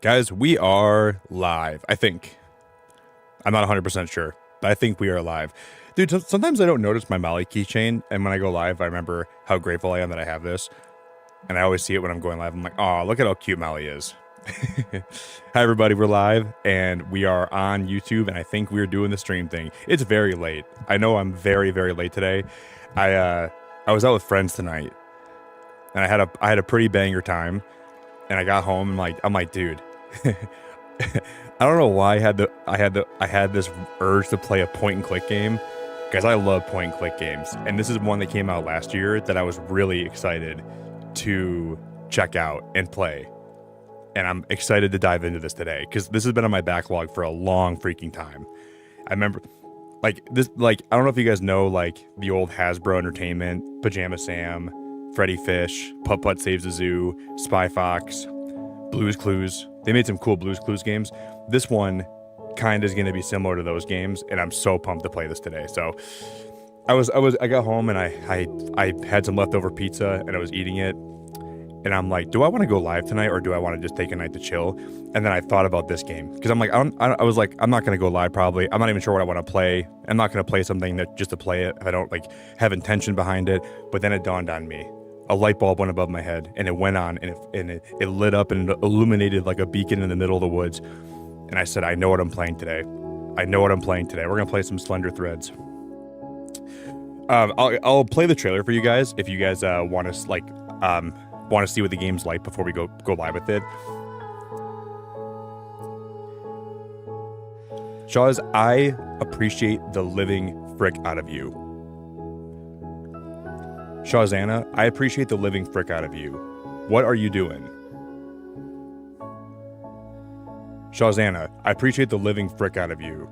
Guys, we are live. I think. I'm not 100% sure, but I think we are live. Dude, sometimes I don't notice my Molly keychain, and when I go live, I remember how grateful I am that I have this. And I always see it when I'm going live. I'm like, oh, look at how cute Molly is. Hi, everybody. We're live, and we are on YouTube, and I think we're doing the stream thing. It's very late. I know I'm very, very late today. I was out with friends tonight, and I had a pretty banger time. And I got home, and I'm like, dude, I don't know why I had this urge to play a point and click game, because I love point and click games. And this is one that came out last year that I was really excited to check out and play. And I'm excited to dive into this today, because this has been on my backlog for a long freaking time. I remember, I don't know if you guys know, the old Hasbro Entertainment, Pajama Sam, Freddy Fish, Putt Putt Saves the Zoo, Spy Fox, Blue's Clues. They made some cool Blue's Clues games. This one kind of is going to be similar to those games, and I'm so pumped to play this today. So I got home, and I had some leftover pizza, and I was eating it, and I'm like, do I want to go live tonight, or do I want to just take a night to chill? And then I thought about this game, because I'm like, I was like, I'm not going to go live probably. I'm not even sure what I want to play. I'm not going to play something that just to play it if I don't have intention behind it. But then it dawned on me. A light bulb went above my head, and it went on, and it lit up and illuminated like a beacon in the middle of the woods. And I said, I know what I'm playing today. I know what I'm playing today. We're gonna play some Slender Threads. I'll play the trailer for you guys if you guys want to see what the game's like before we go live with it. Shaws, I appreciate the living frick out of you. Shawzana, I appreciate the living frick out of you. What are you doing? Shawzana, I appreciate the living frick out of you.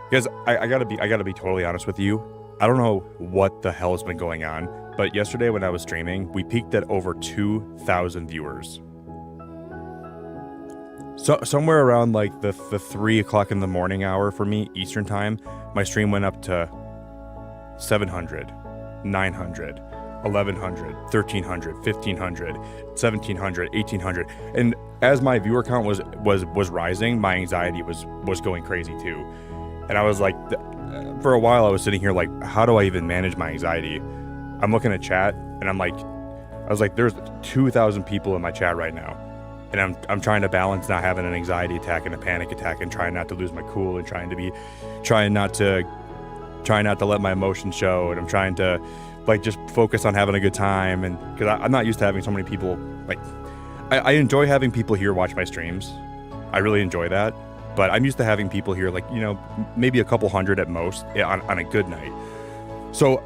Because I gotta be totally honest with you. I don't know what the hell has been going on, but yesterday when I was streaming, we peaked at over 2,000 viewers. So somewhere around the 3 o'clock in the morning hour for me, Eastern time, my stream went up to 700. 900, 1100, 1300, 1500, 1700, 1800. And as my viewer count was rising, my anxiety was going crazy too. And I was like, for a while I was sitting here like, how do I even manage my anxiety? I'm looking at chat, and I was like, there's 2,000 people in my chat right now. And I'm trying to balance not having an anxiety attack and a panic attack, and trying not to lose my cool, and trying not to let my emotions show, and I'm trying to just focus on having a good time. And because I'm not used to having so many people, I enjoy having people here watch my streams. I really enjoy that, but I'm used to having people here maybe a couple hundred at most on a good night. So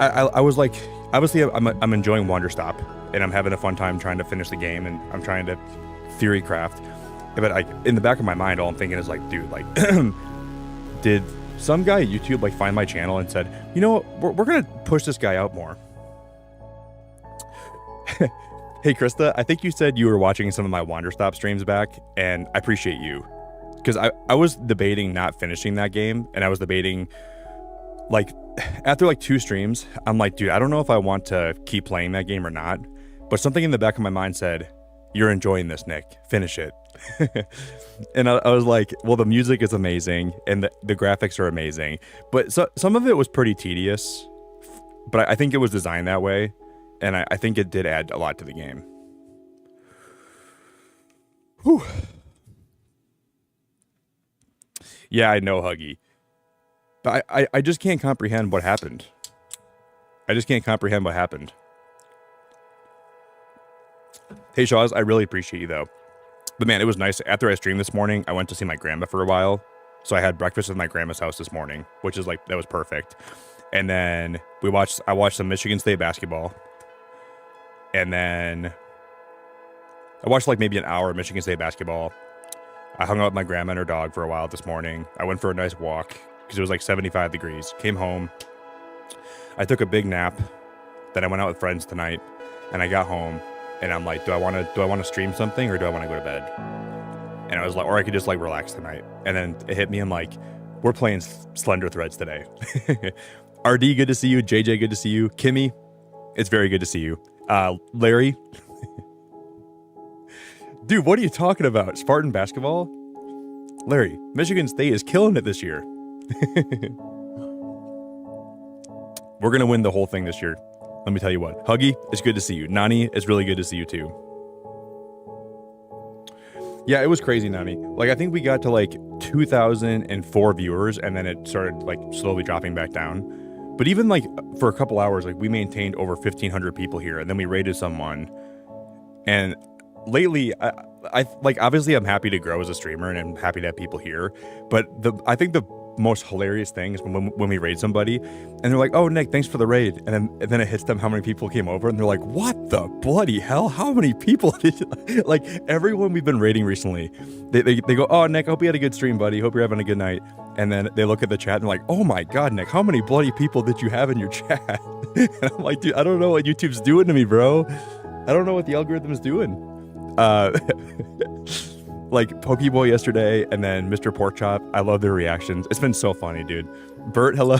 I was like, obviously I'm enjoying Wander Stop, and I'm having a fun time trying to finish the game, and I'm trying to theory craft. But in the back of my mind, all I'm thinking is dude, did some guy at YouTube find my channel and said, you know what, we're gonna push this guy out more. Hey Krista, I think you said you were watching some of my Wander Stop streams back, and I appreciate you, because I was debating not finishing that game, and I was debating after 2 streams, I'm like, dude, I don't know if I want to keep playing that game or not, but something in the back of my mind said, you're enjoying this, Nick, finish it. And I was like, well, the music is amazing, and the graphics are amazing, but some of it was pretty tedious, but I think it was designed that way, and I think it did add a lot to the game. Whew. Yeah, I know, Huggy, but I just can't comprehend what happened. I just can't comprehend what happened. Hey Shaws, I really appreciate you though. But man, it was nice. After I streamed this morning, I went to see my grandma for a while. So I had breakfast at my grandma's house this morning, which is that was perfect. And then I watched some Michigan State basketball. And then I watched maybe an hour of Michigan State basketball. I hung out with my grandma and her dog for a while this morning. I went for a nice walk because it was 75 degrees. Came home. I took a big nap. Then I went out with friends tonight, and I got home. And I'm like, do I want to stream something, or do I want to go to bed? And I was like, or I could just relax tonight. And then it hit me. I'm like, we're playing Slender Threads today. RD, good to see you. JJ, good to see you. Kimmy, it's very good to see you. Larry, Dude, what are you talking about? Spartan basketball? Larry, Michigan State is killing it this year. We're going to win the whole thing this year. Let me tell you what. Huggy, it's good to see you. Nani, it's really good to see you too. Yeah, it was crazy, Nani. Like, I think we got to like 2,004 viewers, and then it started like slowly dropping back down. But even like for a couple hours, like we maintained over 1,500 people here, and then we raided someone. And lately, I like, obviously I'm happy to grow as a streamer and I'm happy to have people here. But I think the most hilarious thing is when we raid somebody and they're like, "Oh, Nick, thanks for the raid," and then it hits them how many people came over, and they're like, "What the bloody hell? How many people did you?" Like, everyone we've been raiding recently, they go, "Oh, Nick, hope you had a good stream, buddy. Hope you're having a good night." And then they look at the chat and they're like, "Oh my god, Nick, how many bloody people did you have in your chat?" And I'm like, dude, I don't know what YouTube's doing to me, bro. I don't know what the algorithm's doing. Like Pokeboy yesterday, and then Mr. Porkchop. I love their reactions. It's been so funny, dude. Bert, hello.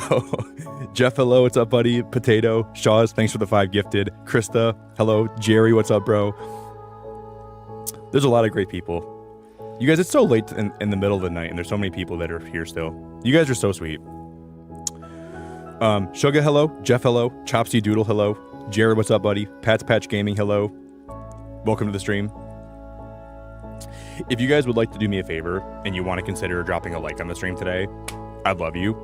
Jeff, hello. What's up, buddy? Potato. Shaws, thanks for the 5 gifted. Krista, hello. Jerry, what's up, bro? There's a lot of great people. You guys, it's so late in the middle of the night, and there's so many people that are here still. You guys are so sweet. Sugar, hello. Jeff, hello. Chopsy Doodle, hello. Jerry, what's up, buddy? Pat's Patch Gaming, hello. Welcome to the stream. If you guys would like to do me a favor and you want to consider dropping a like on the stream today, I'd love you.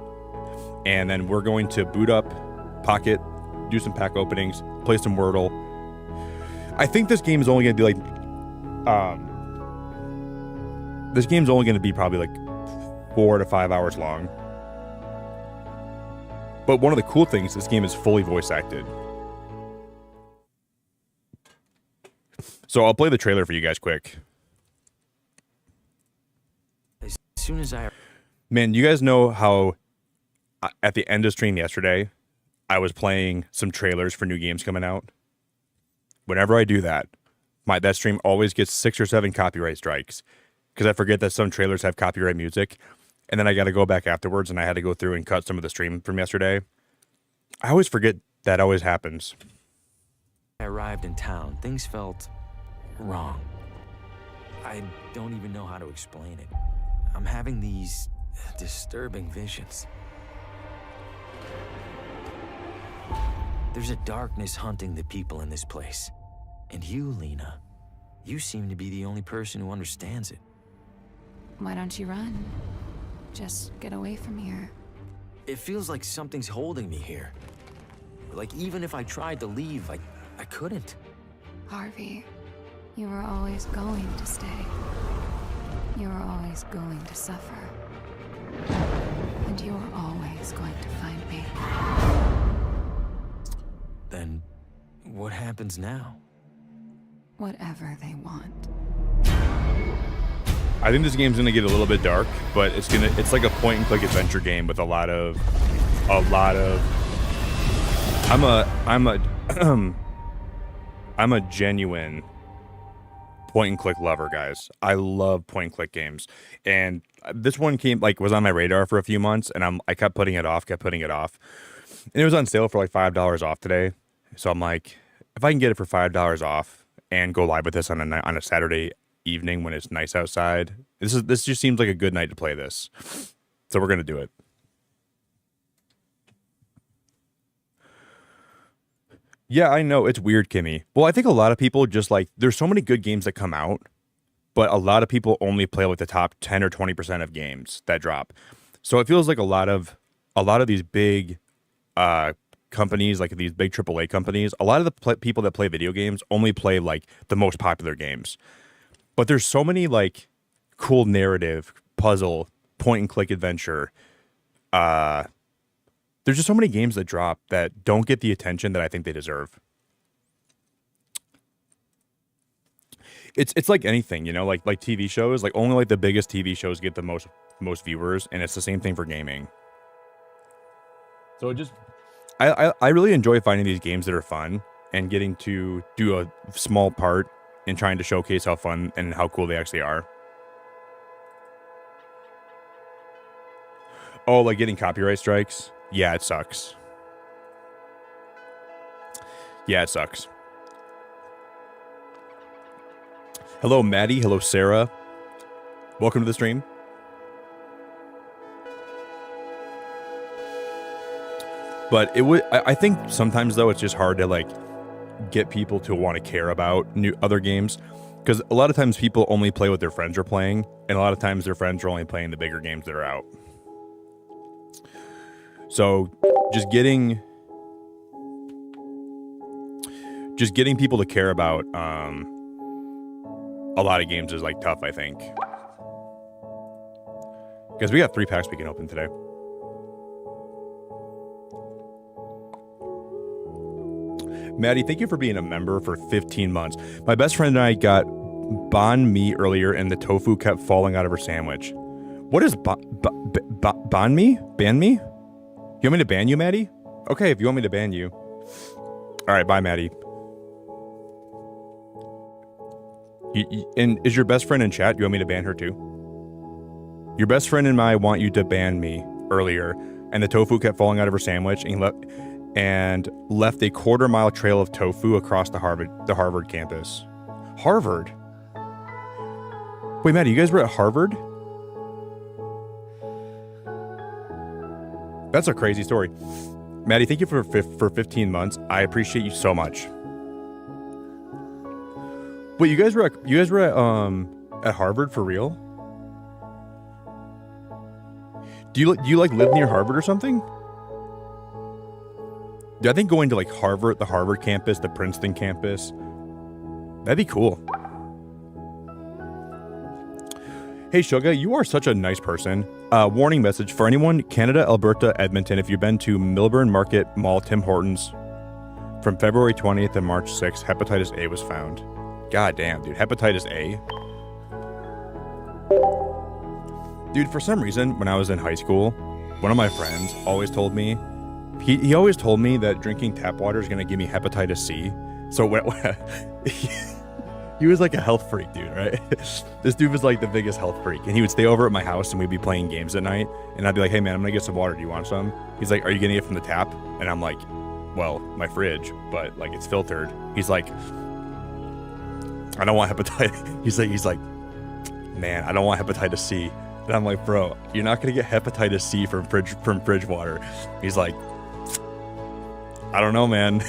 And then we're going to boot up Pocket, do some pack openings, play some Wordle. I think this game is only going to be like, this game's only going to be probably like 4 to 5 hours long. But one of the cool things, this game is fully voice acted. So I'll play the trailer for you guys quick. As soon as Man, you guys know how at the end of stream yesterday, I was playing some trailers for new games coming out. Whenever I do that, that stream always gets 6 or 7 copyright strikes because I forget that some trailers have copyright music, and then I got to go back afterwards, and I had to go through and cut some of the stream from yesterday. I always forget that always happens. I arrived in town, things felt wrong. I don't even know how to explain it. I'm having these disturbing visions. There's a darkness hunting the people in this place. And you, Lena, you seem to be the only person who understands it. Why don't you run? Just get away from here. It feels like something's holding me here. Like even if I tried to leave, I couldn't. Harvey, you were always going to stay. You were always going to suffer. And you were always going to find me. Then what happens now? Whatever they want. I think this game's gonna get a little bit dark, but it's like a point and click adventure game with a lot of I'm a genuine point and click lover, guys. I love point and click games. And this one was on my radar for a few months, and I kept putting it off. And it was on sale for like $5 off today. So I'm like, if I can get it for $5 off and go live with this on a Saturday evening when it's nice outside, this just seems like a good night to play this. So we're gonna do it. Yeah, I know it's weird, Kimmy. Well, I think a lot of people just like, there's so many good games that come out, but a lot of people only play like the top 10 or 20% of games that drop. So it feels like a lot of these big companies, like these big AAA companies, a lot of the people that play video games only play like the most popular games. But there's so many like cool narrative, puzzle, point and click adventure. There's just so many games that drop that don't get the attention that I think they deserve. It's like anything, you know, like TV shows, like only like the biggest TV shows get the most viewers, and it's the same thing for gaming. So it just I really enjoy finding these games that are fun and getting to do a small part in trying to showcase how fun and how cool they actually are. Oh, like getting copyright strikes? Yeah, it sucks. Yeah, it sucks. Hello, Maddie. Hello, Sarah. Welcome to the stream. But it would, I think sometimes though, it's just hard to like get people to want to care about other games. Because a lot of times people only play what their friends are playing. And a lot of times their friends are only playing the bigger games that are out. So just getting people to care about a lot of games is like tough, I think. Because we got 3 packs we can open today. Maddie, thank you for being a member for 15 months. My best friend and I got banh mi earlier and the tofu kept falling out of her sandwich. What is banh mi? Ban me? You want me to ban you, Maddie? Okay, if you want me to ban you. All right, bye, Maddie. And is your best friend in chat? You want me to ban her too? Your best friend and I want you to ban me earlier, and the tofu kept falling out of her sandwich, and left a quarter-mile trail of tofu across the Harvard campus. Harvard? Wait, Maddie, you guys were at Harvard? That's a crazy story. Maddie, thank you for 15 months. I appreciate you so much. Wait, you guys were at Harvard for real? Do you like live near Harvard or something? Dude, I think going to like Harvard, the Harvard campus, the Princeton campus, that'd be cool. Hey, Suga, you are such a nice person. Warning message for anyone, Canada, Alberta, Edmonton, if you've been to Millburn Market Mall, Tim Hortons, from February 20th to March 6th, hepatitis A was found. God damn, dude, hepatitis A? Dude, for some reason, when I was in high school, one of my friends always told me, he always told me that drinking tap water is going to give me hepatitis C. So he was like a health freak, dude, right? This dude was like the biggest health freak. And he would stay over at my house and we'd be playing games at night. And I'd be like, hey man, I'm going to get some water. Do you want some? He's like, are you getting it from the tap? And I'm like, well, my fridge, but like it's filtered. He's like, I don't want hepatitis. He's like, man, I don't want hepatitis C. And I'm like, bro, you're not going to get hepatitis C from fridge water. He's like, I don't know, man.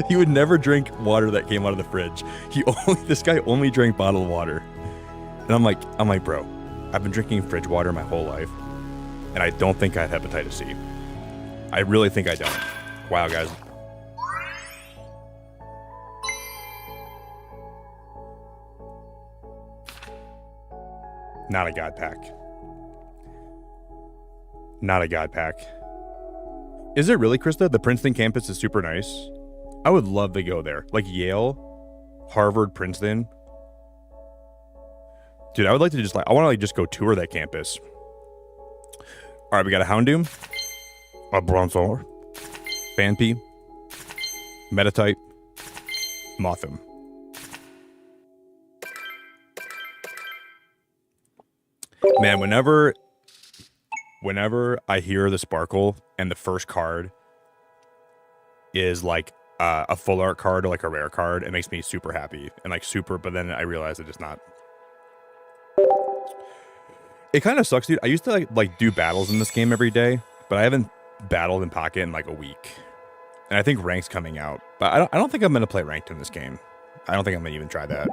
He would never drink water that came out of the fridge. This guy only drank bottled water. And I'm like, bro, I've been drinking fridge water my whole life, and I don't think I have hepatitis C. I really think I don't. Wow, guys. Not a god pack. Not a god pack. Is it really, Krista? The Princeton campus is super nice. I would love to go there. Like Yale, Harvard, Princeton. Dude, I would like to I want to like just go tour that campus. All right, we got a Houndoom, a Bronzor, Phanpy, Metatype, Mothim. Man, whenever I hear the sparkle and the first card is like a full art card or like a rare card, it makes me super happy and like super, but then I realize it's not. It kind of sucks, dude. I used to like do battles in this game every day, but I haven't battled in Pocket in like a week. And I think Rank's coming out, but I don't think I'm going to play Ranked in this game. I don't think I'm going to even try that.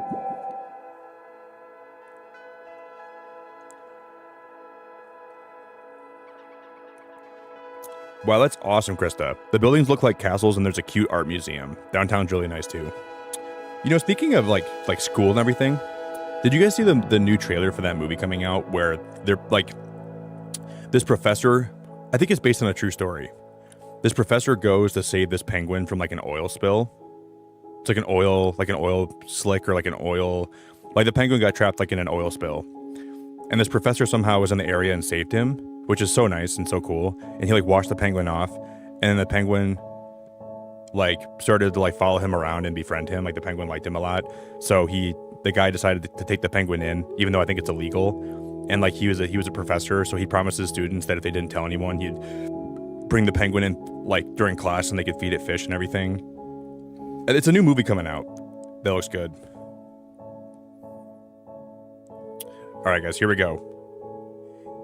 Wow, that's awesome, Krista. The buildings look like castles and there's a cute art museum. Downtown's really nice too. You know, speaking of like school and everything, did you guys see the new trailer for that movie coming out where they're like this professor, I think it's based on a true story. This professor goes to save this penguin from like an oil spill. It's like an oil slick or like the penguin got trapped like in an oil spill. And this professor somehow was in the area and saved him, which is so nice and so cool. And he like washed the penguin off, and then the penguin like started to like follow him around and befriend him. Like the penguin liked him a lot. So the guy decided to take the penguin in, even though I think it's illegal. And like he was a professor, so he promised his students that if they didn't tell anyone, he'd bring the penguin in like during class and they could feed it fish and everything. And it's a new movie coming out that looks good. All right, guys, here we go.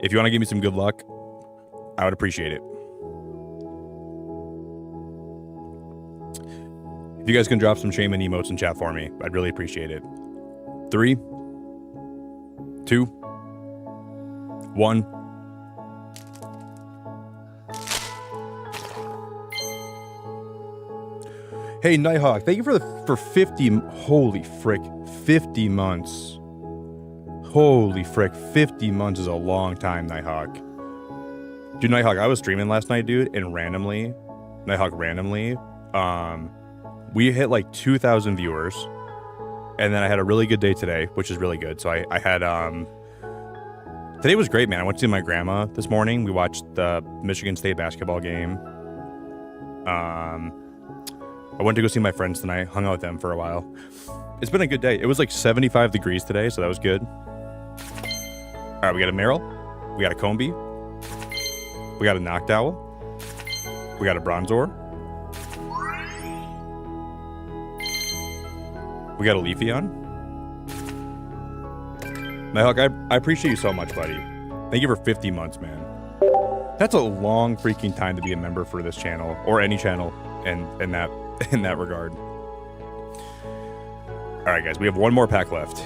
If you want to give me some good luck, I would appreciate it. If you guys can drop some shame and emotes in chat for me, I'd really appreciate it. 3, 2, 1. Hey, Nighthawk, thank you for 50. Holy frick, 50 months. Holy frick, 50 months is a long time, Nighthawk. Dude, Nighthawk, I was streaming last night, dude, and randomly, we hit like 2,000 viewers, and then I had a really good day today, which is really good. So I had, today was great, man. I went to see my grandma this morning. We watched the Michigan State basketball game. I went to go see my friends tonight, hung out with them for a while. It's been a good day. It was like 75 degrees today, so that was good. All right, we got a Meryl, we got a Combi, we got a Noctowl, we got a Bronzor, we got a Leafeon. Nighthawk, I appreciate you so much, buddy. Thank you for 50 months, man. That's a long freaking time to be a member for this channel, or any channel in that regard. All right, guys, we have one more pack left.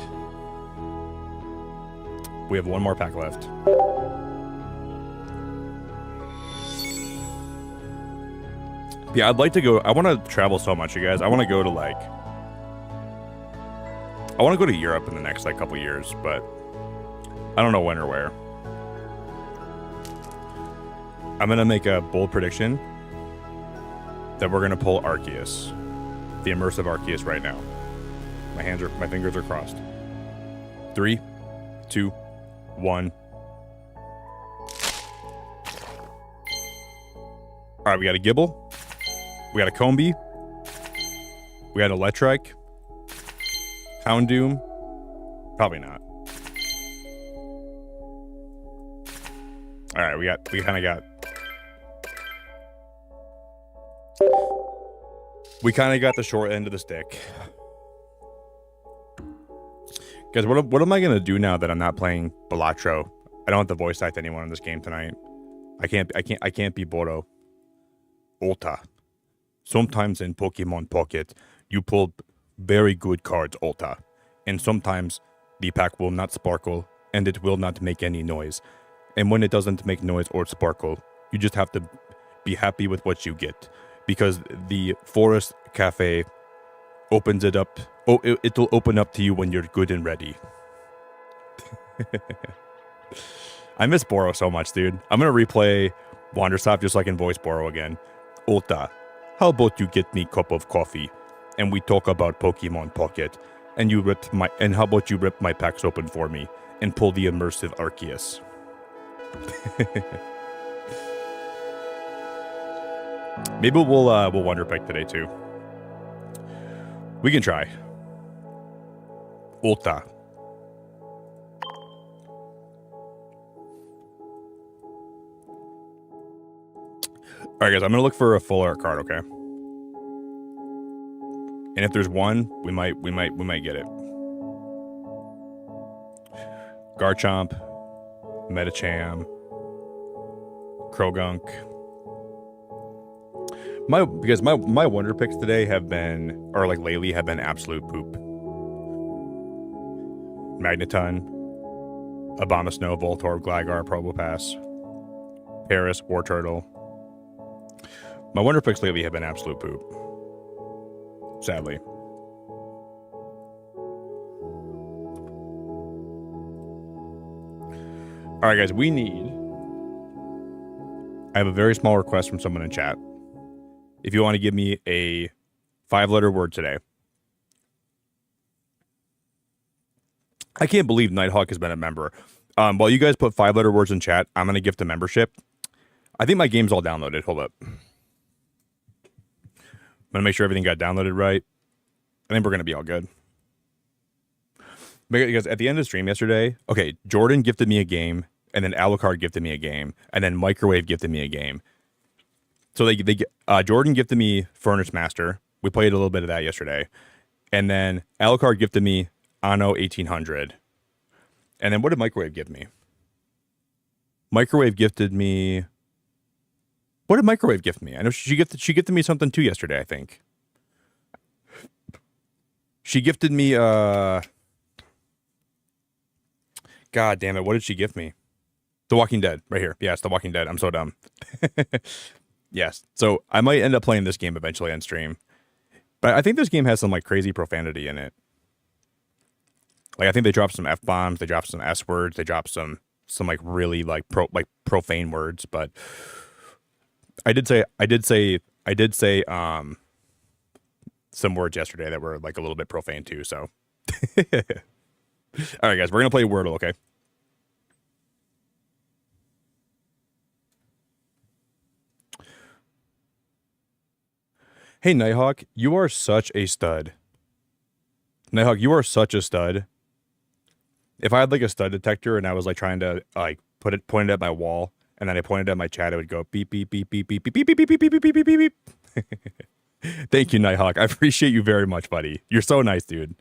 Yeah, I'd like to go. I want to travel so much, you guys. I want to go to Europe in the next like couple years, but I don't know when or where. I'm gonna make a bold prediction that we're gonna pull Arceus, the immersive Arceus, right now. My fingers are crossed. 3, 2, 1. All right, we got a Gibble, we got a Combi, we got an Electrike, Houndoom, probably not. All right, we kind of got the short end of the stick. Guys, what am I gonna do now that I'm not playing Balatro? I don't have to voice act anyone in this game tonight. I can't be Boro. Ulta. Sometimes in Pokemon Pocket, you pull very good cards, Ulta. And sometimes the pack will not sparkle and it will not make any noise. And when it doesn't make noise or sparkle, you just have to be happy with what you get. Because the Forest Cafe opens it up. Oh, it'll open up to you when you're good and ready. I miss Boro so much, dude. I'm going to replay Wanderstop just so I can voice Boro again. Ulta, how about you get me a cup of coffee and we talk about Pokemon Pocket and how about you rip my packs open for me and pull the immersive Arceus. Maybe we'll Wonder Pick today too. We can try. Ulta. All right, guys, I'm gonna look for a full art card, okay? And if there's one, we might get it. Garchomp, Medicham, Krogunk. Because my Wonder Picks today lately have been absolute poop. Magneton, Abomasnow, Voltorb, Gligar, Probopass, Paris, Wartortle. My Wonder Picks lately have been absolute poop. Sadly. All right, guys, I have a very small request from someone in chat. If you want to give me a 5-letter word today. I can't believe Nighthawk has been a member. While you guys put 5-letter words in chat, I'm going to gift a membership. I think my game's all downloaded. Hold up. I'm going to make sure everything got downloaded right. I think we're going to be all good. Because at the end of the stream yesterday, okay, Jordan gifted me a game, and then Alucard gifted me a game, and then Microwave gifted me a game. So Jordan gifted me Furnace Master. We played a little bit of that yesterday. And then Alucard gifted me Anno 1800. And then what did Microwave give me? Microwave gifted me... What did Microwave gift me? I know she gifted me something too yesterday, I think. She gifted me, God damn it, what did she gift me? The Walking Dead, right here. Yes, The Walking Dead. I'm so dumb. Yes. So I might end up playing this game eventually on stream. But I think this game has some like crazy profanity in it. Like I think they dropped some F-bombs, they dropped some S words, they dropped some like really like profane words, but I did say some words yesterday that were like a little bit profane too, so. All right, guys, we're going to play Wordle, okay? Hey, Nighthawk, you are such a stud. Nighthawk, you are such a stud. If I had like a stud detector and I was like trying to like point it at my wall and then I pointed at my chat, it would go beep beep beep beep beep beep beep beep beep beep beep beep beep beep. Thank you, Nighthawk. I appreciate you very much, buddy. You're so nice, dude.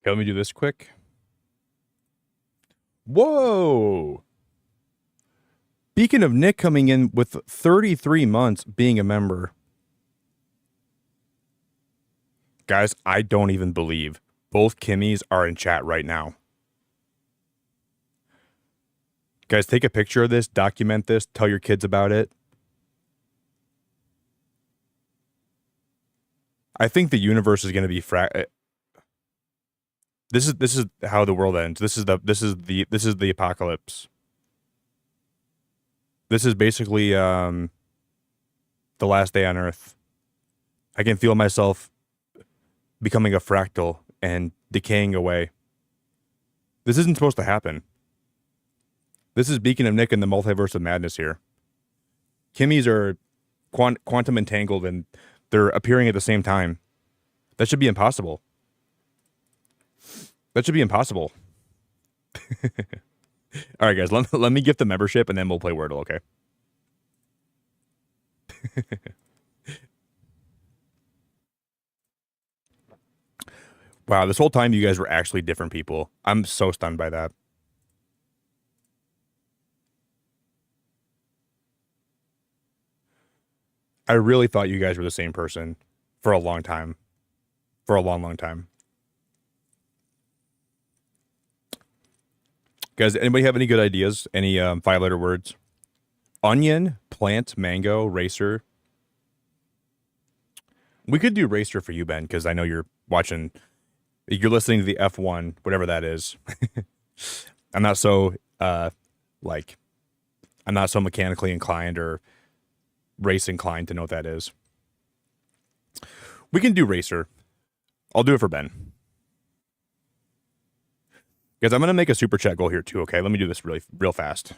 Okay, let me do this quick. Whoa! Beacon of Nick coming in with 33 months being a member. Guys, I don't even believe both Kimmys are in chat right now. Guys, take a picture of this, document this, tell your kids about it. I think the universe is going to be This is how the world ends. This is the apocalypse. This is basically the last day on Earth. I can feel myself becoming a fractal and decaying away. This isn't supposed to happen. This is Beacon of Nick and the multiverse of madness here. Kimmys are quantum entangled and they're appearing at the same time. That should be impossible. That should be impossible. All right, guys, let me gift the membership and then we'll play Wordle, okay? Wow, this whole time you guys were actually different people. I'm so stunned by that. I really thought you guys were the same person for a long time. For a long, long time. Guys, anybody have any good ideas? Any 5-letter words? Onion, plant, mango, racer. We could do racer for you, Ben, because I know you're watching. You're listening to the F1, whatever that is. I'm not so I'm not so mechanically inclined or race inclined to know what that is. We can do racer. I'll do it for Ben. Guys, I'm going to make a super chat goal here too, okay? Let me do this real fast.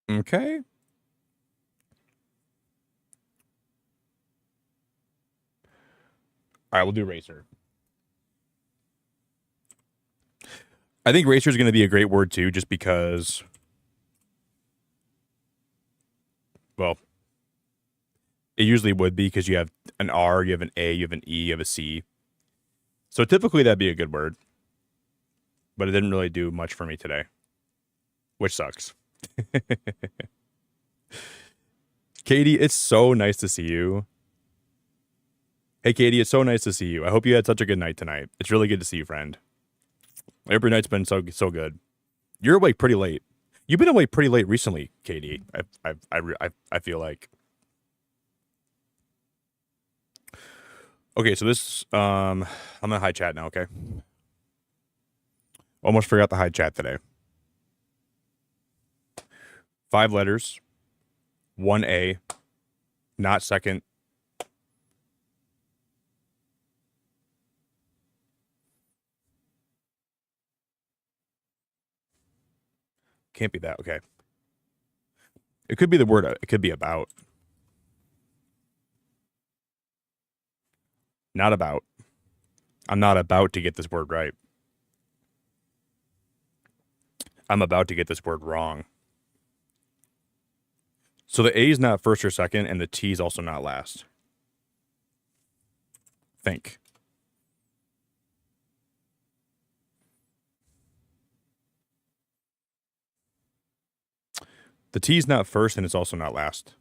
Okay. All right, we'll do racer. I think racer is going to be a great word too, just because, well, it usually would be because you have an R, you have an A, you have an E, you have a C. So typically that'd be a good word, but it didn't really do much for me today, which sucks. Katie, it's so nice to see you. Hey, Katie, it's so nice to see you. I hope you had such a good night tonight. It's really good to see you, friend. Every night's been so good. You're awake pretty late. You've been awake pretty late recently, Katie. I feel like. Okay, so this I'm gonna hide chat now. Okay. Almost forgot to hide chat today. 5 letters. 1 A. Not second. Can't be that. Okay. It could be the word. It could be about. Not about. I'm not about to get this word right. I'm about to get this word wrong. So the A is not first or second, and the T is also not last. Think. The T is not first, and it's also not last.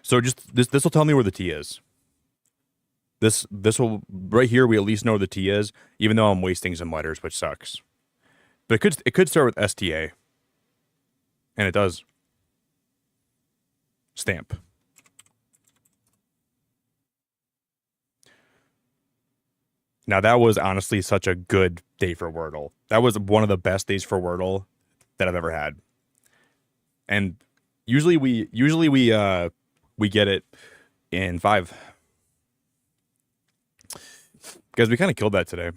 So just this will tell me where the T is. This will right here. We at least know where the T is, even though I'm wasting some letters, which sucks. But it could start with STA, and it does. Stamp. Now that was honestly such a good day for Wordle. That was one of the best days for Wordle that I've ever had. And usually we get it in 5. Guys, we kind of killed that today.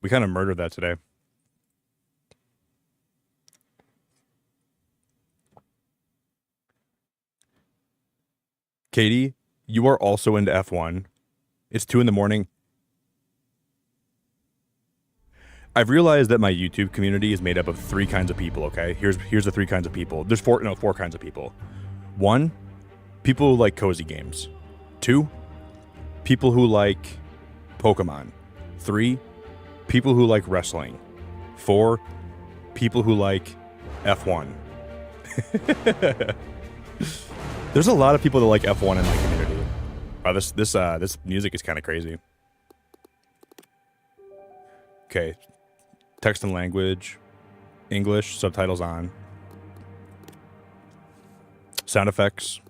We kind of murdered that today. Katie, you are also into F1. It's 2 a.m. I've realized that my YouTube community is made up of 3 kinds of people, okay? Here's the 3 kinds of people. There's 4 kinds of people. 1, people who like cozy games. 2, people who like Pokemon. 3, people who like wrestling. 4, people who like F1. There's a lot of people that like F1 in my community. Wow, this music is kind of crazy. Okay. Text and language, English, subtitles on. Sound effects.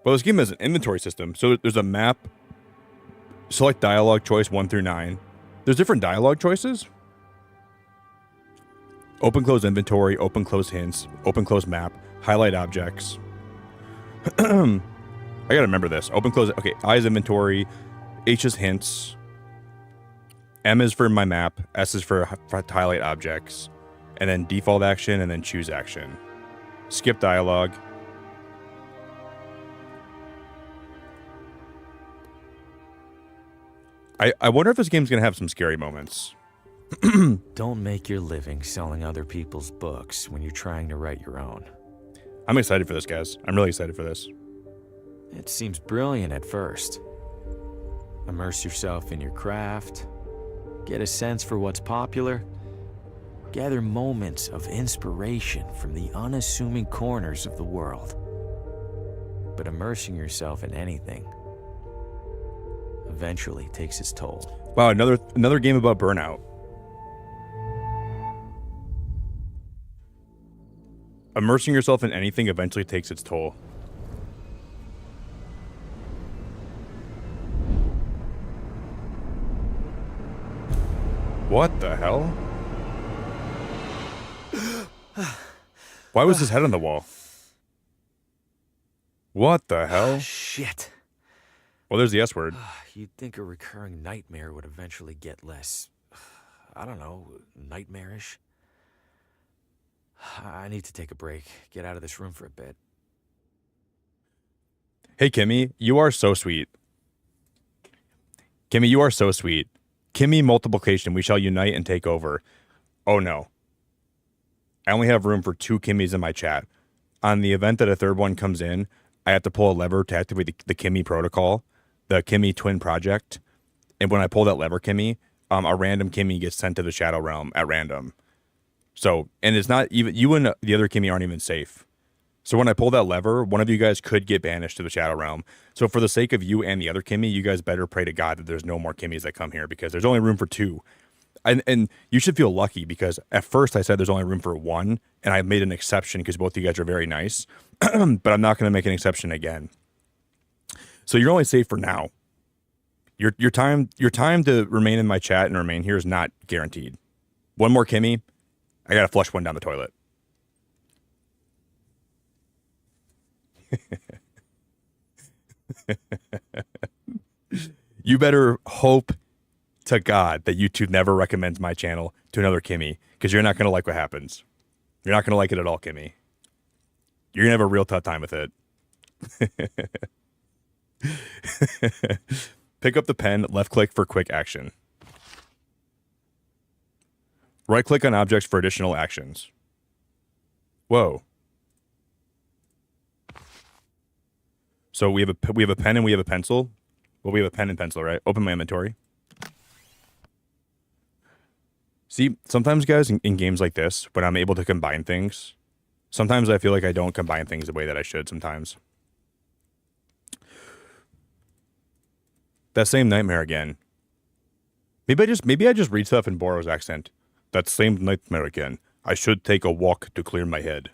Well, this game has an inventory system. So there's a map. Select dialogue choice 1 through 9. There's different dialogue choices. Open close inventory, open close hints, open close map, highlight objects. I gotta remember this. Open close. Okay, I is inventory, H is hints. M is for my map, S is for highlight objects, and then default action, and then choose action. Skip dialogue. I wonder if this game's gonna have some scary moments. Don't make your living selling other people's books when you're trying to write your own. I'm excited for this, guys. I'm really excited for this. It seems brilliant at first. Immerse yourself in your craft. Get a sense for what's popular. Gather moments of inspiration from the unassuming corners of the world. But immersing yourself in anything eventually takes its toll. Wow, another game about burnout. Immersing yourself in anything eventually takes its toll. What the hell? Why was his head on the wall? What the hell? Shit. Well, there's the S word. You'd think a recurring nightmare would eventually get less, I don't know, nightmarish. I need to take a break. Get out of this room for a bit. Hey, Kimmy, you are so sweet. Kimmy, you are so sweet. Kimmy multiplication, we shall unite and take over. Oh no. I only have room for 2 Kimmys in my chat. On the event that a third one comes in, I have to pull a lever to activate the Kimmy protocol, the Kimmy twin project. And when I pull that lever, Kimmy, a random Kimmy gets sent to the Shadow Realm at random. So, and it's not even, you and the other Kimmy aren't even safe. So when I pull that lever, one of you guys could get banished to the Shadow Realm. So for the sake of you and the other Kimmy, you guys better pray to God that there's no more Kimmys that come here, because there's only room for 2. And you should feel lucky, because at first I said there's only room for 1, and I made an exception because both of you guys are very nice. But I'm not going to make an exception again. So you're only safe for now. Your time to remain in my chat and remain here is not guaranteed. One more Kimmy, I gotta flush one down the toilet. You better hope to God that YouTube never recommends my channel to another Kimmy, because you're not going to like what happens. You're not going to like it at all, Kimmy. You're going to have a real tough time with it. Pick up the pen, left click for quick action. Right click on objects for additional actions. Whoa. So we have a pen and we have a pencil. Well, we have a pen and pencil, right? Open my inventory. See, sometimes, guys, in games like this, when I'm able to combine things, sometimes I feel like I don't combine things the way that I should sometimes. That same nightmare again. Maybe I just read stuff in Boro's accent. That same nightmare again. I should take a walk to clear my head.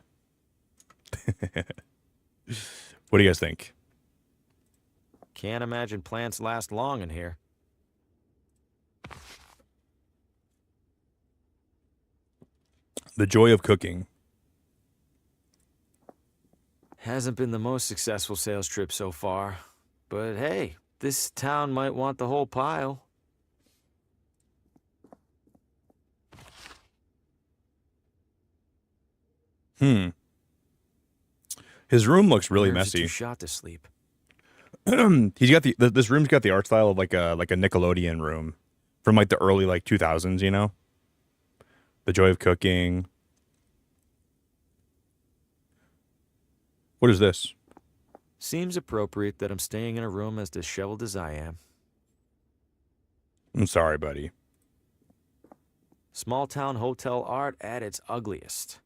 What do you guys think? Can't imagine plants last long in here. The joy of cooking. Hasn't been the most successful sales trip so far. But hey, this town might want the whole pile. His room looks really Nerves are messy. too shot to sleep. He's got this room's got the art style of like a Nickelodeon room from like the early like 2000s, you know? The joy of cooking. What is this? Seems appropriate that I'm staying in a room as disheveled as I am. I'm sorry, buddy. Small town hotel art at its ugliest.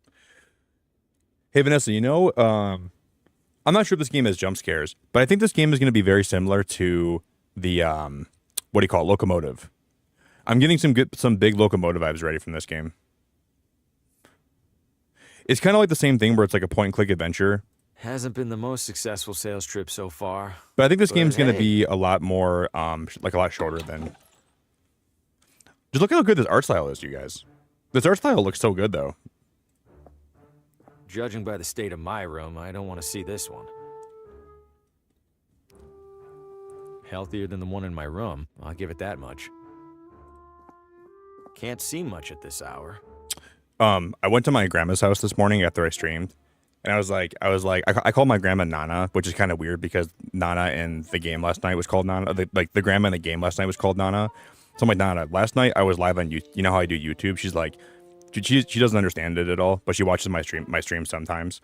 Hey, Vanessa, you know, I'm not sure if this game has jump scares, but I think this game is going to be very similar to the, what do you call it, Locomotive. I'm getting some big Locomotive vibes ready from this game. It's kind of like the same thing where it's like a point-and-click adventure. Hasn't been the most successful sales trip so far. But I think this game's going to hey. be a lot more, like a lot shorter than... Just look at how good this art style is, you guys. This art style looks so good, though. Judging by the state of my room, I don't want to see this one. Healthier than the one in my room, I'll give it that much. Can't see much at this hour. I went to my grandma's house this morning after I streamed, and I called my grandma Nana, which is kind of weird because Nana in the game last night was called Nana. The grandma in the game last night was called Nana. So I'm like, Nana, last night I was live on YouTube. You know how I do YouTube? She's like, she doesn't understand it at all, but she watches my stream sometimes.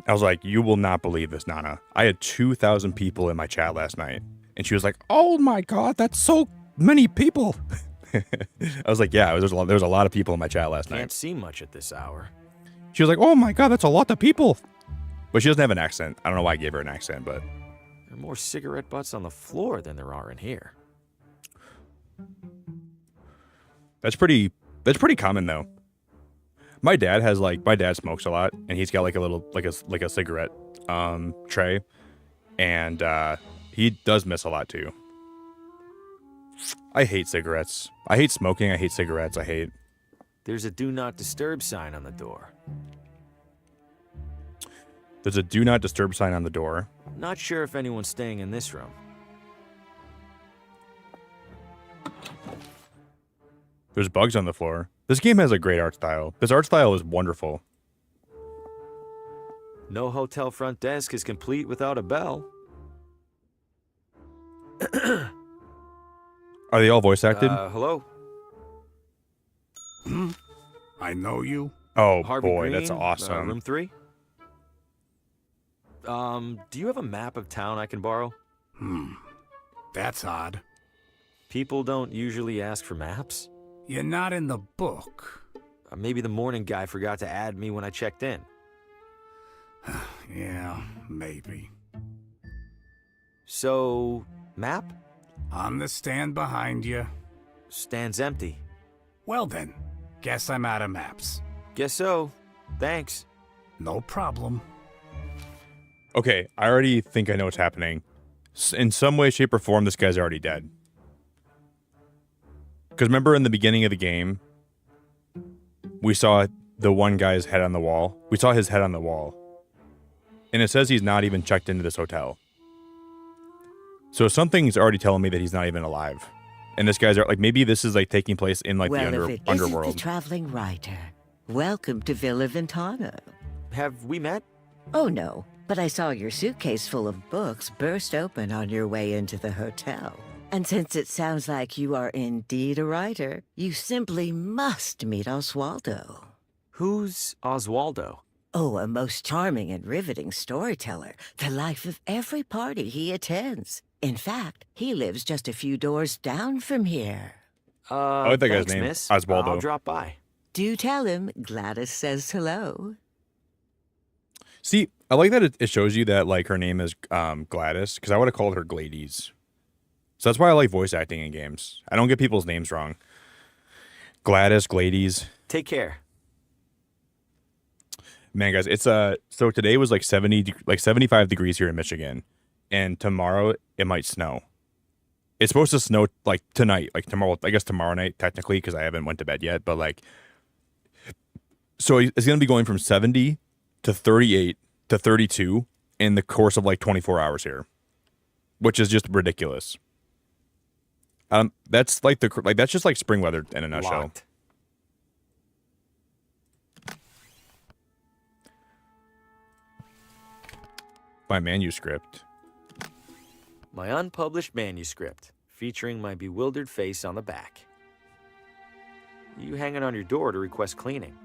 I was like, you will not believe this, Nana. I had 2,000 people in my chat last night, and she was like, oh my god, that's so many people. I was like, yeah, there was a lot of people in my chat last night. Can't see much at this hour. She was like, oh my god, that's a lot of people. But she doesn't have an accent. I don't know why I gave her an accent, but... There are more cigarette butts on the floor than there are in here. That's pretty common, though. My dad smokes a lot, and he's got like a little, like a cigarette tray. And he does miss a lot, too. I hate cigarettes. I hate smoking. I hate cigarettes. There's a do not disturb sign on the door. There's a do not disturb sign on the door. Not sure if anyone's staying in this room. There's bugs on the floor. This game has a great art style. This art style is wonderful. No hotel front desk is complete without a bell. Are they all voice acted? Hello? I know you. Oh Harvey boy, Green, that's awesome. room 3? Do you have a map of town I can borrow? That's odd. People don't usually ask for maps. You're not in the book. Maybe the morning guy forgot to add me when I checked in. Yeah, maybe. So, map? On the stand behind you. Stands empty. Well then, guess I'm out of maps. Guess so. Thanks. No problem. Okay, I already think I know what's happening. In some way, shape, or form, this guy's already dead. Because remember in the beginning of the game, we saw the one guy's head on the wall. We saw his head on the wall. And it says he's not even checked into this hotel. So something's already telling me that he's not even alive. And this guy's like, maybe this is like taking place in like Well, the if it isn't the underworld. traveling writer, welcome to Villa Ventana. Have we met? Oh no, but I saw your suitcase full of books burst open on your way into the hotel. And since it sounds like you are indeed a writer, you simply must meet Oswaldo. Who's Oswaldo? Oh, a most charming and riveting storyteller, the life of every party he attends. In fact, he lives just a few doors down from here. I like that guy's Thanks, name, miss. Oswaldo. I'll drop by. Do tell him Gladys says hello. See, I like that it shows you that like her name is Gladys, because I would have called her Glades. So that's why I like voice acting in games. I don't get people's names wrong. Gladys, Glades. Take care. Man, guys, it's so today was like 75 degrees here in Michigan, and tomorrow it might snow. It's supposed to snow like tonight, like tomorrow. I guess tomorrow night technically, because I haven't went to bed yet. But like, so it's gonna be going from 70 to 38 to 32 in the course of like 24 hours here, which is just ridiculous. That's that's just like spring weather in a nutshell. Locked. My manuscript. My unpublished manuscript, featuring my bewildered face on the back. You hang it on your door to request cleaning.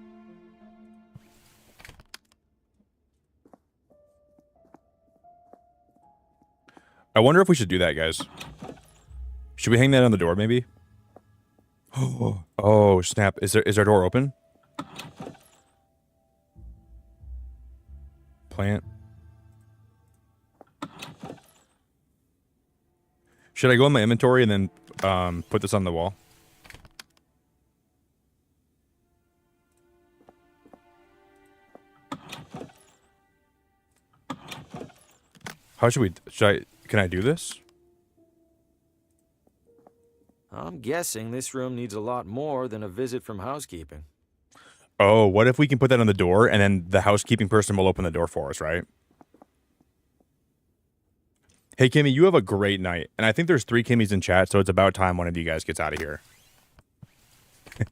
I wonder if we should do that, guys. Should we hang that on the door, maybe? Oh, snap. Is our door open? Plant. Should I go in my inventory and then put this on the wall? How can I do this? I'm guessing this room needs a lot more than a visit from housekeeping. Oh, what if we can put that on the door and then the housekeeping person will open the door for us, right? Hey, Kimmy, you have a great night. And I think there's 3 Kimmys in chat, so it's about time one of you guys gets out of here.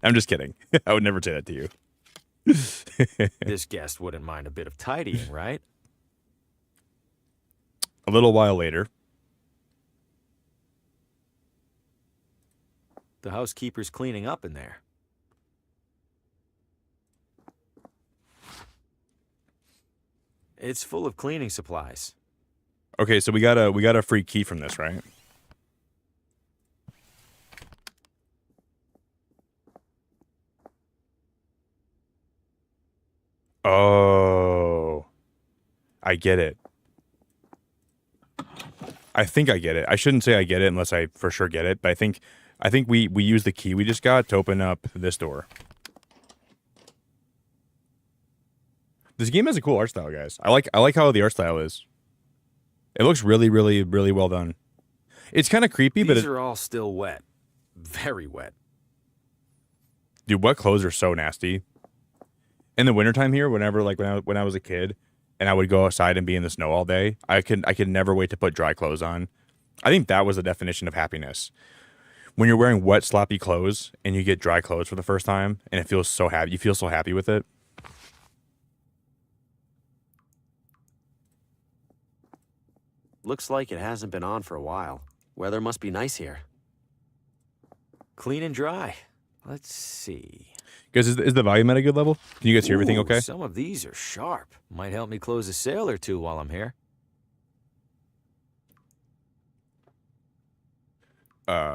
I'm just kidding. I would never say that to you. This guest wouldn't mind a bit of tidying, right? A little while later. The housekeeper's cleaning up in there. It's full of cleaning supplies. Okay, so we got a free key from this, right? Oh, I get it. I think I get it. I shouldn't say I get it unless I for sure get it, but I think we use the key we just got to open up this door. This game has a cool art style, guys. I like how the art style is. It looks really, really, really well done. It's kind of creepy, but These are all still wet. Very wet. Dude, wet clothes are so nasty. In the wintertime here, whenever like when I was a kid and I would go outside and be in the snow all day, I could never wait to put dry clothes on. I think that was the definition of happiness. When you're wearing wet, sloppy clothes and you get dry clothes for the first time and it feels so happy, you feel so happy with it. Looks like it hasn't been on for a while. Weather must be nice here. Clean and dry. Let's see. Guys, is the volume at a good level? Can you guys hear everything Ooh, okay? Some of these are sharp. Might help me close a sale or two while I'm here.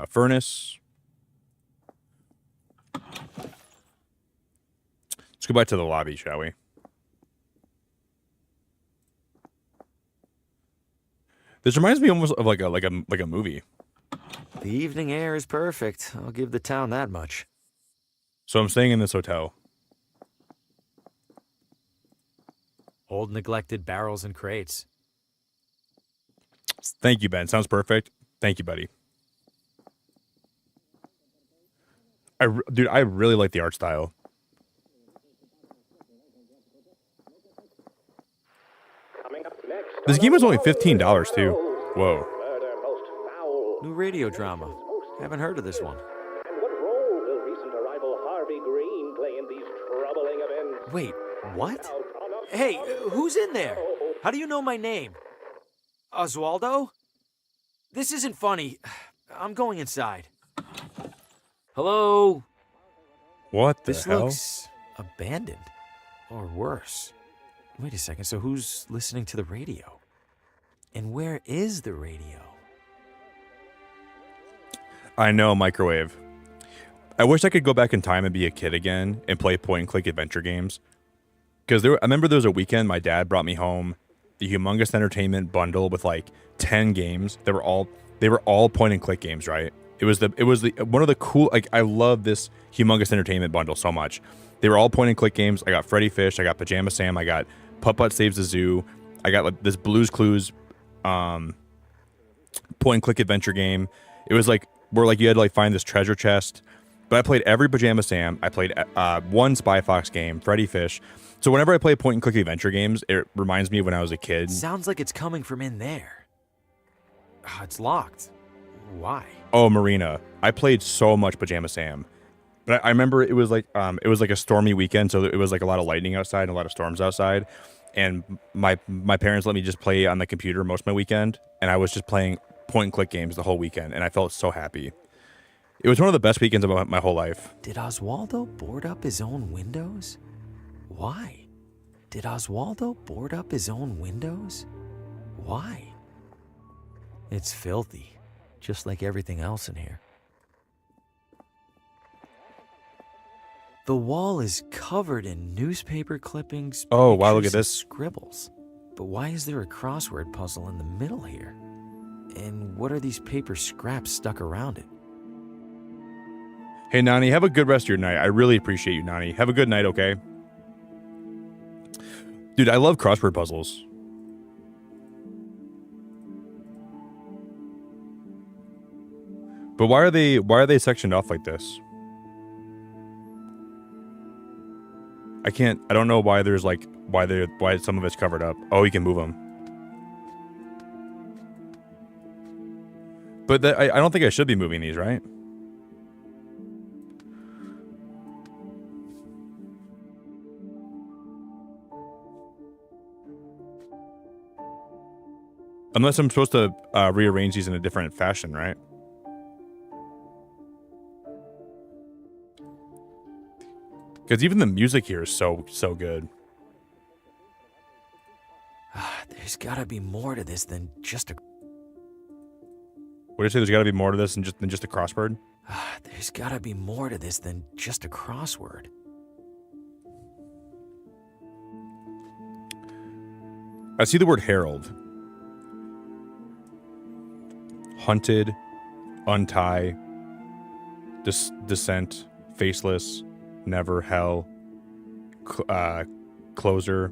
Furnace. Let's go back to the lobby, shall we? This reminds me almost of like a movie. The evening air is perfect. I'll give the town that much. So I'm staying in this hotel. Old neglected barrels and crates. Thank you, Ben. Sounds perfect. Thank you, buddy. Dude, I really like the art style. This game was only $15 too. Whoa. New radio drama. Haven't heard of this one. And what role will recent arrival Harvey Green play in these troubling events? Wait, what? Hey, who's in there? How do you know my name? Oswaldo? This isn't funny. I'm going inside. Hello? What the This hell? looks abandoned. Or worse. Wait a second, so who's listening to the radio? And where is the radio? I know, microwave. I wish I could go back in time and be a kid again and play point-and-click adventure games. Because I remember there was a weekend my dad brought me home the humongous entertainment bundle with like 10 games. They were all point-and-click games, right? It was one of the cool, like, I love this humongous entertainment bundle so much. They were all point-and-click games. I got Freddy Fish, I got Pajama Sam, I got Putt-Putt Saves the Zoo, I got like this Blue's Clues point-and-click adventure game. It was like where like you had to like find this treasure chest. But I played every Pajama Sam. I played one Spy Fox game, Freddy Fish. So whenever I play point-and-click adventure games, it reminds me of when I was a kid. Sounds like it's coming from in there. It's locked. Why? Oh, Marina. I played so much Pajama Sam. But I remember it was like a stormy weekend, so it was like a lot of lightning outside and a lot of storms outside. And my parents let me just play on the computer most of my weekend, and I was just playing point-and-click games the whole weekend, and I felt so happy. It was one of the best weekends of my whole life. Did Oswaldo board up his own windows? Why? Did Oswaldo board up his own windows? Why? It's filthy, just like everything else in here. The wall is covered in newspaper clippings. Oh, wow, look pictures, at this. and scribbles. But why is there a crossword puzzle in the middle here? And what are these paper scraps stuck around it? Hey, Nani, have a good rest of your night. I really appreciate you, Nani. Have a good night, okay? Dude, I love crossword puzzles. But why are they sectioned off like this? I don't know why there's like why some of it's covered up. Oh, you can move them. But I don't think I should be moving these, right? Unless I'm supposed to rearrange these in a different fashion, right? Because even the music here is so good. There's gotta be more to this than just a... What did you say? There's got to be more to this than just a crossword? There's gotta be more to this than just a crossword. I see the word herald. Hunted, untie, descent, faceless, never, hell, closer.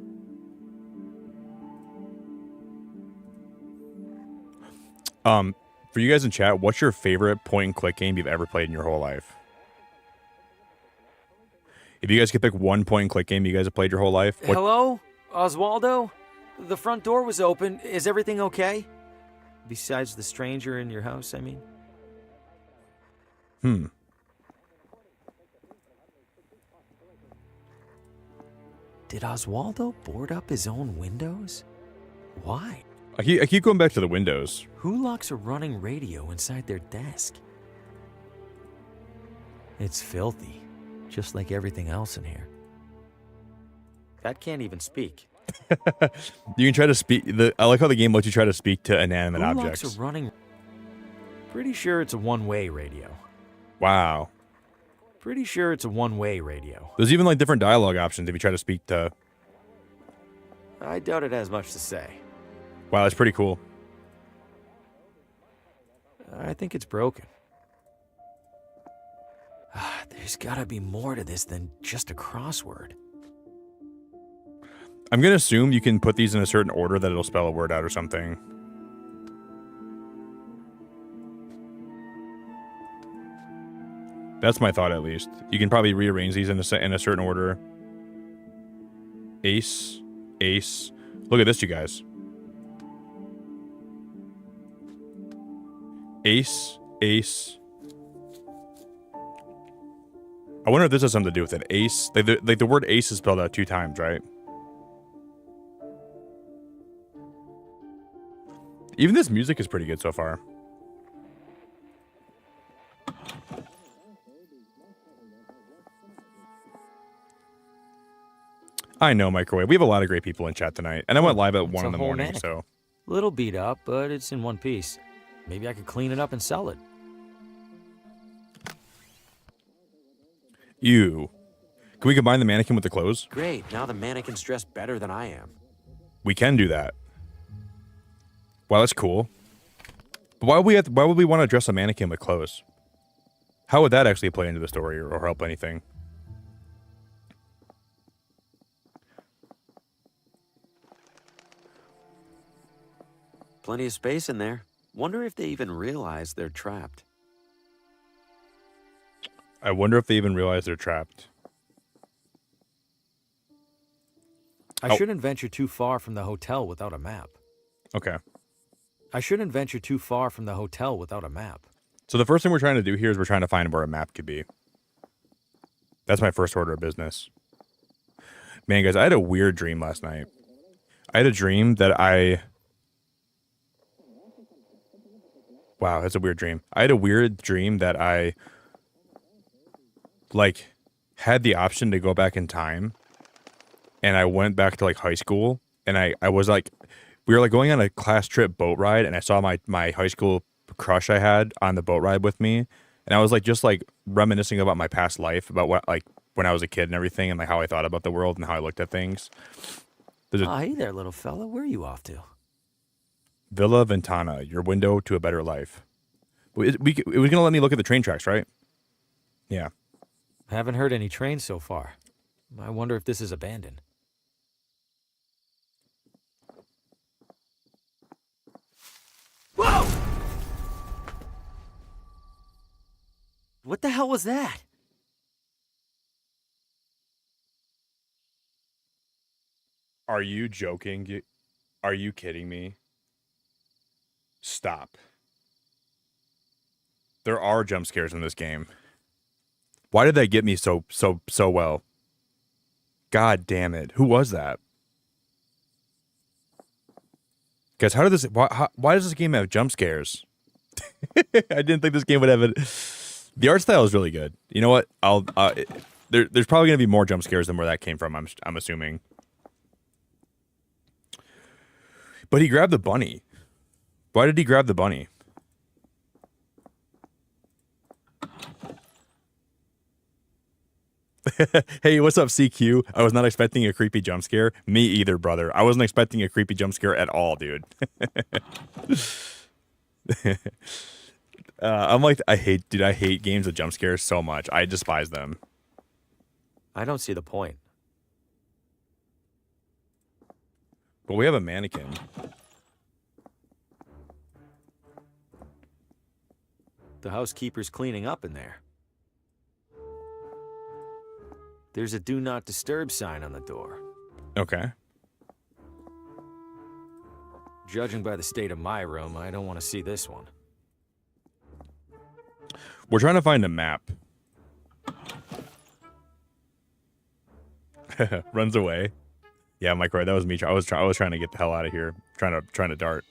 For you guys in chat, what's your favorite point-and-click game you've ever played in your whole life? If you guys could pick one point-and-click game you guys have played your whole life. Hello? Oswaldo? The front door was open. Is everything okay? Besides the stranger in your house, I mean? Did Oswaldo board up his own windows? Why? I keep going back to the windows. Who locks a running radio inside their desk? It's filthy, just like everything else in here. That can't even speak. You can try to speak. I like how the game lets you try to speak to inanimate Who objects. locks a running... Pretty sure it's a one-way radio. Wow. Pretty sure it's a one-way radio. There's even like different dialogue options if you try to speak to. I doubt it has much to say. Wow, that's pretty cool. I think it's broken. There's gotta be more to this than just a crossword. I'm gonna assume you can put these in a certain order that it'll spell a word out or something. That's my thought, at least. You can probably rearrange these in a certain order. Ace, ace. Look at this, you guys. Ace, ace, I wonder if this has something to do with it. Ace, like the word ace is spelled out 2 times, right? Even this music is pretty good so far. I know, Microwave. We have a lot of great people in chat tonight. And I went live at 1 in the morning, mannequin. so... Little beat up, but it's in one piece. Maybe I could clean it up and sell it. Ew. Can we combine the mannequin with the clothes? Great, now the mannequin's dressed better than I am. We can do that. Wow, that's cool. But why would we want to dress a mannequin with clothes? How would that actually play into the story or help anything? Plenty of space in there. Wonder if they even realize they're trapped. I wonder if they even realize they're trapped. I shouldn't venture too far from the hotel without a map. Okay. I shouldn't venture too far from the hotel without a map. So the first thing we're trying to do here is we're trying to find where a map could be. That's my first order of business. Man, guys, I had a weird dream last night. I had a dream that I... Wow, that's a weird dream. I had a weird dream that I... like, had the option to go back in time. And I went back to, like, high school. And I was, like... We were, like, going on a class trip boat ride. And I saw my high school crush I had on the boat ride with me. And I was, like, just, like, reminiscing about my past life. About what, like, when I was a kid and everything. And, like, how I thought about the world and how I looked at things. Oh, hey there, little fella. Where are you off to? Villa Ventana, your window to a better life. It was going to let me look at the train tracks, right? Yeah. Haven't heard any trains so far. I wonder if this is abandoned. Whoa! What the hell was that? Are you joking? Are you kidding me? Stop. There are jump scares in this game. Why did that get me so well? God damn it. Who was that? Guys, how did this... Why does this game have jump scares? I didn't think this game would have it. The art style is really good. You know what? There's probably going to be more jump scares than where that came from, I'm assuming. But he grabbed the bunny. Why did he grab the bunny? Hey, what's up, CQ? I was not expecting a creepy jump scare. Me either, brother. I wasn't expecting a creepy jump scare at all, dude. I'm like, I hate games with jump scares so much. I despise them. I don't see the point. But we have a mannequin. The housekeeper's cleaning up in there. There's a do not disturb sign on the door. Okay. Judging by the state of my room, I don't want to see this one. We're trying to find a map. Runs away. Yeah, Mike, right. That was me. I was trying to get the hell out of here. Trying to dart.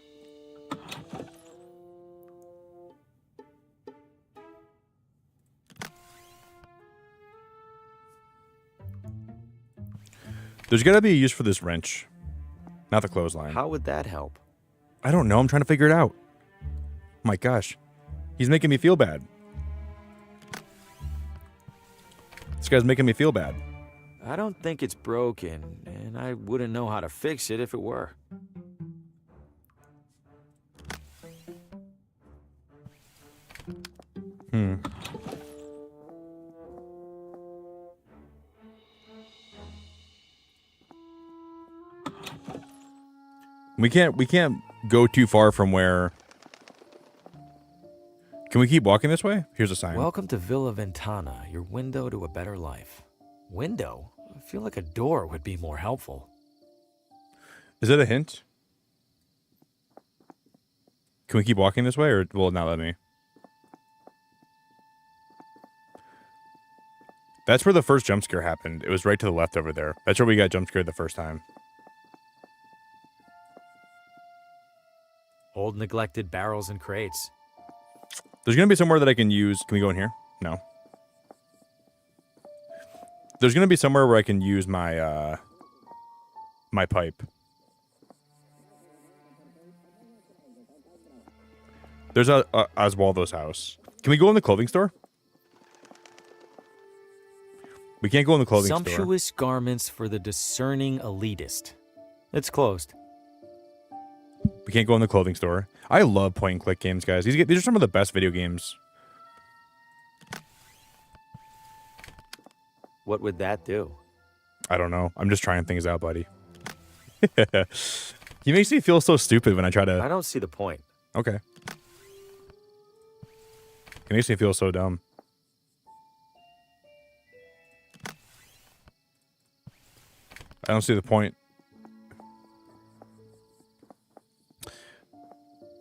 There's got to be a use for this wrench. Not the clothesline. How would that help? I don't know. I'm trying to figure it out. My gosh. He's making me feel bad. This guy's making me feel bad. I don't think it's broken, and I wouldn't know how to fix it if it were. We can't go too far from where... Can we keep walking this way? Here's a sign. Welcome to Villa Ventana, your window to a better life. Window? I feel like a door would be more helpful. Is it a hint? Can we keep walking this way, or will it not let me? That's where the first jump scare happened. It was right to the left over there. That's where we got jump scared the first time. Old neglected barrels and crates. There's going to be somewhere that I can use... Can we go in here? No. There's going to be somewhere where I can use my, my pipe. There's Oswaldo's house. Can we go in the clothing store? We can't go in the clothing store. Sumptuous garments for the discerning elitist. It's closed. We can't go in the clothing store. I love point and click games, guys. These are some of the best video games. What would that do? I don't know. I'm just trying things out, buddy. He makes me feel so stupid when I try to... I don't see the point. Okay. He makes me feel so dumb. I don't see the point.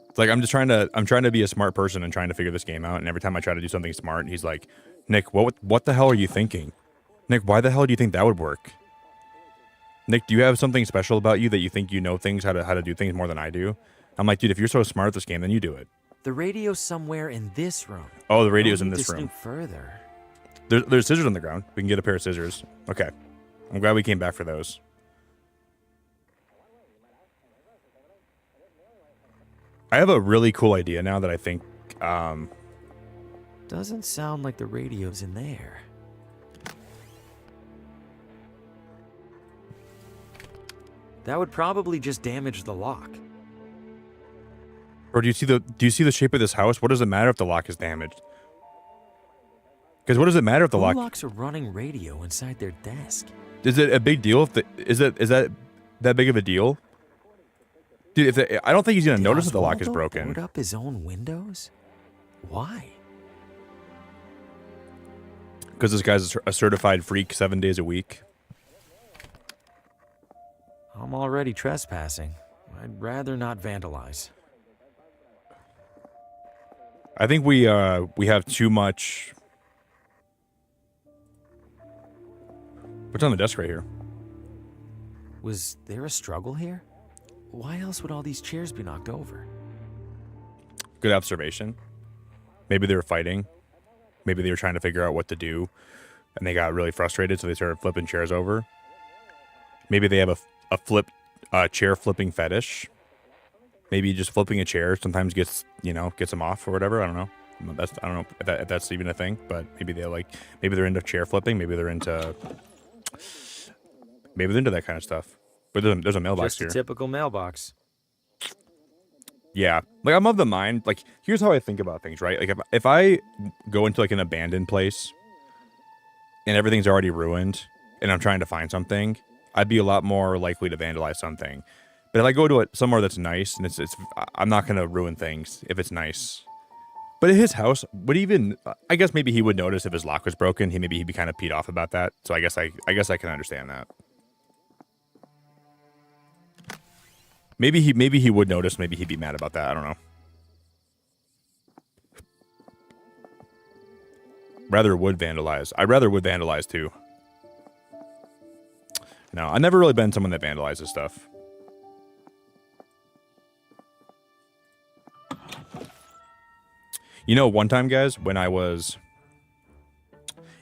It's like I'm trying to be a smart person and trying to figure this game out, and every time I try to do something smart, he's like, Nick, what the hell are you thinking? Nick, why the hell do you think that would work? Nick, do you have something special about you that you think you know things, how to do things more than I do? I'm like, dude, if you're so smart at this game, then you do it. The radio's somewhere in this room. Oh, the radio's in No need this to room. snoop further. There's scissors on the ground. We can get a pair of scissors. Okay. I'm glad we came back for those. I have a really cool idea now that I think... Doesn't sound like the radio's in there. That would probably just damage the lock. Or do you see the shape of this house? What does it matter if the lock is damaged? Because what does it matter if the Who lock... locks a running radio inside their desk? Is it a big deal if is that big of a deal? Dude, I don't think he's gonna notice that the lock is Oswaldo broken. board up his own windows? Why? Because this guy's a certified freak 7 days a week. I'm already trespassing. I'd rather not vandalize. I think we have too much. What's on the desk right here? Was there a struggle here? Why else would all these chairs be knocked over? Good observation. Maybe they were fighting. Maybe they were trying to figure out what to do, and they got really frustrated, so they started flipping chairs over. Maybe they have a chair flipping fetish. Maybe just flipping a chair sometimes gets them off or whatever. I don't know. I don't know if that's even a thing, but maybe they're into chair flipping. Maybe they're into that kind of stuff. But there's a mailbox Just here. a typical mailbox. Yeah, like I'm of the mind. Like, here's how I think about things, right? Like, if I go into like an abandoned place and everything's already ruined, and I'm trying to find something, I'd be a lot more likely to vandalize something. But if I go to somewhere that's nice, and I'm not gonna ruin things if it's nice. But at his house, I guess maybe he would notice if his lock was broken. He'd be kind of peed off about that. So I guess I can understand that. Maybe he would notice. Maybe he'd be mad about that. I don't know. I'd rather would vandalize too. No, I've never really been someone that vandalizes stuff. You know, one time, guys, when I was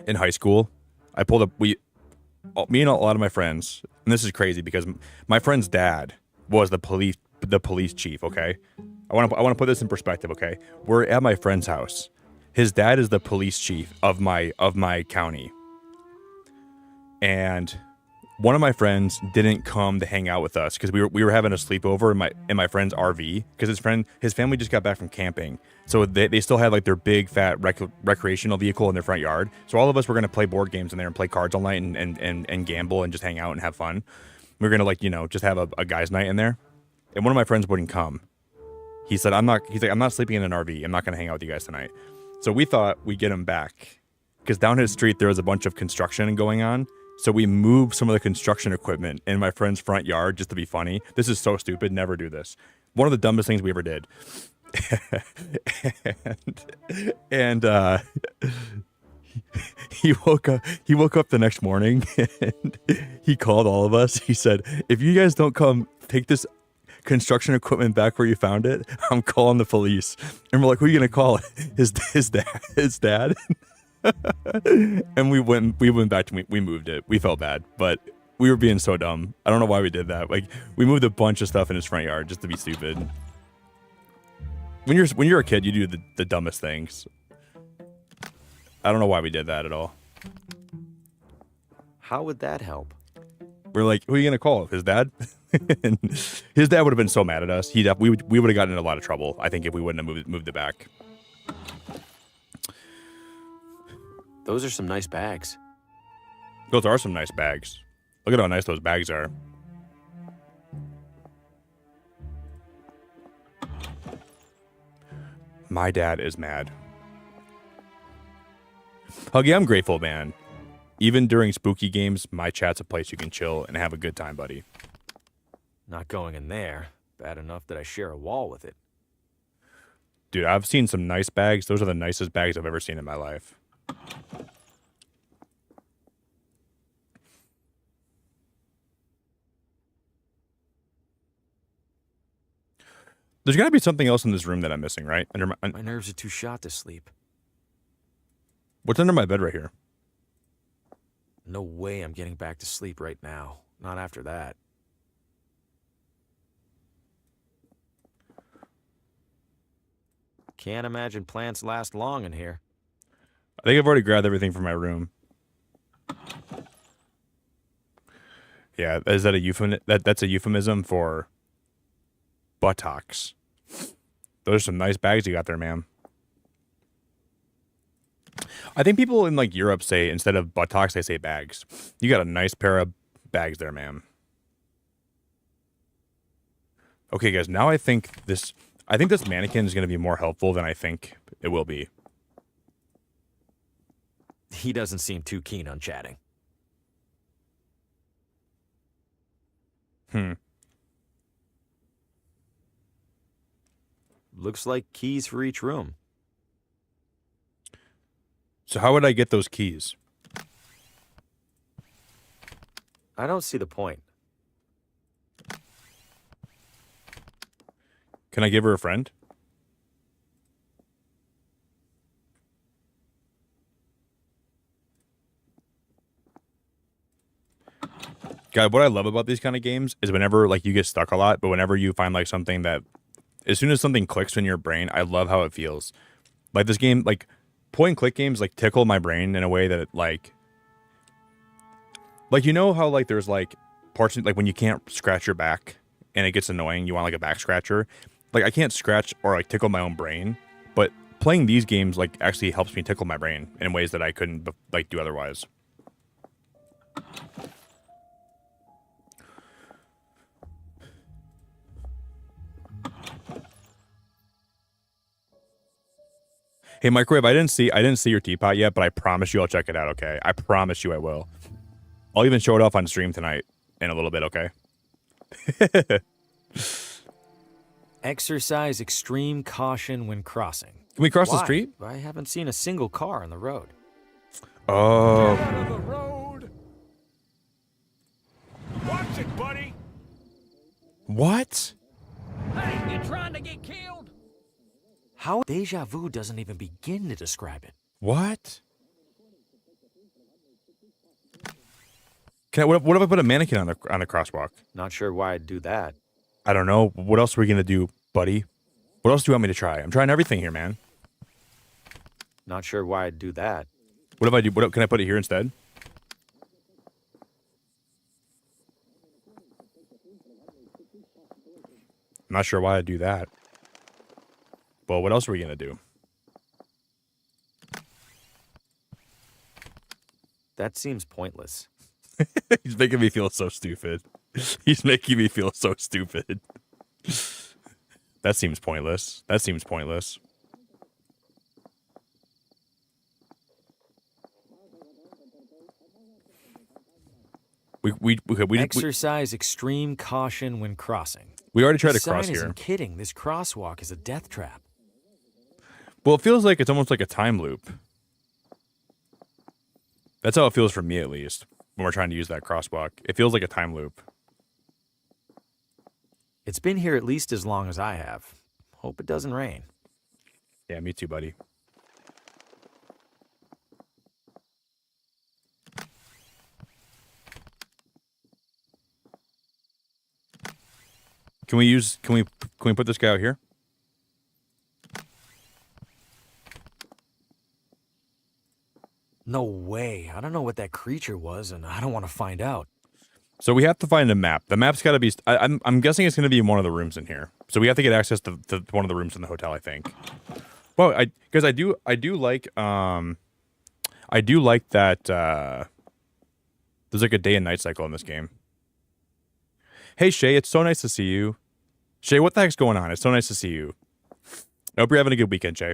in high school, I pulled up. Me and a lot of my friends, and this is crazy because my friend's dad was the police chief. Okay, I want to put this in perspective. Okay, we're at my friend's house. His dad is the police chief of my county, and one of my friends didn't come to hang out with us because we were having a sleepover in my friend's RV because his family just got back from camping, so they still had like their big fat recreational vehicle in their front yard. So all of us were gonna play board games in there and play cards all night and gamble and just hang out and have fun. We were gonna just have a guys' night in there, and one of my friends wouldn't come. He said, I'm not sleeping in an RV. I'm not gonna hang out with you guys tonight. So we thought we'd get him back because down his street there was a bunch of construction going on. So we moved some of the construction equipment in my friend's front yard just to be funny. This is so stupid. Never do this. One of the dumbest things we ever did. He woke up the next morning and he called all of us. He said, if you guys don't come take this construction equipment back where you found it, I'm calling the police. And we're like, who are you gonna call? His dad. And we went back to we moved it. We felt bad, but we were being so dumb. I don't know why we did that. Like, we moved a bunch of stuff in his front yard just to be stupid. When you're a kid, you do the dumbest things. I don't know why we did that at all. How would that help? We're like, who are you gonna call? His dad? And his dad would have been so mad at us. We would have gotten in a lot of trouble, I think, if we wouldn't have moved it back. Those are some nice bags. Those are some nice bags. Look at how nice those bags are. My dad is mad. Huggy, I'm grateful, man. Even during spooky games, my chat's a place you can chill and have a good time, buddy. Not going in there. Bad enough that I share a wall with it. Dude, I've seen some nice bags. Those are the nicest bags I've ever seen in my life. There's got to be something else in this room that I'm missing, right? My nerves are too shot to sleep. What's under my bed right here? No way I'm getting back to sleep right now. Not after that. Can't imagine plants last long in here. I think I've already grabbed everything from my room. Yeah, is that a euphemism? That's a euphemism for buttocks. Those are some nice bags you got there, man. I think people in like Europe say instead of buttocks, they say bags. You got a nice pair of bags there, man. Okay, guys, now I think this mannequin is going to be more helpful than I think it will be. He doesn't seem too keen on chatting. Looks like keys for each room. So how would I get those keys? I don't see the point. Can I give her a friend? God, what I love about these kind of games is whenever like you get stuck a lot, but whenever you find like something that, as soon as something clicks in your brain, I love how it feels. Like this game, like point and click games like tickle my brain in a way that it, like you know how like there's like parts like when you can't scratch your back and it gets annoying, you want like a back scratcher. Like I can't scratch or like tickle my own brain, but playing these games like actually helps me tickle my brain in ways that I couldn't like do otherwise. Hey, Microwave, I didn't see your teapot yet, but I promise you I'll check it out, okay? I promise you I will. I'll even show it off on stream tonight in a little bit, okay? Exercise extreme caution when crossing. Can we cross the Why? street? I haven't seen a single car on the road. Oh. Out of the road! Watch it, buddy! What? Hey, you trying to get killed? How deja vu doesn't even begin to describe it. What? What if I put a mannequin on a crosswalk? Not sure why I'd do that. I don't know. What else are we gonna do, buddy? What else do you want me to try? I'm trying everything here, man. Not sure why I'd do that. What if I do? Can I put it here instead? I'm not sure why I'd do that. Well, what else are we gonna do? That seems pointless. He's making me feel so stupid. He's making me feel so stupid. That seems pointless. That seems pointless. We Exercise extreme caution when crossing. We already tried to This sign cross here. isn't kidding. This crosswalk is a death trap. Well, it feels like it's almost like a time loop. That's how it feels for me, at least, when we're trying to use that crosswalk. It feels like a time loop. It's been here at least as long as I have. Hope it doesn't rain. Yeah, me too, buddy. Can we put this guy out here? No way. I don't know what that creature was, and I don't want to find out. So we have to find a map. The map's got to be. I'm guessing it's going to be in one of the rooms in here. So we have to get access to one of the rooms in the hotel, I think. Well, because I do like that. There's like a day and night cycle in this game. Hey Shay, it's so nice to see you. Shay, what the heck's going on? It's so nice to see you. I hope you're having a good weekend, Shay.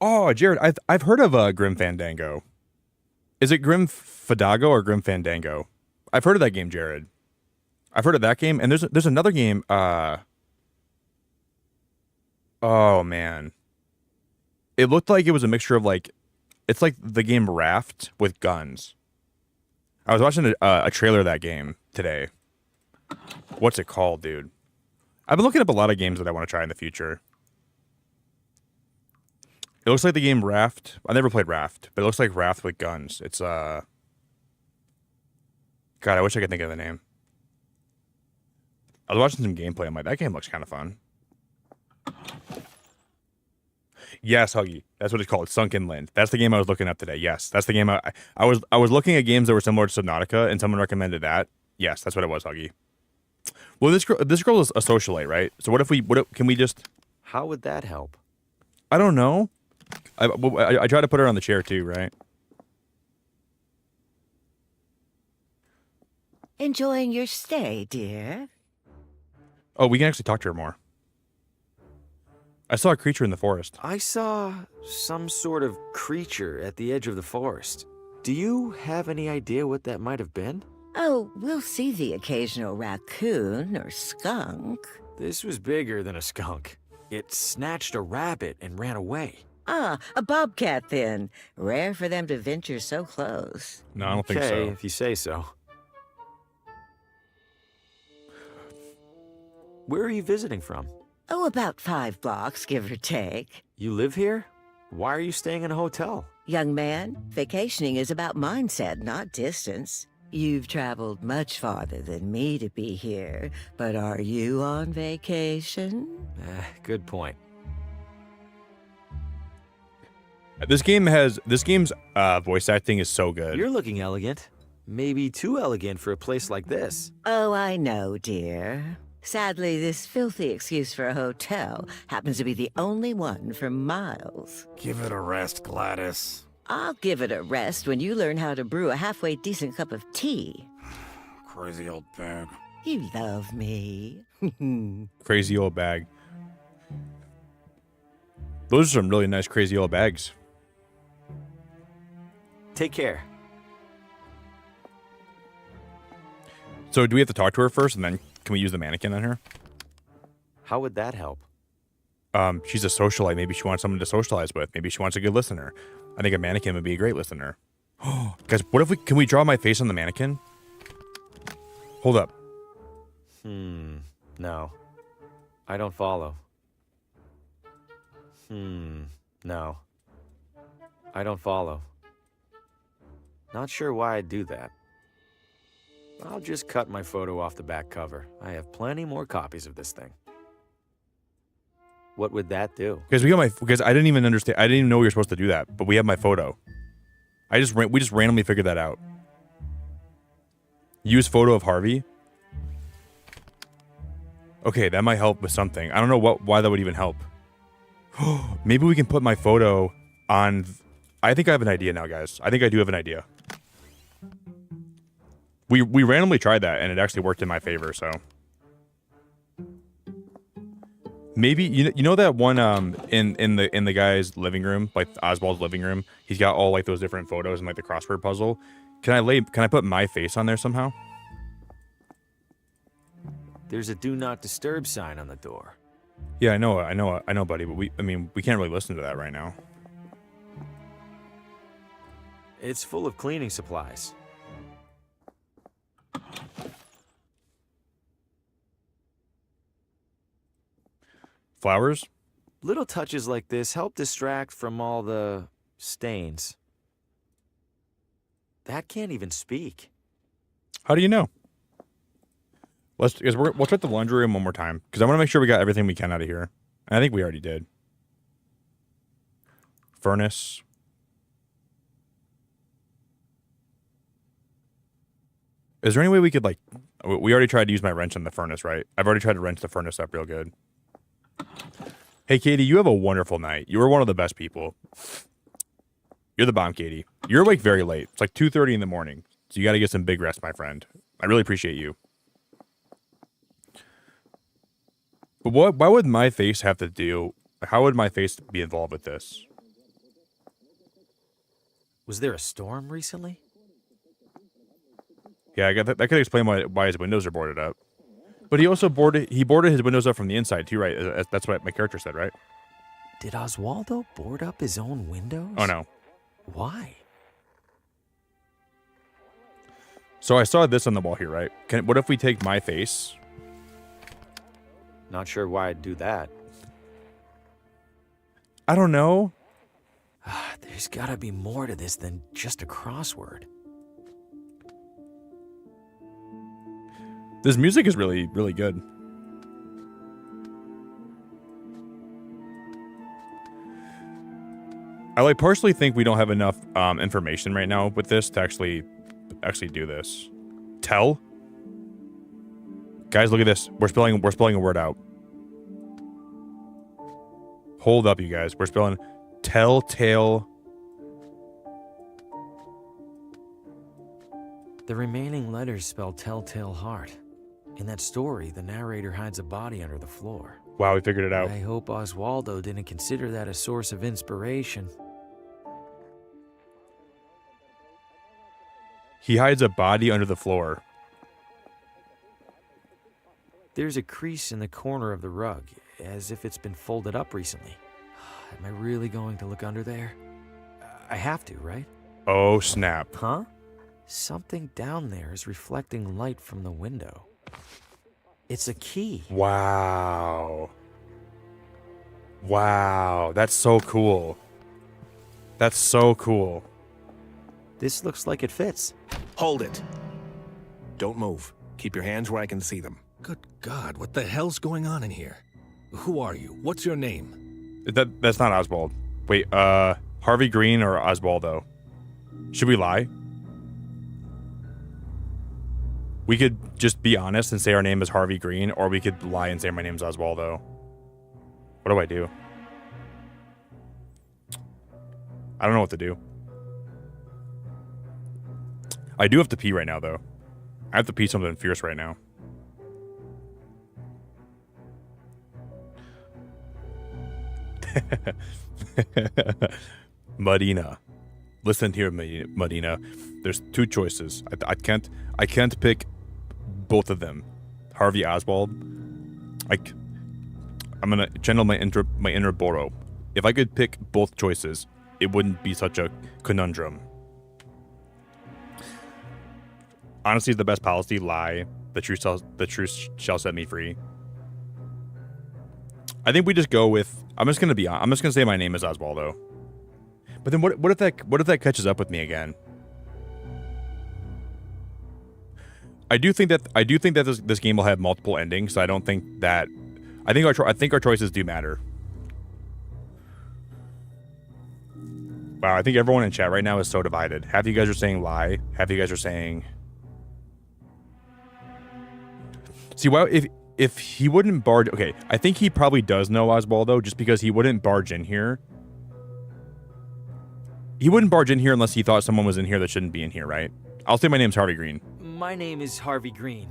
Oh, Jared, I've heard of Grim Fandango. Is it Grim Fandango or Grim Fandango? I've heard of that game, Jared. I've heard of that game, and there's another game. Oh man, it looked like it was a mixture of it's like the game Raft with guns. I was watching a trailer of that game today. What's it called, dude? I've been looking up a lot of games that I want to try in the future. It looks like the game Raft. I never played Raft, but it looks like Raft with guns. It's God, I wish I could think of the name. I was watching some gameplay. I'm like, that game looks kind of fun. Yes, Huggy. That's what it's called. Sunken Land. That's the game I was looking up today. Yes, that's the game I was looking at games that were similar to Subnautica, and someone recommended that. Yes, that's what it was, Huggy. Well, this girl is a socialite, right? So can we just? How would that help? I don't know. I tried to put her on the chair too, right? Enjoying your stay, dear? Oh, we can actually talk to her more. I saw a creature in the forest. I saw some sort of creature at the edge of the forest. Do you have any idea what that might have been? Oh, we'll see the occasional raccoon or skunk. This was bigger than a skunk. It snatched a rabbit and ran away. Ah, a bobcat then. Rare for them to venture so close. No, I don't think Okay, so. if you say so. Where are you visiting from? Oh, about 5 blocks, give or take. You live here? Why are you staying in a hotel? Young man, vacationing is about mindset, not distance. You've traveled much farther than me to be here, but are you on vacation? Good point. This game's voice acting is so good. You're looking elegant. Maybe too elegant for a place like this. Oh, I know, dear. Sadly, this filthy excuse for a hotel happens to be the only one for miles. Give it a rest, Gladys. I'll give it a rest when you learn how to brew a halfway decent cup of tea. Crazy old bag. You love me. Crazy old bag. Those are some really nice crazy old bags. Take care. So do we have to talk to her first, and then can we use the mannequin on her? How would that help? She's a socialite. Maybe she wants someone to socialize with. Maybe she wants a good listener. I think a mannequin would be a great listener. Guys, what if can we draw my face on the mannequin? Hold up. No. I don't follow. No. I don't follow. Not sure why I'd do that. I'll just cut my photo off the back cover. I have plenty more copies of this thing. What would that do? Because I didn't even understand. I didn't even know we were supposed to do that. But we have my photo. We just randomly figured that out. Use photo of Harvey. Okay, that might help with something. I don't know why that would even help. Maybe we can put my photo on. I think I have an idea now, guys. I think I do have an idea. We randomly tried that and it actually worked in my favor. So maybe you know that one in the guy's living room, like Oswald's living room. He's got all like those different photos and like the crossword puzzle. Can I put my face on there somehow? There's a do not disturb sign on the door. Yeah, I know, buddy. But we can't really listen to that right now. It's full of cleaning supplies. Flowers? Little touches like this help distract from all the stains. That can't even speak. How do you know? We'll check the laundry room one more time because I want to make sure we got everything we can out of here. And I think we already did. Furnace. Is there any way we could, like... We already tried to use my wrench on the furnace, right? I've already tried to wrench the furnace up real good. Hey, Katie, you have a wonderful night. You were one of the best people. You're the bomb, Katie. You're awake very late. It's like 2:30 in the morning. So you got to get some big rest, my friend. I really appreciate you. But why would my face have to do... How would my face be involved with this? Was there a storm recently? Yeah, I got that could explain why his windows are boarded up. But he also boarded his windows up from the inside too, right? That's what my character said, right? Did Oswaldo board up his own windows? Oh no. Why? So I saw this on the wall here, right? What if we take my face? Not sure why I'd do that. I don't know. There's gotta be more to this than just a crossword. This music is really, really good. I partially think we don't have enough information right now with this to actually do this. Tell? Guys, look at this. We're spelling a word out. Hold up, you guys. We're spelling telltale. The remaining letters spell telltale heart. In that story, the narrator hides a body under the floor. Wow, we figured it out. I hope Oswaldo didn't consider that a source of inspiration. He hides a body under the floor. There's a crease in the corner of the rug, as if it's been folded up recently. Am I really going to look under there? I have to, right? Oh, snap. Huh? Something down there is reflecting light from the window. It's a key. Wow. Wow, that's so cool. That's so cool. This looks like it fits. Hold it. Don't move. Keep your hands where I can see them. Good God, what the hell's going on in here? Who are you? What's your name? That's not Oswald. Wait, Harvey Green or Oswaldo? Should we lie? We could just be honest and say our name is Harvey Green, or we could lie and say my name's Oswaldo. What do I do? I don't know what to do. I do have to pee right now, though. I have to pee something fierce right now. Medina. Listen here, Medina. There's two choices. I can't pick both of them. Harvey Oswald. I'm gonna channel my inner Boro. If I could pick both choices, it wouldn't be such a conundrum. Honestly, the best policy: lie. The truth shall set me free. I think we just go with. I'm just gonna say my name is Oswaldo. But then what if that catches up with me again? I do think that this game will have multiple endings. So I don't think that. I think our choices do matter. Wow, I think everyone in chat right now is so divided. Half of you guys are saying lie. Half of you guys are saying. See, why if he wouldn't barge? Okay, I think he probably does know Oswaldo just because he wouldn't barge in here. He wouldn't barge in here unless he thought someone was in here that shouldn't be in here, right? I'll say my name's Harvey Green. My name is Harvey Green.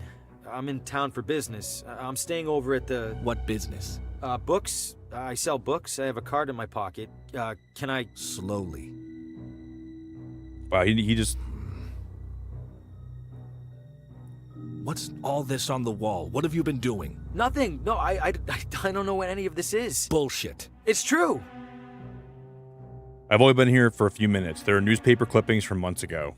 I'm in town for business. I'm staying over at the... What business? Books. I sell books. I have a card in my pocket. Can I... Slowly. Wow, he just... What's all this on the wall? What have you been doing? Nothing. No, I don't know what any of this is. Bullshit. It's true. I've only been here for a few minutes. There are newspaper clippings from months ago.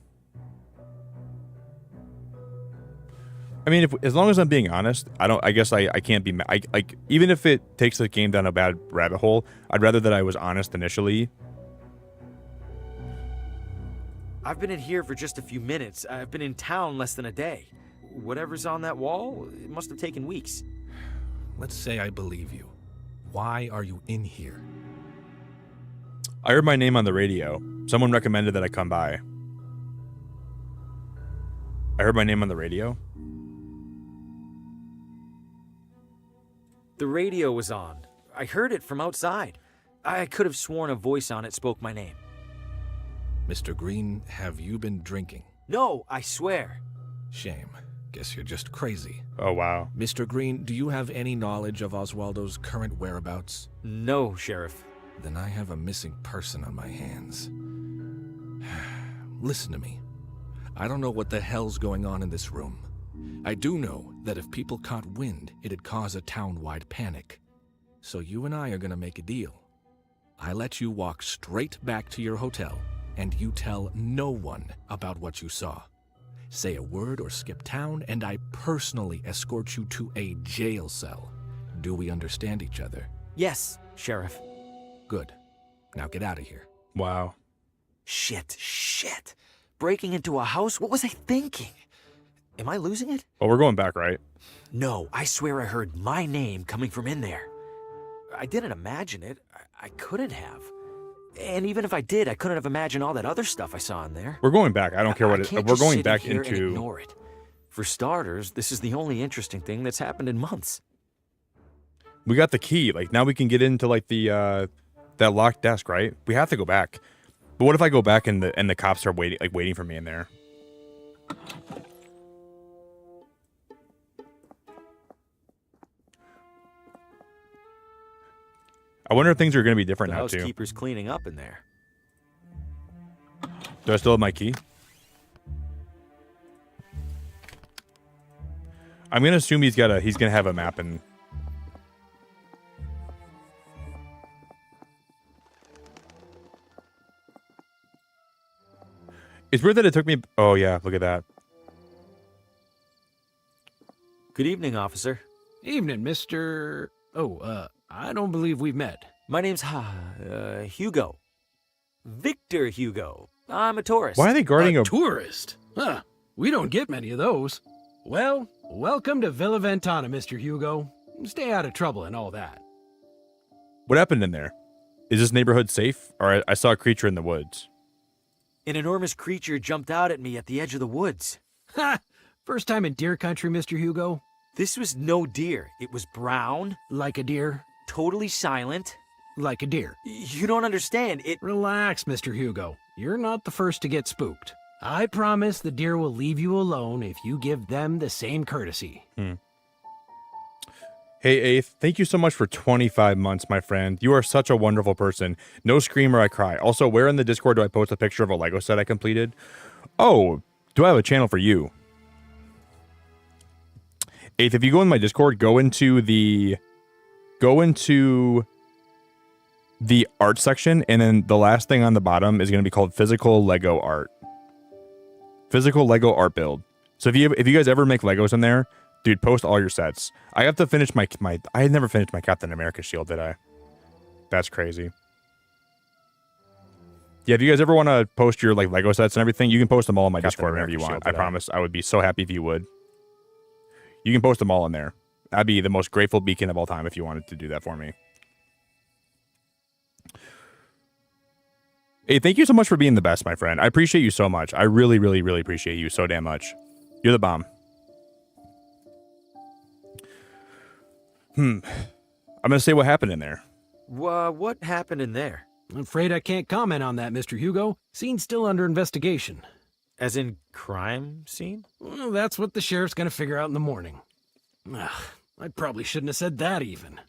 I mean, as long as I'm being honest, I guess I can't be like, even if it takes the game down a bad rabbit hole, I'd rather that I was honest initially. I've been in here for just a few minutes. I've been in town less than a day. Whatever's on that wall, it must have taken weeks. Let's say I believe you. Why are you in here? I heard my name on the radio. Someone recommended that I come by. I heard my name on the radio? The radio was on. I heard it from outside. I could have sworn a voice on it spoke my name. Mr. Green, have you been drinking? No, I swear. Shame. Guess you're just crazy. Oh, wow. Mr. Green, do you have any knowledge of Oswaldo's current whereabouts? No, Sheriff. Then I have a missing person on my hands. Listen to me. I don't know what the hell's going on in this room. I do know that if people caught wind, it'd cause a town-wide panic. So you and I are gonna make a deal. I let you walk straight back to your hotel, and you tell no one about what you saw. Say a word or skip town, and I personally escort you to a jail cell. Do we understand each other? Yes, Sheriff. Good. Now get out of here. Wow. Shit. Breaking into a house? What was I thinking? Am I losing it? Well, we're going back, right? No, I swear I heard my name coming from in there. I didn't imagine it. I couldn't have. And even if I did, I couldn't have imagined all that other stuff I saw in there. We're going back. I don't care what it is. Can't We're just going sit back here and into... ignore it. For starters, this is the only interesting thing that's happened in months. We got the key. Like, now we can get into, like, the, that locked desk, right? We have to go back. But what if I go back and the cops are waiting for me in there? I wonder if things are going to be different The now, too. housekeeper's cleaning up in there. Do I still have my key? I'm going to assume he's going to have a map and... It's weird that it took me... Oh, yeah, look at that. Good evening, officer. Evening, Mr. I don't believe we've met. My name's Hugo. Victor Hugo. I'm a tourist. Why are they guarding a... tourist? Huh. We don't get many of those. Well, welcome to Villa Ventana, Mr. Hugo. Stay out of trouble and all that. What happened in there? Is this neighborhood safe? Or I saw a creature in the woods. An enormous creature jumped out at me at the edge of the woods. Ha! First time in deer country, Mr. Hugo? This was no deer. It was brown. Like a deer? Totally silent. Like a deer. You don't understand. Relax, Mr. Hugo. You're not the first to get spooked. I promise the deer will leave you alone if you give them the same courtesy. Hey, Eighth, thank you so much for 25 months, my friend. You are such a wonderful person. No scream or I cry. Also, where in the Discord do I post a picture of a Lego set I completed? Oh, do I have a channel for you? Eighth, if you go in my Discord, go into the art section, and then the last thing on the bottom is going to be called physical Lego art. Physical Lego art build. So if you guys ever make Legos in there, dude, post all your sets. I have to finish I had never finished my Captain America shield, did I? That's crazy. Yeah, if you guys ever want to post your like Lego sets and everything, you can post them all in my Discord whenever you want. I promise. I would be so happy if you would. You can post them all in there. I'd be the most grateful beacon of all time if you wanted to do that for me. Hey, thank you so much for being the best, my friend. I appreciate you so much. I really, really, really appreciate you so damn much. You're the bomb. I'm going to say what happened in there. What happened in there? I'm afraid I can't comment on that, Mr. Hugo. Scene's still under investigation. As in crime scene? Well, that's what the sheriff's gonna figure out in the morning. Ugh, I probably shouldn't have said that even.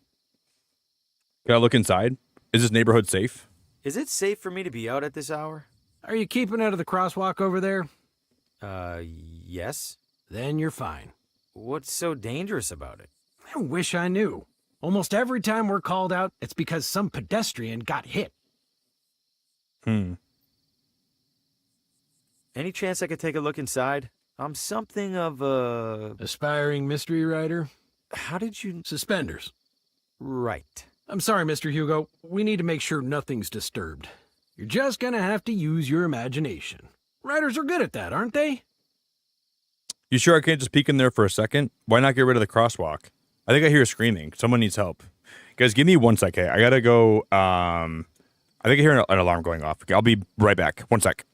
Can I look inside? Is this neighborhood safe? Is it safe for me to be out at this hour? Are you keeping out of the crosswalk over there? Yes. Then you're fine. What's so dangerous about it? I wish I knew. Almost every time we're called out, it's because some pedestrian got hit. Any chance I could take a look inside? I'm something of a... Aspiring mystery writer? How did you... Suspenders. Right. I'm sorry, Mr. Hugo. We need to make sure nothing's disturbed. You're just gonna have to use your imagination. Writers are good at that, aren't they? You sure I can't just peek in there for a second? Why not get rid of the crosswalk? I think I hear screaming. Someone needs help. Guys, give me 1 second. I gotta go. I think I hear an alarm going off. Okay, I'll be right back. 1 sec.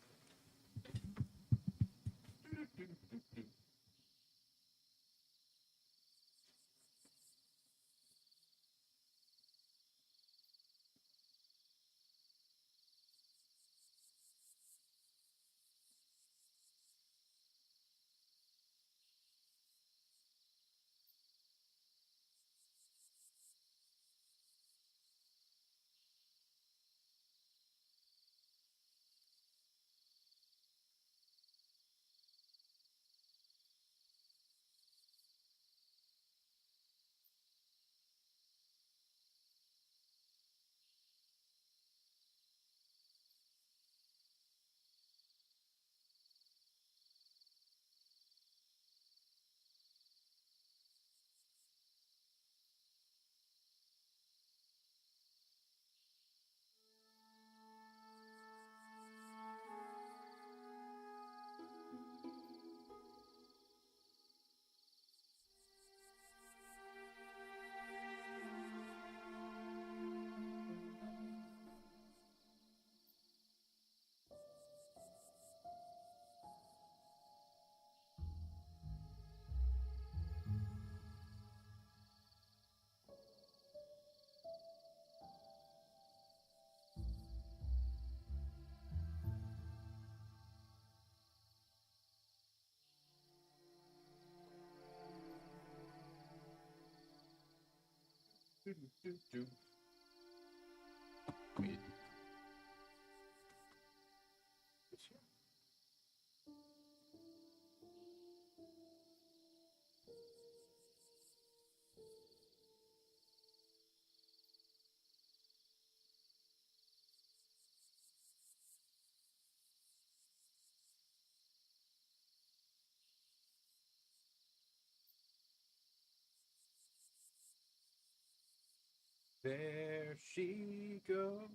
There she goes.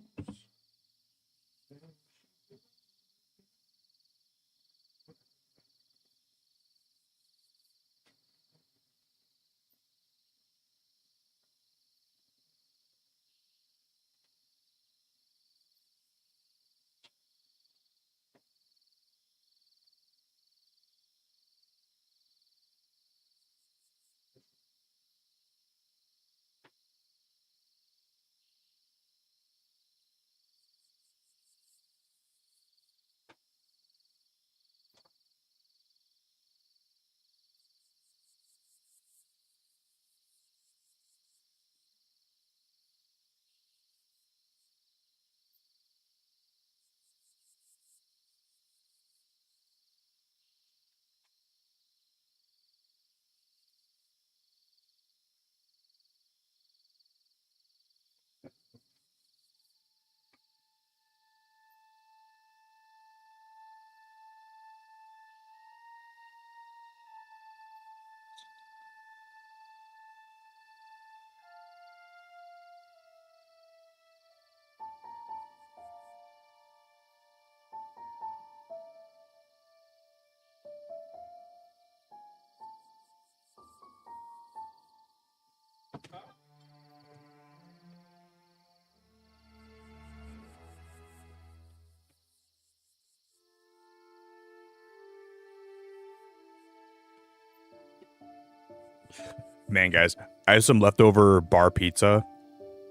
Man, guys, I have some leftover bar pizza,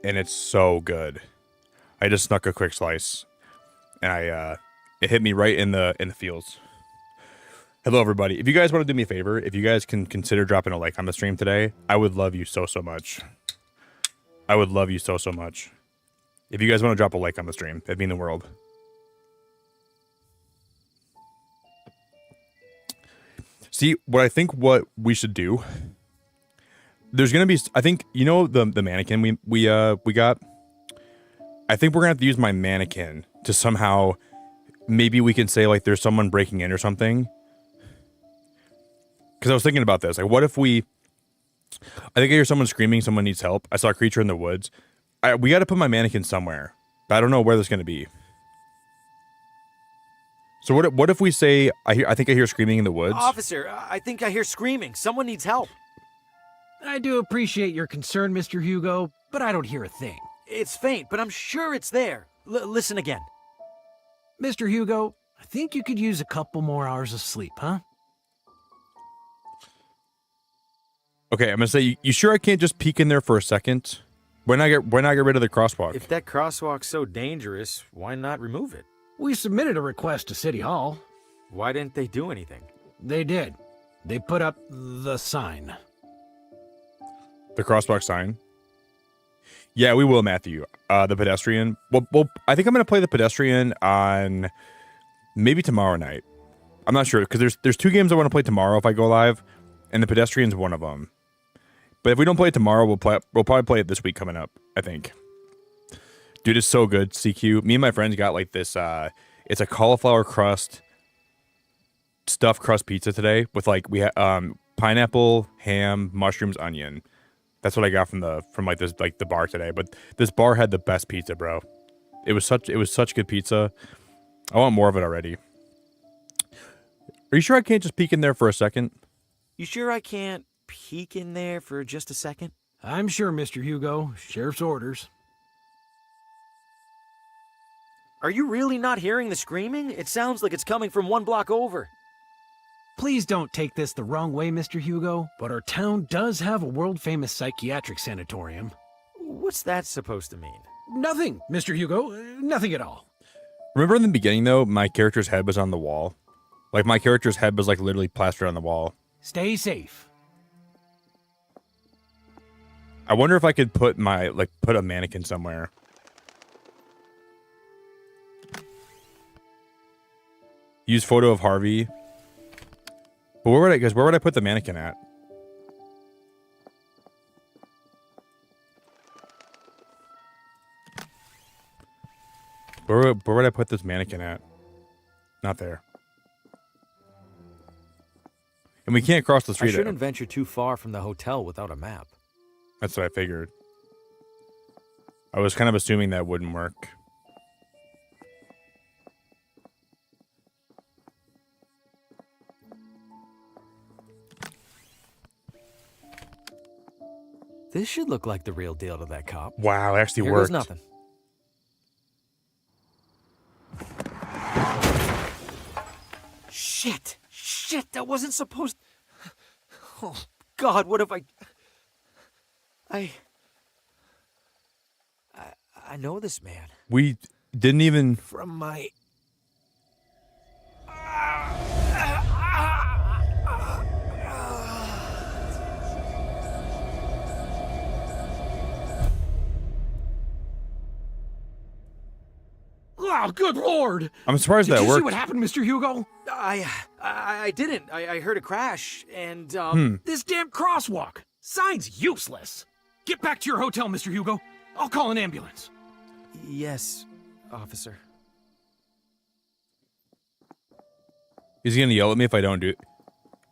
and it's so good. I just snuck a quick slice, and it hit me right in the feels. Hello, everybody. If you guys want to do me a favor, if you guys can consider dropping a like on the stream today, I would love you so much. I would love you so much. If you guys want to drop a like on the stream, it'd mean the world. See, what we should do. There's gonna be, I think, the mannequin we got. I think we're gonna have to use my mannequin to somehow, maybe we can say like there's someone breaking in or something. Because I was thinking about this. Like, what if I think I hear someone screaming, someone needs help. I saw a creature in the woods. We got to put my mannequin somewhere. But I don't know where that's going to be. So what if we say, I think I hear screaming in the woods? Officer, I think I hear screaming. Someone needs help. I do appreciate your concern, Mr. Hugo, but I don't hear a thing. It's faint, but I'm sure it's there. Listen again. Mr. Hugo, I think you could use a couple more hours of sleep, huh? Okay, I'm going to say, you sure I can't just peek in there for a second? Why not get rid of the crosswalk? If that crosswalk's so dangerous, why not remove it? We submitted a request to City Hall. Why didn't they do anything? They did. They put up the sign. The crosswalk sign? Yeah, we will, Matthew. The pedestrian. Well, I think I'm going to play the pedestrian on maybe tomorrow night. I'm not sure, because there's 2 games I want to play tomorrow if I go live, and the pedestrian's one of them. But if we don't play it tomorrow, we'll probably play it this week coming up, I think. Dude, it's so good, CQ. Me and my friends got like this, it's a cauliflower crust, stuffed crust pizza today with like, we had pineapple, ham, mushrooms, onion. That's what I got from the bar today. But this bar had the best pizza, bro. It was such good pizza. I want more of it already. Are you sure I can't just peek in there for a second? You sure I can't peek in there for just a second? I'm sure, Mr. Hugo. Sheriff's orders. Are you really not hearing the screaming? It sounds like it's coming from 1 block over. Please don't take this the wrong way, Mr. Hugo, but our town does have a world-famous psychiatric sanatorium. What's that supposed to mean? Nothing, Mr. Hugo. Nothing at all. Remember in the beginning, though, my character's head was on the wall? Like, my character's head was, like, literally plastered on the wall. Stay safe. I wonder if I could put a mannequin somewhere. Use photo of Harvey. But where would I put the mannequin at? Where would I put this mannequin at? Not there. And we can't cross the street. I shouldn't venture too far from the hotel without a map. That's what I figured. I was kind of assuming that wouldn't work. This should look like the real deal to that cop. Wow, it actually Here worked. goes nothing. Shit, that wasn't supposed... Oh, God, what if I know this man. We didn't even... From my... Oh, good Lord! I'm surprised that Did you worked. see what happened, Mr. Hugo? I didn't. I heard a crash, and, This damn crosswalk. Sign's useless. Get back to your hotel, Mr. Hugo. I'll call an ambulance. Yes, officer. Is he gonna yell at me if I don't do...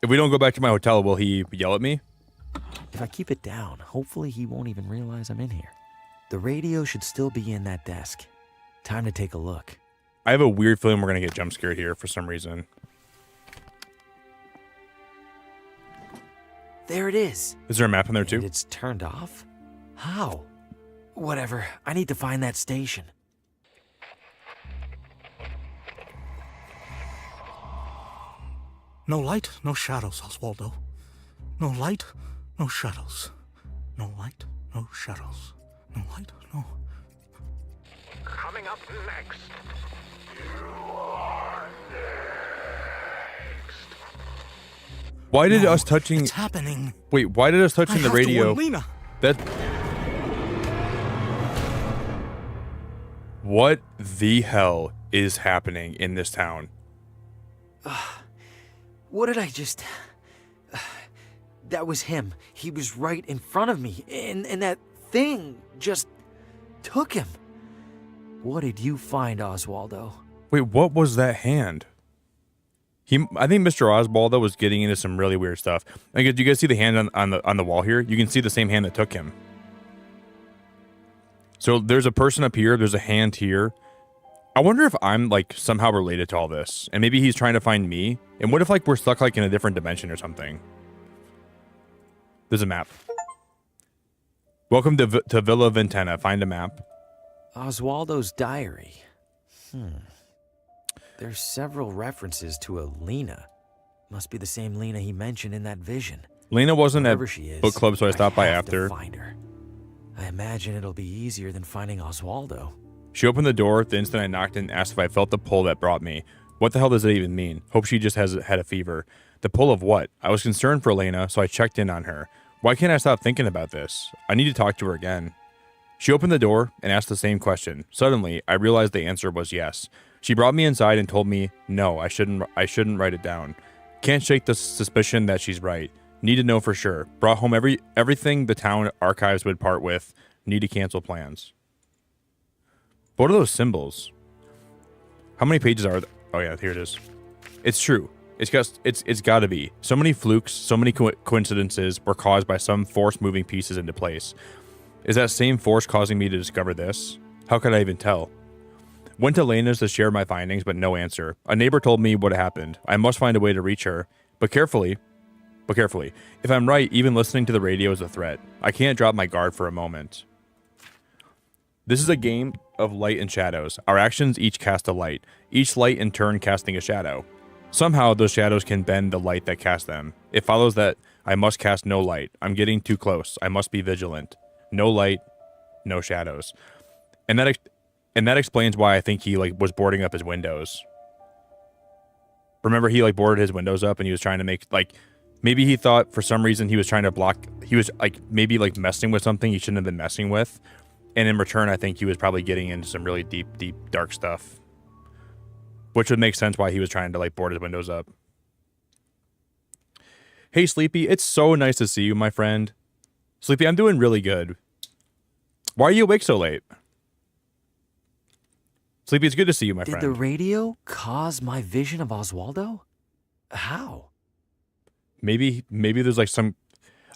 If we don't go back to my hotel, will he yell at me? If I keep it down, hopefully he won't even realize I'm in here. The radio should still be in that desk. Time to take a look. I have a weird feeling we're gonna get jump scared here for some reason. There it is. Is there a map in there too? And it's turned off? How? Whatever. I need to find that station. No light, no shadows, Oswaldo. No light, no shadows. No light, no shadows. No light, no... Coming up next. You are next. Why did us touching... It's happening. Wait, why did us touching the I have radio... to warn Lena. That... What the hell is happening in this town? What did I just... That was him. He was right in front of me. And that thing just took him. What did you find, Oswaldo? Wait, what was that hand? I think Mr. Oswaldo was getting into some really weird stuff. Like, do you guys see the hand on the wall here? You can see the same hand that took him. So there's a person up here. There's a hand here. I wonder if I'm like somehow related to all this, and maybe he's trying to find me. And what if like we're stuck like in a different dimension or something? There's a map. Welcome to Villa Ventana. Find a map. Oswaldo's diary. There's several references to a Lena. Must be the same Lena he mentioned in that vision. Lena wasn't at Wherever she is, book club, so I stopped by have to after. find her. I imagine it'll be easier than finding Oswaldo. She opened the door the instant I knocked and asked if I felt the pull that brought me. What the hell does it even mean? Hope she just had a fever. The pull of what? I was concerned for Lena, so I checked in on her. Why can't I stop thinking about this? I need to talk to her again. She opened the door and asked the same question. Suddenly, I realized the answer was yes. She brought me inside and told me, no, I shouldn't write it down. Can't shake the suspicion that she's right. Need to know for sure. Brought home everything the town archives would part with. Need to cancel plans. What are those symbols? How many pages are there? Oh yeah, here it is. It's true. It's got to be. So many flukes, so many coincidences were caused by some force moving pieces into place. Is that same force causing me to discover this? How could I even tell? Went to Lena's to share my findings, but no answer. A neighbor told me what happened. I must find a way to reach her, but carefully. If I'm right, even listening to the radio is a threat. I can't drop my guard for a moment. This is a game of light and shadows. Our actions each cast a light, each light in turn casting a shadow. Somehow those shadows can bend the light that casts them. It follows that I must cast no light. I'm getting too close. I must be vigilant. No light, no shadows. And that explains why I think he was boarding up his windows. Remember, he boarded his windows up and he was trying to make maybe he thought for some reason he was trying to block. He was maybe messing with something he shouldn't have been messing with. And in return, I think he was probably getting into some really deep, dark stuff. Which would make sense why he was trying to board his windows up. Hey, Sleepy, it's so nice to see you, my friend. Sleepy, I'm doing really good. Why are you awake so late? Sleepy, it's good to see you, my friend. Did the radio cause my vision of Oswaldo? How? Maybe there's some...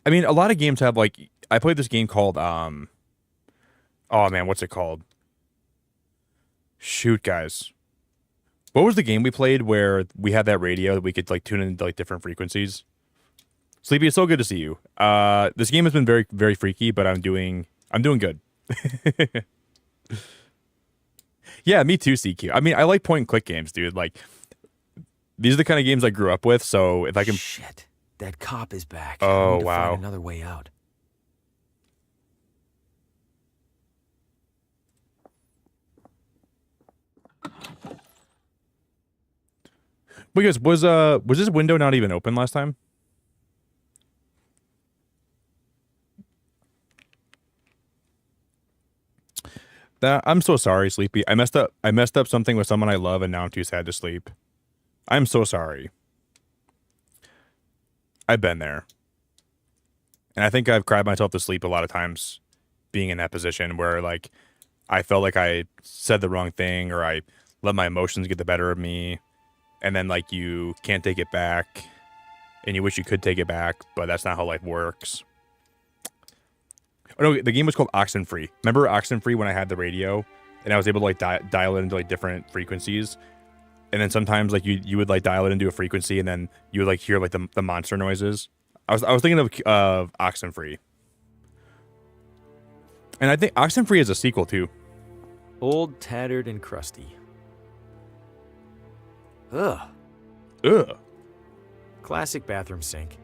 I mean, a lot of games have I played this game called, oh man, what's it called? Shoot, guys. What was the game we played where we had that radio that we could tune into different frequencies? Sleepy, it's so good to see you. This game has been very, very freaky, but I'm doing good. Yeah, me too, CQ. I mean, I like point and click games, dude. These are the kind of games I grew up with, so if I can... Shit, that cop is back. Oh, I need to wow. find another way out. Because was this window not even open last time? I'm so sorry, Sleepy. I messed up something with someone I love, and now I'm too sad to sleep. I'm so sorry. I've been there. And I think I've cried myself to sleep a lot of times being in that position where I felt like I said the wrong thing or I let my emotions get the better of me. And then you can't take it back and you wish you could take it back, but that's not how life works. Oh no, the game was called Oxenfree. Remember Oxenfree when I had the radio and I was able to dial it into different frequencies? And then sometimes you would dial it into a frequency and then you would hear the monster noises. I was thinking of Oxenfree. And I think Oxenfree is a sequel too. Old, tattered, and crusty. Ugh. Classic bathroom sink.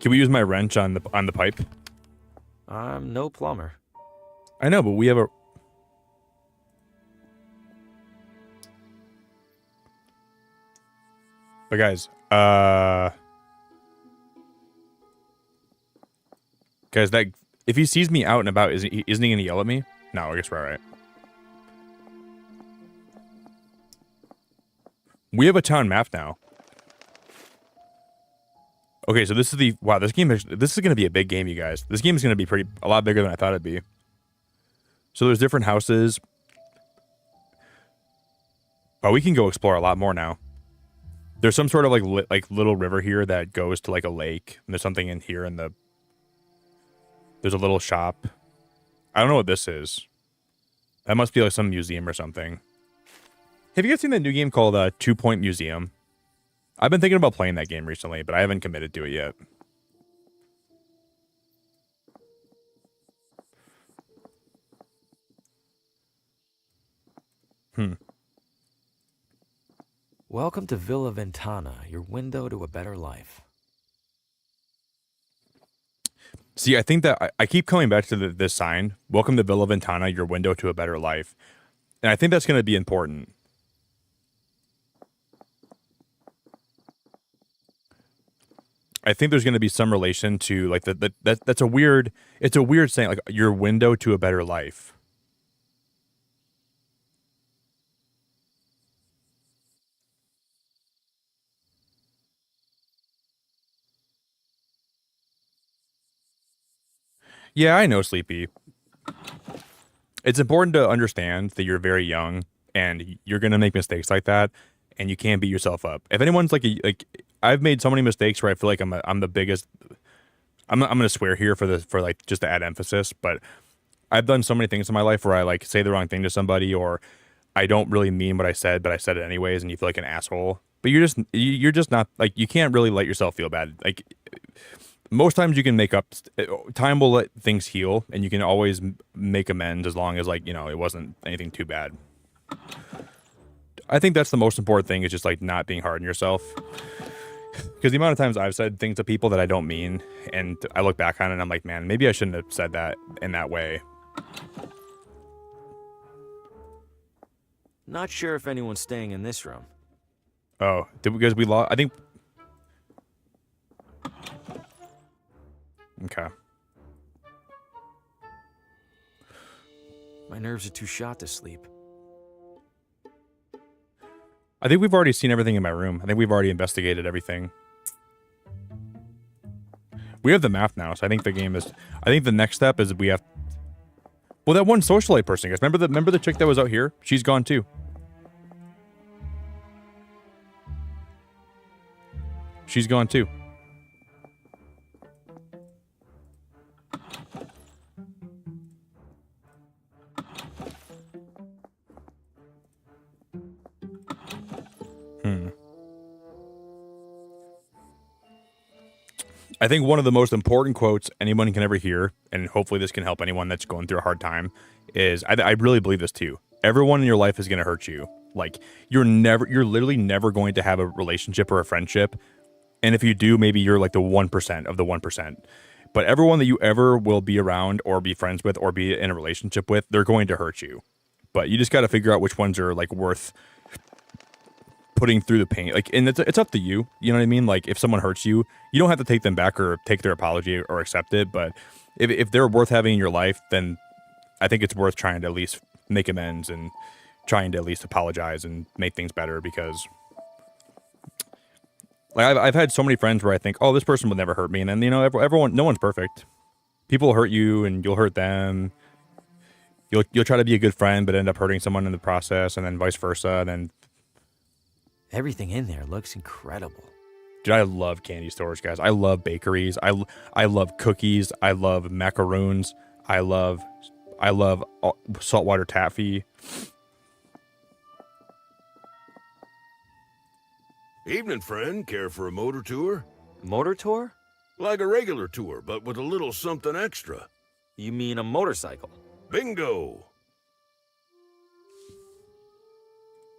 Can we use my wrench on the pipe? I'm no plumber. I know, but we have a... But guys, that if he sees me out and about, isn't he gonna yell at me? No, I guess we're all right. We have a town map now. Okay, so this is the... Wow, this is going to be a big game, you guys. This game is going to be a lot bigger than I thought it'd be. So there's different houses. Oh, we can go explore a lot more now. There's some sort of like little river here that goes to like a lake. And there's something in here in the... There's a little shop. I don't know what this is. That must be like some museum or something. Have you guys seen that new game called 2 Point Museum? I've been thinking about playing that game recently, but I haven't committed to it yet. Welcome to Villa Ventana, your window to a better life. See, I think that I keep coming back to this sign. Welcome to Villa Ventana, your window to a better life. And I think that's going to be important. I think there's going to be some relation to like that's a weird, it's a weird saying, like your window to a better life. Yeah, I know, Sleepy. It's important to understand that you're very young and you're going to make mistakes like that and you can't beat yourself up. If anyone's like I've made so many mistakes where I feel like I'm the biggest. I'm going to swear here for like just to add emphasis, but I've done so many things in my life where I like say the wrong thing to somebody or I don't really mean what I said, but I said it anyways and you feel like an asshole. But you're just not like, you can't really let yourself feel bad. Like most times you can make up, time will let things heal and you can always make amends as long as like, you know, it wasn't anything too bad. I think that's the most important thing is just like not being hard on yourself. Because the amount of times I've said things to people that I don't mean and I look back on it and I'm like, man, maybe I shouldn't have said that in that way. Not sure if anyone's staying in this room. Oh, because we lost, I think. Okay. My nerves are too shot to sleep. I think we've already seen everything in my room. I think we've already investigated everything. We have the map now, so I think the game is... I think the next step is we have... Well, that one socialite person, guys. Remember the chick that was out here? She's gone too. She's gone too. I think one of the most important quotes anyone can ever hear, and hopefully this can help anyone that's going through a hard time, is, I really believe this too. Everyone in your life is going to hurt you. Like, you're literally never going to have a relationship or a friendship. And if you do, maybe you're like the 1% of the 1%. But everyone that you ever will be around or be friends with or be in a relationship with, they're going to hurt you. But you just got to figure out which ones are like worth putting through the pain. Like, and it's up to you. You know what I mean? Like, if someone hurts you, you don't have to take them back or take their apology or accept it. But if they're worth having in your life, then I think it's worth trying to at least make amends and trying to at least apologize and make things better. Because like I've had so many friends where I think, oh, this person will never hurt me, and then, you know, everyone, no one's perfect. People hurt you and you'll hurt them. You'll try to be a good friend but end up hurting someone in the process, and then vice versa. And then everything in there looks incredible. Dude, I love candy stores, guys. I love bakeries. I love cookies. I love macaroons. I love saltwater taffy. Evening, friend. Care for a motor tour? Motor tour? Like a regular tour, but with a little something extra. You mean a motorcycle? Bingo!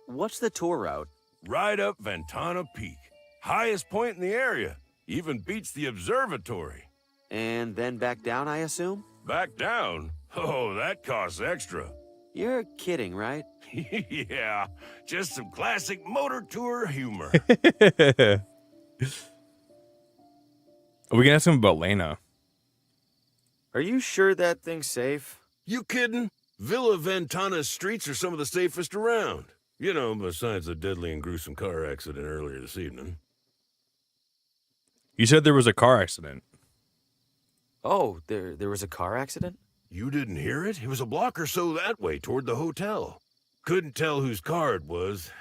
What's the tour route? Right up Ventana Peak. Highest point in the area. Even beats the observatory. And then back down, I assume? Back down? Oh, that costs extra. You're kidding, right? Yeah, just some classic motor tour humor. We can ask him about Lena. Are you sure that thing's safe? You kidding? Villa Ventana's streets are some of the safest around. You know, besides the deadly and gruesome car accident earlier this evening. You said there was a car accident. Oh, there was a car accident? You didn't hear it? It was a block or so that way, toward the hotel. Couldn't tell whose car it was,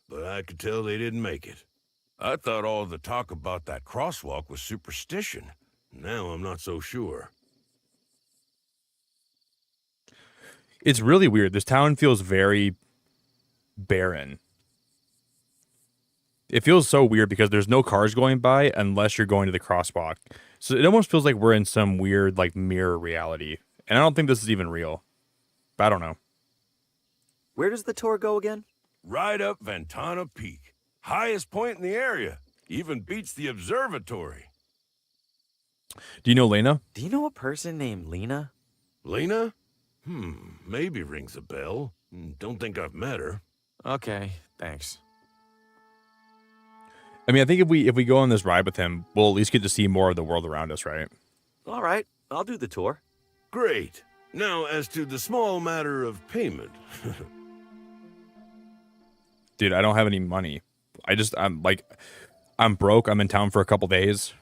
but I could tell they didn't make it. I thought all the talk about that crosswalk was superstition. Now I'm not so sure. It's really weird. This town feels very barren. It feels so weird because there's no cars going by unless you're going to the crosswalk. So it almost feels like we're in some weird like mirror reality. And I don't think this is even real. But I don't know. Where does the tour go again? Right up Ventana Peak. Highest point in the area. Even beats the observatory. Do you know Lena? Do you know a person named Lena? Lena? Maybe rings a bell. Don't think I've met her. Okay, thanks. I mean, I think if we go on this ride with him, we'll at least get to see more of the world around us, right? All right, I'll do the tour. Great. Now, as to the small matter of payment. Dude, I don't have any money. I'm broke. I'm in town for a couple days.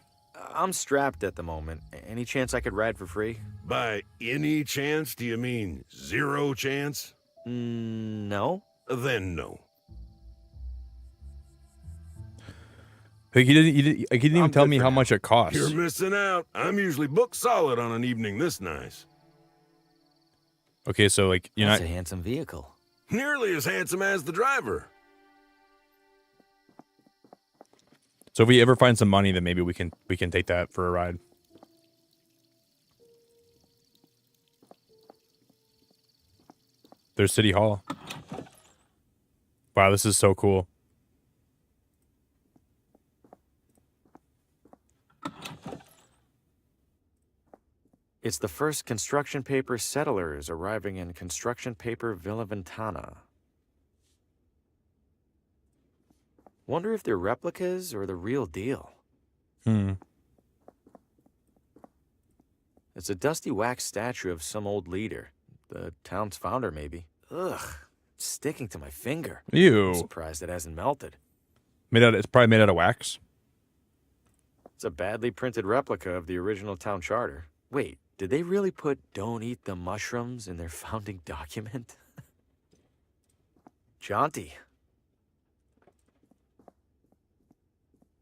I'm strapped at the moment. Any chance I could ride for free? By any chance, do you mean 0 chance? No. Then no. Like he didn't even tell me how much it costs. You're missing out. I'm usually booked solid on an evening this nice. Okay, so like That's a handsome vehicle. Nearly as handsome as the driver. So if we ever find some money, then maybe we can take that for a ride. There's City Hall. Wow, this is so cool. It's the first construction paper settlers arriving in construction paper Villa Ventana. Wonder if they're replicas or the real deal. It's a dusty wax statue of some old leader. The town's founder, maybe. Ugh, it's sticking to my finger. Ew. I'm surprised it hasn't melted. It's probably made out of wax. It's a badly printed replica of the original town charter. Wait, did they really put "Don't eat the mushrooms" in their founding document? Jaunty.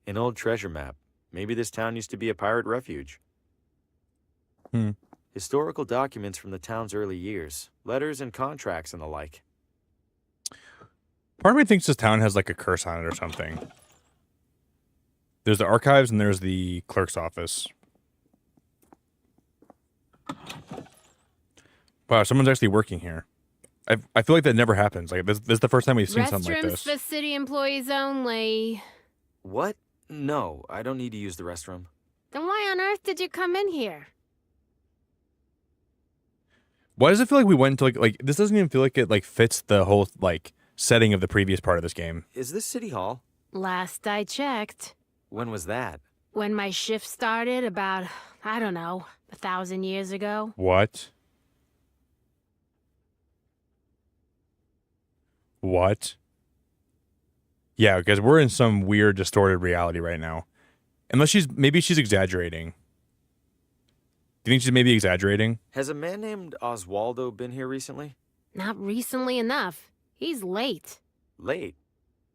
An old treasure map. Maybe this town used to be a pirate refuge. Historical documents from the town's early years. Letters and contracts and the like. Part of me thinks this town has like a curse on it or something. There's the archives and there's the clerk's office. Wow, someone's actually working here. I feel like that never happens. Like this is the first time we've seen something like this. Restrooms for city employees only. What? No, I don't need to use the restroom. Then why on earth did you come in here? Why does it feel like we went to like this doesn't even feel like it like fits the whole like setting of the previous part of this game? Is this City Hall? Last I checked. When was that? When my shift started about, I don't know, 1,000 years ago. What? What? Yeah, because we're in some weird distorted reality right now. Unless maybe she's exaggerating. Do you think she's maybe exaggerating? Has a man named Oswaldo been here recently? Not recently enough. He's late. Late?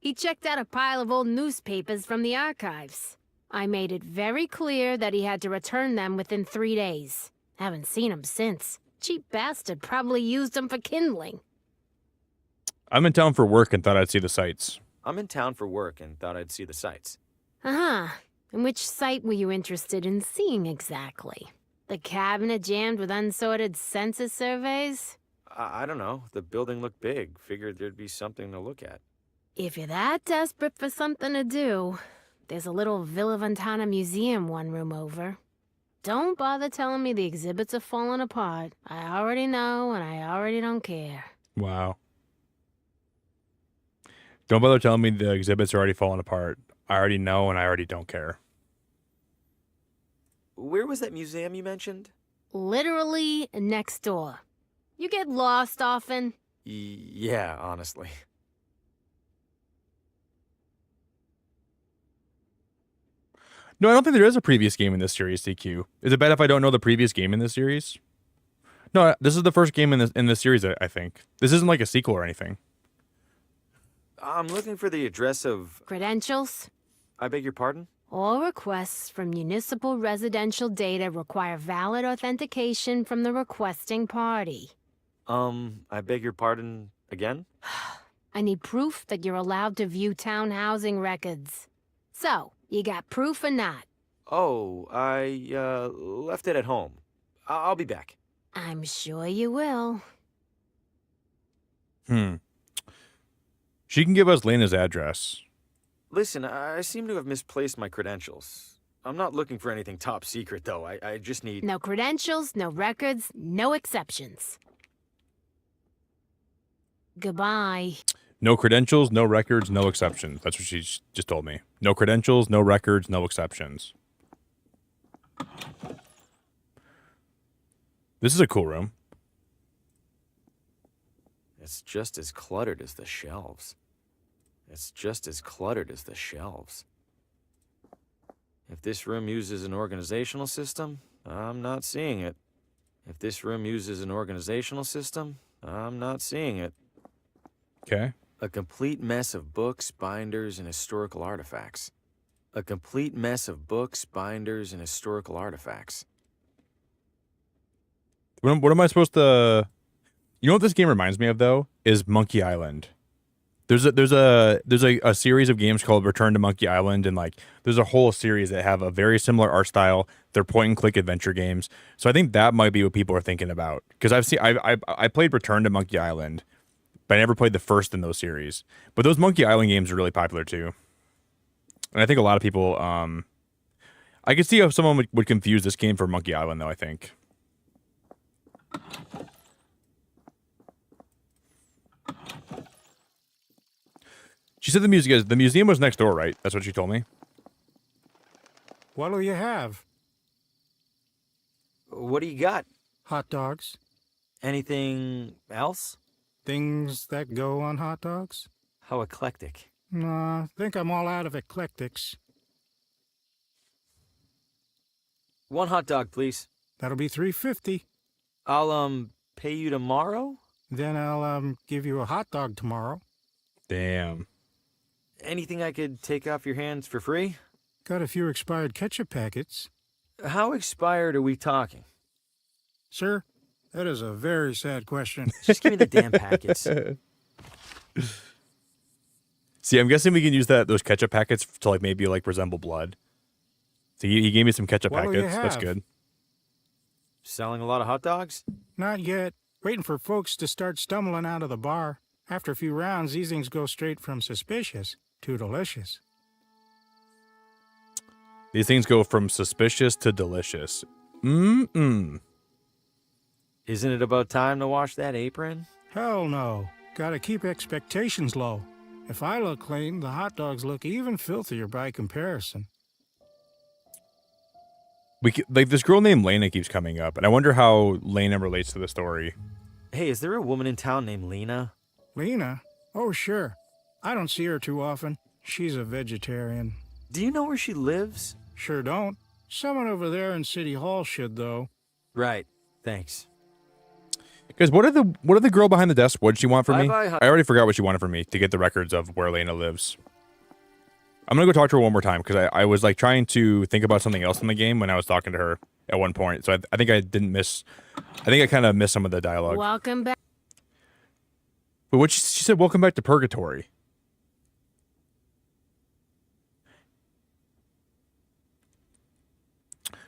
He checked out a pile of old newspapers from the archives. I made it very clear that he had to return them within 3 days. Haven't seen him since. Cheap bastard probably used them for kindling. I'm in town for work and thought I'd see the sights. I'm in town for work and thought I'd see the sights. Uh-huh. And which site were you interested in seeing exactly? The cabinet jammed with unsorted census surveys? I don't know. The building looked big. Figured there'd be something to look at. If you're that desperate for something to do, there's a little Villa Ventana museum 1 room over. Don't bother telling me the exhibits are falling apart. I already know, and I already don't care. Wow. Don't bother telling me the exhibits are already falling apart. I already know, and I already don't care. Where was that museum you mentioned? Literally next door. You get lost often? Yeah, honestly. No, I don't think there is a previous game in this series, DQ. Is it bad if I don't know the previous game in this series? No, this is the first game in this series. I think this isn't like a sequel or anything. I'm looking for the address of... Credentials? I beg your pardon? All requests from municipal residential data require valid authentication from the requesting party. I beg your pardon again? I need proof that you're allowed to view town housing records. So, you got proof or not? Oh, I, left it at home. I'll be back. I'm sure you will. She can give us Lena's address. Listen, I seem to have misplaced my credentials. I'm not looking for anything top secret, though. I just need... No credentials, no records, no exceptions. Goodbye. No credentials, no records, no exceptions. That's what she just told me. No credentials, no records, no exceptions. This is a cool room. It's just as cluttered as the shelves. It's just as cluttered as the shelves. If this room uses an organizational system, I'm not seeing it. If this room uses an organizational system, I'm not seeing it. Okay. A complete mess of books, binders, and historical artifacts. A complete mess of books, binders, and historical artifacts. What am I supposed to... You know what this game reminds me of, though? Is Monkey Island. There's a series of games called Return to Monkey Island, and like there's a whole series that have a very similar art style. They're point and click adventure games. So I think that might be what people are thinking about. Because I played Return to Monkey Island, but I never played the first in those series. But those Monkey Island games are really popular too. And I think a lot of people I could see how someone would confuse this game for Monkey Island though, I think. She said the museum was next door, right? That's what she told me. What'll you have? What do you got? Hot dogs. Anything else? Things that go on hot dogs? How eclectic. Nah, think I'm all out of eclectics. One hot dog, please. That'll be $3.50. I'll, pay you tomorrow? Then I'll, give you a hot dog tomorrow. Damn. Anything I could take off your hands for free? Got a few expired ketchup packets. How expired are we talking? Sir, that is a very sad question. Just give me the damn packets. See, I'm guessing we can use those ketchup packets to like maybe like resemble blood. So he gave me some ketchup packets. That's good. Selling a lot of hot dogs? Not yet. Waiting for folks to start stumbling out of the bar. After a few rounds, these things go straight from suspicious to delicious. These things go from suspicious to delicious. Isn't it about time to wash that apron? Hell no. Gotta keep expectations low. If I look clean, the hot dogs look even filthier by comparison. This girl named Lena keeps coming up, and I wonder how Lena relates to the story. Hey, is there a woman in town named Lena? Lena? Oh, sure. I don't see her too often. She's a vegetarian. Do you know where she lives? Sure don't. Someone over there in City Hall should, though. Right. Thanks. Guys, what did the girl behind the desk, what did she want from me? Bye-bye. I already forgot what she wanted from me to get the records of where Lena lives. I'm going to go talk to her one more time because I was like trying to think about something else in the game when I was talking to her at one point. So I think I kind of missed some of the dialogue. Welcome back. But what she said, welcome back to Purgatory.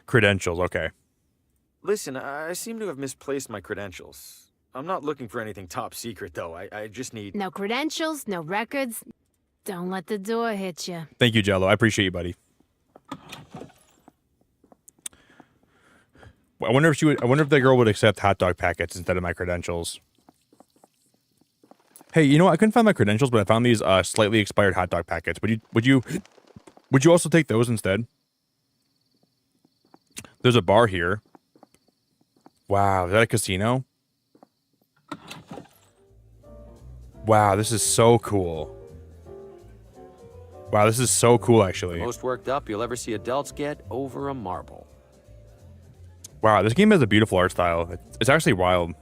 Credentials, okay. Listen, I seem to have misplaced my credentials. I'm not looking for anything top secret, though. I just need... No credentials, no records. Don't let the door hit you. Thank you, Jello. I appreciate you, buddy. I wonder if the girl would accept hot dog packets instead of my credentials. Hey, you know what? I couldn't find my credentials, but I found these slightly expired hot dog packets. Would you also take those instead? There's a bar here. Wow, is that a casino? Wow, this is so cool. Wow, this is so cool, actually. The most worked up you'll ever see adults get over a marble. Wow, this game has a beautiful art style. It's actually wild.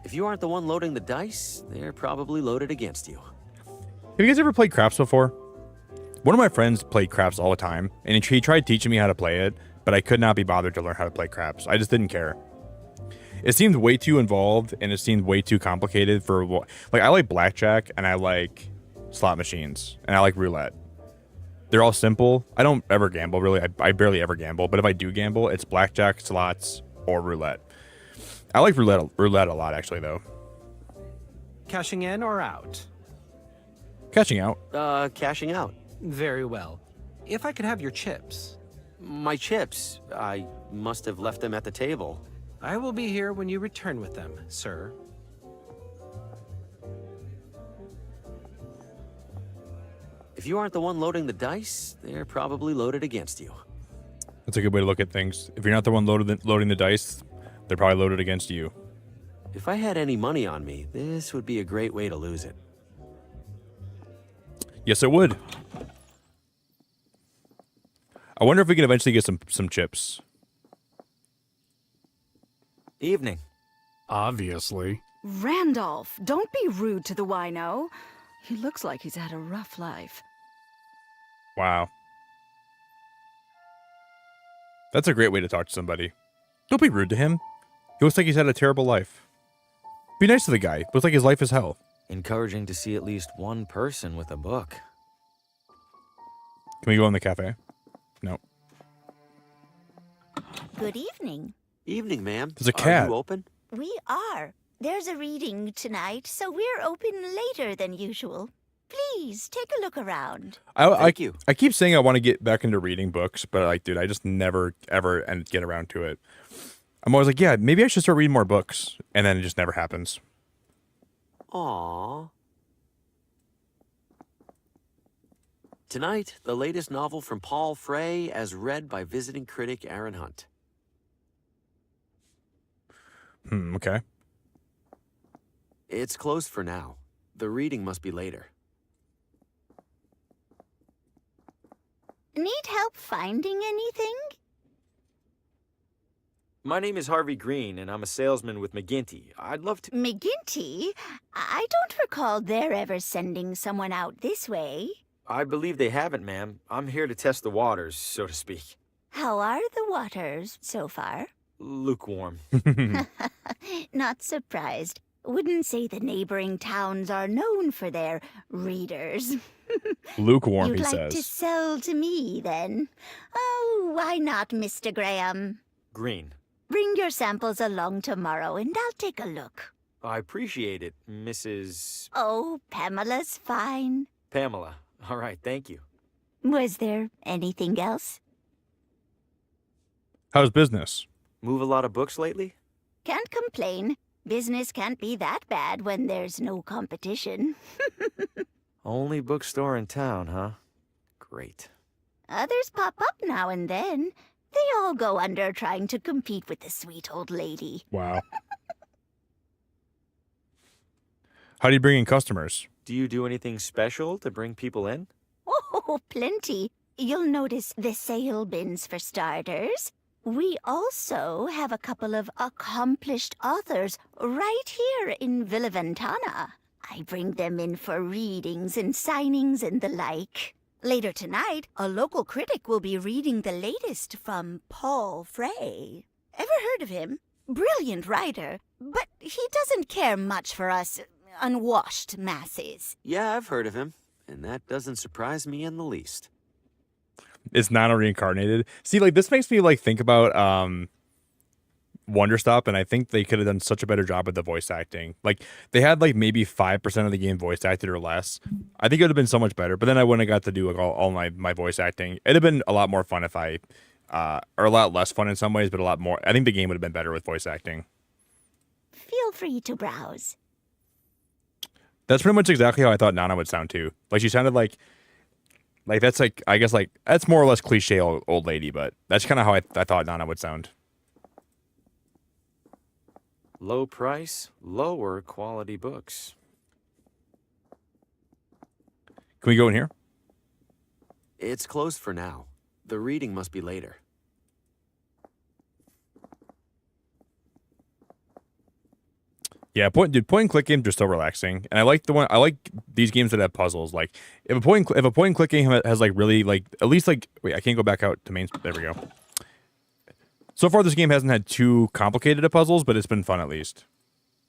If you aren't the one loading the dice, they're probably loaded against you. Have you guys ever played craps before? One of my friends played craps all the time, and he tried teaching me how to play it, but I could not be bothered to learn how to play craps. I just didn't care. It seemed way too involved, and it seemed way too complicated for what... Like, I like blackjack, and I like slot machines, and I like roulette. They're all simple. I don't ever gamble, really. I barely ever gamble, but if I do gamble, it's blackjack, slots, or roulette. I like roulette a lot, actually, though. Cashing in or out? Cashing out. Cashing out. Very well. If I could have your chips. My chips. I must have left them at the table. I will be here when you return with them, sir. If you aren't the one loading the dice, they're probably loaded against you. That's a good way to look at things. If you're not the one loading the dice, they're probably loaded against you. If I had any money on me, this would be a great way to lose it. Yes, it would. I wonder if we can eventually get some chips. Evening. Obviously. Randolph, don't be rude to the wino. He looks like he's had a rough life. Wow. That's a great way to talk to somebody. Don't be rude to him. He looks like he's had a terrible life. Be nice to the guy. Looks like his life is hell. Encouraging to see at least one person with a book. Can we go in the cafe? No. Good evening. Evening, ma'am. There's a cat. Are you open? We are. There's a reading tonight, so we're open later than usual. Please, take a look around. Thank you. I keep saying I want to get back into reading books, but like, dude, I just never, ever get around to it. I'm always like, yeah, maybe I should start reading more books, and then it just never happens. Aww. Tonight, the latest novel from Paul Frey, as read by visiting critic Aaron Hunt. Okay. It's closed for now. The reading must be later. Need help finding anything? My name is Harvey Green, and I'm a salesman with McGinty. I'd love to... McGinty? I don't recall they're ever sending someone out this way. I believe they haven't, ma'am. I'm here to test the waters, so to speak. How are the waters so far? Lukewarm. Not surprised. Wouldn't say the neighboring towns are known for their readers. Lukewarm, You'd he like says. to sell to me, then? Oh, why not, Mr. Graham? Green. Bring your samples along tomorrow, and I'll take a look. I appreciate it, Mrs. Oh, Pamela's fine. Pamela. All right, thank you. Was there anything else? How's business? Move a lot of books lately? Can't complain. Business can't be that bad when there's no competition. Only bookstore in town, huh? Great. Others pop up now and then. They all go under trying to compete with the sweet old lady. Wow. How do you bring in customers? Do you do anything special to bring people in? Oh, plenty. You'll notice the sale bins for starters. We also have a couple of accomplished authors right here in Villa Ventana. I bring them in for readings and signings and the like. Later tonight, a local critic will be reading the latest from Paul Frey. Ever heard of him? Brilliant writer, but he doesn't care much for us unwashed masses. Yeah, I've heard of him, and that doesn't surprise me in the least. It's Nana reincarnated. See, like, this makes me like think about Wonderstop, and I think they could have done such a better job with the voice acting. Like, they had like maybe 5% of the game voice acted or less. I think it would have been so much better, but then I wouldn't have got to do like all my voice acting. It'd have been a lot more fun if I or a lot less fun in some ways, but a lot more. I think the game would have been better with voice acting. Feel free to browse. That's pretty much exactly how I thought Nana would sound too. Like, she sounded like that's like, I guess like that's more or less cliche old lady, but that's kind of how I thought Nana would sound. Low price, lower quality books. Can we go in here? It's closed for now. The reading must be later. Yeah, point and click games are so relaxing, and I like these games that have puzzles. Like if a point and click game has like really like at least like wait, I can't go back out to main. There we go. So far, this game hasn't had too complicated of puzzles, but it's been fun at least.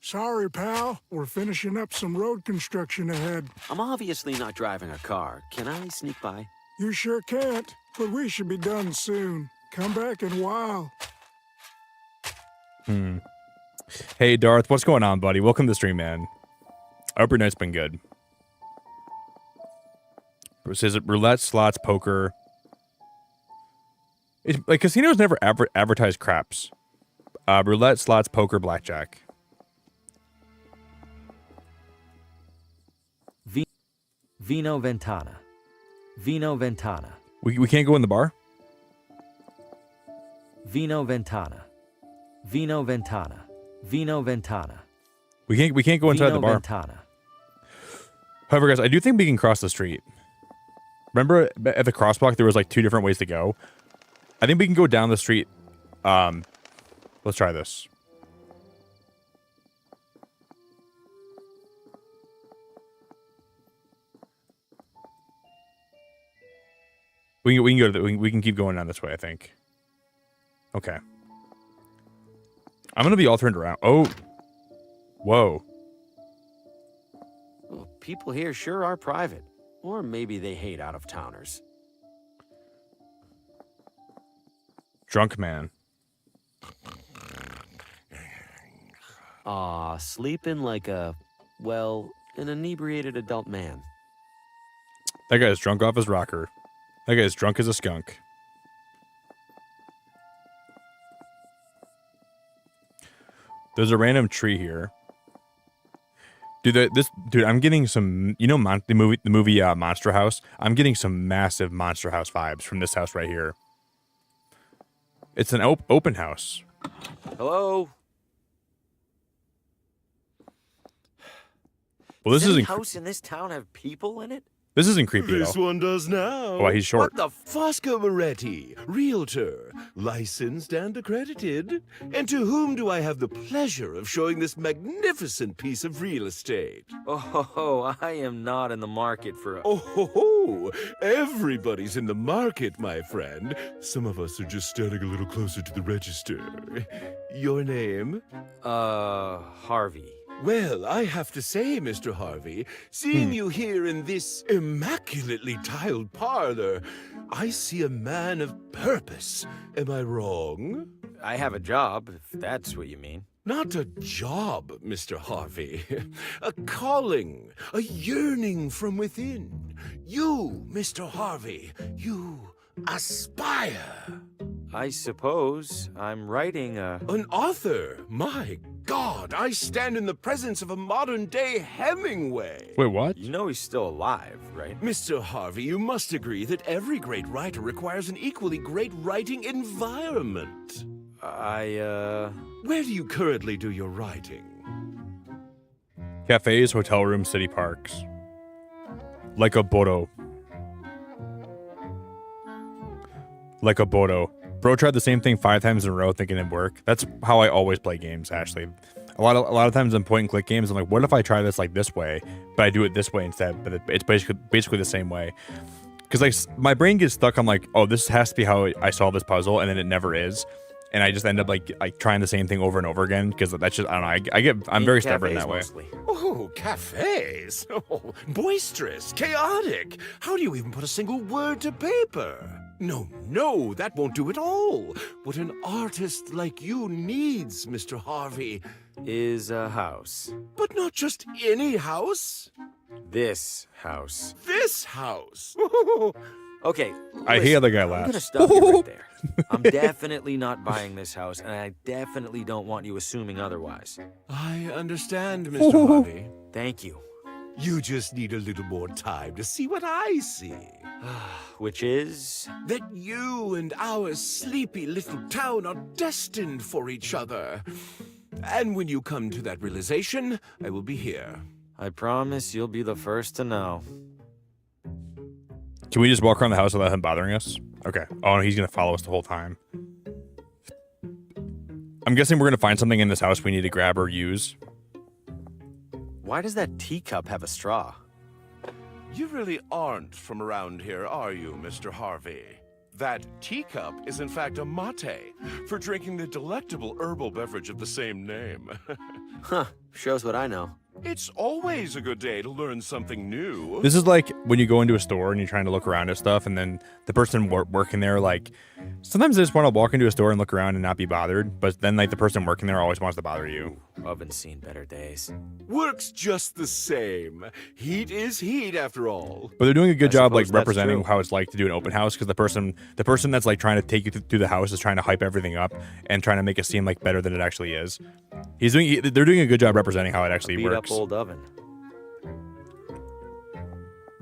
Sorry, pal. We're finishing up some road construction ahead. I'm obviously not driving a car. Can I sneak by? You sure can't, but we should be done soon. Come back in a while. Hey, Darth, what's going on, buddy? Welcome to the stream, man. I hope your night's been good. Is it roulette, slots, poker? It's, like, casinos never advertise craps. Roulette, slots, poker, blackjack. Vino Ventana. Vino Ventana. We can't go in the bar? Vino Ventana. Vino Ventana. Vino Ventana. We can't go inside the bar. Ventana. However, guys, I do think we can cross the street. Remember at the crosswalk there was like 2 different ways to go? I think we can go down the street. Let's try this. We can go to we can keep going down this way, I think. Okay. I'm gonna be all turned around. Oh. Whoa. Well, people here sure are private. Or maybe they hate out-of-towners. Drunk man. Aw, sleeping like a, well, an inebriated adult man. That guy's drunk off his rocker. That guy's drunk as a skunk. There's a random tree here. Dude, I'm getting some, you know, the movie Monster House. I'm getting some massive Monster House vibes from this house right here. It's an open house. Hello. Well, this Does any isn't house in this town have people in it? This isn't creepy at This all. one does now. Oh, he's short. What the Fosco Moretti, realtor, licensed and accredited. And to whom do I have the pleasure of showing this magnificent piece of real estate? Oh, I am not in the market for a... Oh, ho, ho. Everybody's in the market, my friend. Some of us are just standing a little closer to the register. Your name? Harvey. Well, I have to say, Mr. Harvey, seeing you here in this immaculately tiled parlor, I see a man of purpose. Am I wrong? I have a job, if that's what you mean. Not a job, Mr. Harvey. A calling, a yearning from within. You, Mr. Harvey, you aspire. I suppose I'm writing a... An author? My God, I stand in the presence of a modern-day Hemingway. Wait, what? You know he's still alive, right? Mr. Harvey, you must agree that every great writer requires an equally great writing environment. Where do you currently do your writing? Cafes, hotel rooms, city parks. Like a Bodo. Like a Bodo. Bro tried the same thing 5 times in a row thinking it'd work. That's how I always play games, Ashley. A lot of times in point and click games, I'm like, what if I try this like this way, but I do it this way instead? But it's basically the same way. Because like my brain gets stuck. I'm like, oh, this has to be how I solve this puzzle, and then it never is. And I just end up like trying the same thing over and over again because that's just, I don't know. I'm very stubborn that way. Mostly. Oh, cafes. Oh, boisterous, chaotic. How do you even put a single word to paper? No, that won't do at all. What an artist like you needs, Mr. Harvey, is a house. But not just any house. This house. This house. Okay, I hear the guy laugh. I'm gonna stop you right there. I'm definitely not buying this house, and I definitely don't want you assuming otherwise. I understand, Mr. Harvey. Thank you. You just need a little more time to see what I see. Which is? That you and our sleepy little town are destined for each other. And when you come to that realization, I will be here. I promise you'll be the first to know. Can we just walk around the house without him bothering us? Okay. Oh, no, he's going to follow us the whole time. I'm guessing we're going to find something in this house we need to grab or use. Why does that teacup have a straw? You really aren't from around here, are you, Mr. Harvey? That teacup is in fact a mate, for drinking the delectable herbal beverage of the same name. Huh, shows what I know. It's always a good day to learn something new. This is like when you go into a store and you're trying to look around at stuff, and then the person working there, like, sometimes they just want to walk into a store and look around and not be bothered, but then, like, the person working there always wants to bother you. Oven's seen better days. Works just the same. Heat is heat, after all. But they're doing a good job, like, that's representing true. how it's like to do an open house, because the person that's, like, trying to take you through the house is trying to hype everything up and trying to make it seem, like, better than it actually is. They're doing a good job representing how it actually Beat works. up old oven.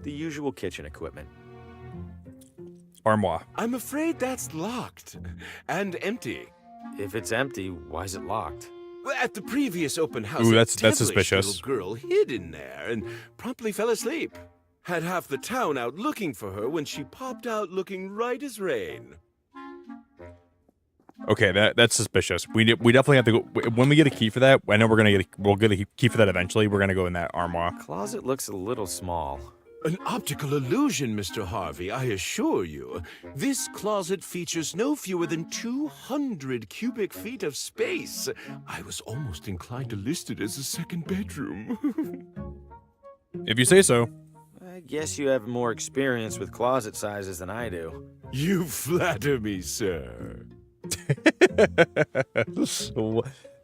The usual kitchen equipment. Armoire. I'm afraid that's locked. And empty. If it's empty, why is it locked? At the previous open house, Ooh, a that's devilish suspicious. little girl hid in there and promptly fell asleep. Had half the town out looking for her when she popped out looking right as rain. Okay, that's suspicious. We definitely have to go when we get a key for that. I know we'll get a key for that eventually. We're gonna go in that armoire. Closet looks a little small. An optical illusion, Mr. Harvey, I assure you. This closet features no fewer than 200 cubic feet of space. I was almost inclined to list it as a second bedroom. If you say so. I guess you have more experience with closet sizes than I do. You flatter me, sir.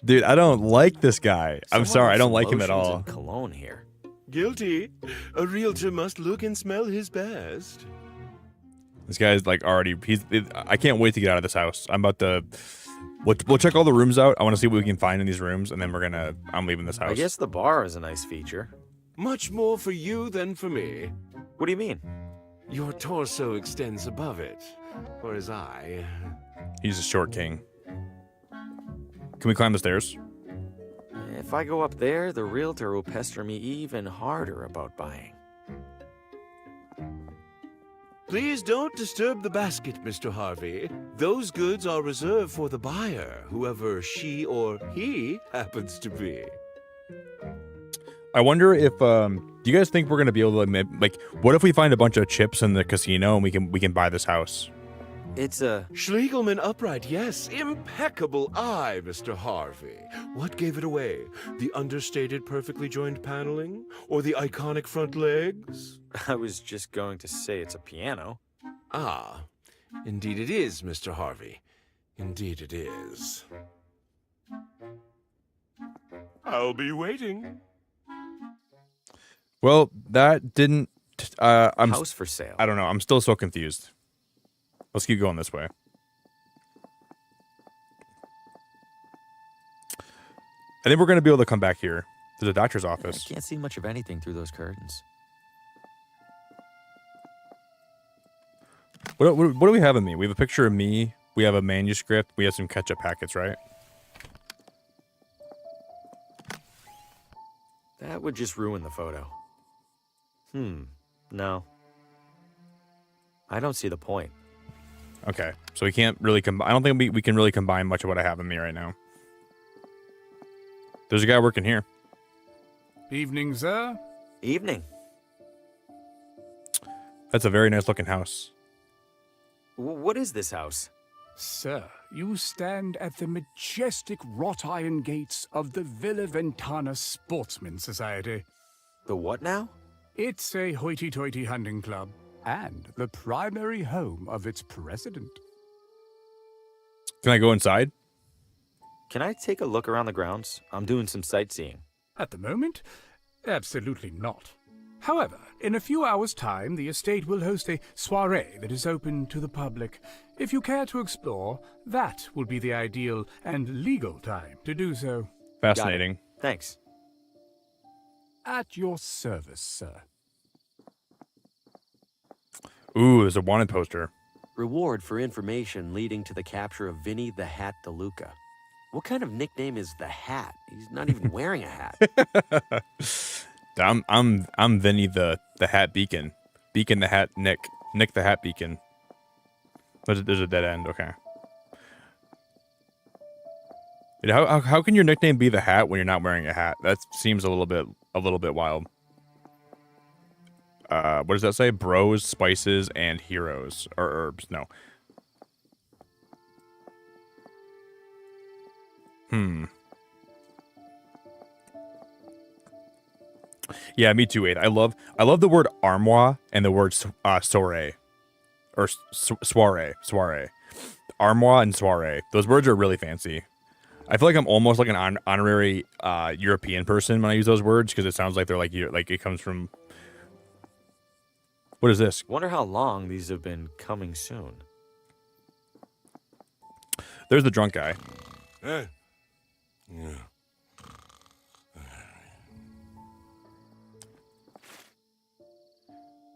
Dude, I don't like this guy. I'm Someone sorry, I with don't some like him at lotions all. and cologne here. Guilty. A realtor must look and smell his best. This guy's like already. I can't wait to get out of this house. I'm about to. We'll check all the rooms out. I want to see what we can find in these rooms, and then I'm leaving this house. I guess the bar is a nice feature. Much more for you than for me. What do you mean? Your torso extends above it, whereas I... He's a short king. Can we climb the stairs? If I go up there, the realtor will pester me even harder about buying. Please don't disturb the basket, Mr. Harvey. Those goods are reserved for the buyer, whoever she or he happens to be. I wonder if do you guys think we're gonna be able to like? What if we find a bunch of chips in the casino and we can buy this house? It's a Schlegelman upright, yes. Impeccable eye, Mr. Harvey. What gave it away? The understated, perfectly joined paneling? Or the iconic front legs? I was just going to say it's a piano. Ah, indeed it is, Mr. Harvey. Indeed it is. I'll be waiting. Well, that didn't. I'm House for sale. I don't know. I'm still so confused. Let's keep going this way. I think we're going to be able to come back here. There's a doctor's office. I can't see much of anything through those curtains. What do we have of me? We have a picture of me. We have a manuscript. We have some ketchup packets, right? That would just ruin the photo. No. I don't see the point. Okay, so we can't really combine. I don't think we can really combine much of what I have in me right now. There's a guy working here. Evening, sir. Evening. That's a very nice looking house. What is this house? Sir, you stand at the majestic wrought iron gates of the Villa Ventana Sportsman Society. The what now? It's a hoity-toity hunting club, and the primary home of its president. Can I go inside? Can I take a look around the grounds? I'm doing some sightseeing. At the moment, absolutely not. However, in a few hours' time, the estate will host a soirée that is open to the public. If you care to explore, that will be the ideal and legal time to do so. Fascinating. Thanks. At your service, sir. Ooh, there's a wanted poster. Reward for information leading to the capture of Vinny the Hat DeLuca. What kind of nickname is the Hat? He's not even wearing a hat. I'm Vinny the Hat Beacon. Beacon the Hat Nick. Nick the Hat Beacon. There's a dead end, okay. How can your nickname be the Hat when you're not wearing a hat? That seems a little bit a little bit wild. What does that say? Bros, spices, and heroes. Or herbs. No. Yeah, me too, 8. I love the word armoire and the word soiree. Or soiree. Soiree. Armoire and soiree. Those words are really fancy. I feel like I'm almost like an honorary European person when I use those words because it sounds like they're like it comes from. What is this? Wonder how long these have been coming soon. There's the drunk guy. Yeah.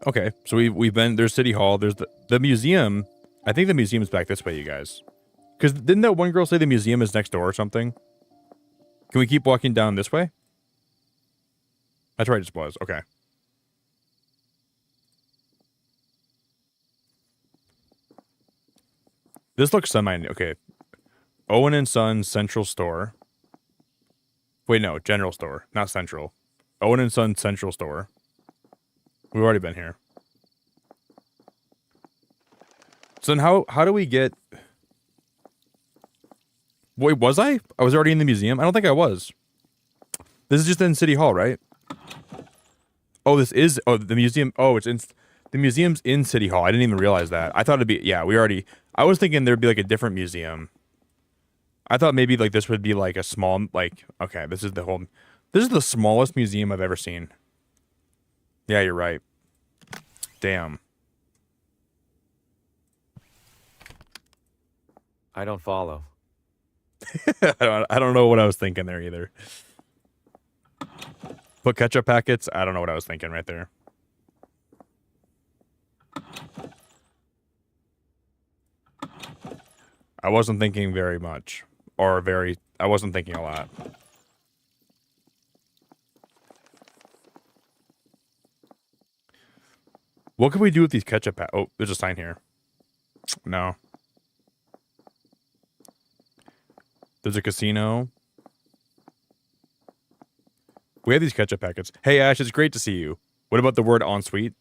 Okay, so we've been, there's City Hall, there's the museum. I think the museum's back this way, you guys. Because didn't that one girl say the museum is next door or something? Can we keep walking down this way? That's right, it was. Okay. This looks semi, okay. Owen and Sons Central Store. Wait, no, General Store, not Central. Owen and Sons Central Store. We've already been here. So then how do we get... Wait, was I? I was already in the museum? I don't think I was. This is just in City Hall, right? Oh, this is... Oh, the museum... Oh, it's in... The museum's in City Hall. I didn't even realize that. I thought it'd be... Yeah, we already... I was thinking there'd be like a different museum. I thought maybe like this would be like a small... Like, okay, this is the whole... This is the smallest museum I've ever seen. Yeah, you're right. Damn. I don't follow. I don't know what I was thinking there either. Put ketchup packets? I don't know what I was thinking right there. I wasn't thinking very much. I wasn't thinking a lot. What can we do with these ketchup packets? Oh, there's a sign here. No. There's a casino. We have these ketchup packets. Hey, Ash, it's great to see you. What about the word ensuite?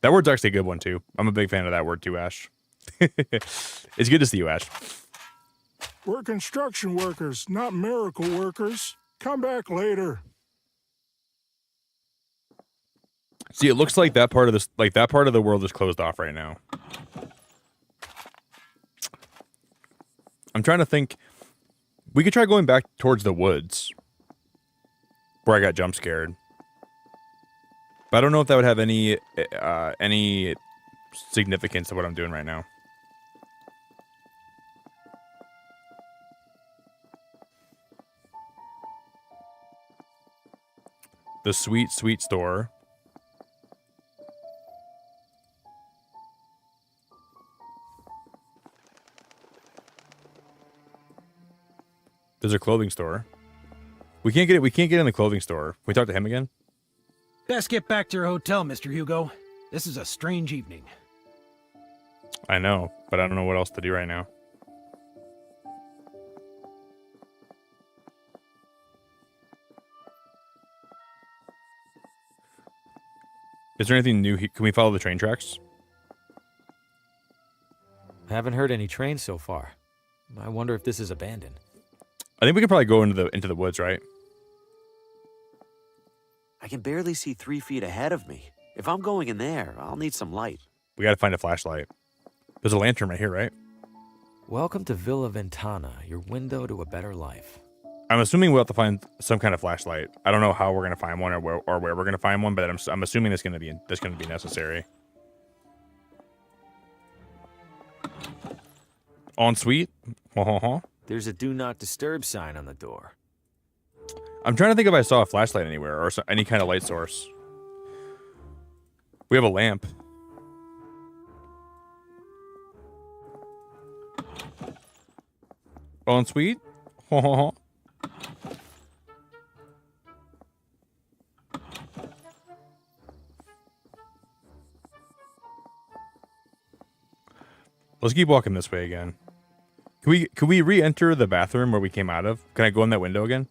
That word's actually a good one, too. I'm a big fan of that word, too, Ash. It's good to see you, Ash. We're construction workers, not miracle workers. Come back later. See, it looks like that part of this, like that part of the world is closed off right now. I'm trying to think. We could try going back towards the woods where I got jump scared. But I don't know if that would have any significance to what I'm doing right now. The sweet, sweet store. There's a clothing store. We can't get in the clothing store. Can we talk to him again? Best get back to your hotel, Mr. Hugo. This is a strange evening. I know, but I don't know what else to do right now. Is there anything new? Can we follow the train tracks? Haven't heard any trains so far. I wonder if this is abandoned. I think we could probably go into the woods, right? I can barely see 3 feet ahead of me. If I'm going in there, I'll need some light. We gotta find a flashlight. There's a lantern right here, right? Welcome to Villa Ventana, your window to a better life. I'm assuming we'll have to find some kind of flashlight. I don't know how we're gonna find one or where we're gonna find one, but I'm assuming that's gonna be necessary. Ensuite? There's a do not disturb sign on the door. I'm trying to think if I saw a flashlight anywhere or any kind of light source. We have a lamp. Ensuite? Let's keep walking this way again. Can we re-enter the bathroom where we came out of? Can I go in that window again?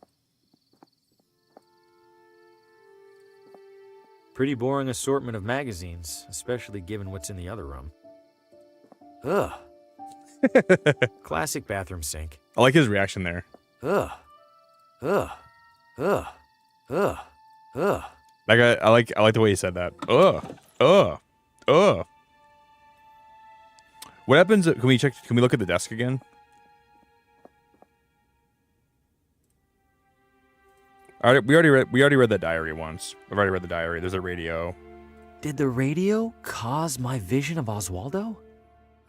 Pretty boring assortment of magazines, especially given what's in the other room. Ugh. Classic bathroom sink. I like his reaction there. Ugh. Ugh. Ugh. Ugh. Ugh. I like the way he said that. Ugh. What happens? Can we look at the desk again? All right, we already read the diary once. I've already read the diary. There's a radio. Did the radio cause my vision of Oswaldo?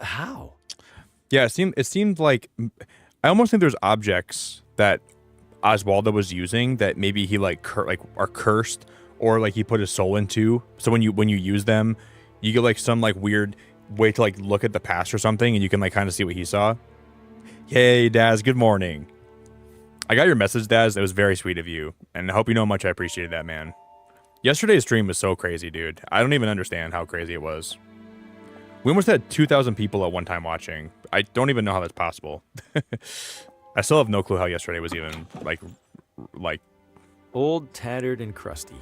How? Yeah, it seemed like I almost think there's objects that Oswaldo was using that maybe he are cursed, or like he put his soul into. So when you use them, you get like some like weird way to like look at the past or something, and you can like kind of see what he saw. Hey, Daz, good morning. I got your message, Daz. It was very sweet of you, and I hope you know how much I appreciated that, man. Yesterday's stream was so crazy, dude. I don't even understand how crazy it was. We almost had 2,000 people at one time watching. I don't even know how that's possible. I still have no clue how yesterday was even like old, tattered, and crusty.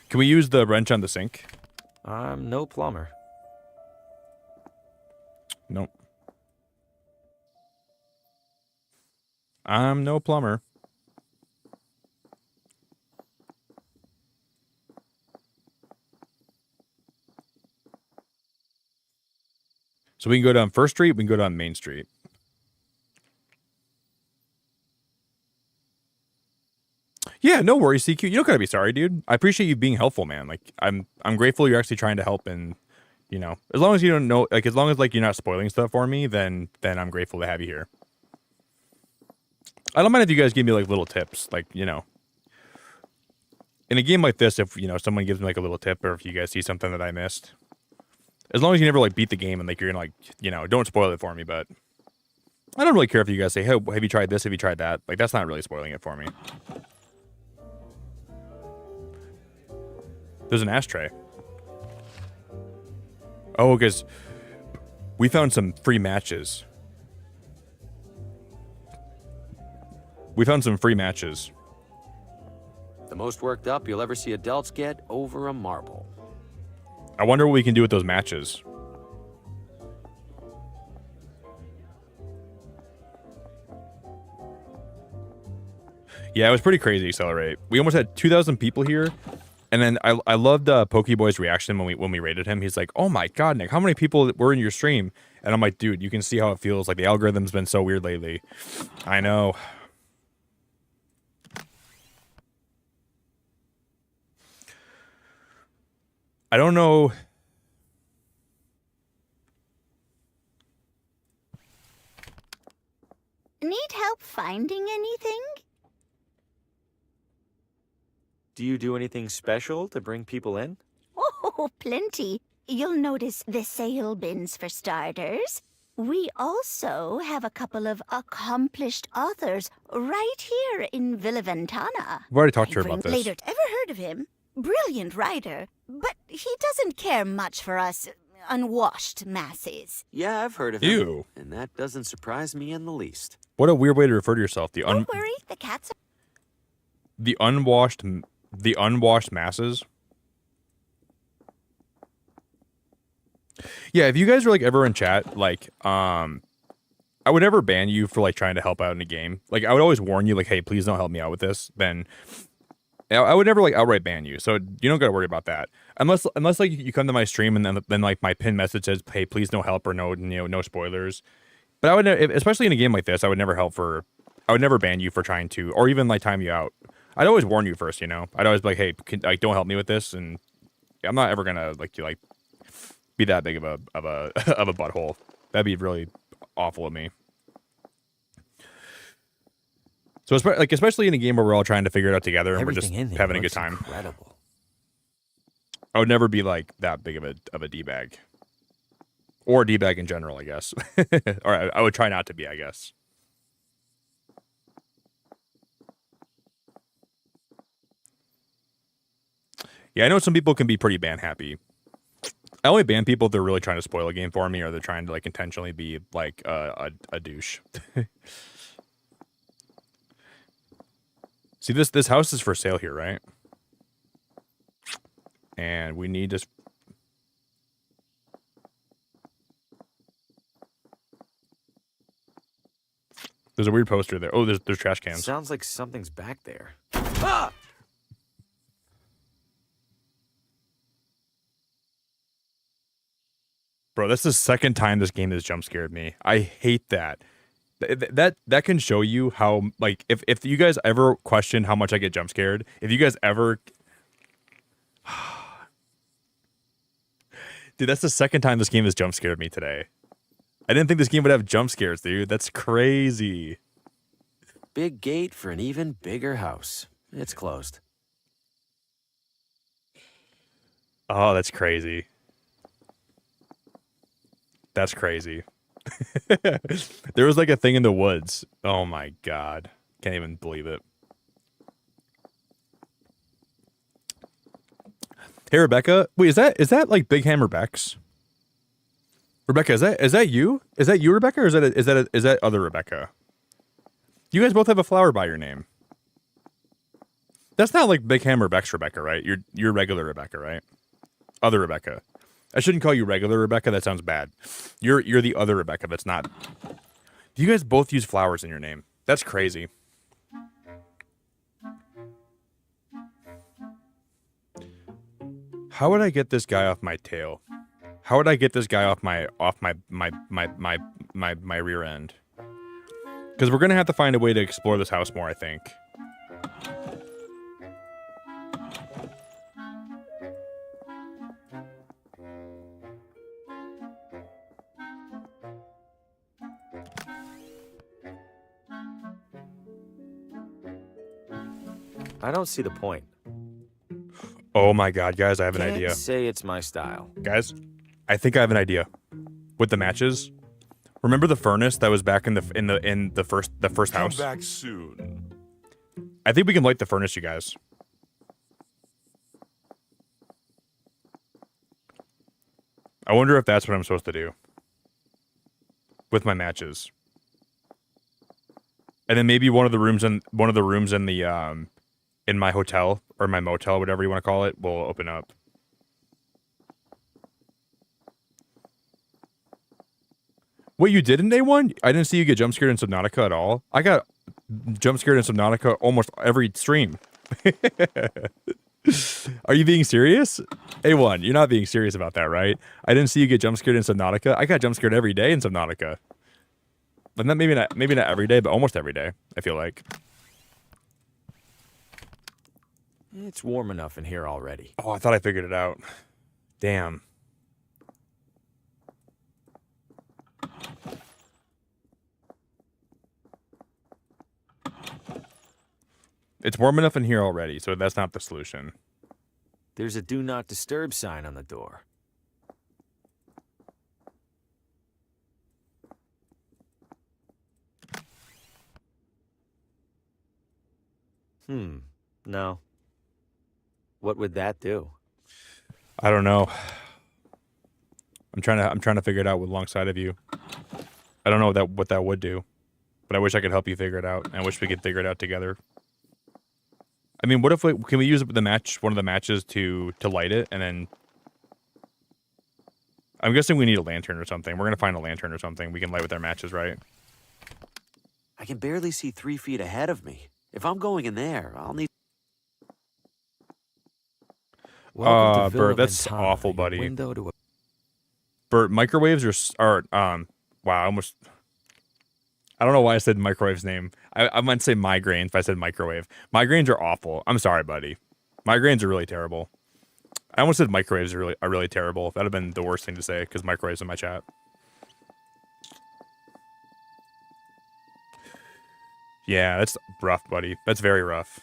Can we use the wrench on the sink? I'm no plumber. Nope. I'm no plumber. So we can go down First Street, we can go down Main Street. Yeah, no worries, CQ. You don't gotta be sorry, dude. I appreciate you being helpful, man. Like I'm grateful you're actually trying to help, and you know, as long as you don't know, like as long as like you're not spoiling stuff for me, then I'm grateful to have you here. I don't mind if you guys give me like little tips, like, you know, in a game like this, if you know someone gives me like a little tip, or if you guys see something that I missed, as long as you never like beat the game and like you're gonna like, you know, don't spoil it for me. But I don't really care if you guys say, hey, have you tried this? Have you tried that? Like that's not really spoiling it for me. There's an ashtray. Oh, because we found some free matches. The most worked up you'll ever see adults get over a marble. I wonder what we can do with those matches. Yeah, it was pretty crazy, Accelerate. We almost had 2,000 people here. And then I loved Pokeboy's reaction when we rated him. He's like, "Oh my god, Nick, how many people were in your stream?" And I'm like, "Dude, you can see how it feels. Like the algorithm's been so weird lately." I know. I don't know. Need help finding anything? Do you do anything special to bring people in? Oh, plenty. You'll notice the sale bins for starters. We also have a couple of accomplished authors right here in Villa Ventana. I've already talked to her about this. Later, ever heard of him? Brilliant writer, but he doesn't care much for us unwashed masses. Yeah, I've heard of him. Ew. And that doesn't surprise me in the least. What a weird way to refer to yourself. Don't worry, the cats are... The unwashed masses. Yeah, if you guys are like ever in chat, like I would never ban you for like trying to help out in a game. Like I would always warn you, like, hey, please don't help me out with this. Then I would never like outright ban you, so you don't got to worry about that. Unless like you come to my stream and then like my pinned message says, hey, please no help, or no spoilers. But I would, especially in a game like this, I would never ban you for trying to, or even like time you out. I'd always warn you first, you know. I'd always be like, hey, don't help me with this, and I'm not ever gonna like be that big of a of a butthole. That'd be really awful of me. So especially in a game where we're all trying to figure it out together and Everything we're just having a good time. Incredible. I would never be like that big of a D-bag. Or a D-bag in general, I guess. Or I would try not to be, I guess. Yeah, I know some people can be pretty ban happy. I only ban people if they're really trying to spoil a game for me, or they're trying to like intentionally be like a douche. See, this house is for sale here, right? And we need to... There's a weird poster there. Oh, there's trash cans. Sounds like something's back there. Ah! Bro, that's the second time this game has jump scared me. I hate that. That can show you how, like, if you guys ever question how much I get jump scared, if you guys ever... Dude, that's the second time this game has jump scared me today. I didn't think this game would have jump scares, dude. That's crazy. Big gate for an even bigger house. It's closed. Oh, that's crazy. That's crazy. There was like a thing in the woods. Oh my god. Can't even believe it. Hey Rebecca. Wait, is that like Big Hammer Bex? Rebecca, is that you? Is that you, Rebecca, or is that other Rebecca? You guys both have a flower by your name. That's not like Big Hammer Bex Rebecca, right? You're regular Rebecca, right? Other Rebecca. I shouldn't call you regular Rebecca. That sounds bad. You're the other Rebecca. That's not. Do you guys both use flowers in your name? That's crazy. How would I get this guy off my tail? How would I get this guy off my rear end? Because we're gonna have to find a way to explore this house more, I think. I don't see the point. Oh my god, guys, I have an idea. Can't say it's my style. Guys, I think I have an idea. With the matches. Remember the furnace that was back in the first house? Come back soon. I think we can light the furnace, you guys. I wonder if that's what I'm supposed to do. With my matches. And then maybe one of the rooms in the in my hotel or my motel, whatever you want to call it, will open up. Wait, you did in day one? I didn't see you get jump scared in Subnautica at all. I got jump scared in Subnautica almost every stream. Are you being serious? A1, you're not being serious about that, right? I didn't see you get jump scared in Subnautica. I got jump scared every day in Subnautica. But maybe not every day, but almost every day, I feel like. It's warm enough in here already. Oh, I thought I figured it out. Damn. It's warm enough in here already, so that's not the solution. There's a do not disturb sign on the door. No. What would that do? I don't know. I'm trying to figure it out alongside of you. I don't know what that would do, but I wish I could help you figure it out. And I wish we could figure it out together. I mean, what if can we use one of the matches to light it, and then I'm guessing we need a lantern or something. We're gonna find a lantern or something we can light with our matches, right? I can barely see 3 feet ahead of me. If I'm going in there, I'll need... Bert, that's awful, buddy. Bert, microwaves are wow, I almost... I don't know why I said microwave's name. I meant to say migraine if I said microwave. Migraines are awful. I'm sorry, buddy. Migraines are really terrible. I almost said microwaves are really terrible. That'd have been the worst thing to say, because microwaves in my chat. Yeah, that's rough, buddy. That's very rough.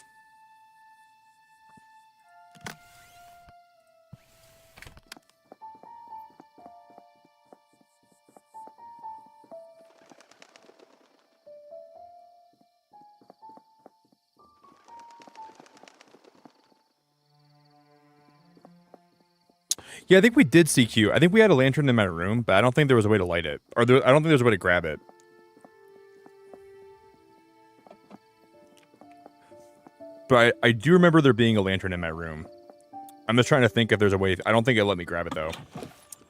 Yeah, I think we did CQ. I think we had a lantern in my room, but I don't think there was a way to light it. I don't think there's a way to grab it. But I do remember there being a lantern in my room. I'm just trying to think if there's a way. I don't think it let me grab it though.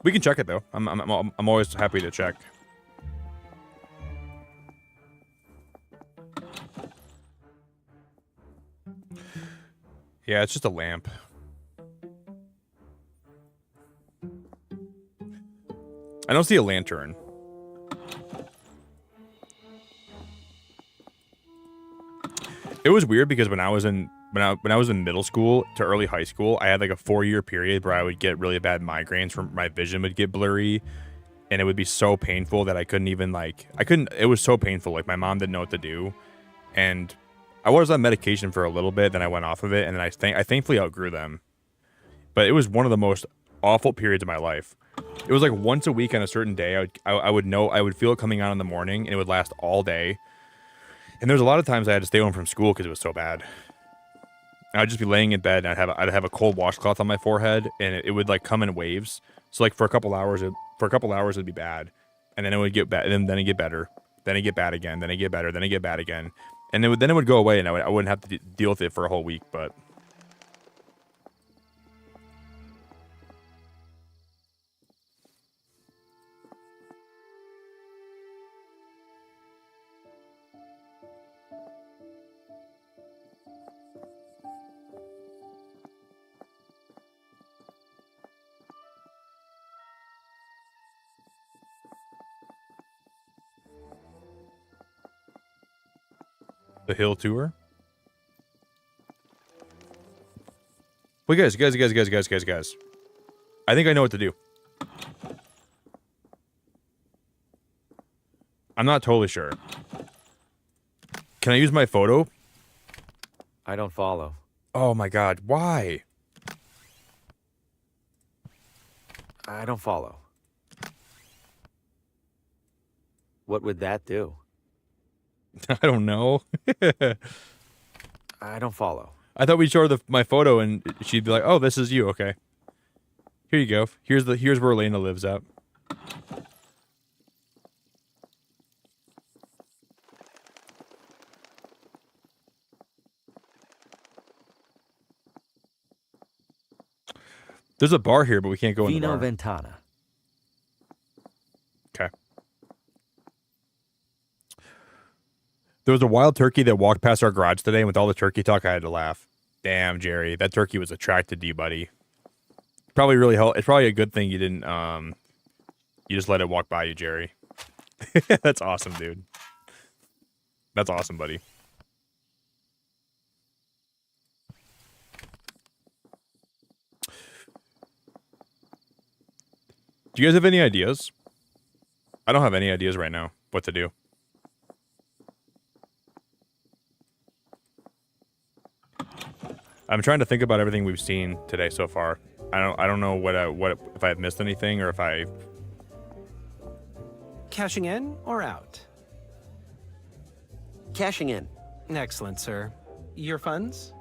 We can check it though. I'm always happy to check. Yeah, it's just a lamp. I don't see a lantern. It was weird because when I was in middle school to early high school, I had like a 4-year period where I would get really bad migraines from my vision would get blurry, and it would be so painful that I couldn't even it was so painful. Like my mom didn't know what to do, and I was on medication for a little bit, then I went off of it, and then I thankfully outgrew them. But it was one of the most awful periods of my life. It was like once a week on a certain day, I would feel it coming on in the morning, and it would last all day. And there was a lot of times I had to stay home from school because it was so bad. I'd just be laying in bed, and I'd have a cold washcloth on my forehead, and it would like come in waves. So like for a couple hours it'd be bad, and then it would get bad, and then it'd get better, then it'd get bad again, then it'd get better, then it'd get bad again, and then it would go away, and I wouldn't have to deal with it for a whole week. But the hill tour. Wait, guys. I think I know what to do. I'm not totally sure. Can I use my photo? I don't follow. Oh my god, why? I don't follow. What would that do? I don't know. I don't follow. I thought we'd show her my photo and she'd be like, "Oh, this is you." Okay. Here you go. Here's where Elena lives at. There's a bar here, but we can't go in the bar. Villa Ventana. Okay. There was a wild turkey that walked past our garage today, and with all the turkey talk, I had to laugh. Damn, Jerry, that turkey was attracted to you, buddy. Probably really helped. It's probably a good thing you didn't. You just let it walk by you, Jerry. That's awesome, dude. That's awesome, buddy. Do you guys have any ideas? I don't have any ideas right now what to do. I'm trying to think about everything we've seen today so far. I don't know what if I've missed anything or if I. Cashing in or out? Cashing in. Excellent, sir. Your funds?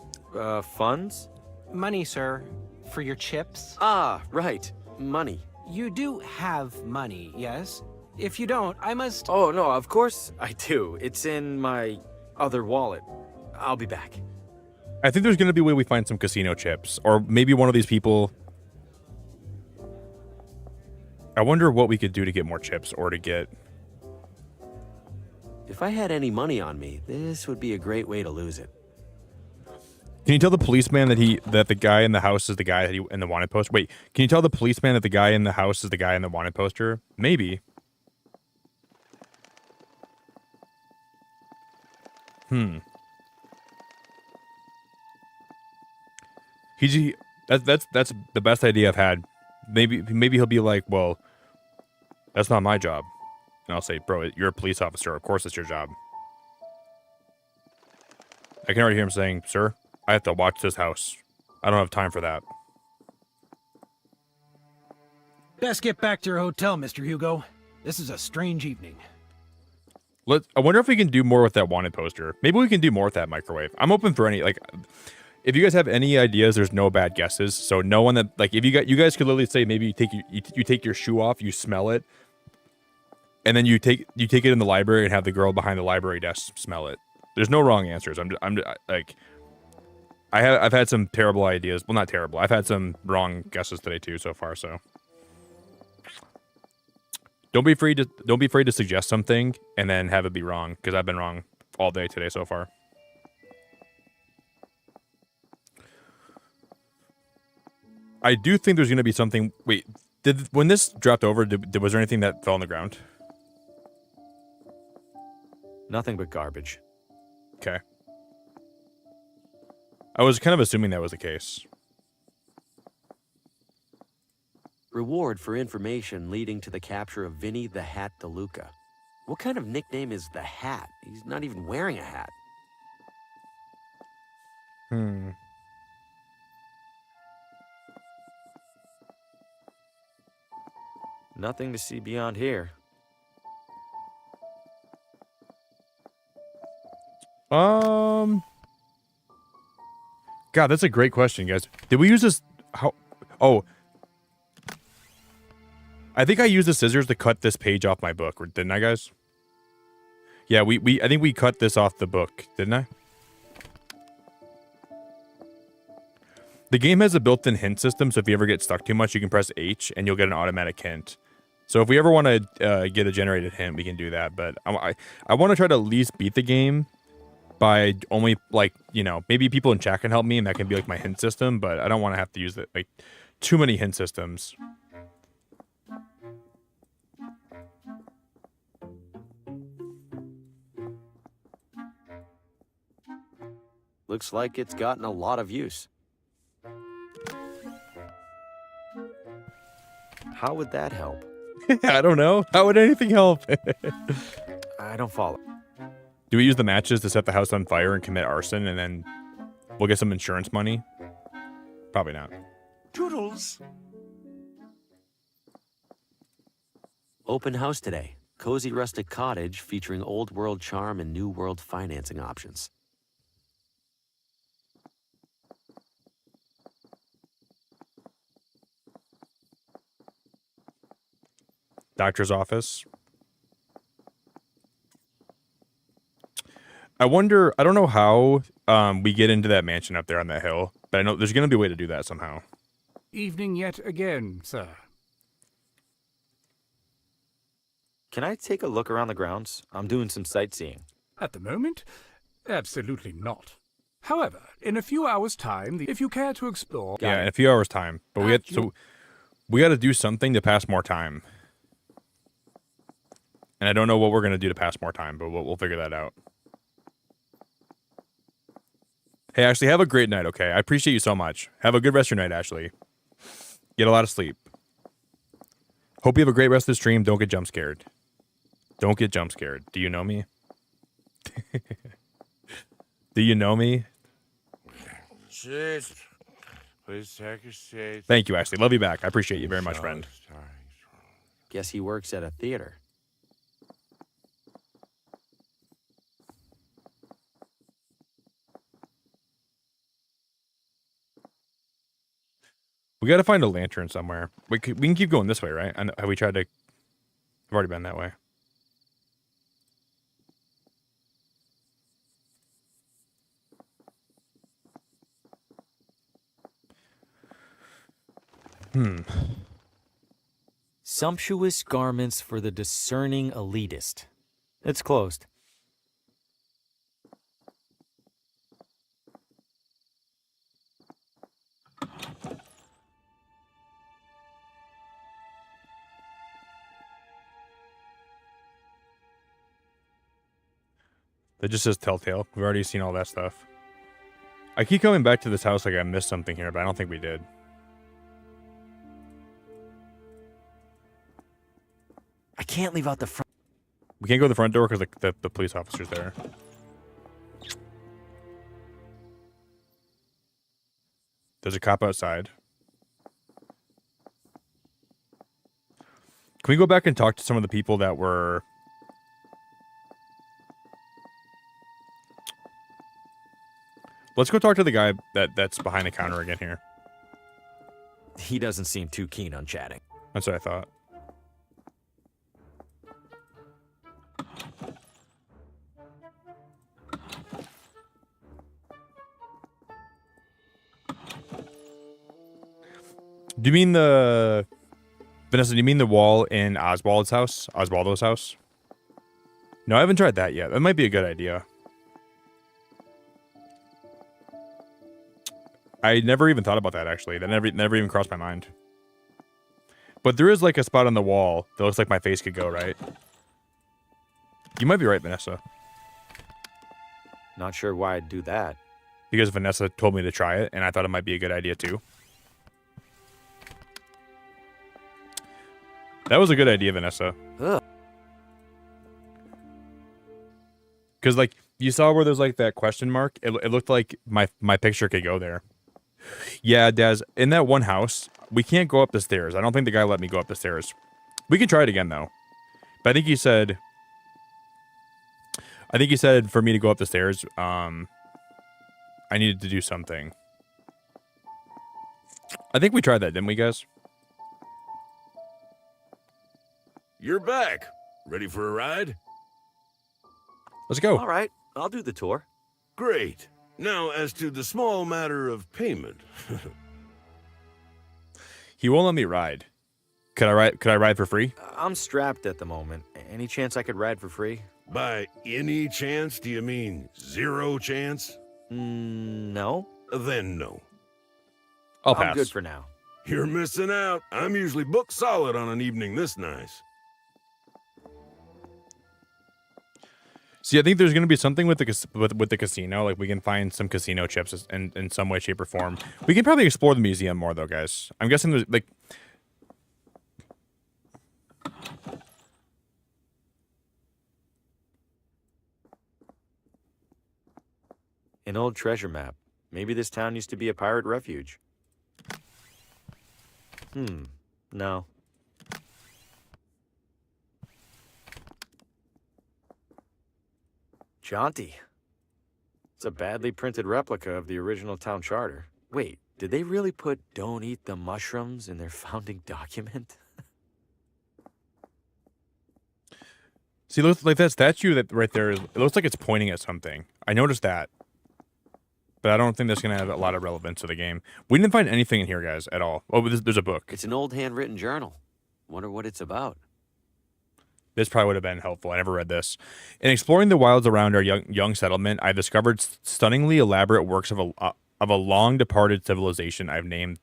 Funds? Money, sir. For your chips? Ah, right. Money. You do have money, yes? If you don't, I must... Oh, no, of course I do. It's in my other wallet. I'll be back. I think there's going to be a way we find some casino chips. Or maybe one of these people... I wonder what we could do to get more chips or to get... If I had any money on me, this would be a great way to lose it. Can you tell the policeman that the guy in the house is the guy in the wanted poster? Wait, can you tell the policeman that the guy in the house is the guy in the wanted poster? Maybe. That's the best idea I've had. Maybe he'll be like, well, that's not my job. And I'll say, bro, you're a police officer. Of course it's your job. I can already hear him saying, sir, I have to watch this house. I don't have time for that. Best get back to your hotel, Mr. Hugo. This is a strange evening. I wonder if we can do more with that wanted poster. Maybe we can do more with that microwave. I'm open for any, if you guys have any ideas, there's no bad guesses. So no one that, if you guys could literally say, maybe you take your shoe off, you smell it, and then you take it in the library and have the girl behind the library desk smell it. There's no wrong answers. I've had some terrible ideas. Well, not terrible. I've had some wrong guesses today too so far. So don't be afraid to suggest something and then have it be wrong, because I've been wrong all day today so far. I do think there's going to be something. Wait, when this dropped over, was there anything that fell on the ground? Nothing but garbage. Okay. I was kind of assuming that was the case. Reward for information leading to the capture of Vinny the Hat DeLuca. What kind of nickname is the Hat? He's not even wearing a hat. Nothing to see beyond here. God, that's a great question, guys. Did we use this? How? Oh, I think I used the scissors to cut this page off my book, didn't I, guys? Yeah, I think we cut this off the book, didn't I? The game has a built-in hint system, so if you ever get stuck too much, you can press H and you'll get an automatic hint. So if we ever want to get a generated hint, we can do that. But I want to try to at least beat the game by only, like, you know, maybe people in chat can help me and that can be like my hint system, but I don't want to have to use it, like, too many hint systems. Looks like it's gotten a lot of use. How would that help? I don't know. How would anything help? I don't follow. Do we use the matches to set the house on fire and commit arson, and then we'll get some insurance money? Probably not. Toodles. Open house today. Cozy rustic cottage featuring old world charm and new world financing options. Doctor's office. I wonder, I don't know how we get into that mansion up there on that hill, but I know there's going to be a way to do that somehow. Evening yet again, sir. Can I take a look around the grounds? I'm doing some sightseeing. At the moment, absolutely not. However, in a few hours' time, if you care to explore... Yeah, in a few hours' time. But we got to do something to pass more time. And I don't know what we're going to do to pass more time, but we'll figure that out. Hey, Ashley, have a great night, okay? I appreciate you so much. Have a good rest of your night, Ashley. Get a lot of sleep. Hope you have a great rest of the stream. Don't get jump scared. Don't get jump scared. Do you know me? Do you know me? Please take your seat. Thank you, Ashley. Love you back. I appreciate you very much, friend. Guess he works at a theater. We got to find a lantern somewhere. We can keep going this way, right? Have we tried to... I've already been that way. Sumptuous garments for the discerning elitist. It's closed. That just says Telltale. We've already seen all that stuff. I keep coming back to this house like I missed something here, but I don't think we did. I can't leave out the front. We can't go to the front door because the police officer's there. There's a cop outside. Can we go back and talk to some of the people that were... Let's go talk to the guy that's behind the counter again here. He doesn't seem too keen on chatting. That's what I thought. Do you mean the... Vanessa, do you mean the wall in Oswaldo's house? No, I haven't tried that yet. That might be a good idea. I never even thought about that, actually. That never even crossed my mind. But there is, like, a spot on the wall that looks like my face could go, right? You might be right, Vanessa. Not sure why I'd do that. Because Vanessa told me to try it, and I thought it might be a good idea, too. That was a good idea, Vanessa. Because, like, you saw where there's, like, that question mark? It looked like my picture could go there. Yeah, Daz, in that one house, we can't go up the stairs. I don't think the guy let me go up the stairs. We can try it again, though. But I think he said for me to go up the stairs, I needed to do something. I think we tried that, didn't we, guys? You're back. Ready for a ride? Let's go. All right, I'll do the tour. Great. Now, as to the small matter of payment. He won't let me ride. Could I ride for free? I'm strapped at the moment. Any chance I could ride for free? By any chance, do you mean 0 chance? No. Then no. I'll pass. I'm good for now. You're missing out. I'm usually booked solid on an evening this nice. See, I think there's going to be something with the casino. Like, we can find some casino chips in some way, shape, or form. We can probably explore the museum more, though, guys. I'm guessing there's, like... An old treasure map. Maybe this town used to be a pirate refuge. No. Jaunty. It's a badly printed replica of the original town charter. Wait, did they really put "Don't eat the mushrooms" in their founding document? See, it looks like that statue that right there, it looks like it's pointing at something. I noticed that. But I don't think that's going to have a lot of relevance to the game. We didn't find anything in here, guys, at all. Oh, there's a book. It's an old handwritten journal. Wonder what it's about. This probably would have been helpful. I never read this. In exploring the wilds around our young settlement, I discovered stunningly elaborate works of a long-departed civilization I've named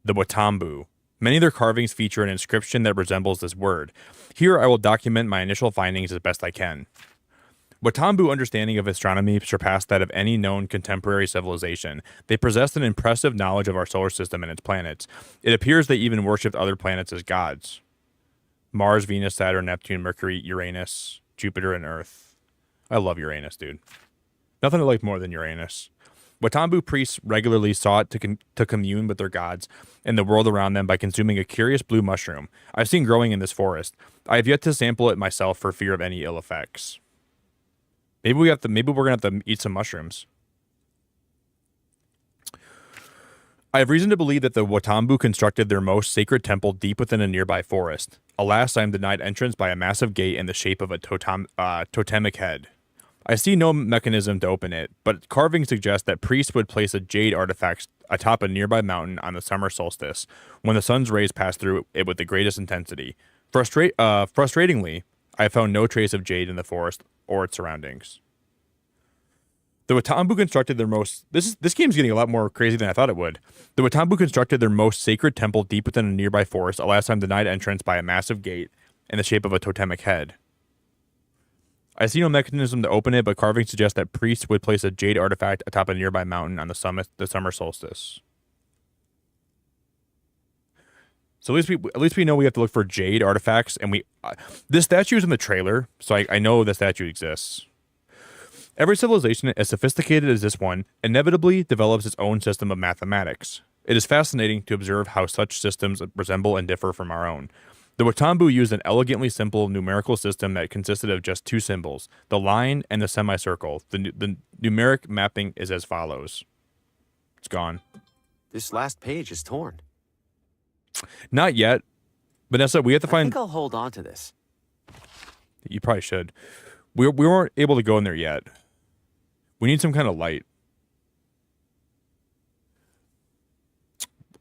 the Watambu. Many of their carvings feature an inscription that resembles this word. Here, I will document my initial findings as best I can. Watambu understanding of astronomy surpassed that of any known contemporary civilization. They possessed an impressive knowledge of our solar system and its planets. It appears they even worshipped other planets as gods. Mars, Venus, Saturn, Neptune, Mercury, Uranus, Jupiter, and Earth. I love Uranus, dude. Nothing I like more than Uranus. Watambu priests regularly sought to commune with their gods and the world around them by consuming a curious blue mushroom I've seen growing in this forest. I have yet to sample it myself for fear of any ill effects. Maybe we're gonna have to eat some mushrooms. I have reason to believe that the Watambu constructed their most sacred temple deep within a nearby forest. Alas, I am denied entrance by a massive gate in the shape of a totemic head. I see no mechanism to open it, but carvings suggest that priests would place a jade artifact atop a nearby mountain on the summer solstice, when the sun's rays pass through it with the greatest intensity. Frustratingly, I have found no trace of jade in the forest or its surroundings. The Watambu constructed their most... This game's getting a lot more crazy than I thought it would. The Watambu constructed their most sacred temple deep within a nearby forest, alas, I'm denied entrance by a massive gate in the shape of a totemic head. I see no mechanism to open it, but carvings suggest that priests would place a jade artifact atop a nearby mountain on the summer solstice. So at least we know we have to look for jade artifacts, and this statue is in the trailer, so I know the statue exists. Every civilization as sophisticated as this one inevitably develops its own system of mathematics. It is fascinating to observe how such systems resemble and differ from our own. The Watambu used an elegantly simple numerical system that consisted of just two symbols, the line and the semicircle. The numeric mapping is as follows. It's gone. This last page is torn. Not yet. Vanessa, we have to find... I think I'll hold on to this. You probably should. We weren't able to go in there yet. We need some kind of light.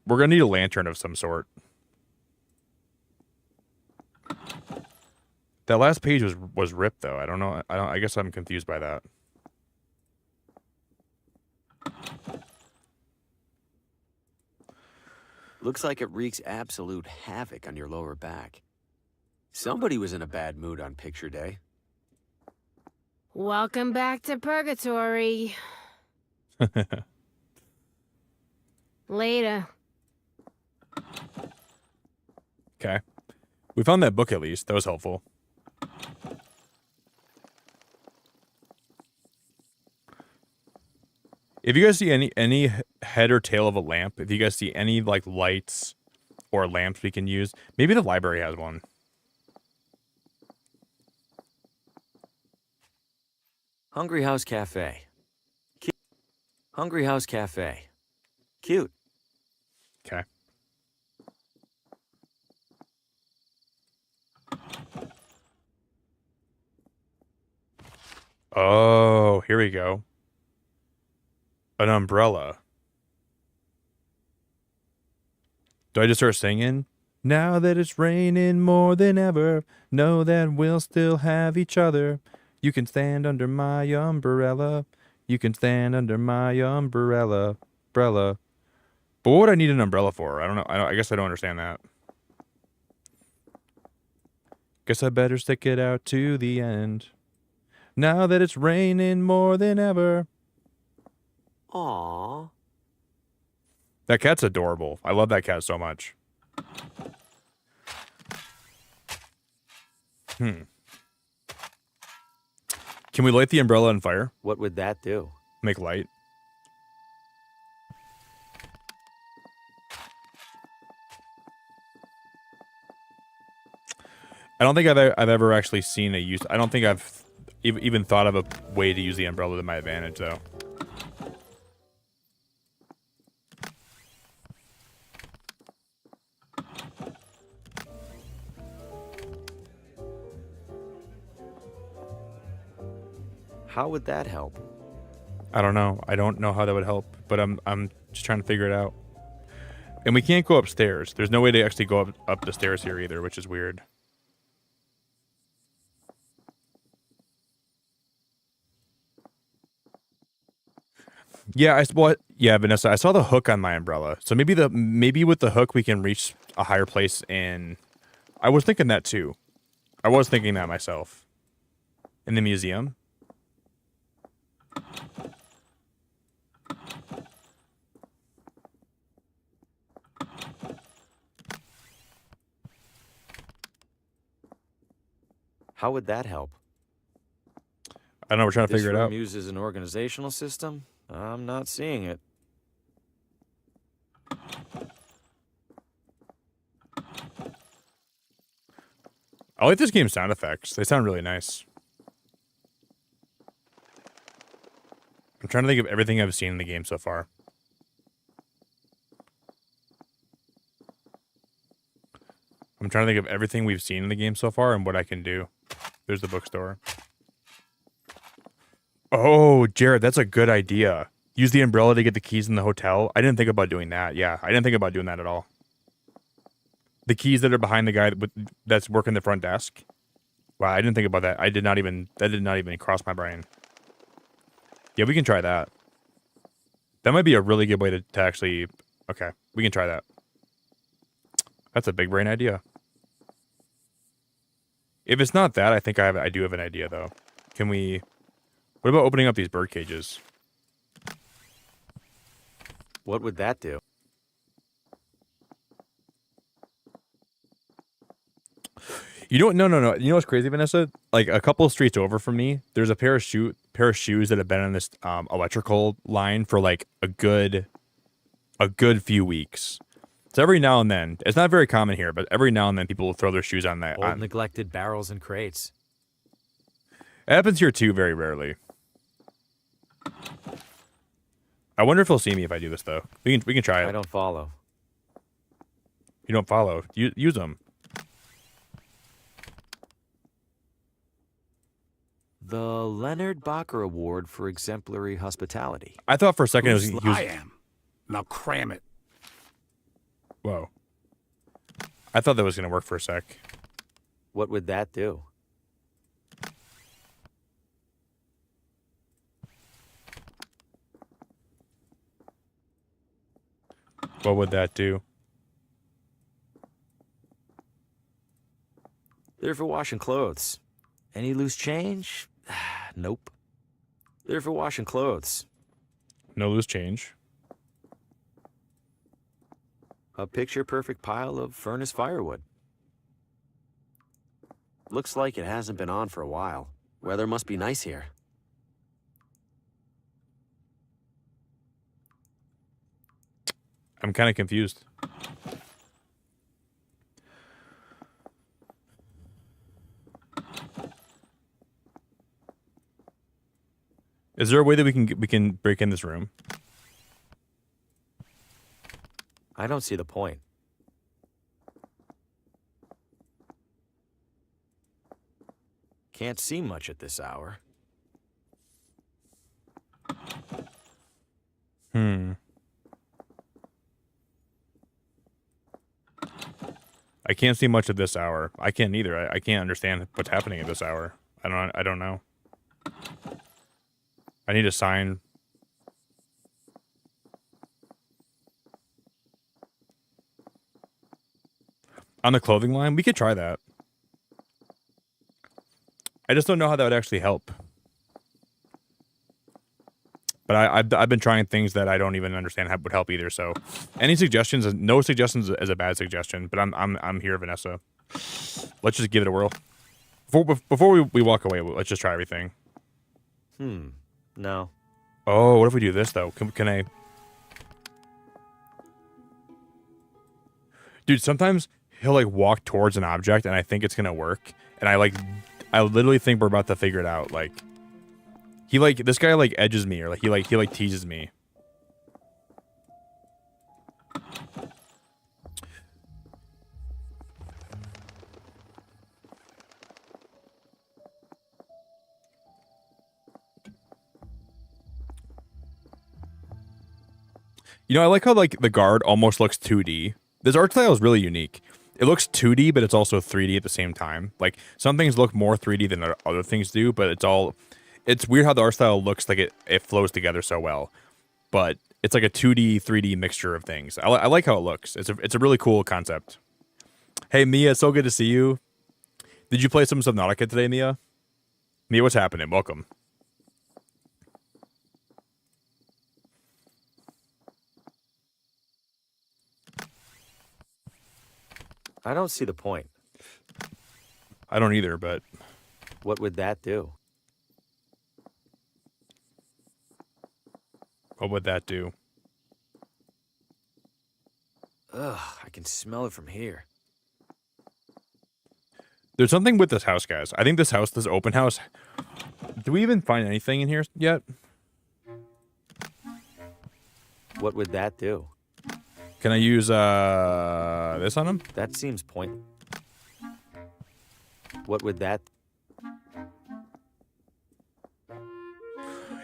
gonna need a lantern of some sort. That last page was ripped though. I don't know. I guess I'm confused by that. Looks like it wreaks absolute havoc on your lower back. Somebody was in a bad mood on picture day. Welcome back to Purgatory. Later. Okay. We found that book at least. That was helpful. If you guys see any head or tail of a lamp, if you guys see any like lights or lamps we can use, maybe the library has one. Hungry House Cafe. Cute. Hungry House Cafe. Cute. Okay. Oh, here we go. An umbrella. Do I just start singing? Now that it's raining more than ever, know that we'll still have each other. You can stand under my umbrella. You can stand under my umbrella. Umbrella. But what would I need an umbrella for? I don't know. I guess I don't understand that. Guess I better stick it out to the end. Now that it's raining more than ever. Aww. That cat's adorable. I love that cat so much. Can we light the umbrella on fire? What would that do? Make light. I don't think I've ever actually seen a use. I don't think I've even thought of a way to use the umbrella to my advantage, though. How would that help? I don't know. I don't know how that would help, but I'm just trying to figure it out. And we can't go upstairs. There's no way to actually go up the stairs here either, which is weird. Yeah, yeah, Vanessa. I saw the hook on my umbrella, so maybe with the hook we can reach a higher place. And I was thinking that too. I was thinking that myself. In the museum. How would that help? I don't know. We're trying to figure it out. This room uses an organizational system? I'm not seeing it. I like this game's sound effects. They sound really nice. I'm trying to think of everything I've seen in the game so far. I'm trying to think of everything we've seen in the game so far and what I can do. There's the bookstore. Oh, Jared, that's a good idea. Use the umbrella to get the keys in the hotel. I didn't think about doing that. Yeah, I didn't think about doing that at all. The keys that are behind the guy that's working the front desk. Wow, I didn't think about that. That did not even cross my brain. Yeah, we can try that. That might be a really good way to actually... Okay, we can try that. That's a big brain idea. If it's not that, I think I do have an idea, though. Can we... What about opening up these bird cages? What would that do? You know, no. You know what's crazy, Vanessa? Like a couple of streets over from me, there's a pair of shoes that have been on this electrical line for like a good few weeks. So every now and then, it's not very common here, but every now and then people will throw their shoes on that. Old neglected barrels and crates. It happens here too, very rarely. I wonder if he'll see me if I do this though. We can try it. I don't follow. You don't follow. Use them. The Leonard Bacher Award for Exemplary Hospitality. I thought for a second it was... I am. Now cram it. Whoa. I thought that was going to work for a sec. What would that do? What would that do? There for washing clothes. Any loose change? Nope. There for washing clothes. No loose change. A picture-perfect pile of furnace firewood. Looks like it hasn't been on for a while. Weather must be nice here. I'm kind of confused. Is there a way that we can break in this room? I don't see the point. Can't see much at this hour. I can't see much at this hour. I can't either. I can't understand what's happening at this hour. I don't know. I need a sign. On the clothing line, we could try that. I just don't know how that would actually help. But I've been trying things that I don't even understand how would help either. So, any suggestions? No suggestions is a bad suggestion. But I'm here, Vanessa. Let's just give it a whirl. Before we walk away, let's just try everything. No. Oh, what if we do this though? Can I? Dude, sometimes he'll like walk towards an object, and I think it's gonna work, and I literally think we're about to figure it out. Like, this guy like edges me, or like he teases me. You know, I like how like the guard almost looks 2D. This art style is really unique. It looks 2D, but it's also 3D at the same time. Like, some things look more 3D than other things do, but it's weird how the art style looks like it flows together so well. But it's like a 2D, 3D mixture of things. I like how it looks. It's a really cool concept. Hey, Mia, it's so good to see you. Did you play some Subnautica today, Mia? Mia, what's happening? Welcome. I don't see the point. I don't either, but... What would that do? What would that do? Ugh, I can smell it from here. There's something with this house, guys. I think this open house... Do we even find anything in here yet? What would that do? Can I use this on him? That seems point. What would that?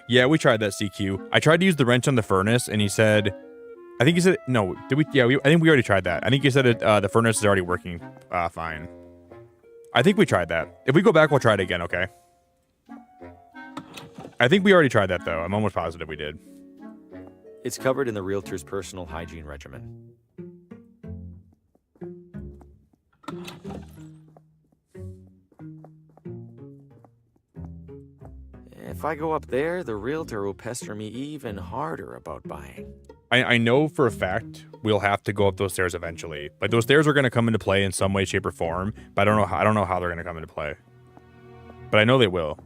Yeah, we tried that, CQ. I tried to use the wrench on the furnace, and he said, I think he said no. Did we? Yeah, I think we already tried that. I think he said the furnace is already working fine. I think we tried that. If we go back, we'll try it again. Okay. I think we already tried that though. I'm almost positive we did. It's covered in the realtor's personal hygiene regimen. If I go up there, the realtor will pester me even harder about buying. I know for a fact we'll have to go up those stairs eventually. Like, those stairs are going to come into play in some way, shape, or form, but I don't know how they're going to come into play. But I know they will.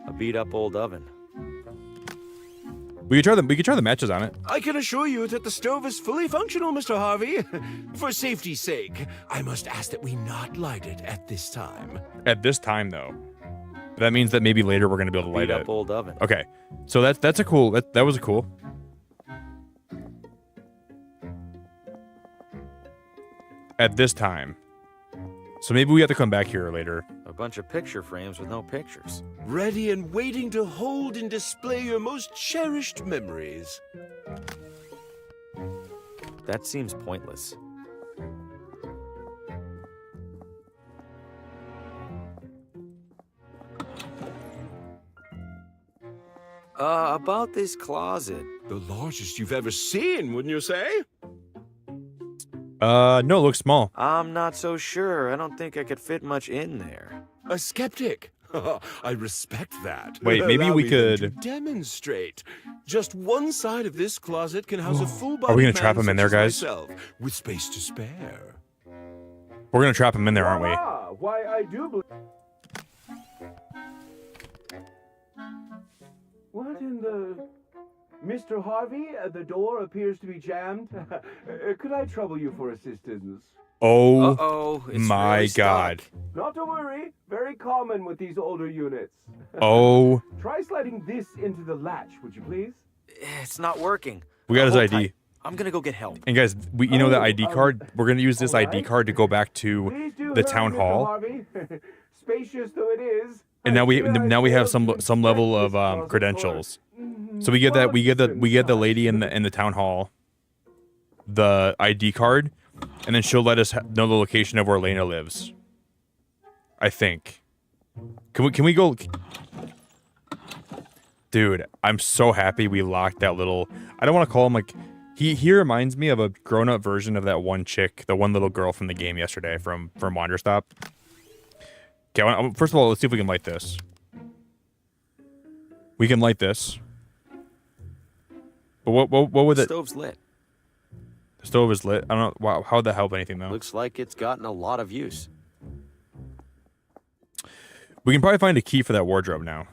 A beat-up old oven. We could try the matches on it. I can assure you that the stove is fully functional, Mr. Harvey. For safety's sake, I must ask that we not light it at this time. At this time, though. That means that maybe later we're going to be able to light it. Beat-up old oven. Okay. So that's a cool... That was a cool... At this time. So maybe we have to come back here later. A bunch of picture frames with no pictures. Ready and waiting to hold and display your most cherished memories. That seems pointless. About this closet. The largest you've ever seen, wouldn't you say? No, it looks small. I'm not so sure. I don't think I could fit much in there. A skeptic. I respect that. Wait, maybe Allow we me then could to demonstrate. Just one side of this closet can house a full-bodied Are we gonna man trap him in there, such as guys? myself, with space to spare. We're gonna trap him in there, aren't we? Why, I do believe... What in the... Mr. Harvey, the door appears to be jammed. Could I trouble you for assistance? Oh Uh-oh, it's my really god. Not to worry. Very common with these older units. Oh, Try sliding this into the latch, would you please? It's not working. we got his Hold ID. tight. I'm gonna go get help. And guys, you know the ID card? We're gonna use this ID card to go back to Please do the hurry, town Mr. hall. Harvey. Spacious though it is. And now we have some level of credentials. So we get the lady in the town hall the ID card, and then she'll let us know the location of where Lena lives. I think. Can we go? Dude, I'm so happy we locked that little. I don't want to call him like. He reminds me of a grown-up version of that one chick, the one little girl from the game yesterday from Wanderstop. Okay, first of all, let's see if we can light this. We can light this. But what would The it? stove's lit. The stove is lit. I don't know. Wow, how would that help anything though? Looks like it's gotten a lot of use. We can probably find a key for that wardrobe now.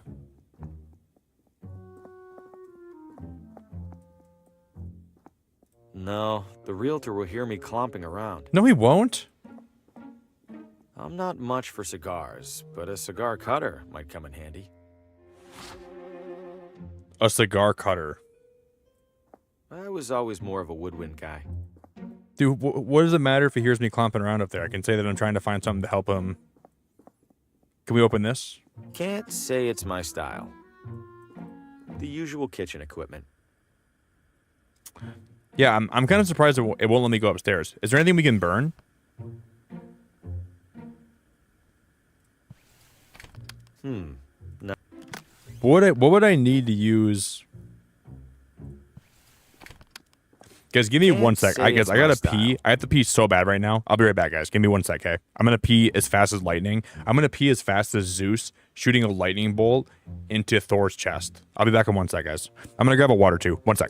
No, the realtor will hear me clomping around. No, he won't. I'm not much for cigars, but a cigar cutter might come in handy. A cigar cutter. I was always more of a woodwind guy. Dude, what does it matter if he hears me clomping around up there? I can say that I'm trying to find something to help him. Can we open this? Can't say it's my style. The usual kitchen equipment. Yeah, I'm kind of surprised it won't let me go upstairs. Is there anything we can burn? No. What would I need to use? Guys, give me 1 sec. I gotta pee. I have to pee so bad right now. I'll be right back, guys. Give me 1 sec, okay? I'm gonna pee as fast as lightning. I'm gonna pee as fast as Zeus shooting a lightning bolt into Thor's chest. I'll be back in 1 sec, guys. I'm gonna grab a water too. 1 sec.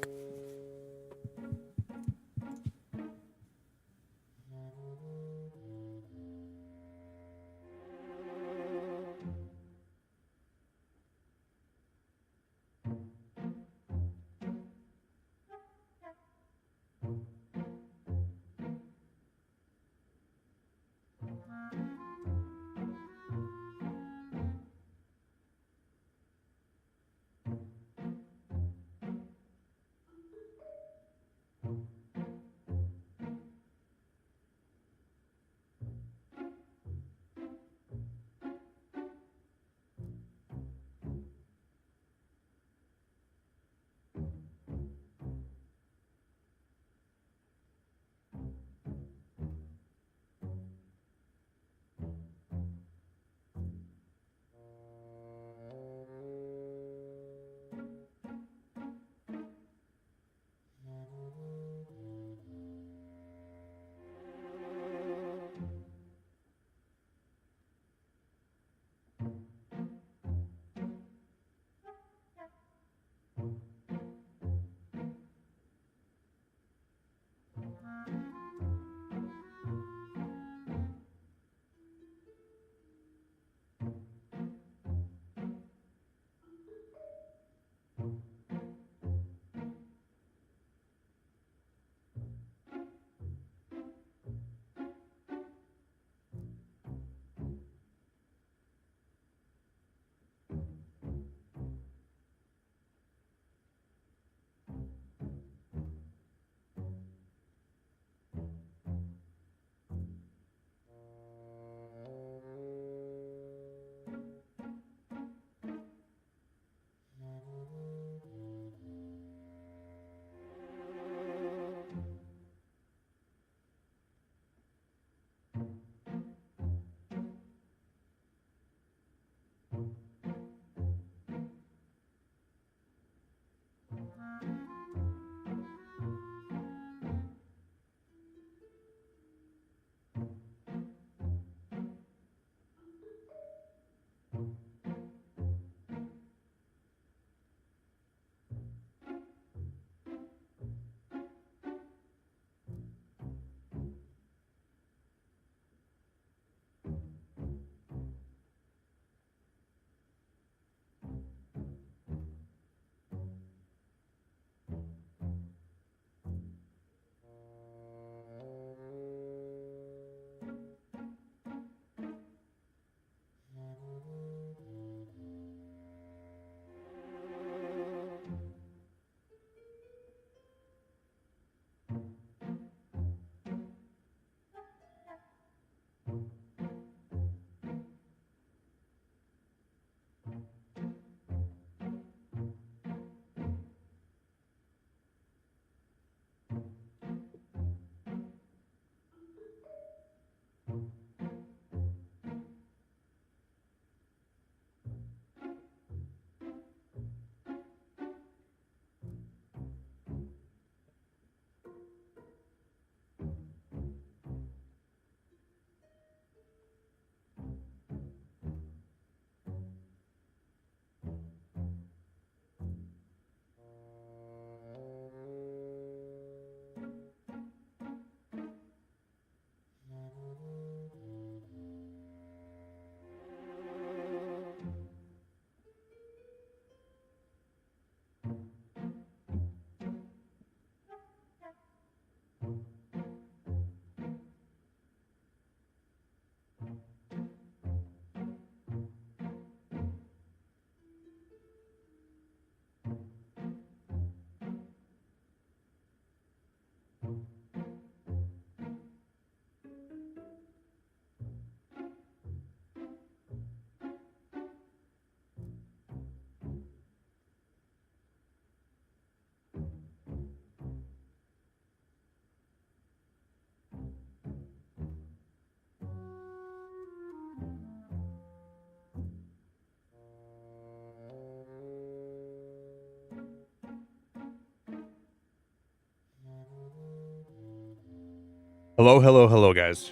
Hello, hello, hello, guys.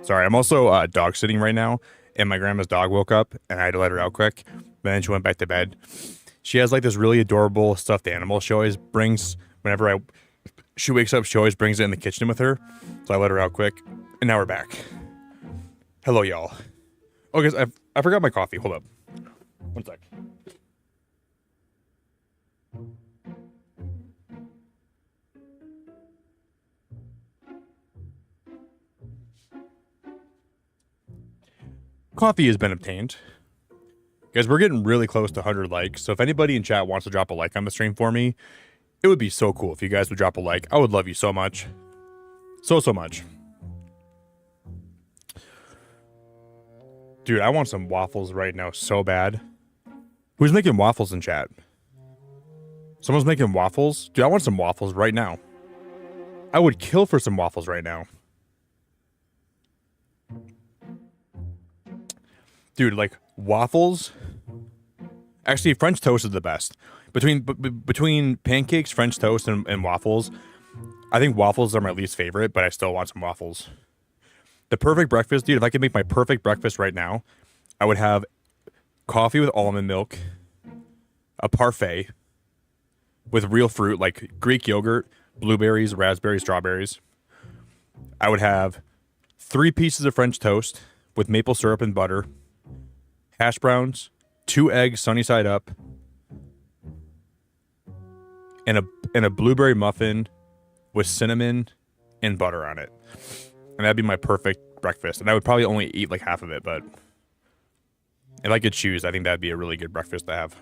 Sorry, I'm also dog sitting right now, and my grandma's dog woke up, and I had to let her out quick. But then she went back to bed. She has like this really adorable stuffed animal she always brings whenever she wakes up. She always brings it in the kitchen with her, so I let her out quick, and now we're back. Hello, y'all. Oh, guys, I forgot my coffee. Hold up, 1 sec. Coffee has been obtained. Guys, we're getting really close to 100 likes, so if anybody in chat wants to drop a like on the stream for me, it would be so cool if you guys would drop a like. I would love you so much. So much. Dude, I want some waffles right now so bad. Who's making waffles in chat? Someone's making waffles? Dude, I want some waffles right now. I would kill for some waffles right now. Dude, like waffles. Actually, French toast is the best. Between pancakes, French toast, and waffles, I think waffles are my least favorite, but I still want some waffles. The perfect breakfast, dude, if I could make my perfect breakfast right now, I would have coffee with almond milk, a parfait with real fruit like Greek yogurt, blueberries, raspberries, strawberries. I would have 3 pieces of French toast with maple syrup and butter, hash browns, 2 eggs sunny side up, and a blueberry muffin with cinnamon and butter on it. And that'd be my perfect breakfast. And I would probably only eat like half of it, but if I could choose, I think that'd be a really good breakfast to have.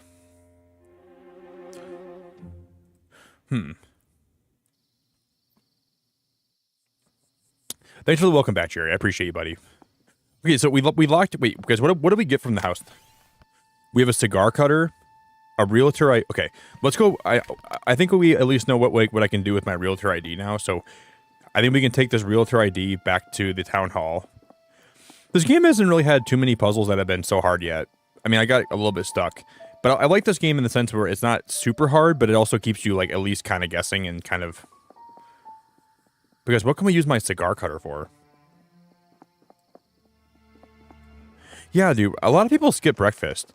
Thanks for the welcome back, Jerry. I appreciate you, buddy. Okay, so we locked. Wait, guys, what do we get from the house? We have a cigar cutter, a realtor. Okay, let's go. I think we at least know what I can do with my realtor ID now. So I think we can take this realtor ID back to the town hall. This game hasn't really had too many puzzles that have been so hard yet. I mean, I got a little bit stuck, But I like this game in the sense where it's not super hard, but it also keeps you like at least kind of guessing and kind of. Because what can we use my cigar cutter for? Yeah, dude. A lot of people skip breakfast.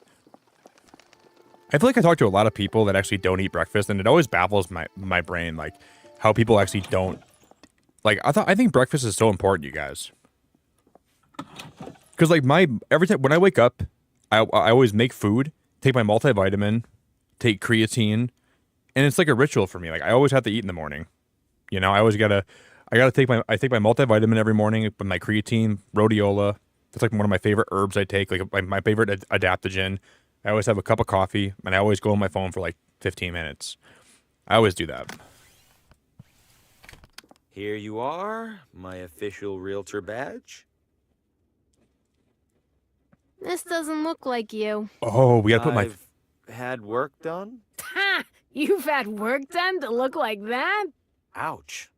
I feel like I talk to a lot of people that actually don't eat breakfast, and it always baffles my brain, like how people actually don't. Like I think breakfast is so important, you guys. Because like every time when I wake up, I always make food, take my multivitamin, take creatine, and it's like a ritual for me. Like I always have to eat in the morning. You know, I gotta take my multivitamin every morning with my creatine, rhodiola. That's like one of my favorite herbs I take, like my favorite adaptogen. I always have a cup of coffee, and I always go on my phone for like 15 minutes. I always do that. Here you are, my official realtor badge. This doesn't look like you. Oh, we gotta put I've had work done? Ha! You've had work done to look like that? Ouch.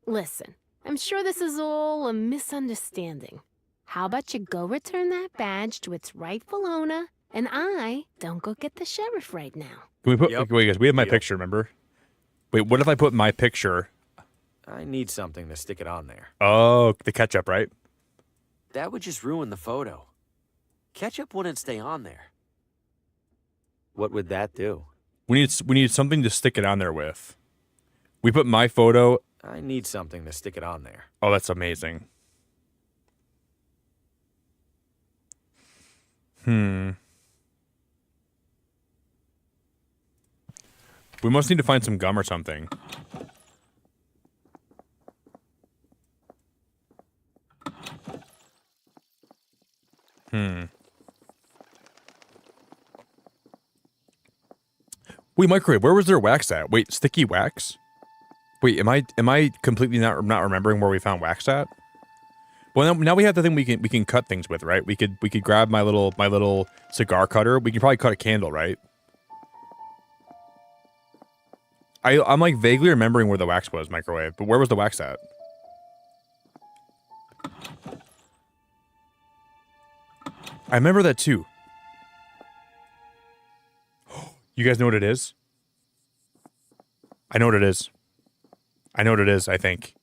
Listen, I'm sure this is all a misunderstanding. How about you go return that badge to its rightful owner, and I don't go get the sheriff right now. Can we put? Wait, guys, we have my picture. Remember? Wait, what if I put my picture? I need something to stick it on there. Oh, the ketchup, right? That would just ruin the photo. Ketchup wouldn't stay on there. What would that do? We need something to stick it on there with. We put my photo. I need something to stick it on there. Oh, that's amazing. We must need to find some gum or something. Wait, microwave. Where was there wax at? Wait, sticky wax? Wait, am I completely not remembering where we found wax at? Well, now we have the thing we can cut things with, right? We could grab my little cigar cutter. We can probably cut a candle, right? I'm like vaguely remembering where the wax was, microwave, but where was the wax at? I remember that too. You guys know what it is? I know what it is. I know what it is, I think.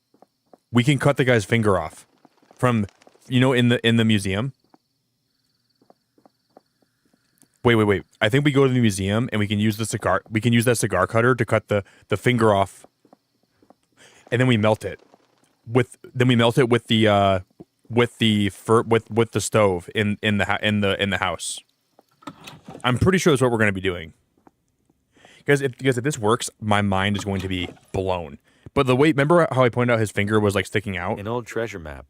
We can cut the guy's finger off from, you know, in the museum. Wait. I think we go to the museum and we can use that cigar cutter to cut the finger off. And then we melt it. With the stove in the house. I'm pretty sure that's what we're going to be doing. Because if this works, my mind is going to be blown. But remember how I pointed out his finger was like sticking out? An old treasure map.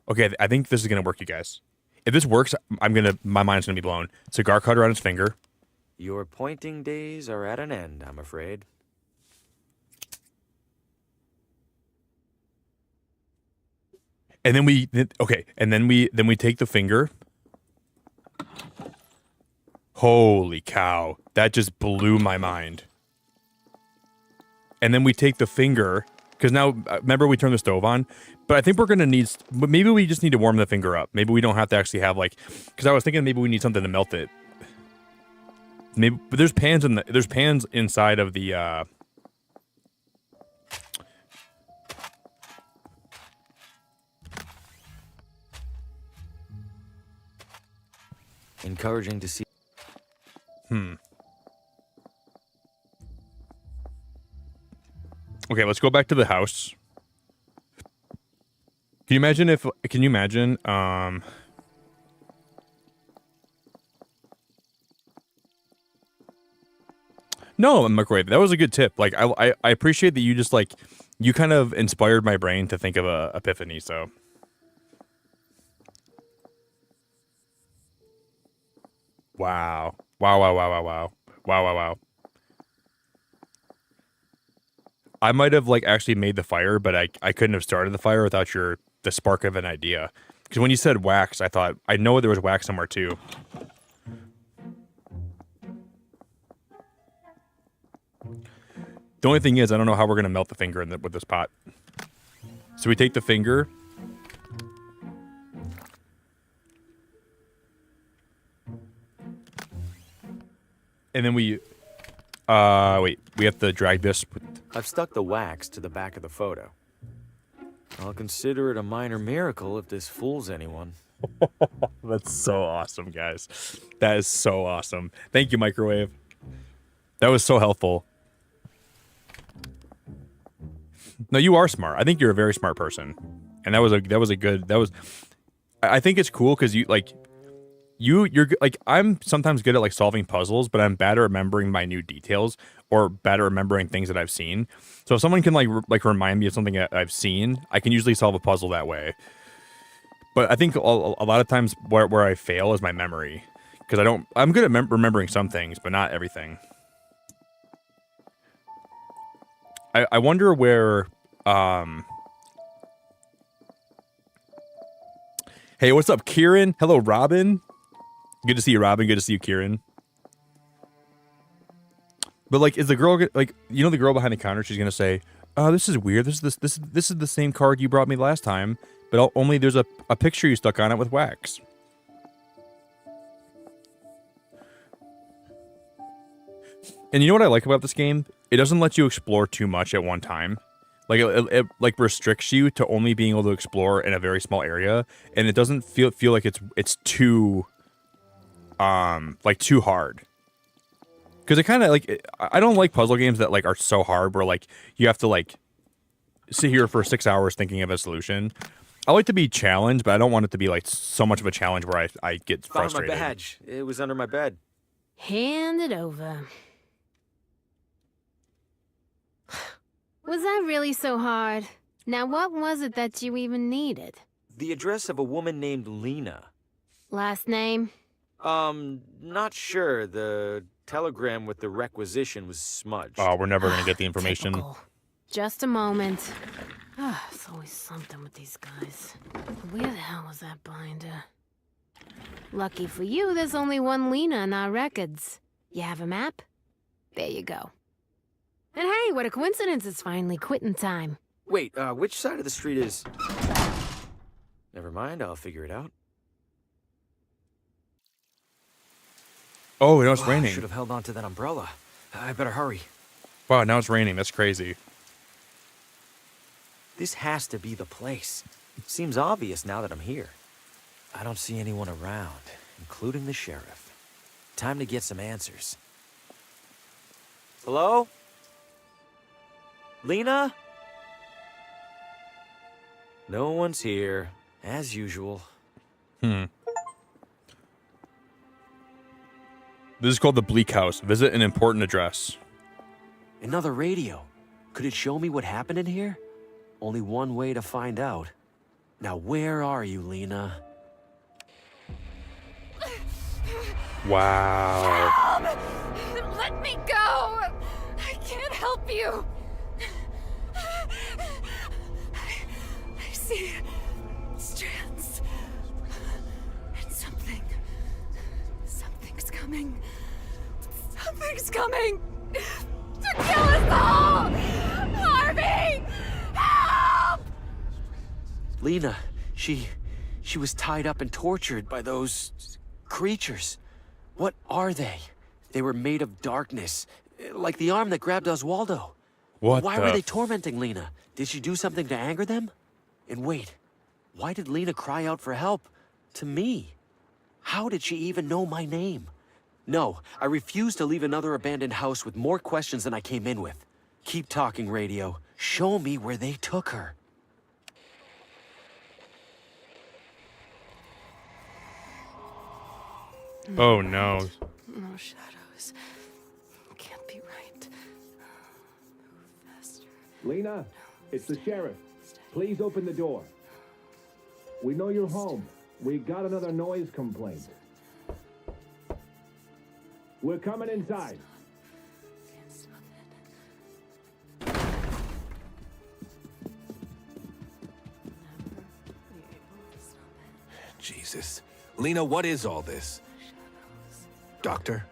Okay, I think this is going to work, you guys. If this works, my mind's going to be blown. Cigar cutter on his finger. Your pointing days are at an end, I'm afraid. And then we take the finger. Holy cow. That just blew my mind. And then we take the finger, because now, remember we turned the stove on? But I think we're going to need, maybe we just need to warm the finger up. Maybe we don't have to actually have because I was thinking maybe we need something to melt it. Maybe, but there's pans inside of the, Encouraging to see. Okay, let's go back to the house. Can you imagine, No, microwave. That was a good tip. Like, I appreciate that you just, you kind of inspired my brain to think of a epiphany, so. Wow. Wow. I might have, actually made the fire, but I couldn't have started the fire without the spark of an idea. Because when you said wax, I thought, I know there was wax somewhere, too. The only thing is, I don't know how we're going to melt the finger with this pot. So we take the finger. And then we wait, we have to drag this. I've stuck the wax to the back of the photo. I'll consider it a minor miracle if this fools anyone. That's so awesome, guys. That is so awesome. Thank you, Microwave. That was so helpful. No, you are smart. I think you're a very smart person. And that was a good, I think it's cool because you're like, I'm sometimes good at like solving puzzles, but I'm bad at remembering minute details or bad at remembering things that I've seen. So if someone can like remind me of something that I've seen, I can usually solve a puzzle that way. But I think a lot of times where I fail is my memory, because I'm good at remembering some things, but not everything. I wonder where, hey, what's up, Kieran? Hello, Robin. Good to see you, Robin. Good to see you, Kieran. But like, is the girl like, you know, the girl behind the counter? She's gonna say, "Oh, this is weird. This is the same card you brought me last time, but only there's a picture you stuck on it with wax." And you know what I like about this game? It doesn't let you explore too much at one time. Like it like restricts you to only being able to explore in a very small area, and it doesn't feel like it's too like too hard. Because it kind of like, I don't like puzzle games that like are so hard where like you have to like sit here for 6 hours thinking of a solution. I like to be challenged, but I don't want it to be like so much of a challenge where I get frustrated. Found my badge. It was under my bed. Hand it over. Was that really so hard? Now, what was it that you even needed? The address of a woman named Lena. Last name? Not sure. The telegram with the requisition was smudged. Oh, we're never gonna get the information. Typical. Just a moment. It's always something with these guys. Where the hell was that binder? Lucky for you, there's only one Lena in our records. You have a map? There you go. And hey, what a coincidence, it's finally quitting time. Wait, which side of the street is... Never mind, I'll figure it out. Oh, now it's raining. I should have held on to that umbrella. I better hurry. Wow, now it's raining. That's crazy. This has to be the place. Seems obvious now that I'm here. I don't see anyone around, including the sheriff. Time to get some answers. Hello? Lena? No one's here, as usual. This is called the Bleak House. Visit an important address. Another radio. Could it show me what happened in here? Only one way to find out. Now, where are you, Lena? Wow. Help! Let me go! I can't help you! I see strands. And something's coming. Something's coming to kill us all! Harvey! Help! Lena, she was tied up and tortured by those creatures. What are they? They were made of darkness, like the arm that grabbed Oswaldo. Why were they tormenting Lena? Did she do something to anger them? And wait, why did Lena cry out for help to me? How did she even know my name? No, I refuse to leave another abandoned house with more questions than I came in with. Keep talking, radio. Show me where they took her. Oh no. No shadows. Can't be right. Move faster. Lena, it's the sheriff. Please open the door. We know you're home. We got another noise complaint. We're coming inside. Jesus. Lena, what is all this? Doctor?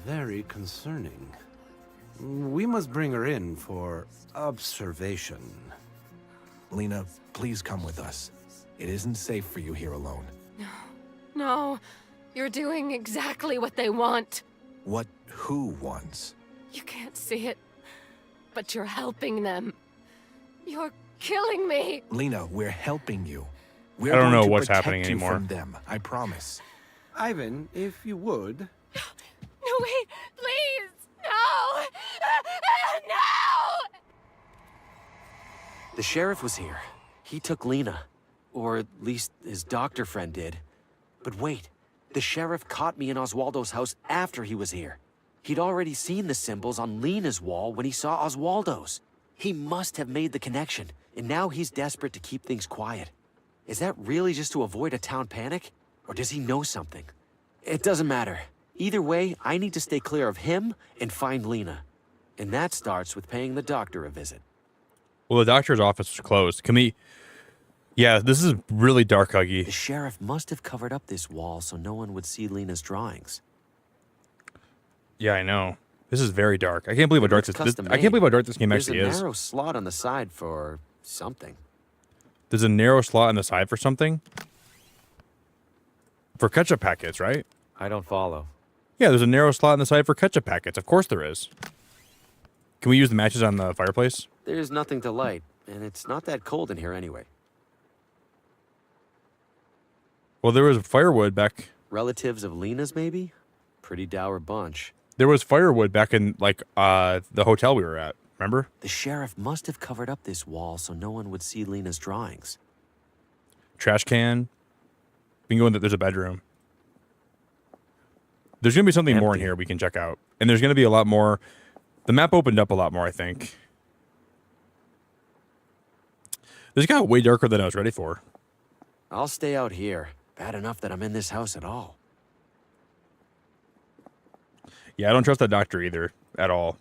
Very concerning. We must bring her in for observation. Lena, please come with us. It isn't safe for you here alone. No, you're doing exactly what they want. What who wants? You can't see it, but you're helping them. You're killing me. Lena, we're helping you. I We're don't going know to what's protect happening you anymore. from them, I promise. Ivan, if you would. No, wait, please. No. No. The sheriff was here. He took Lena. Or at least his doctor friend did. But wait, the sheriff caught me in Oswaldo's house after he was here. He'd already seen the symbols on Lena's wall when he saw Oswaldo's. He must have made the connection, and now he's desperate to keep things quiet. Is that really just to avoid a town panic? Or does he know something? It doesn't matter. Either way, I need to stay clear of him and find Lena. And that starts with paying the doctor a visit. Well, the doctor's office is closed. Can we... Yeah, this is really dark, Huggy. The sheriff must have covered up this wall so no one would see Lena's drawings. Yeah, I know. This is very dark. I can't believe how dark this... I can't believe how dark this game actually There's is. a narrow slot on the side for something. There's a narrow slot on the side for something? For ketchup packets, right? I don't follow. Yeah, there's a narrow slot on the side for ketchup packets. Of course there is. Can we use the matches on the fireplace? There's nothing to light, and it's not that cold in here anyway. Well, there was firewood back... Relatives of Lena's, maybe? Pretty dour bunch. There was firewood back in, like, the hotel we were at. Remember? The sheriff must have covered up this wall so no one would see Lena's drawings. Trash can. We can go in there's a bedroom. There's going to be something more in here we can check out. And there's going to be a lot more... The map opened up a lot more, I think. This got way darker than I was ready for. I'll stay out here. Bad enough that I'm in this house at all. Yeah, I don't trust that doctor either. At all.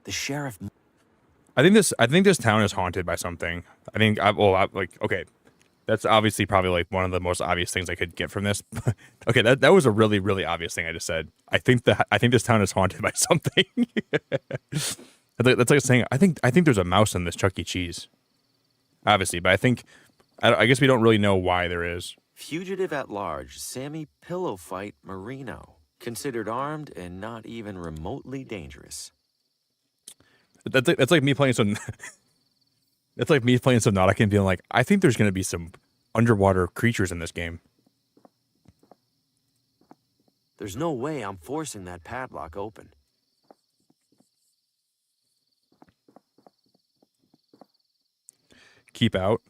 The sheriff... I think this town is haunted by something. Okay. That's obviously probably like one of the most obvious things I could get from this. Okay, that was a really, really obvious thing I just said. I think this town is haunted by something. That's like saying I think there's a mouse in this Chuck E. Cheese. Obviously, but I guess we don't really know why there is. Fugitive at large, Sammy Pillow Fight Marino. Considered armed and not even remotely dangerous. That's like me playing some. It's like me playing Subnautica and being like, I think there's going to be some underwater creatures in this game. There's no way I'm forcing that padlock open. Keep out.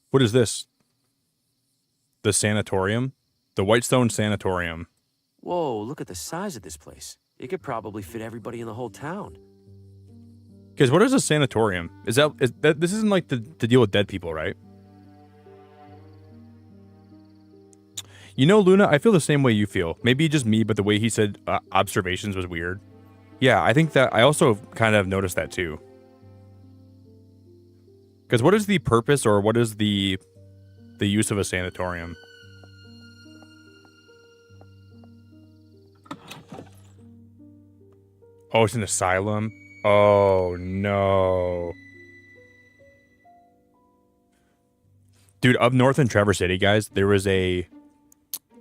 What is this? The Sanatorium? The Whitestone Sanatorium. Whoa, look at the size of this place. It could probably fit everybody in the whole town. Because what is a sanatorium? Is that this isn't like to deal with dead people, right? You know, Luna, I feel the same way you feel. Maybe just me, but the way he said observations was weird. Yeah, I think that I also kind of noticed that too. Because what is the purpose or what is the use of a sanatorium? Oh, it's an asylum? Oh, no. Dude, up north in Traverse City, guys, there was a...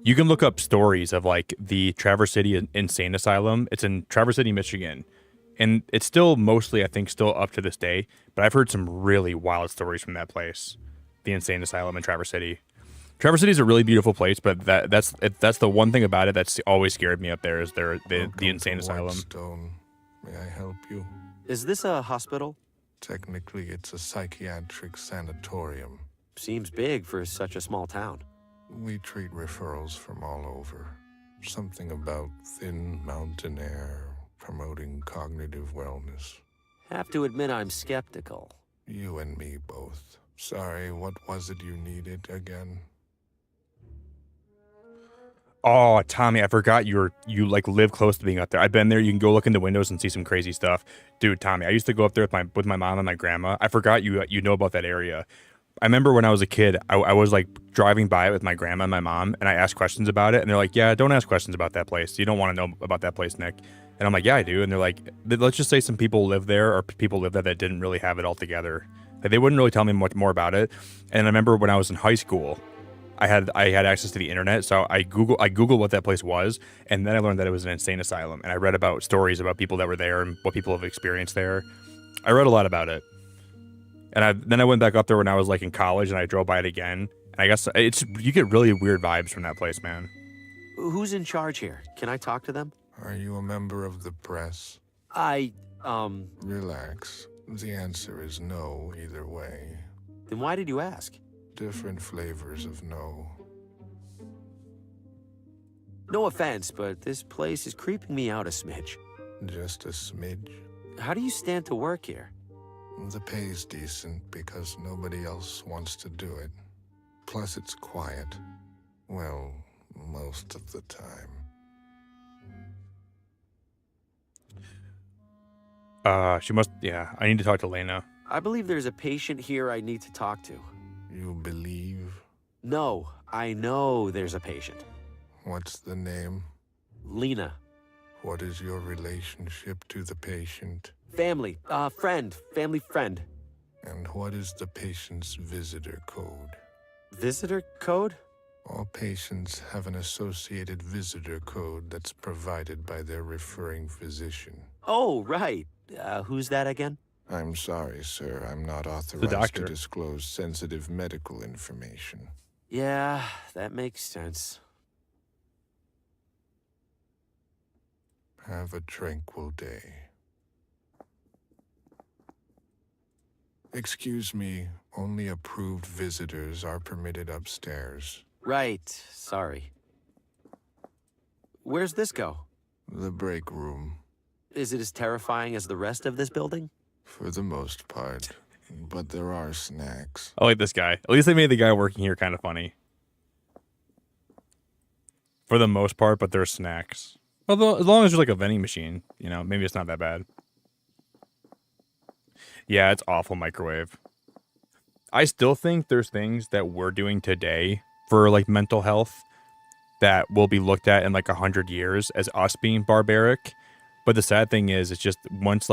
You can look up stories of, like, the Traverse City Insane Asylum. It's in Traverse City, Michigan. And it's still mostly, I think, still up to this day. But I've heard some really wild stories from that place. The Insane Asylum in Traverse City. Traverse City is a really beautiful place, but that's the one thing about it that's always scared me up there is the Insane Asylum. Whitestone. May I help you? Is this a hospital? Technically, it's a psychiatric sanatorium. Seems big for such a small town. We treat referrals from all over. Something about thin mountain air, promoting cognitive wellness. Have to admit I'm skeptical. You and me both. Sorry, what was it you needed again? Oh, Tommy, I forgot you like live close to being up there. I've been there. You can go look in the windows and see some crazy stuff. Dude, Tommy, I used to go up there with my mom and my grandma. I forgot you know about that area. I remember when I was a kid, I was like driving by it with my grandma and my mom, and I asked questions about it, and they're like, yeah, don't ask questions about that place. You don't want to know about that place, Nick. And I'm like, yeah, I do. And they're like, let's just say some people live there or people live there that didn't really have it all together. Like, they wouldn't really tell me much more about it. And I remember when I was in high school, I had access to the internet, so I googled what that place was, and then I learned that it was an insane asylum, and I read about stories about people that were there and what people have experienced there. I read a lot about it, and then I went back up there when I was like in college, and I drove by it again. And I guess you get really weird vibes from that place, man. Who's in charge here? Can I talk to them? Are you a member of the press? Relax. The answer is no either way. Then why did you ask? Different flavors of no. No offense, but this place is creeping me out a smidge. Just a smidge? How do you stand to work here? The pay's decent because nobody else wants to do it. Plus it's quiet. Well, most of the time. She must, yeah, I need to talk to Lena. I believe there's a patient here I need to talk to. You believe? No, I know there's a patient. What's the name? Lena. What is your relationship to the patient? Family, family friend. And what is the patient's visitor code? Visitor code? All patients have an associated visitor code that's provided by their referring physician. Oh, right. Who's that again? I'm sorry, sir. I'm not authorized to disclose sensitive medical information. Yeah, that makes sense. Have a tranquil day. Excuse me, only approved visitors are permitted upstairs. Right, sorry. Where's this go? The break room. Is it as terrifying as the rest of this building? For the most part, but there are snacks. I like this guy. At least they made the guy working here kind of funny. For the most part, but there's snacks. Although, as long as there's like a vending machine, you know, maybe it's not that bad. Yeah, it's awful microwave. I still think there's things that we're doing today for like mental health that will be looked at in like 100 years as us being barbaric. But the sad thing is, it's just once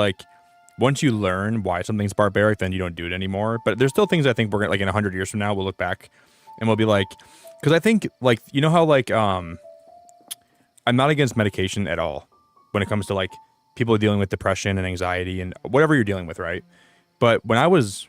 you learn why something's barbaric, then you don't do it anymore. But there's still things I think we're gonna, like in 100 years from now, we'll look back and we'll be like, because I think like, you know how like, I'm not against medication at all when it comes to like people dealing with depression and anxiety and whatever you're dealing with, right? But when I was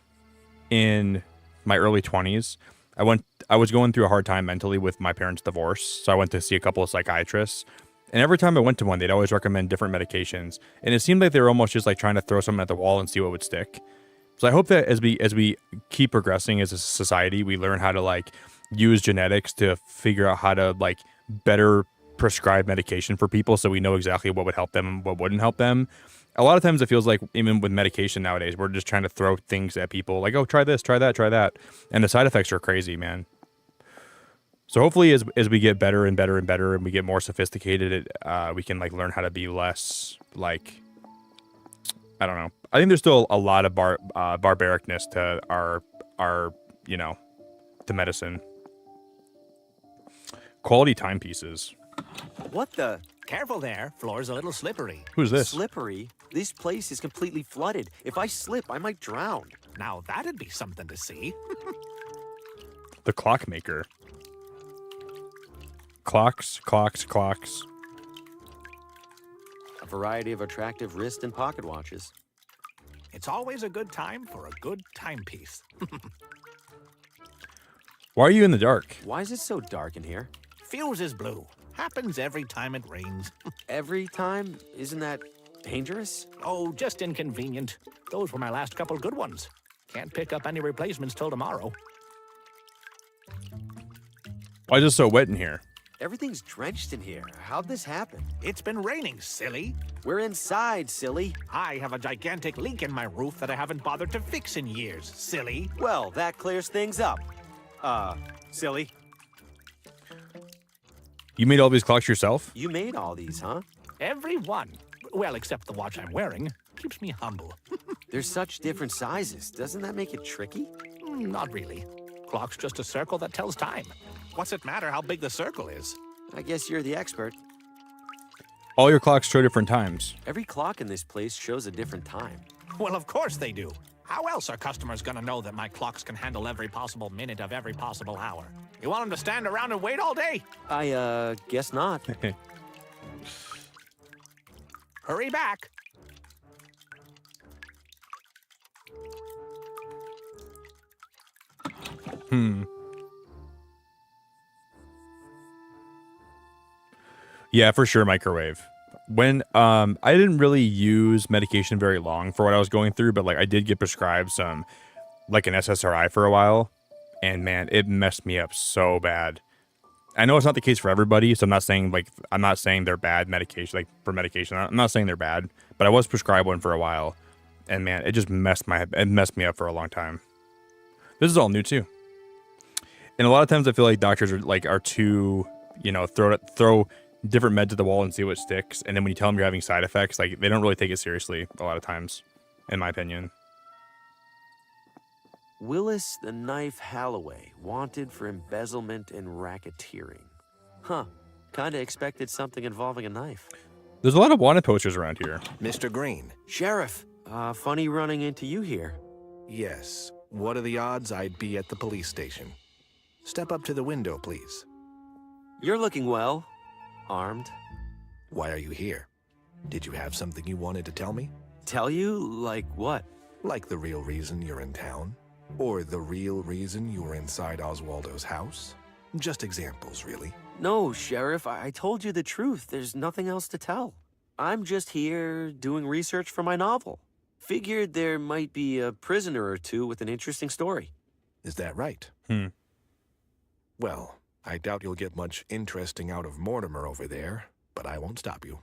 in my early 20s, I was going through a hard time mentally with my parents' divorce. So I went to see a couple of psychiatrists. And every time I went to one, they'd always recommend different medications. And it seemed like they were almost just like trying to throw something at the wall and see what would stick. So I hope that as we keep progressing as a society, we learn how to like use genetics to figure out how to like better prescribe medication for people so we know exactly what would help them and what wouldn't help them. A lot of times it feels like even with medication nowadays, we're just trying to throw things at people like, oh, try this, try that, try that. And the side effects are crazy, man. So hopefully as we get better and better and better and we get more sophisticated, we can like learn how to be less like, I don't know. I think there's still a lot of barbaricness to our you know, to medicine. Quality timepieces. What the? Careful there. Floor's a little slippery. Who's this? Slippery? This place is completely flooded. If I slip, I might drown. Now that'd be something to see. The clockmaker. Clocks. A variety of attractive wrist and pocket watches. It's always a good time for a good timepiece. Why are you in the dark? Why is it so dark in here? Fuse is blue. Happens every time it rains. Every time? Isn't that dangerous? Oh, just inconvenient. Those were my last couple good ones. Can't pick up any replacements till tomorrow. Why is it so wet in here? Everything's drenched in here. How'd this happen? It's been raining, silly. We're inside, silly. I have a gigantic leak in my roof that I haven't bothered to fix in years, silly. Well, that clears things up. Silly. You made all these clocks yourself? You made all these, huh? Every one. Well, except the watch I'm wearing. Keeps me humble. There's such different sizes. Doesn't that make it tricky? Not really. Clock's just a circle that tells time. What's it matter how big the circle is? I guess you're the expert. All your clocks show different times. Every clock in this place shows a different time. Well, of course they do. How else are customers gonna know that my clocks can handle every possible minute of every possible hour? You want them to stand around and wait all day? I, guess not. Hurry back. Yeah, for sure, microwave. When I didn't really use medication very long for what I was going through, but like I did get prescribed some, like an SSRI for a while, and man, it messed me up so bad. I know it's not the case for everybody, so I'm not saying they're bad medication, like for medication. I'm not saying they're bad, but I was prescribed one for a while, and man, it just messed me up for a long time. This is all new too, and a lot of times I feel like doctors are too, throw different meds at the wall and see what sticks, and then when you tell them you're having side effects, like they don't really take it seriously a lot of times, in my opinion. Willis the Knife Halloway, wanted for embezzlement and racketeering. Huh. Kinda expected something involving a knife. There's a lot of wanted posters around here. Mr. Green. Sheriff, funny running into you here. Yes. What are the odds I'd be at the police station? Step up to the window, please. You're looking well. Armed. Why are you here? Did you have something you wanted to tell me? Tell you? Like what? Like the real reason you're in town? Or the real reason you were inside Oswaldo's house? Just examples, really. No, Sheriff, I told you the truth. There's nothing else to tell. I'm just here doing research for my novel. Figured there might be a prisoner or two with an interesting story. Is that right? Well, I doubt you'll get much interesting out of Mortimer over there, but I won't stop you.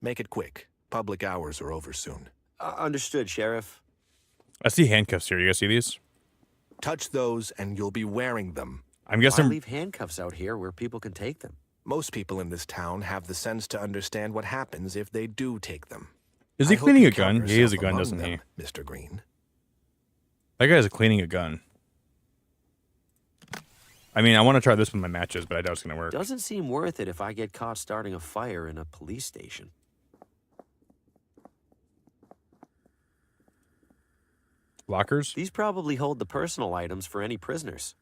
Make it quick. Public hours are over soon. Understood, Sheriff. I see handcuffs here. You guys see these? Touch those and you'll be wearing them. I'm guessing. Why leave handcuffs out here where people can take them? Most people in this town have the sense to understand what happens if they do take them. Is he cleaning a gun? He has a gun, doesn't he? Mr. Green. That guy's cleaning a gun. I mean, I want to try this with my matches, but I doubt it's going to work. Doesn't seem worth it if I get caught starting a fire in a police station. Lockers? These probably hold the personal items for any prisoners.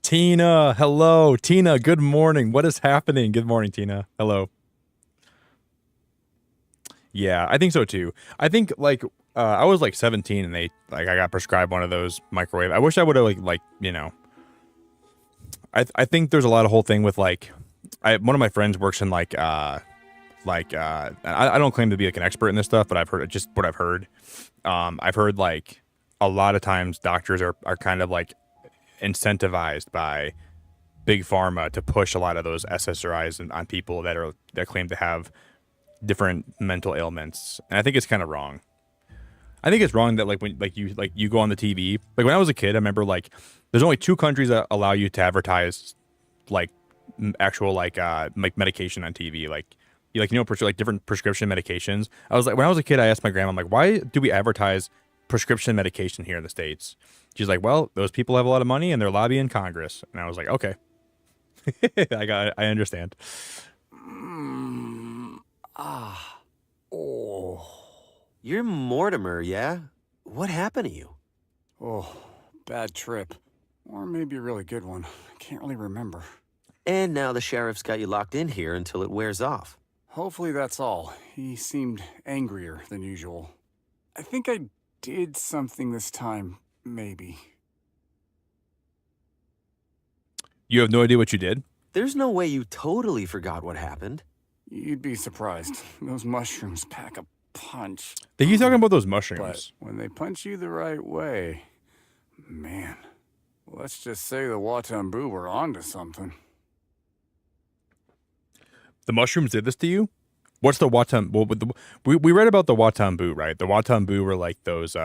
Tina, hello. Tina, good morning. What is happening? Good morning, Tina. Hello. Yeah, I think so too. I think I was 17 and I got prescribed one of those microwave. I wish I would have I think there's a lot of whole thing with one of my friends works in I don't claim to be an expert in this stuff, but I've heard just what I've heard. I've heard a lot of times doctors are kind of incentivized by big pharma to push a lot of those SSRIs on people that claim to have different mental ailments, and I think it's kind of wrong. I think it's wrong that when you go on the TV. When I was a kid, I remember there's only 2 countries that allow you to advertise actual medication on TV. Different prescription medications. When I was a kid, I asked my grandma, why do we advertise prescription medication here in the States? She's like, well, those people have a lot of money and they're lobbying Congress. And I was like, okay. I understand. You're Mortimer, yeah? What happened to you? Oh, bad trip. Or maybe a really good one. I can't really remember. And now the sheriff's got you locked in here until it wears off. Hopefully that's all. He seemed angrier than usual. I think I did something this time, maybe. You have no idea what you did? There's no way you totally forgot what happened. You'd be surprised. Those mushrooms pack a punch. They keep talking about those mushrooms. But when they punch you the right way, man, let's just say the Watambu were onto something. The mushrooms did this to you? What's the Watam? Well, we read about the Watambu, right? The Watambu were those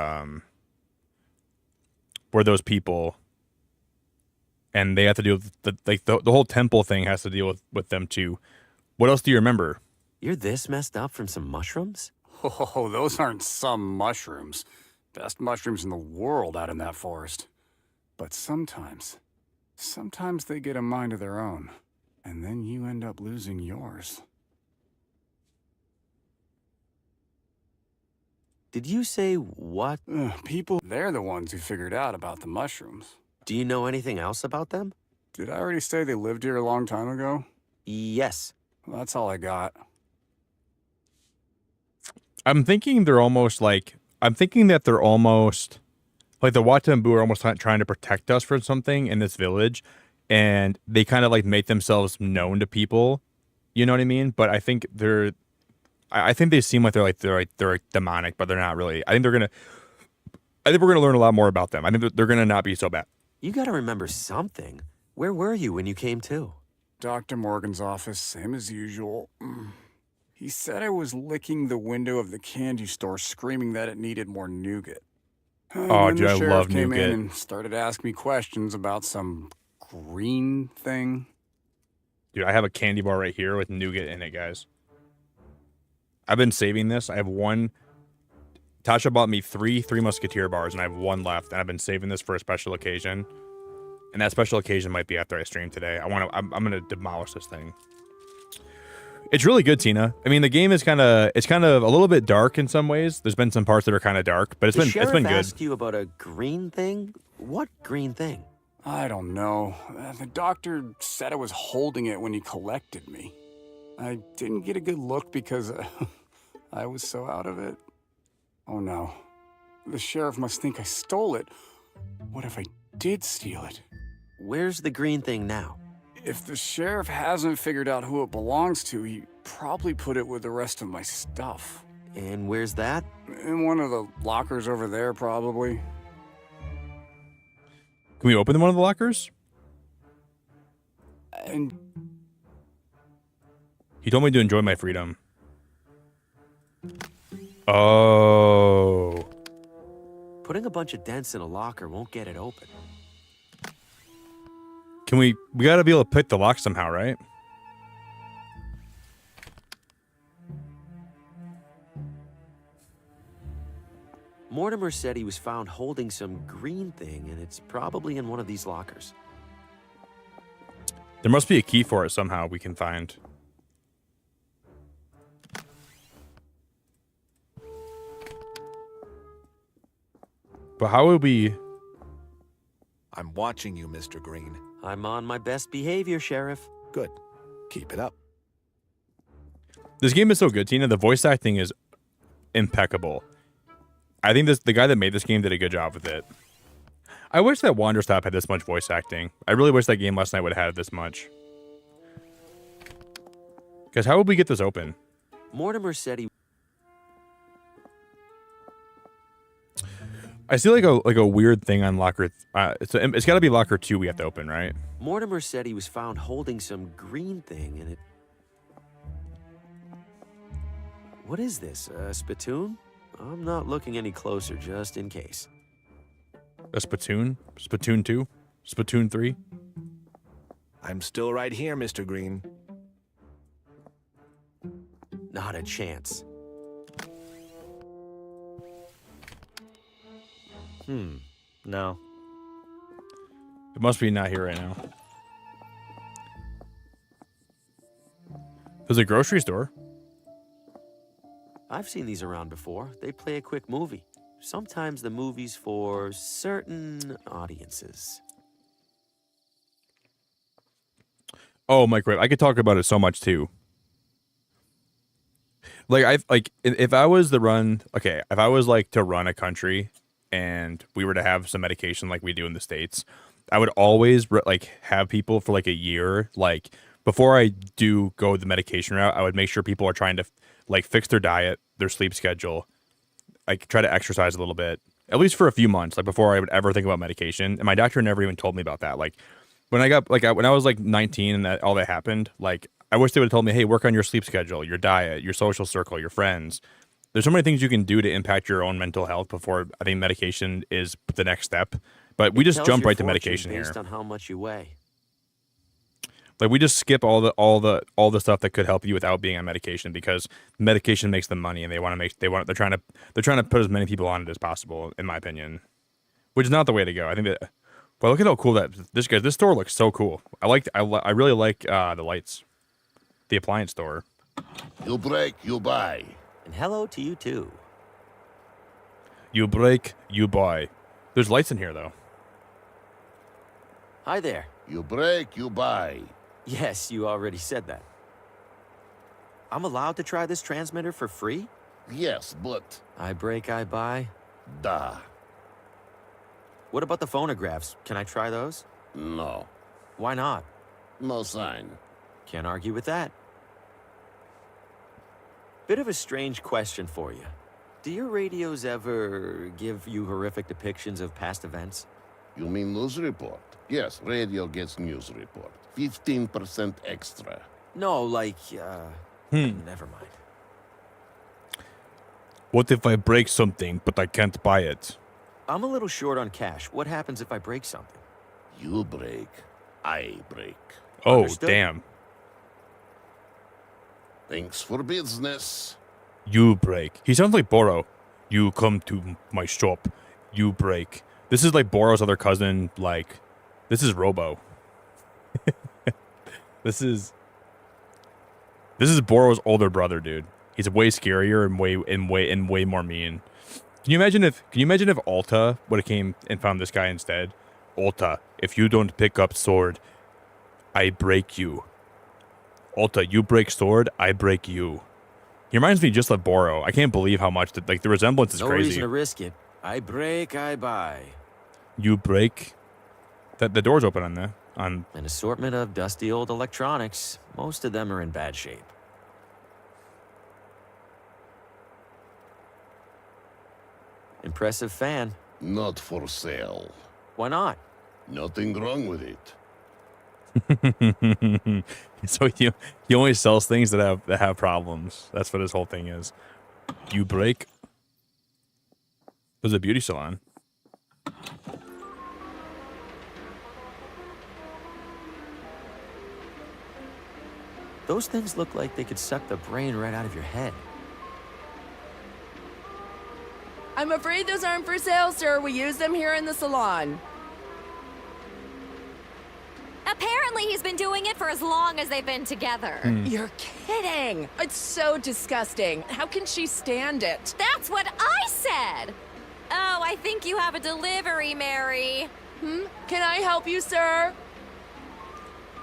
were those people, and they have to deal with the whole temple thing has to deal with them too. What else do you remember? You're this messed up from some mushrooms? Oh, those aren't some mushrooms. Best mushrooms in the world out in that forest. But sometimes they get a mind of their own, and then you end up losing yours. Did you say what? People, they're the ones who figured out about the mushrooms. Do you know anything else about them? Did I already say they lived here a long time ago? Yes. Well, that's all I got. I'm thinking they're almost like, I'm thinking that they're almost like the Watambu are almost trying to protect us from something in this village, and they kind of like make themselves known to people. You know what I mean? But I think I think they seem like they're demonic, but they're not really. I think we're gonna learn a lot more about them. I think they're gonna not be so bad. You gotta remember something. Where were you when you came to? Dr. Morgan's office, same as usual. He said I was licking the window of the candy store, screaming that it needed more nougat. Oh, dude, I love nougat. The sheriff came in and started asking me questions about some green thing. Dude, I have a candy bar right here with nougat in it, guys. I've been saving this. I have one. Tasha bought me three Musketeer bars, and I have one left. And I've been saving this for a special occasion. And that special occasion might be after I stream today. I'm gonna demolish this thing. It's really good, Tina. I mean, the game is kind of a little bit dark in some ways. There's been some parts that are kind of dark, but it's been good. The sheriff asked you about a green thing? What green thing? I don't know. The doctor said I was holding it when he collected me. I didn't get a good look because I was so out of it. Oh no. The sheriff must think I stole it. What if I did steal it? Where's the green thing now? If the sheriff hasn't figured out who it belongs to, he probably put it with the rest of my stuff. And where's that? In one of the lockers over there, probably. Can we open one of the lockers? And he told me to enjoy my freedom. Oh. Putting a bunch of dents in a locker won't get it open. Can we gotta be able to pick the lock somehow, right? Mortimer said he was found holding some green thing, and it's probably in one of these lockers. There must be a key for it somehow we can find. But how would we... I'm watching you, Mr. Green. I'm on my best behavior, Sheriff. Good. Keep it up. This game is so good, Tina. The voice acting is impeccable. I think the guy that made this game did a good job with it. I wish that Wanderstop had this much voice acting. I really wish that game last night would have had this much. Because how would we get this open? Mortimer said he... I see like a weird thing on locker. It's got to be locker 2 we have to open, right? Mortimer said he was found holding some green thing, and it... What is this? A spittoon? I'm not looking any closer, just in case. A spittoon? Splatoon 2? Splatoon 3? I'm still right here, Mr. Green. Not a chance. No. It must be not here right now. There's a grocery store. I've seen these around before. They play a quick movie. Sometimes the movie's for certain audiences. Oh, microwave. I could talk about it so much too. If I was to run a country and we were to have some medication like we do in the States, I would always have people for a year. Before I do go the medication route, I would make sure people are trying to fix their diet, their sleep schedule, try to exercise a little bit, at least for a few months, before I would ever think about medication. And my doctor never even told me about that. When I was 19 and all that happened, I wish they would have told me, hey, work on your sleep schedule, your diet, your social circle, your friends. There's so many things you can do to impact your own mental health before I think medication is the next step. But we just jump right to medication here. Based on how much you weigh. We just skip all the stuff that could help you without being on medication, because medication makes them money and they're trying to put as many people on it as possible, in my opinion. Which is not the way to go. I think that, well, look at how cool this store looks so cool. I really like the lights. The appliance store. You'll break, you'll buy. And hello to you too. You break, you buy. There's lights in here, though. Hi there. You break, you buy. Yes, you already said that. I'm allowed to try this transmitter for free? Yes, but... I break, I buy? Da. What about the phonographs? Can I try those? No. Why not? No sign. Can't argue with that. Bit of a strange question for you. Do your radios ever give you horrific depictions of past events? You mean news report? Yes, radio gets news report. 15% extra. No, like, never mind. What if I break something, but I can't buy it? I'm a little short on cash. What happens if I break something? You break, I break. Oh, Understood. damn. Thanks for business. You break. He sounds like Boro. You come to my shop. You break. This is like Boro's other cousin. Like, this is Robo. This is Boro's older brother, dude. He's way scarier and way more mean. Can you imagine if Alta would have came and found this guy instead? Alta, if you don't pick up sword, I break you. Alta, you break sword, I break you. He reminds me just like Boro. I can't believe how much the resemblance is No crazy. reason to risk it. I break, I buy. You break. That the door's open on there. On An assortment of dusty old electronics. Most of them are in bad shape. Impressive fan. Not for sale. Why not? Nothing wrong with it. So he only sells things that have problems. That's what his whole thing is. You break. There's a beauty salon. Those things look like they could suck the brain right out of your head. I'm afraid those aren't for sale, sir. We use them here in the salon. Apparently he's been doing it for as long as they've been together. You're kidding. It's so disgusting. How can she stand it? That's what I said. Oh, I think you have a delivery, Mary. Can I help you, sir?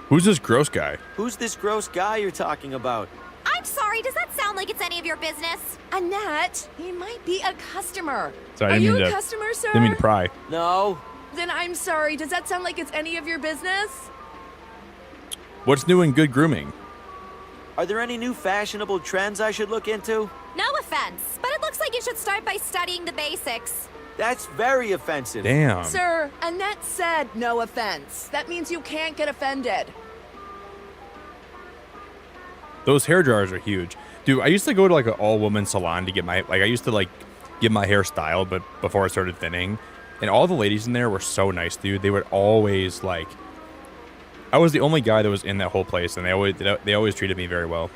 Who's this gross guy? Who's this gross guy you're talking about? I'm sorry, does that sound like it's any of your business? Annette, he might be a customer. Sorry, Are I you didn't a mean to, customer, sir? Didn't mean to pry. No. Then I'm sorry. Does that sound like it's any of your business? What's new in good grooming? Are there any new fashionable trends I should look into? No offense, but it looks like you should start by studying the basics. That's very offensive. Damn. Sir, Annette said no offense. That means you can't get offended. Those hair dryers are huge. Dude, I used to go to like an all-woman salon to get my get my hair styled, but before I started thinning. And all the ladies in there were so nice, dude. They would always like I was the only guy that was in that whole place, and they always treated me very well.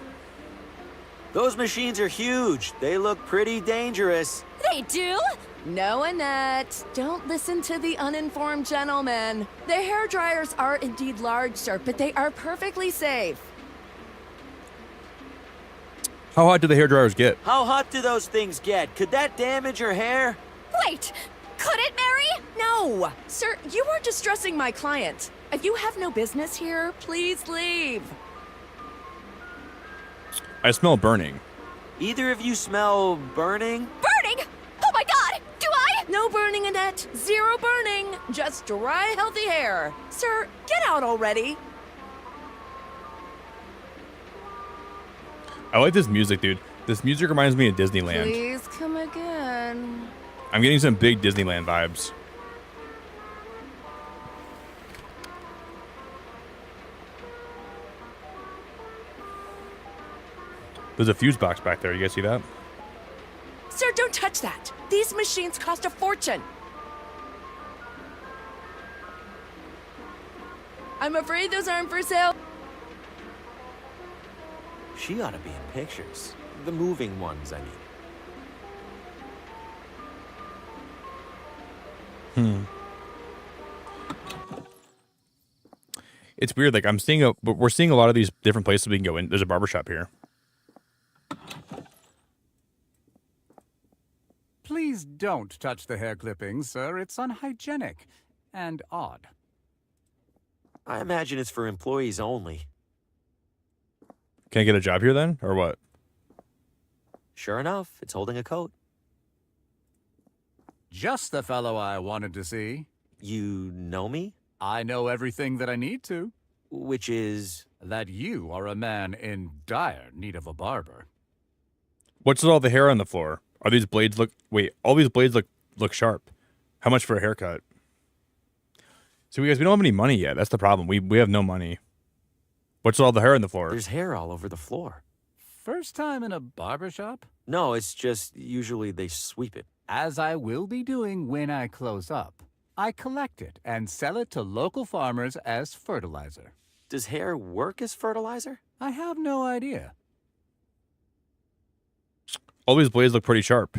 Those machines are huge. They look pretty dangerous. They do? No, Annette. Don't listen to the uninformed gentleman. The hair dryers are indeed large, sir, but they are perfectly safe. How hot do the hair dryers get? How hot do those things get? Could that damage your hair? Wait, could it, Mary? No! Sir, you are distressing my client. If you have no business here, please leave. I smell burning. Either of you smell burning? Burning? Oh my god! Do I? No burning, Annette. Zero burning. Just dry, healthy hair. Sir, get out already. I like this music, dude. This music reminds me of Disneyland. Please come again. I'm getting some big Disneyland vibes. There's a fuse box back there. You guys see that? Sir, don't touch that. These machines cost a fortune. I'm afraid those aren't for sale. She ought to be in pictures. The moving ones, I mean. It's weird. Like we're seeing a lot of these different places we can go in. There's a barbershop here. Please don't touch the hair clippings, sir. It's unhygienic and odd. I imagine it's for employees only. Can I get a job here then, or what? Sure enough, it's holding a coat. Just the fellow I wanted to see. You know me? I know everything that I need to. Which is? That you are a man in dire need of a barber. What's with all the hair on the floor? Are these blades look... Wait, all these blades look sharp. How much for a haircut? So, guys, we don't have any money yet. That's the problem. We have no money. What's with all the hair on the floor? There's hair all over the floor. First time in a barber shop? No, it's just usually they sweep it. As I will be doing when I close up. I collect it and sell it to local farmers as fertilizer. Does hair work as fertilizer? I have no idea. All these blades look pretty sharp.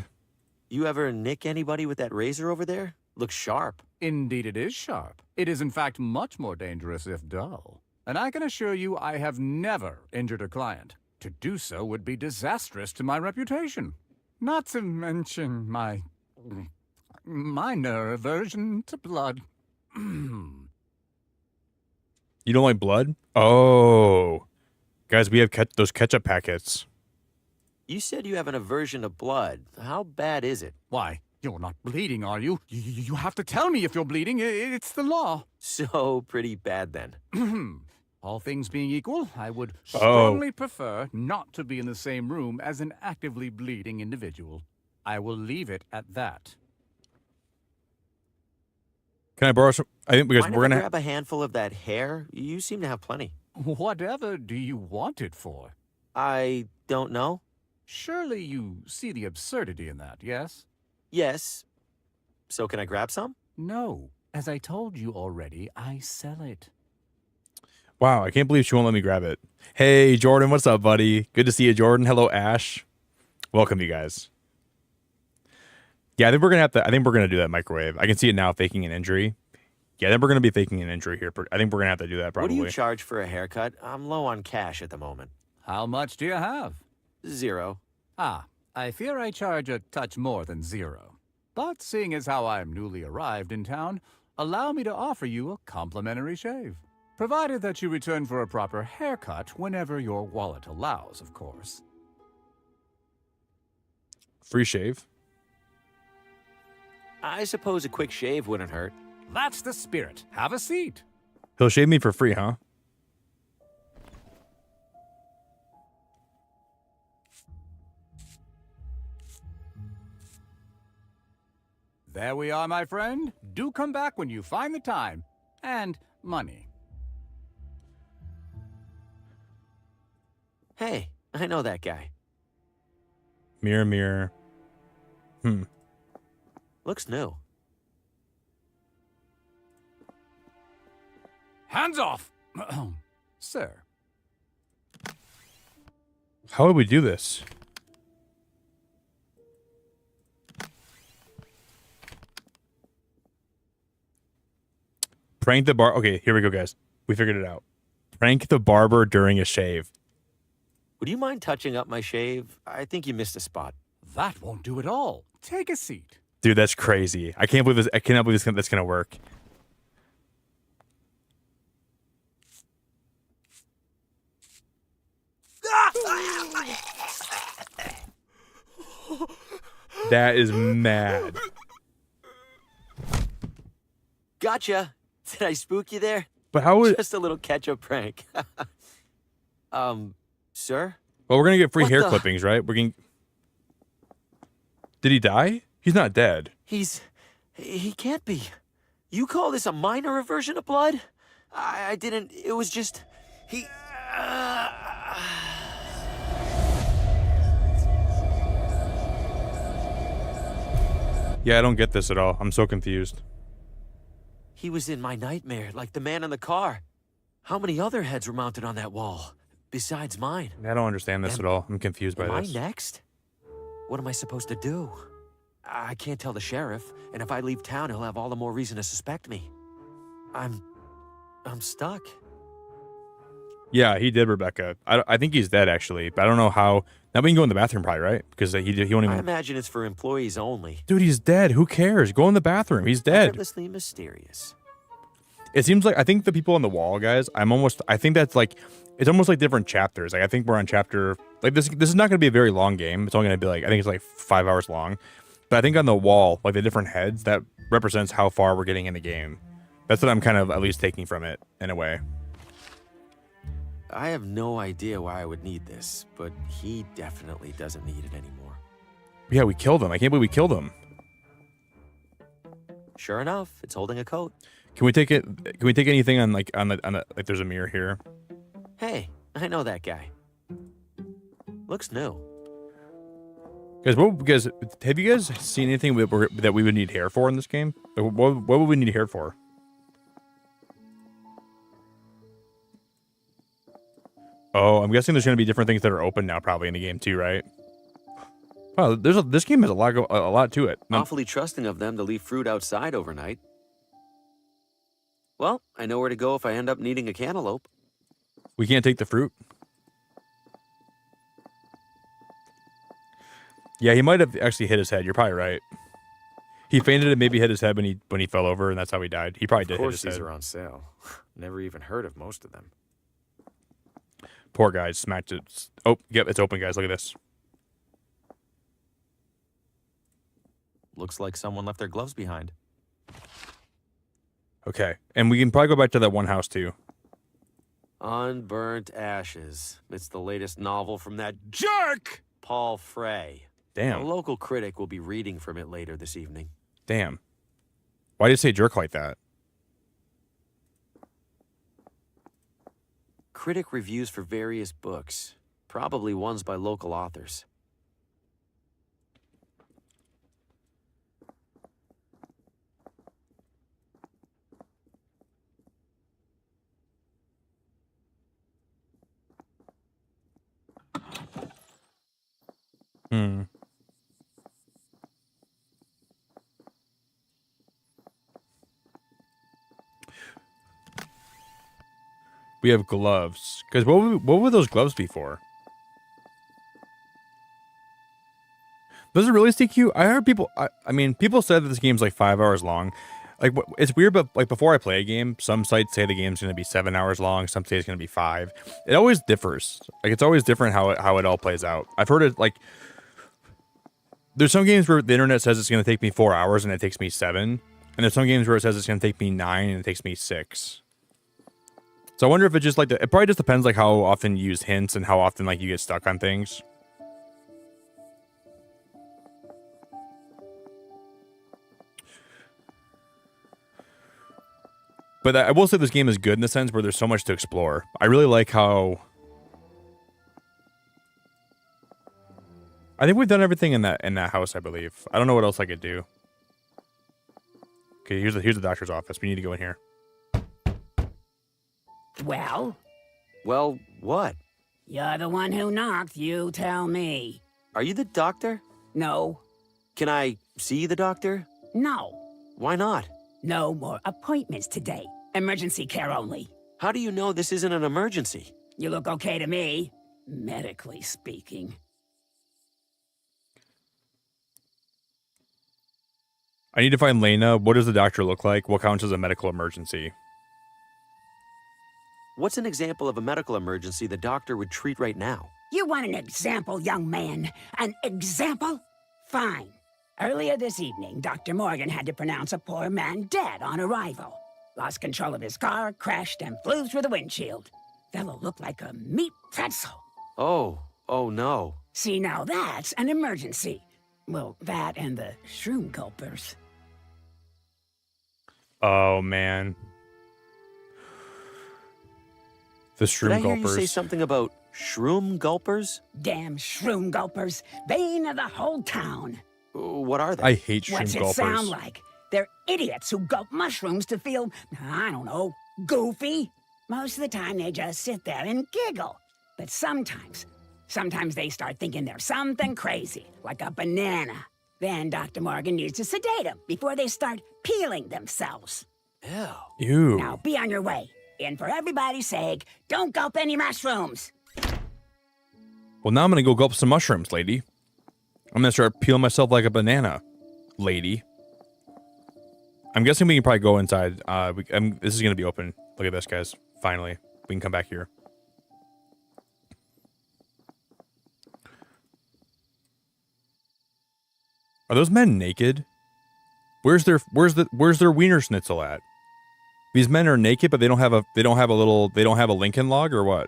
You ever nick anybody with that razor over there? Looks sharp. Indeed it is sharp. It is in fact much more dangerous if dull. And I can assure you I have never injured a client. To do so would be disastrous to my reputation. Not to mention my minor aversion to blood. You don't like blood? Oh. Guys, we have those ketchup packets. You said you have an aversion to blood. How bad is it? Why, you're not bleeding, are you? You have to tell me if you're bleeding. It's the law. So pretty bad then. All things being equal, I would strongly prefer not to be in the same room as an actively bleeding individual. I will leave it at that. Can I borrow some? I think because Mind we're if I gonna grab a handful of that hair. You seem to have plenty. Whatever do you want it for? I don't know. Surely you see the absurdity in that, yes? Yes. So can I grab some? No. As I told you already, I sell it. Wow, I can't believe she won't let me grab it. Hey, Jordan, what's up, buddy? Good to see you, Jordan. Hello, Ash. Welcome, you guys. Yeah, I think we're gonna do that microwave. I can see it now, faking an injury. Yeah, then we're gonna be faking an injury here. I think we're gonna have to do that probably. What do you charge for a haircut? I'm low on cash at the moment. How much do you have? 0. Ah, I fear I charge a touch more than 0. But seeing as how I'm newly arrived in town, allow me to offer you a complimentary shave. Provided that you return for a proper haircut whenever your wallet allows, of course. Free shave? I suppose a quick shave wouldn't hurt. That's the spirit. Have a seat. He'll shave me for free, huh? There we are, my friend. Do come back when you find the time. And money. Hey, I know that guy. Mirror, mirror. Looks new. Hands off! Sir. How would we do this? Prank the bar. Okay, here we go, guys. We figured it out. Prank the barber during a shave. Would you mind touching up my shave? I think you missed a spot. That won't do at all. Take a seat. Dude, that's crazy. I can't believe this. I cannot believe that's gonna work. That is mad. Gotcha. Did I spook you there? But how would... Just a little ketchup prank. Sir? Well, we're gonna get free What hair the- clippings, right? We're gonna... Did he die? He's not dead. He can't be. You call this a minor aversion to blood? I didn't, it was just, he... Yeah, I don't get this at all. I'm so confused. He was in my nightmare, like the man in the car. How many other heads were mounted on that wall, besides mine? I don't understand this at all. I'm confused by Am this. I next? What am I supposed to do? I can't tell the sheriff, and if I leave town, he'll have all the more reason to suspect me. I'm stuck. Yeah, he did, Rebecca. I think he's dead, actually. But I don't know how. Now we can go in the bathroom, probably, right? Because he won't even. I imagine it's for employees only. Dude, he's dead. Who cares? Go in the bathroom. He's dead. Effortlessly mysterious. It seems like I think the people on the wall, guys. I think that's like, it's almost like different chapters. Like I think we're on chapter like this. This is not going to be a very long game. It's only going to be like I think it's like 5 hours long. But I think on the wall, like the different heads, that represents how far we're getting in the game. That's what I'm kind of at least taking from it in a way. I have no idea why I would need this, but he definitely doesn't need it anymore. Yeah, we killed him. I can't believe we killed him. Sure enough, it's holding a coat. Can we take it? Can we take anything on like like there's a mirror here? Hey, I know that guy. Looks new. Guys, have you guys seen anything that we would need hair for in this game? Like, what would we need hair for? Oh, I'm guessing there's going to be different things that are open now, probably in the game too, right? Wow, this game has a lot to it. Awfully trusting of them to leave fruit outside overnight. Well, I know where to go if I end up needing a cantaloupe. We can't take the fruit. Yeah, he might have actually hit his head. You're probably right. He fainted and maybe hit his head when he fell over, and that's how he died. He probably did hit his head. Of course, these are on sale. Never even heard of most of them. Poor guy smacked it. Oh, yep, it's open, guys. Look at this. Looks like someone left their gloves behind. Okay, and we can probably go back to that one house too. Unburnt Ashes. It's the latest novel from that jerk, Paul Frey. Damn. A local critic will be reading from it later this evening. Damn. Why do you say jerk like that? Critic reviews for various books, probably ones by local authors. We have gloves. Because what would those gloves be for? Does it really stay cute? I heard people. I mean, people said that this game's like 5 hours long. Like, it's weird, but like before I play a game, some sites say the game's going to be 7 hours long. Some say it's going to be 5. It always differs. Like, it's always different how it all plays out. I've heard it like. There's some games where the internet says it's going to take me 4 hours and it takes me 7. And there's some games where it says it's going to take me 9 and it takes me 6. So I wonder if it just like it probably just depends like how often you use hints and how often like you get stuck on things. But I will say this game is good in the sense where there's so much to explore. I really like how I think we've done everything in that house, I believe. I don't know what else I could do. Okay, here's the doctor's office. We need to go in here. Well? Well, what? You're the one who knocked. You tell me. Are you the doctor? No. Can I see the doctor? No. Why not? No more appointments today. Emergency care only. How do you know this isn't an emergency? You look okay to me, medically speaking. I need to find Lena. What does the doctor look like? What counts as a medical emergency? What's an example of a medical emergency the doctor would treat right now? You want an example, young man? An example? Fine. Earlier this evening, Dr. Morgan had to pronounce a poor man dead on arrival. Lost control of his car, crashed, and flew through the windshield. Fellow looked like a meat pretzel. Oh no. See, now that's an emergency. Well, that and the shroom gulpers. Oh, man. The shroom Did I hear gulpers. you say something about shroom gulpers? Damn shroom gulpers. Bane of the whole town. What are they? I hate shroom What's gulpers. it sound like? They're idiots who gulp mushrooms to feel, I don't know, goofy. Most of the time they just sit there and giggle. But sometimes they start thinking they're something crazy, like a banana. Then Dr. Morgan needs to sedate them before they start peeling themselves. Ew. Ew. Now be on your way. And for everybody's sake, don't gulp any mushrooms. Well, now I'm gonna go gulp some mushrooms, lady. I'm gonna start peeling myself like a banana, lady. I'm guessing we can probably go inside. This is gonna be open. Look at this, guys. Finally, we can come back here. Are those men naked? Where's their wiener schnitzel at? These men are naked, but they don't have a Lincoln log or what?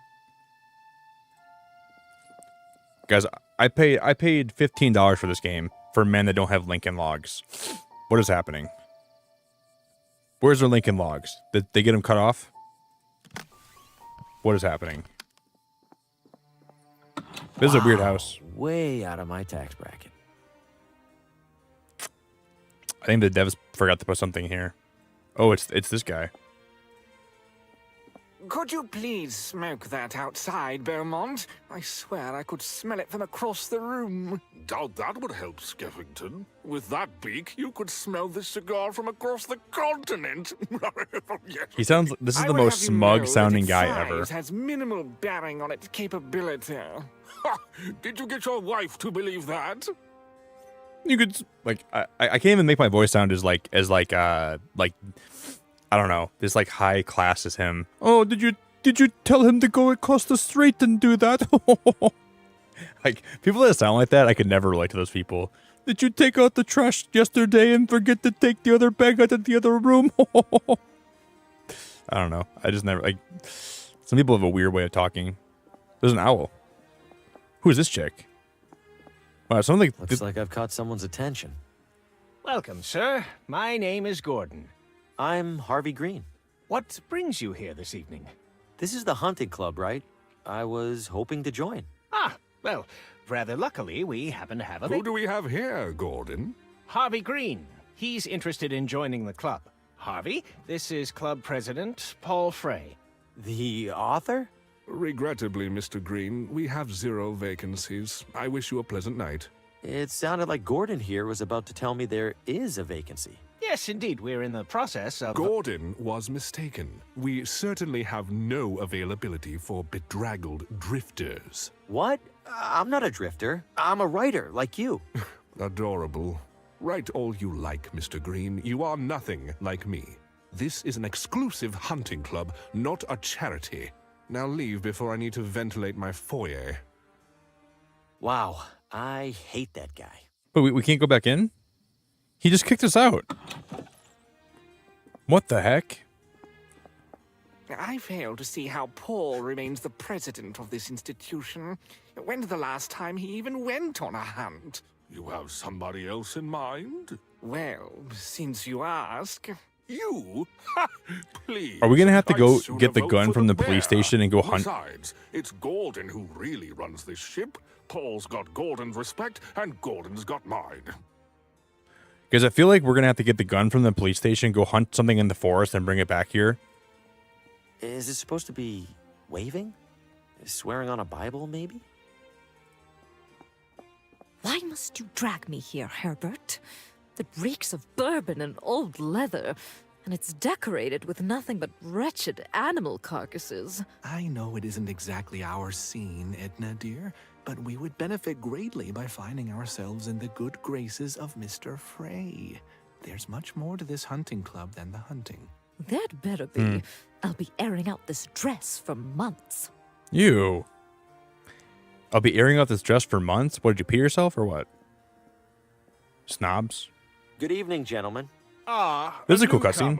Guys, I paid $15 for this game for men that don't have Lincoln logs. What is happening? Where's their Lincoln logs? Did they get them cut off? What is happening? This is a weird house. Way out of my tax bracket. I think the devs forgot to put something here. Oh, it's this guy. Could you please smoke that outside, Beaumont? I swear I could smell it from across the room. Doubt that would help, Skeffington. With that beak, you could smell this cigar from across the continent. Yes. He sounds. This is the most smug sounding guy ever. It has minimal bearing on its capability. Ha! Did you get your wife to believe that? You could like I can't even make my voice sound as like I don't know, this like high class as him. Oh, did you tell him to go across the street and do that? Like people that sound like that, I could never relate to those people. Did you take out the trash yesterday and forget to take the other bag out of the other room? I don't know. I just never like. Some people have a weird way of talking. There's an owl. Who is this chick? Wow, something looks like I've caught someone's attention. Welcome, sir. My name is Gordon. I'm Harvey Green. What brings you here this evening? This is the hunting club, right? I was hoping to join. Ah, well, rather luckily, we happen to have a... Who do we have here, Gordon? Harvey Green. He's interested in joining the club. Harvey, this is club president Paul Frey. The author? Regrettably, Mr. Green, we have 0 vacancies. I wish you a pleasant night. It sounded like Gordon here was about to tell me there is a vacancy. Yes, indeed. We're in the process of... Gordon was mistaken. We certainly have no availability for bedraggled drifters. What? I'm not a drifter. I'm a writer, like you. Adorable. Write all you like, Mr. Green. You are nothing like me. This is an exclusive hunting club, not a charity. Now leave before I need to ventilate my foyer. Wow, I hate that guy. But we can't go back in? He just kicked us out. What the heck? I fail to see how Paul remains the president of this institution. When's the last time he even went on a hunt? You have somebody else in mind? Well, since you ask... You? Please. Are we gonna have to go get the gun from the police station and go hunt? Besides, it's Gordon who really runs this ship. Paul's got Gordon's respect, and Gordon's got mine. Because I feel like we're gonna have to get the gun from the police station, go hunt something in the forest, and bring it back here. Is it supposed to be waving? Swearing on a Bible, maybe? Why must you drag me here, Herbert? It reeks of bourbon and old leather, and it's decorated with nothing but wretched animal carcasses. I know it isn't exactly our scene, Edna dear, but we would benefit greatly by finding ourselves in the good graces of Mr. Frey. There's much more to this hunting club than the hunting. That better be. I'll be airing out this dress for months. You. I'll be airing out this dress for months? What, did you pee yourself or what? Snobs. Good evening, gentlemen. This is a cool cutscene.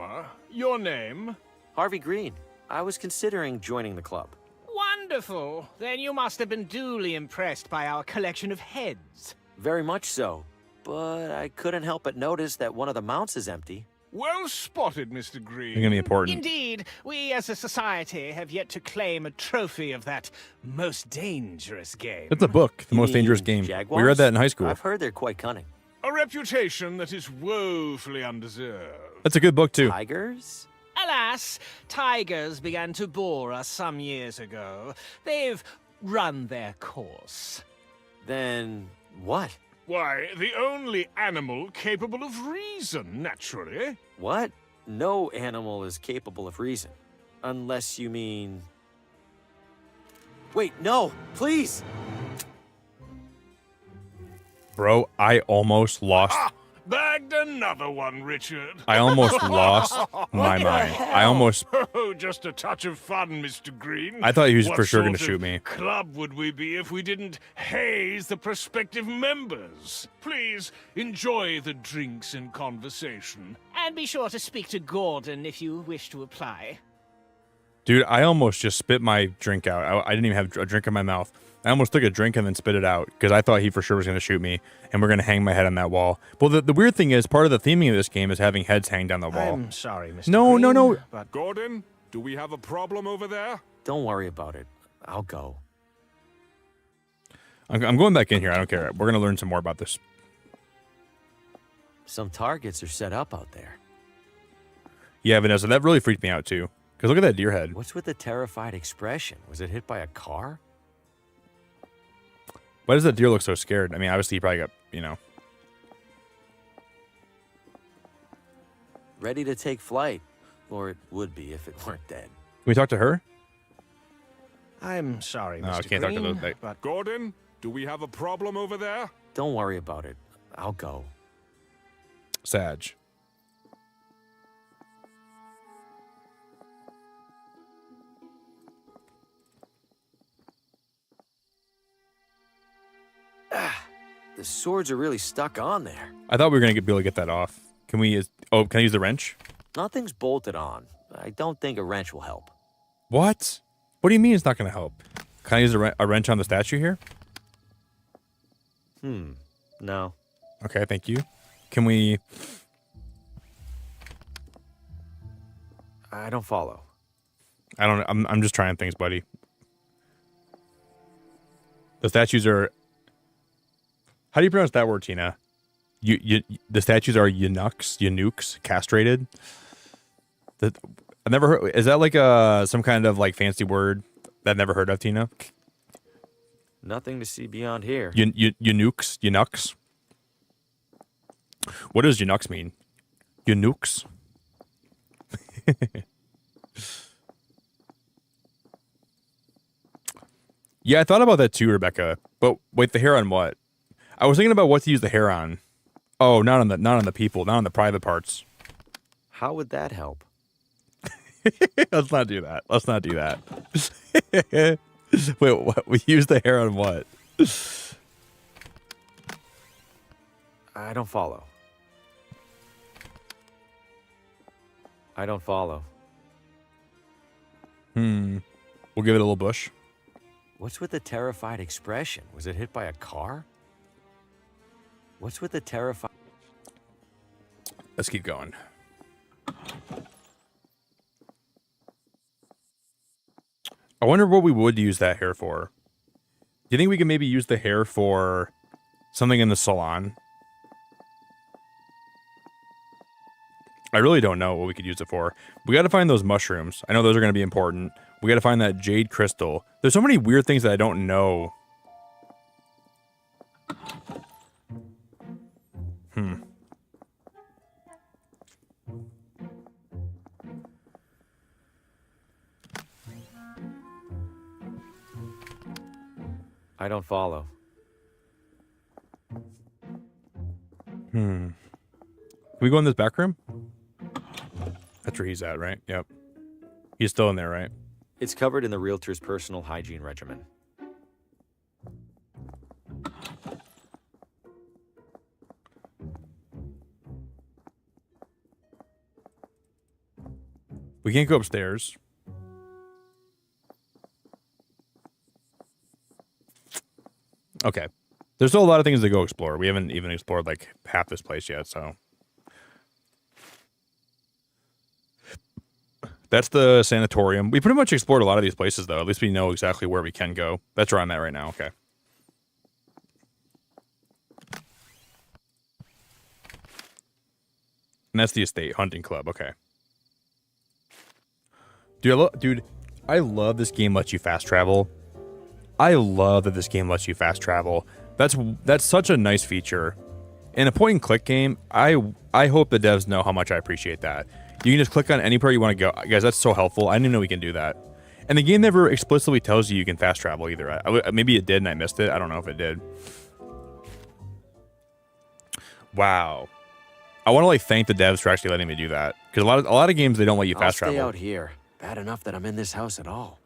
Your name? Harvey Green. I was considering joining the club. Wonderful. Then you must have been duly impressed by our collection of heads. Very much so. But I couldn't help but notice that one of the mounts is empty. Well spotted, Mr. Green. It's gonna be important. Indeed, we as a society have yet to claim a trophy of that most dangerous game. It's a book, The Most Dangerous Game. Jaguars? We read that in high school. I've heard they're quite cunning. A reputation that is woefully undeserved. That's a good book, too. Tigers? Alas, tigers began to bore us some years ago. They've run their course. Then what? Why, the only animal capable of reason, naturally. What? No animal is capable of reason. Unless you mean... Wait, no! Please! Bro, I almost lost... Bagged another one, Richard. I almost lost my mind. I almost... Oh, just a touch of fun, Mr. Green. I thought he was What for sure sort going to of shoot me. club would we be if we didn't haze the prospective members? Please enjoy the drinks and conversation. And be sure to speak to Gordon if you wish to apply. Dude, I almost just spit my drink out. I didn't even have a drink in my mouth. I almost took a drink and then spit it out because I thought he for sure was going to shoot me and we're going to hang my head on that wall. Well, the weird thing is part of the theming of this game is having heads hang down the wall. I'm sorry, Mr. No, Green, no, no. But Gordon, do we have a problem over there? Don't worry about it. I'll go. I'm going back in here. I don't care. We're going to learn some more about this. Some targets are set up out there. Yeah, Vanessa, that really freaked me out too. Because look at that deer head. What's with the terrified expression? Was it hit by a car? Why does that deer look so scared? I mean, obviously he probably got, you know. Ready to take flight. Or it would be if it weren't dead. Can we talk to her? I'm sorry, No, I Mr. can't talk to Green, those. but Gordon, do we have a problem over there? Don't worry about it. I'll go. Sag. The swords are really stuck on there. I thought we were going to be able to get that off. Can we... Oh, can I use the wrench? Nothing's bolted on. I don't think a wrench will help. What? What do you mean it's not going to help? Can I use a wrench on the statue here? No. Okay, thank you. Can we... I don't follow. I don't... I'm just trying things, buddy. The statues are... How do you pronounce that word, Tina? The statues are eunuchs, castrated. I never heard. Is that like some kind of like fancy word that I've never heard of, Tina? Nothing to see beyond here. Eunuchs. What does eunuchs mean? Eunuchs. Yeah, I thought about that too, Rebecca. But wait, the hair on what? I was thinking about what to use the hair on. Oh, not on the people, not on the private parts. How would that help? Let's not do that. Let's not do that. Wait, what? We use the hair on what? I don't follow. I don't follow. We'll give it a little bush. What's with the terrified expression? Was it hit by a car? What's with the terrified... Let's keep going. I wonder what we would use that hair for. Do you think we could maybe use the hair for something in the salon? I really don't know what we could use it for. We got to find those mushrooms. I know those are going to be important. We got to find that jade crystal. There's so many weird things that I don't know. I don't follow. Can we go in this back room? That's where he's at, right? Yep. He's still in there, right? It's covered in the realtor's personal hygiene regimen. We can't go upstairs. Okay. There's still a lot of things to go explore. We haven't even explored like half this place yet, so. That's the sanatorium. We pretty much explored a lot of these places, though. At least we know exactly where we can go. That's where I'm at right now. Okay. And that's the estate hunting club. Okay. Dude, I love this game lets you fast travel. I love that this game lets you fast travel. That's such a nice feature. In a point and click game, I hope the devs know how much I appreciate that. You can just click on any part you want to go. Guys, that's so helpful. I didn't even know we can do that. And the game never explicitly tells you can fast travel either. Maybe it did and I missed it. I don't know if it did. Wow. I want to like thank the devs for actually letting me do that, because a lot of games they don't let you fast travel. I'll stay out here. Bad enough that I'm in this house at all.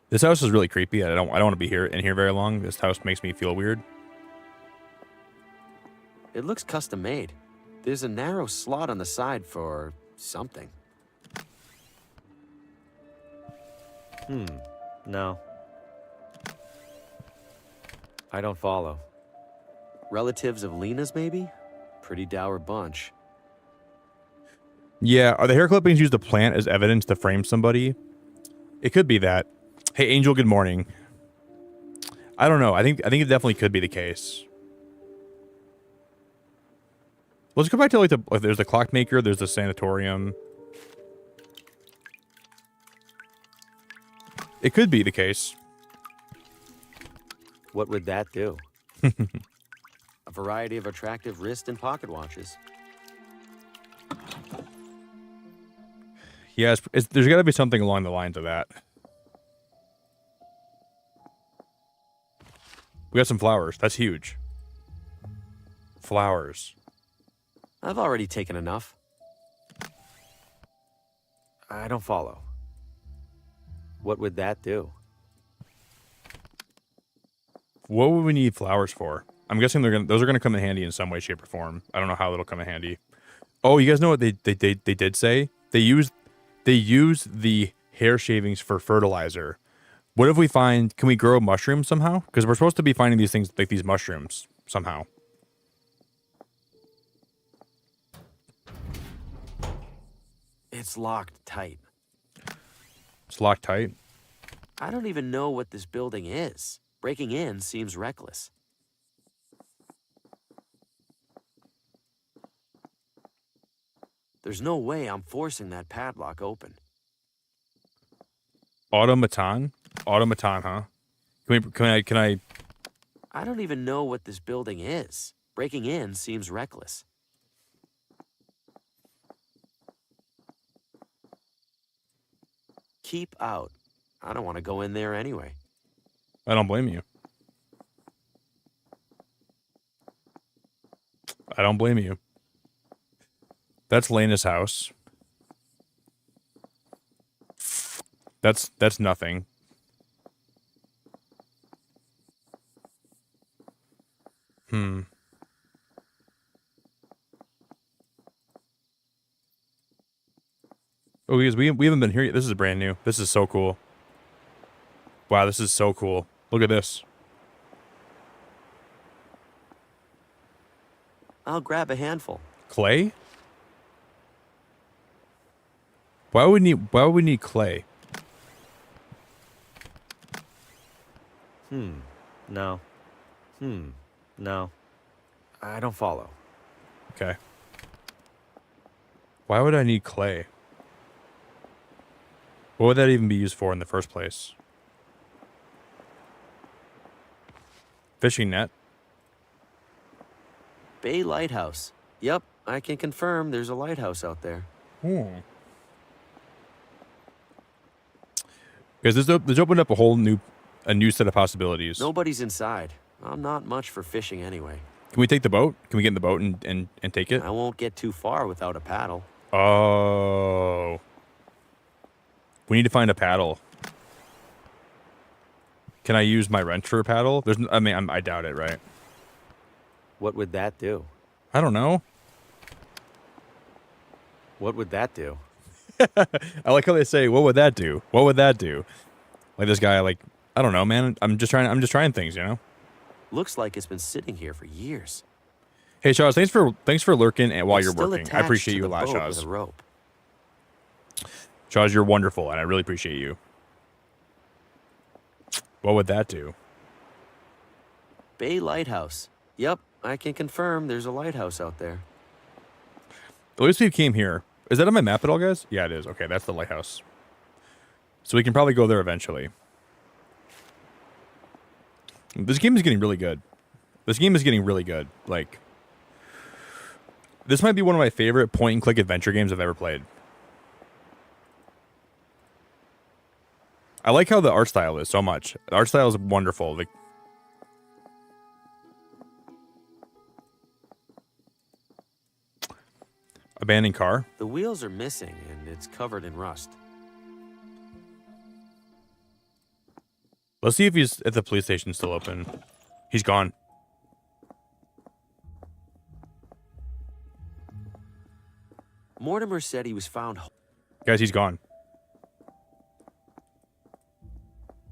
This house is really creepy. I don't want to be in here very long. This house makes me feel weird. It looks custom made. There's a narrow slot on the side for something. No. I don't follow. Relatives of Lena's, maybe? Pretty dour bunch. Yeah, are the hair clippings used to plant as evidence to frame somebody? It could be that. Hey, Angel, good morning. I don't know. I think it definitely could be the case. Let's go back to like there's the clockmaker, there's the sanatorium. It could be the case. What would that do? A variety of attractive wrist and pocket watches. Yeah, there's got to be something along the lines of that. We got some flowers. That's huge. Flowers. I've already taken enough. I don't follow. What would that do? What would we need flowers for? I'm guessing those are gonna come in handy in some way, shape, or form. I don't know how it'll come in handy. Oh, you guys know what they did say? They use the hair shavings for fertilizer. What if we can we grow mushrooms somehow? Because we're supposed to be finding these things like these mushrooms somehow. It's locked tight. It's locked tight? I don't even know what this building is. Breaking in seems reckless. There's no way I'm forcing that padlock open. Automaton? Automaton, huh? Can I? I don't even know what this building is. Breaking in seems reckless. Keep out. I don't want to go in there anyway. I don't blame you. I don't blame you. That's Lena's house. That's nothing. Oh, because we haven't been here yet. This is brand new. This is so cool. Wow, this is so cool. Look at this. I'll grab a handful. Clay? Why would we need clay? No. No. I don't follow. Okay. Why would I need clay? What would that even be used for in the first place? Fishing net? Bay Lighthouse. Yep, I can confirm there's a lighthouse out there. Because this opened up a new set of possibilities. Nobody's inside. I'm not much for fishing anyway. Can we take the boat? Can we get in the boat and take it? I won't get too far without a paddle. Oh. We need to find a paddle. Can I use my wrench for a paddle? I doubt it, right? What would that do? I don't know. What would that do? I like how they say, "What would that do? What would that do?" Like this guy, like, I don't know, man. I'm just trying things, you know. Looks like it's been sitting here for years. Hey, Shaz, thanks for lurking and while It's you're still working. I attached appreciate to you a the lot, boat Shaz. with a rope. Shaz, you're wonderful, and I really appreciate you. What would that do? Bay Lighthouse. Yep, I can confirm there's a lighthouse out there. At least we came here. Is that on my map at all, guys? Yeah, it is. Okay, that's the lighthouse. So we can probably go there eventually. This game is getting really good. Like, this might be one of my favorite point-and-click adventure games I've ever played. I like how the art style is so much. The art style is wonderful. Like, abandoned car. The wheels are missing, and it's covered in rust. Let's see if he's at the police station still open. He's gone. Mortimer said he was found. Guys, he's gone.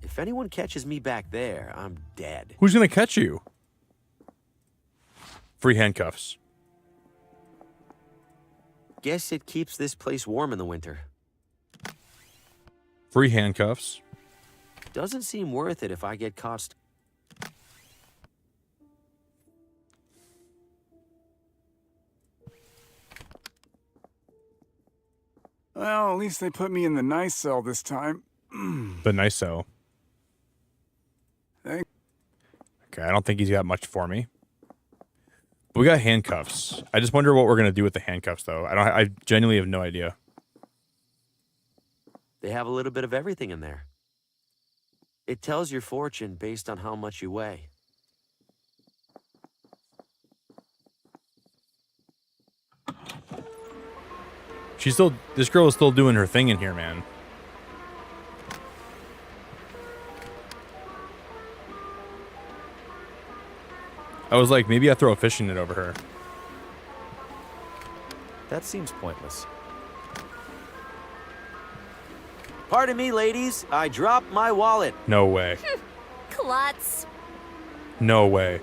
If anyone catches me back there, I'm dead. Who's gonna catch you? Free handcuffs. Guess it keeps this place warm in the winter. Free handcuffs. Doesn't seem worth it if I get caught. Well, at least they put me in the nice cell this time. The nice cell. Thank. Okay, I don't think he's got much for me. But we got handcuffs. I just wonder what we're gonna do with the handcuffs, though. I genuinely have no idea. They have a little bit of everything in there. It tells your fortune based on how much you weigh. This girl is still doing her thing in here, man. I was like, maybe I throw a fishing net over her. That seems pointless. Pardon me, ladies. I dropped my wallet. No way. Klutz. No way.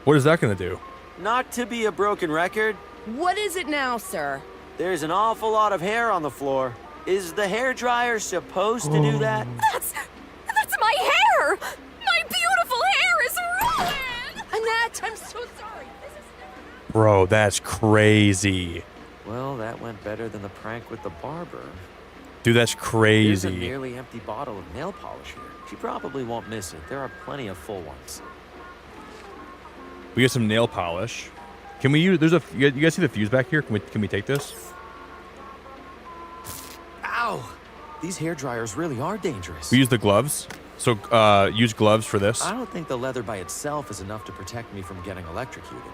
What is that gonna do? Not to be a broken record. What is it now, sir? There's an awful lot of hair on the floor. Is the hairdryer supposed to do that? That's my hair! My beautiful hair is ruined! Annette, I'm so sorry. Bro, that's crazy. Well, that went better than the prank with the barber. Dude, that's There's a crazy. nearly empty bottle of nail polish here. She probably won't miss it. There are plenty of full ones. We get some nail polish. Can we use? There's a. You guys see the fuse back here? Can we take this? Ow! These hairdryers really are dangerous. We use the gloves. So use gloves for this. I don't think the leather by itself is enough to protect me from getting electrocuted.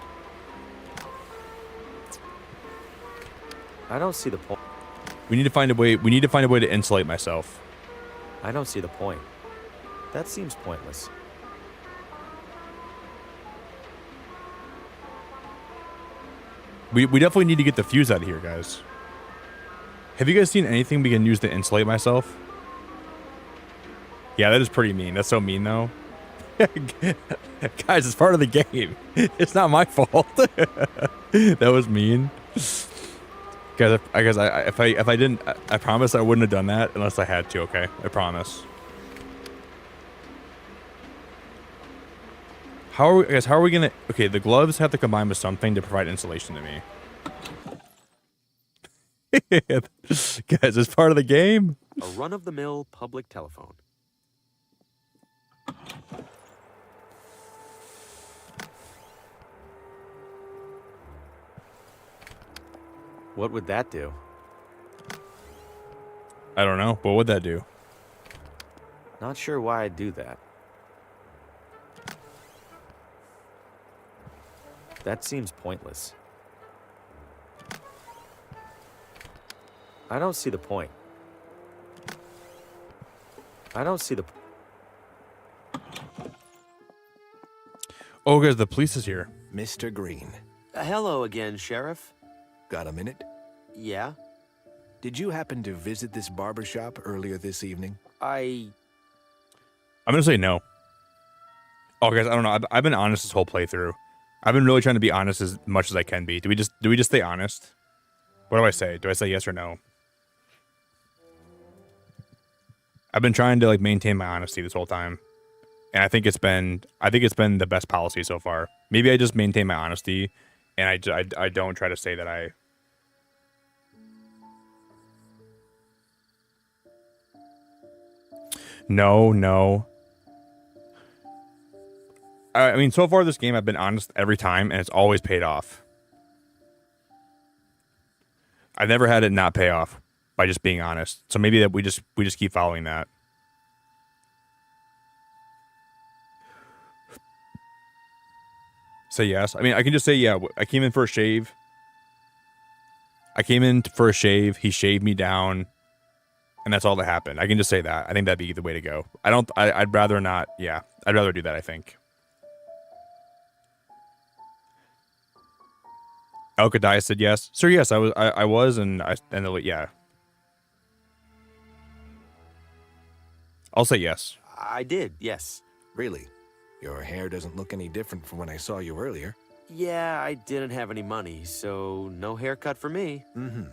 I don't see the point. We need to find a way. We need to find a way to insulate myself. I don't see the point. That seems pointless. We definitely need to get the fuse out of here, guys. Have you guys seen anything we can use to insulate myself? Yeah, that is pretty mean. That's so mean, though. Guys, it's part of the game. It's not my fault. That was mean. Guys, if I didn't, I promise I wouldn't have done that unless I had to. Okay, I promise. How are we gonna? Okay, the gloves have to combine with something to provide insulation to me. Guys, it's part of the game. A run-of-the-mill public telephone. What would that do? I don't know. What would that do? Not sure why I'd do that. That seems pointless. I don't see the point. I don't see the... Oh, guys, the police is here. Mr. Green. Hello again, Sheriff. Got a minute? Yeah? Did you happen to visit this barber shop earlier this evening? I'm gonna say no. Oh, guys, I don't know. I've been honest this whole playthrough. I've been really trying to be honest as much as I can be. Do we just stay honest? What do I say? Do I say yes or no? I've been trying to like maintain my honesty this whole time, and I think it's been the best policy so far. Maybe I just maintain my honesty, and I don't try to say that I. No. I mean, so far this game, I've been honest every time, and it's always paid off. I've never had it not pay off. by just being honest. So maybe that we just keep following that. Say yes. I mean, I can just say, yeah, I came in for a shave. He shaved me down. And that's all that happened. I can just say that. I think that'd be the way to go. I'd rather not. Yeah. I'd rather do that, I think. Elkadiah said yes. Sir, yes, I was, and yeah. I'll say yes. I did, yes. Really? Your hair doesn't look any different from when I saw you earlier. Yeah, I didn't have any money, so no haircut for me. Mm-hmm.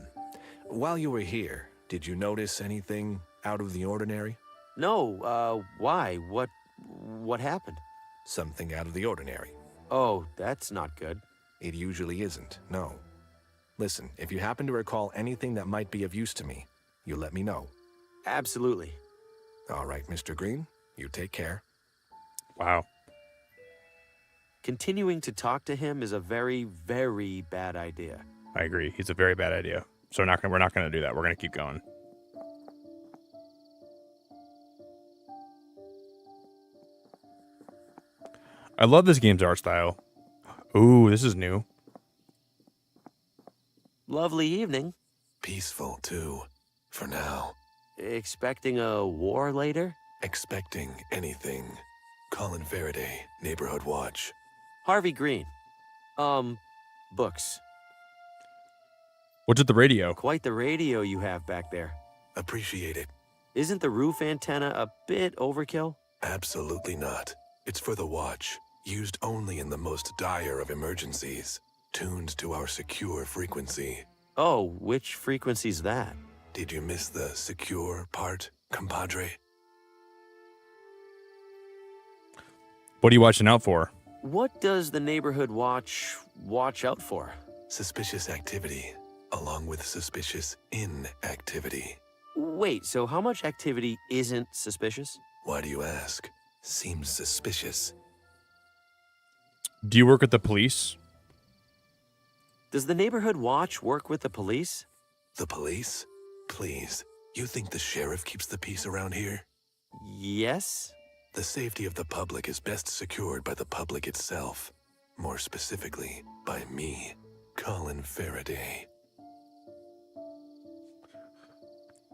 While you were here, did you notice anything out of the ordinary? No, why? What happened? Something out of the ordinary. Oh, that's not good. It usually isn't, no. Listen, if you happen to recall anything that might be of use to me, you let me know. Absolutely. All right, Mr. Green, you take care. Wow. Continuing to talk to him is a very, very bad idea. I agree. It's a very bad idea. So we're not gonna do that. We're gonna keep going. I love this game's art style. Ooh, this is new. Lovely evening. Peaceful, too. For now. Expecting a war later? Expecting anything. Colin Faraday, Neighborhood Watch. Harvey Green. Books. What's at the radio? Quite the radio you have back there. Appreciate it. Isn't the roof antenna a bit overkill? Absolutely not. It's for the watch, used only in the most dire of emergencies, tuned to our secure frequency. Oh, which frequency's that? Did you miss the secure part, compadre? What are you watching out for? What does the neighborhood watch out for? Suspicious activity, along with suspicious inactivity. Wait, so how much activity isn't suspicious? Why do you ask? Seems suspicious. Do you work at the police? Does the neighborhood watch work with the police? The police? Please, you think the sheriff keeps the peace around here? Yes. The safety of the public is best secured by the public itself. More specifically, by me, Colin Faraday.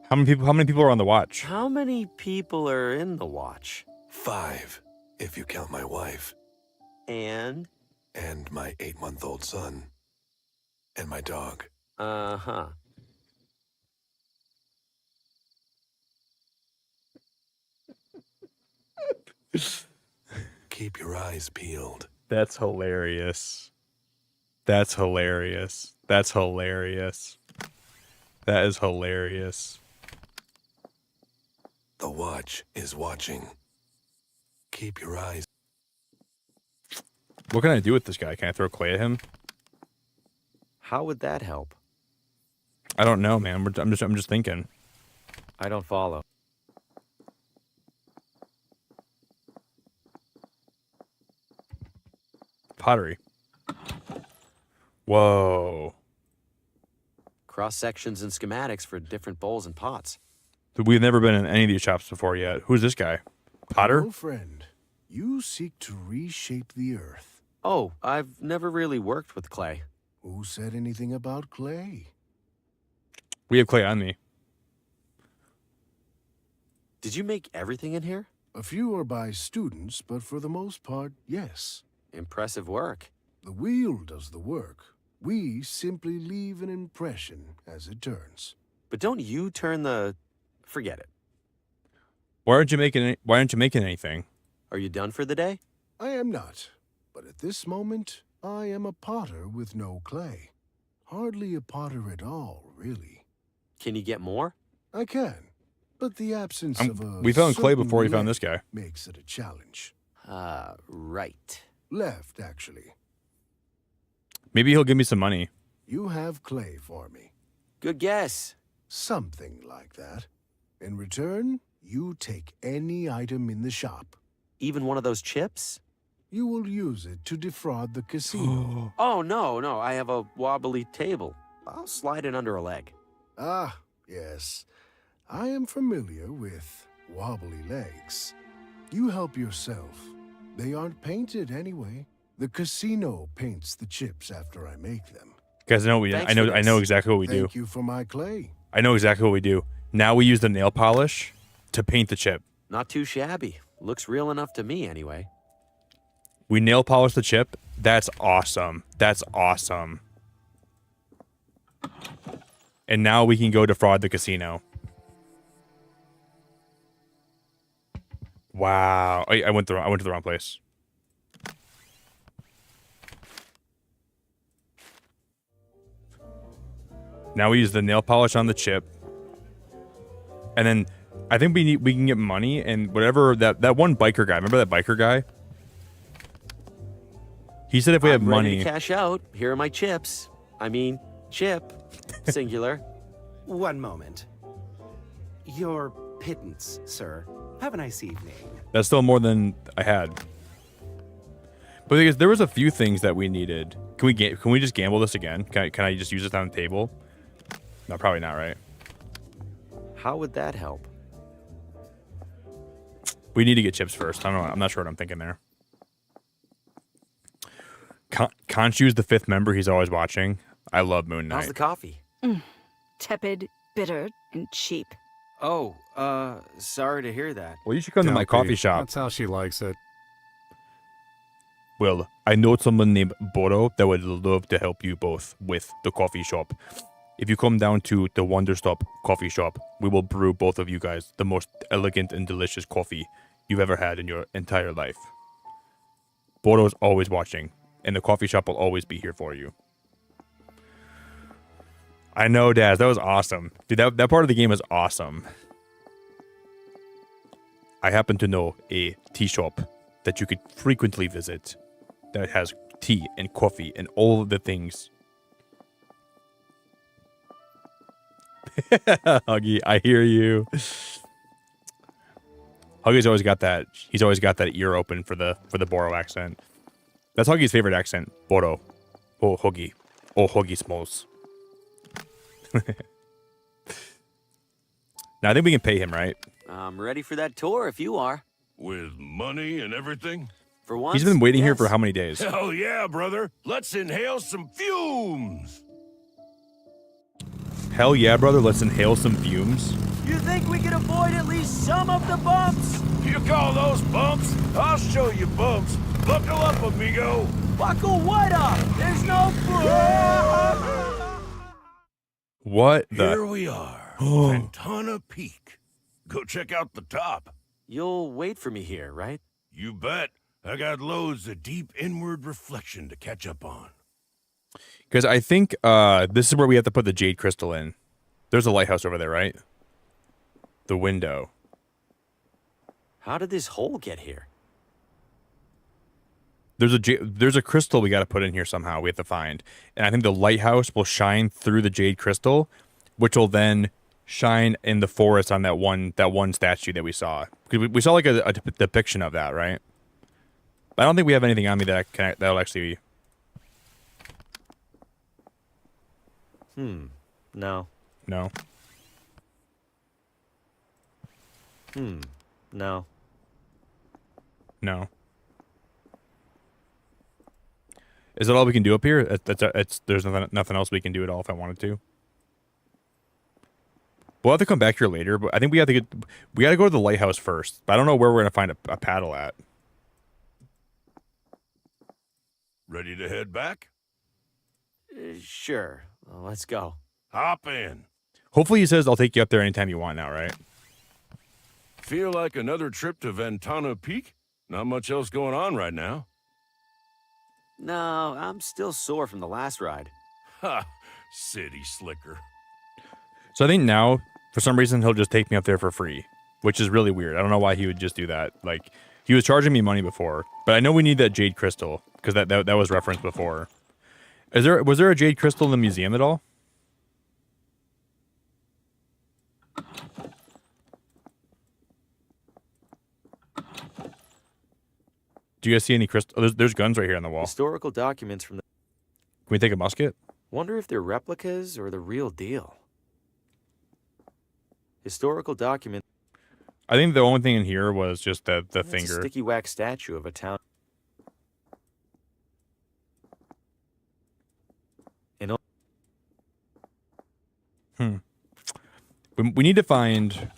How many people are on the watch? How many people are in the watch? 5, if you count my wife. And? And my 8-month-old son. And my dog. Uh-huh. Keep your eyes peeled. That's hilarious. That's hilarious. That's hilarious. That is hilarious. The watch is watching. Keep your eyes. What can I do with this guy? Can I throw clay at him? How would that help? I don't know, man. I'm just thinking. I don't follow. Pottery. Whoa. Cross sections and schematics for different bowls and pots. We've never been in any of these shops before yet. Who's this guy? Potter? Hello, friend. You seek to reshape the earth. Oh, I've never really worked with clay. Who said anything about clay? We have clay on me. Did you make everything in here? A few are by students, but for the most part, yes. Impressive work. The wheel does the work. We simply leave an impression as it turns. But don't you turn the... Forget it. Why aren't you making anything? Are you done for the day? I am not. But at this moment, I am a potter with no clay. Hardly a potter at all, really. Can you get more? I can. But the absence of a we found clay certain before we found leg this guy. makes it a challenge. Right. Left, actually. Maybe he'll give me some money. You have clay for me. Good guess. Something like that. In return, you take any item in the shop. Even one of those chips? You will use it to defraud the casino. Oh, no. I have a wobbly table. I'll slide it under a leg. Ah, Yes, I am familiar with wobbly legs. You help yourself. They aren't painted anyway. The casino paints the chips after I make them. Guys, I know exactly what we do. Thank you for my clay. I know exactly what we do. Now we use the nail polish to paint the chip. Not too shabby. Looks real enough to me, anyway. We nail polish the chip. That's awesome. That's awesome. And now we can go defraud the casino. Wow. I went to the wrong place. Now we use the nail polish on the chip. And then I think we can get money and whatever that one biker guy. Remember that biker guy? He said if we have money to cash out. Here are my chips. I mean, chip. Singular. One moment. Your pittance, sir. Have a nice evening. That's still more than I had. But because there was a few things that we needed. Can we just gamble this again? Can I just use this on the table? No, probably not, right? How would that help? We need to get chips first. I don't know. I'm not sure what I'm thinking there. Conchu's the 5th member. He's always watching. I love Moon Knight. How's the coffee? Tepid, bitter, and cheap. Oh, sorry to hear that. Well, you should come to my coffee shop. That's how she likes it. Well, I know someone named Boro that would love to help you both with the coffee shop. If you come down to the Wonderstop coffee shop, we will brew both of you guys the most elegant and delicious coffee you've ever had in your entire life. Boro's always watching, and the coffee shop will always be here for you. I know, Daz. That was awesome. Dude, that part of the game is awesome. I happen to know a tea shop that you could frequently visit that has tea and coffee and all of the things. Huggy, I hear you. Huggy's always got that. He's always got that ear open for the Boro accent. That's Huggy's favorite accent. Boro. Oh, Huggy. Oh, Huggy smells. Now I think we can pay him, right? I'm ready for that tour if you are. With money and everything? For once. He's been waiting here for how many days? Hell yeah, brother. Let's inhale some fumes. Hell yeah, brother. Let's inhale some fumes. You think we can avoid at least some of the bumps? You call those bumps? I'll show you bumps. Buckle up, amigo. Buckle what up? There's no What the? Here we are. Ventana Peak. Go check out the top. You'll wait for me here, right? You bet. I got loads of deep inward reflection to catch up on. Because I think this is where we have to put the jade crystal in. There's a lighthouse over there, right? The window. How did this hole get here? There's a crystal we got to put in here somehow. We have to find, and I think the lighthouse will shine through the jade crystal, which will then shine in the forest on that one statue that we saw. We saw like a depiction of that, right? I don't think we have anything on me that'll actually. No. No. No. No. Is that all we can do up here? There's nothing else we can do at all if I wanted to. We'll have to come back here later, but I think we got to go to the lighthouse first. But I don't know where we're gonna find a paddle at. Ready to head back? Sure. Well, let's go. Hop in. Hopefully he says I'll take you up there anytime you want now, right? Feel like another trip to Ventana Peak? Not much else going on right now. No, I'm still sore from the last ride. Ha! City slicker. So I think now, for some reason, he'll just take me up there for free, which is really weird. I don't know why he would just do that. Like, he was charging me money before, but I know we need that jade crystal because that was referenced before. Was there a jade crystal in the museum at all? Do you guys see any crystal? Oh, there's guns right here on the wall. Historical documents from the... Can we take a musket? Wonder if they're replicas or the real deal. Historical document. I think the only thing in here was just the It's a finger. sticky wax statue of a town. We need to find.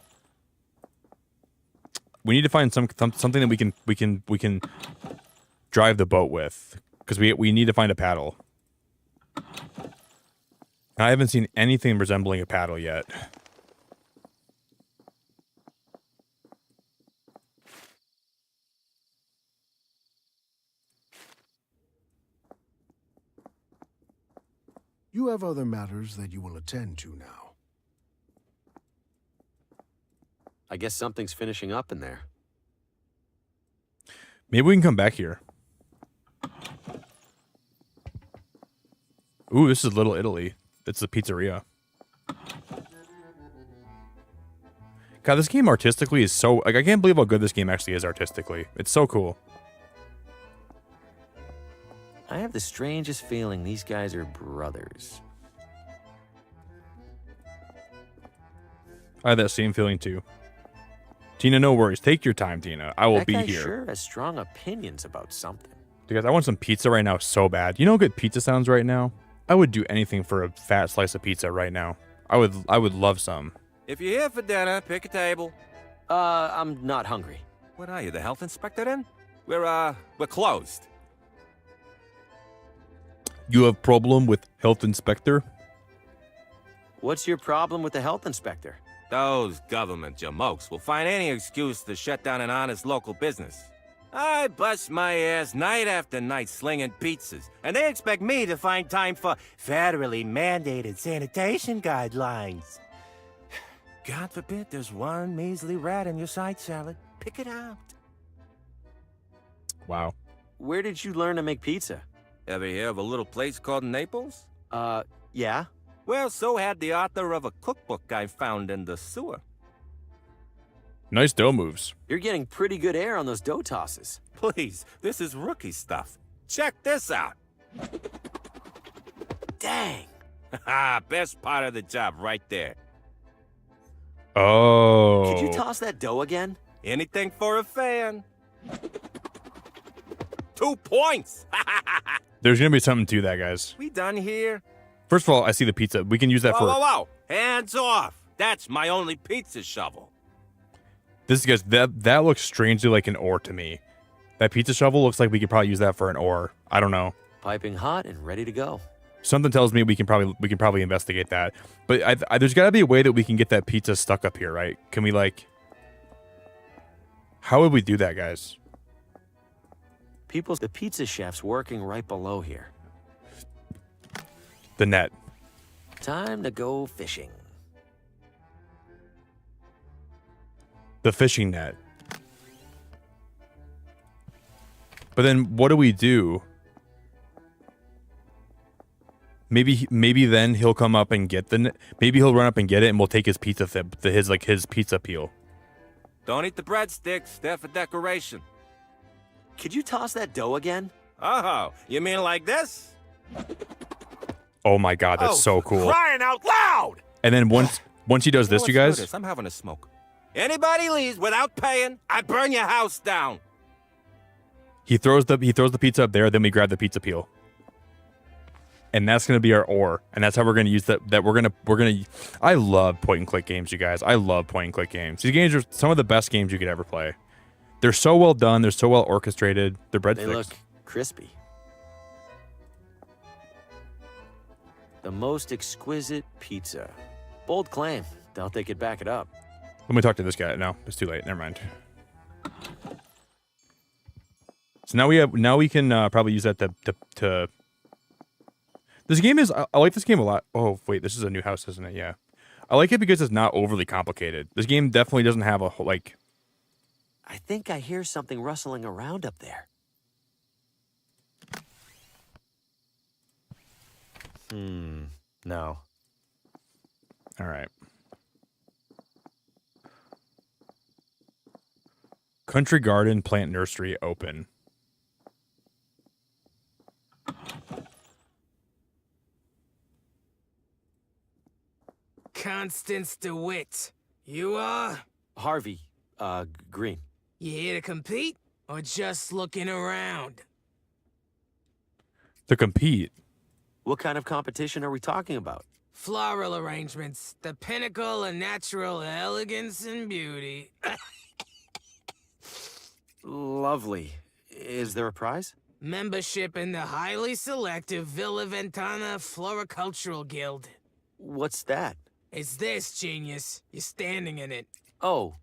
We need to find something that we can drive the boat with, because we need to find a paddle. I haven't seen anything resembling a paddle yet. You have other matters that you will attend to now. I guess something's finishing up in there. Maybe we can come back here. Ooh, this is Little Italy. It's the pizzeria. God, this game artistically is so... Like, I can't believe how good this game actually is artistically. It's so cool. I have the strangest feeling these guys are brothers. I have that same feeling too. Tina, no worries. Take your time, Tina. I will That be guy here. sure has strong opinions about something. Because I want some pizza right now so bad. You know how good pizza sounds right now? I would do anything for a fat slice of pizza right now. I would love some. If you're here for dinner, pick a table. I'm not hungry. What are you, the health inspector then? We're closed. You have problem with health inspector? What's your problem with the health inspector? Those government jamokes will find any excuse to shut down an honest local business. I bust my ass night after night slinging pizzas, and they expect me to find time for federally mandated sanitation guidelines. God forbid there's one measly rat in your side salad. Pick it out. Wow. Where did you learn to make pizza? Ever hear of a little place called Naples? Yeah. Well, so had the author of a cookbook I found in the sewer. Nice dough moves. You're getting pretty good air on those dough tosses. Please, this is rookie stuff. Check this out. Dang. Best part of the job right there. Oh. Could you toss that dough again? Anything for a fan. 2 points. There's going to be something to that, guys. We done here? First of all, I see the pizza. We can use that for... Whoa. Hands off. That's my only pizza shovel. This, guys, that looks strangely like an oar to me. That pizza shovel looks like we could probably use that for an oar. I don't know. Piping hot and ready to go. Something tells me we can probably investigate that. But there's got to be a way that we can get that pizza stuck up here, right? Can we, like... How would we do that, guys? The pizza chef's working right below here. The net. Time to go fishing. The fishing net. But then what do we do? Maybe then he'll come up and get the net. Maybe he'll run up and get it, and we'll take his pizza his pizza peel. Don't eat the breadsticks. They're for decoration. Could you toss that dough again? Oh, you mean like this? Oh my God, that's so cool. Crying out loud! And then once he does this, you guys. I'm having a smoke. Anybody leaves without paying, I burn your house down. He throws the pizza up there, then we grab the pizza peel. And that's gonna be our oar, and that's how we're gonna use that. We're gonna. I love point and click games, you guys. I love point and click games. These games are some of the best games you could ever play. They're so well done. They're so well orchestrated. They're breadsticks. They look crispy. The most exquisite pizza. Bold claim. Doubt they could back it up. Let me talk to this guy. No, it's too late. Never mind. So now we can probably use that to. This game is. I like this game a lot. Oh wait, this is a new house, isn't it? Yeah, I like it because it's not overly complicated. This game definitely doesn't have a whole, like. I think I hear something rustling around up there. No. All right. Country garden, plant nursery open. Constance DeWitt, You are? Harvey, Green. You here to compete, or just looking around? To compete. What kind of competition are we talking about? Floral arrangements, the pinnacle of natural elegance and beauty. Lovely. Is there a prize? Membership in the highly selective Villa Ventana Floricultural Guild. What's that? It's this, genius. You're standing in it. Oh,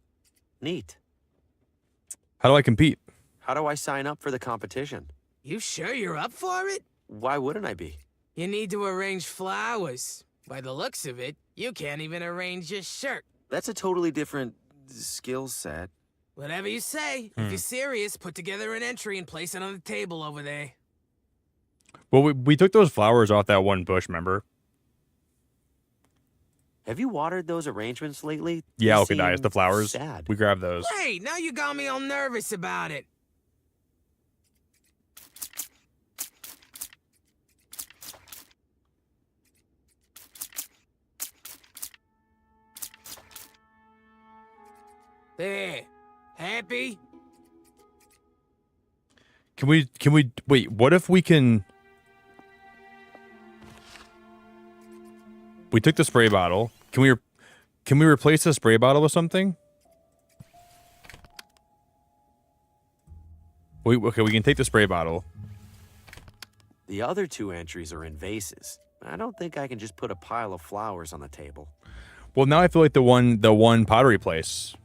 neat. How do I compete? How do I sign up for the competition? You sure you're up for it? Why wouldn't I be? You need to arrange flowers. By the looks of it, you can't even arrange your shirt. That's a totally different skill set. Whatever you say. If you're serious, put together an entry and place it on the table over there. Well, we took those flowers off that one bush, remember? Have you watered those arrangements lately? Yeah, They okay, nice. seem The flowers. sad. We grabbed those. Wait, now you got me all nervous about it. There. Happy? Can we wait, what if we can We took the spray bottle. Can we replace the spray bottle with something? Okay, we can take the spray bottle. The other two entries are in vases. I don't think I can just put a pile of flowers on the table. Well, now I feel like the one pottery place.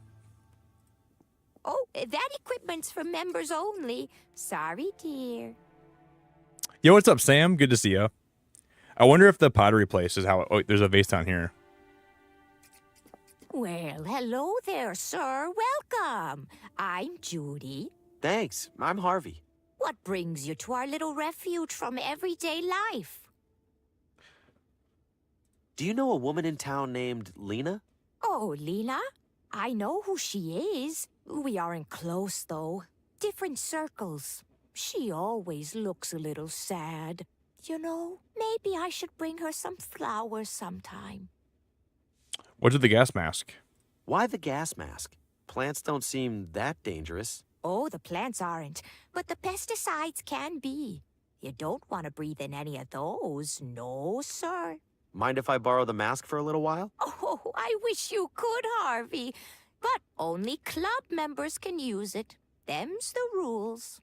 Oh, that equipment's for members only. Sorry, dear. Yo, what's up, Sam? Good to see you. I wonder if the pottery place is how... Oh, there's a vase down here. Well, hello there, sir. Welcome. I'm Judy. Thanks. I'm Harvey. What brings you to our little refuge from everyday life? Do you know a woman in town named Lena? Oh, Lena? I know who she is. We aren't close, though. Different circles. She always looks a little sad. You know, maybe I should bring her some flowers sometime. What's with the gas mask? Why the gas mask? Plants don't seem that dangerous. Oh, the plants aren't, but the pesticides can be. You don't want to breathe in any of those, no, sir. Mind if I borrow the mask for a little while? Oh, I wish you could, Harvey. But only club members can use it. Them's the rules.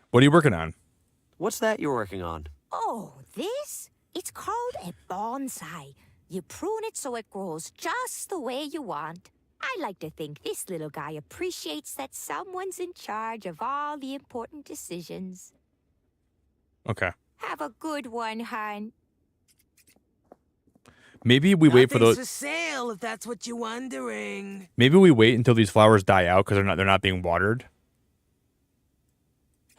What are you working on? What's that you're working on? Oh, this? It's called a bonsai. You prune it so it grows just the way you want. I like to think this little guy appreciates that someone's in charge of all the important decisions. Okay. Have a good one, hon. Maybe we wait for Nothing's those... for sale, if that's what you're wondering. Maybe we wait until these flowers die out because they're not being watered.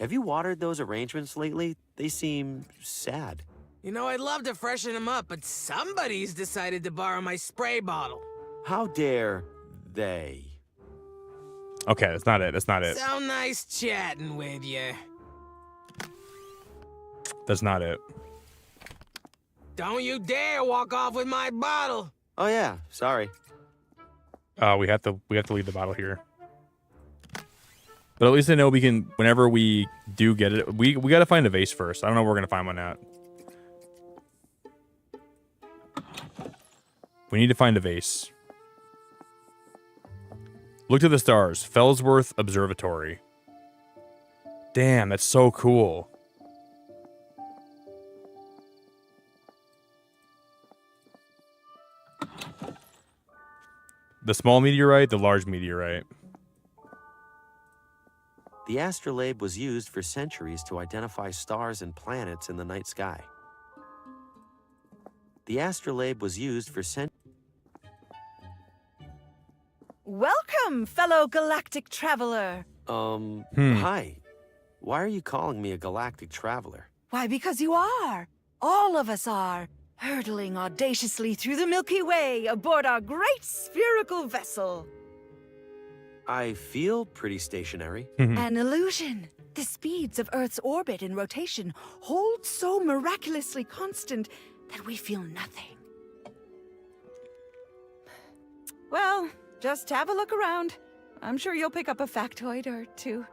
Have you watered those arrangements lately? They seem sad. You know, I'd love to freshen them up, but somebody's decided to borrow my spray bottle. How dare they? Okay, that's not it. That's not it. So nice chatting with you. That's not it. Don't you dare walk off with my bottle. Oh yeah, sorry. We have to leave the bottle here. But at least I know we can, whenever we do get it, we got to find a vase first. I don't know where we're going to find one at. We need to find a vase. Look to the stars. Fellsworth Observatory. Damn, that's so cool. The small meteorite, the large meteorite. The astrolabe was used for centuries to identify stars and planets in the night sky. The astrolabe was used for Welcome, fellow galactic traveler. Hi. Why are you calling me a galactic traveler? Why, because you are. All of us are. Hurtling audaciously through the Milky Way aboard our great spherical vessel. I feel pretty stationary. An illusion. The speeds of Earth's orbit and rotation hold so miraculously constant that we feel nothing. Well, just have a look around. I'm sure you'll pick up a factoid or two.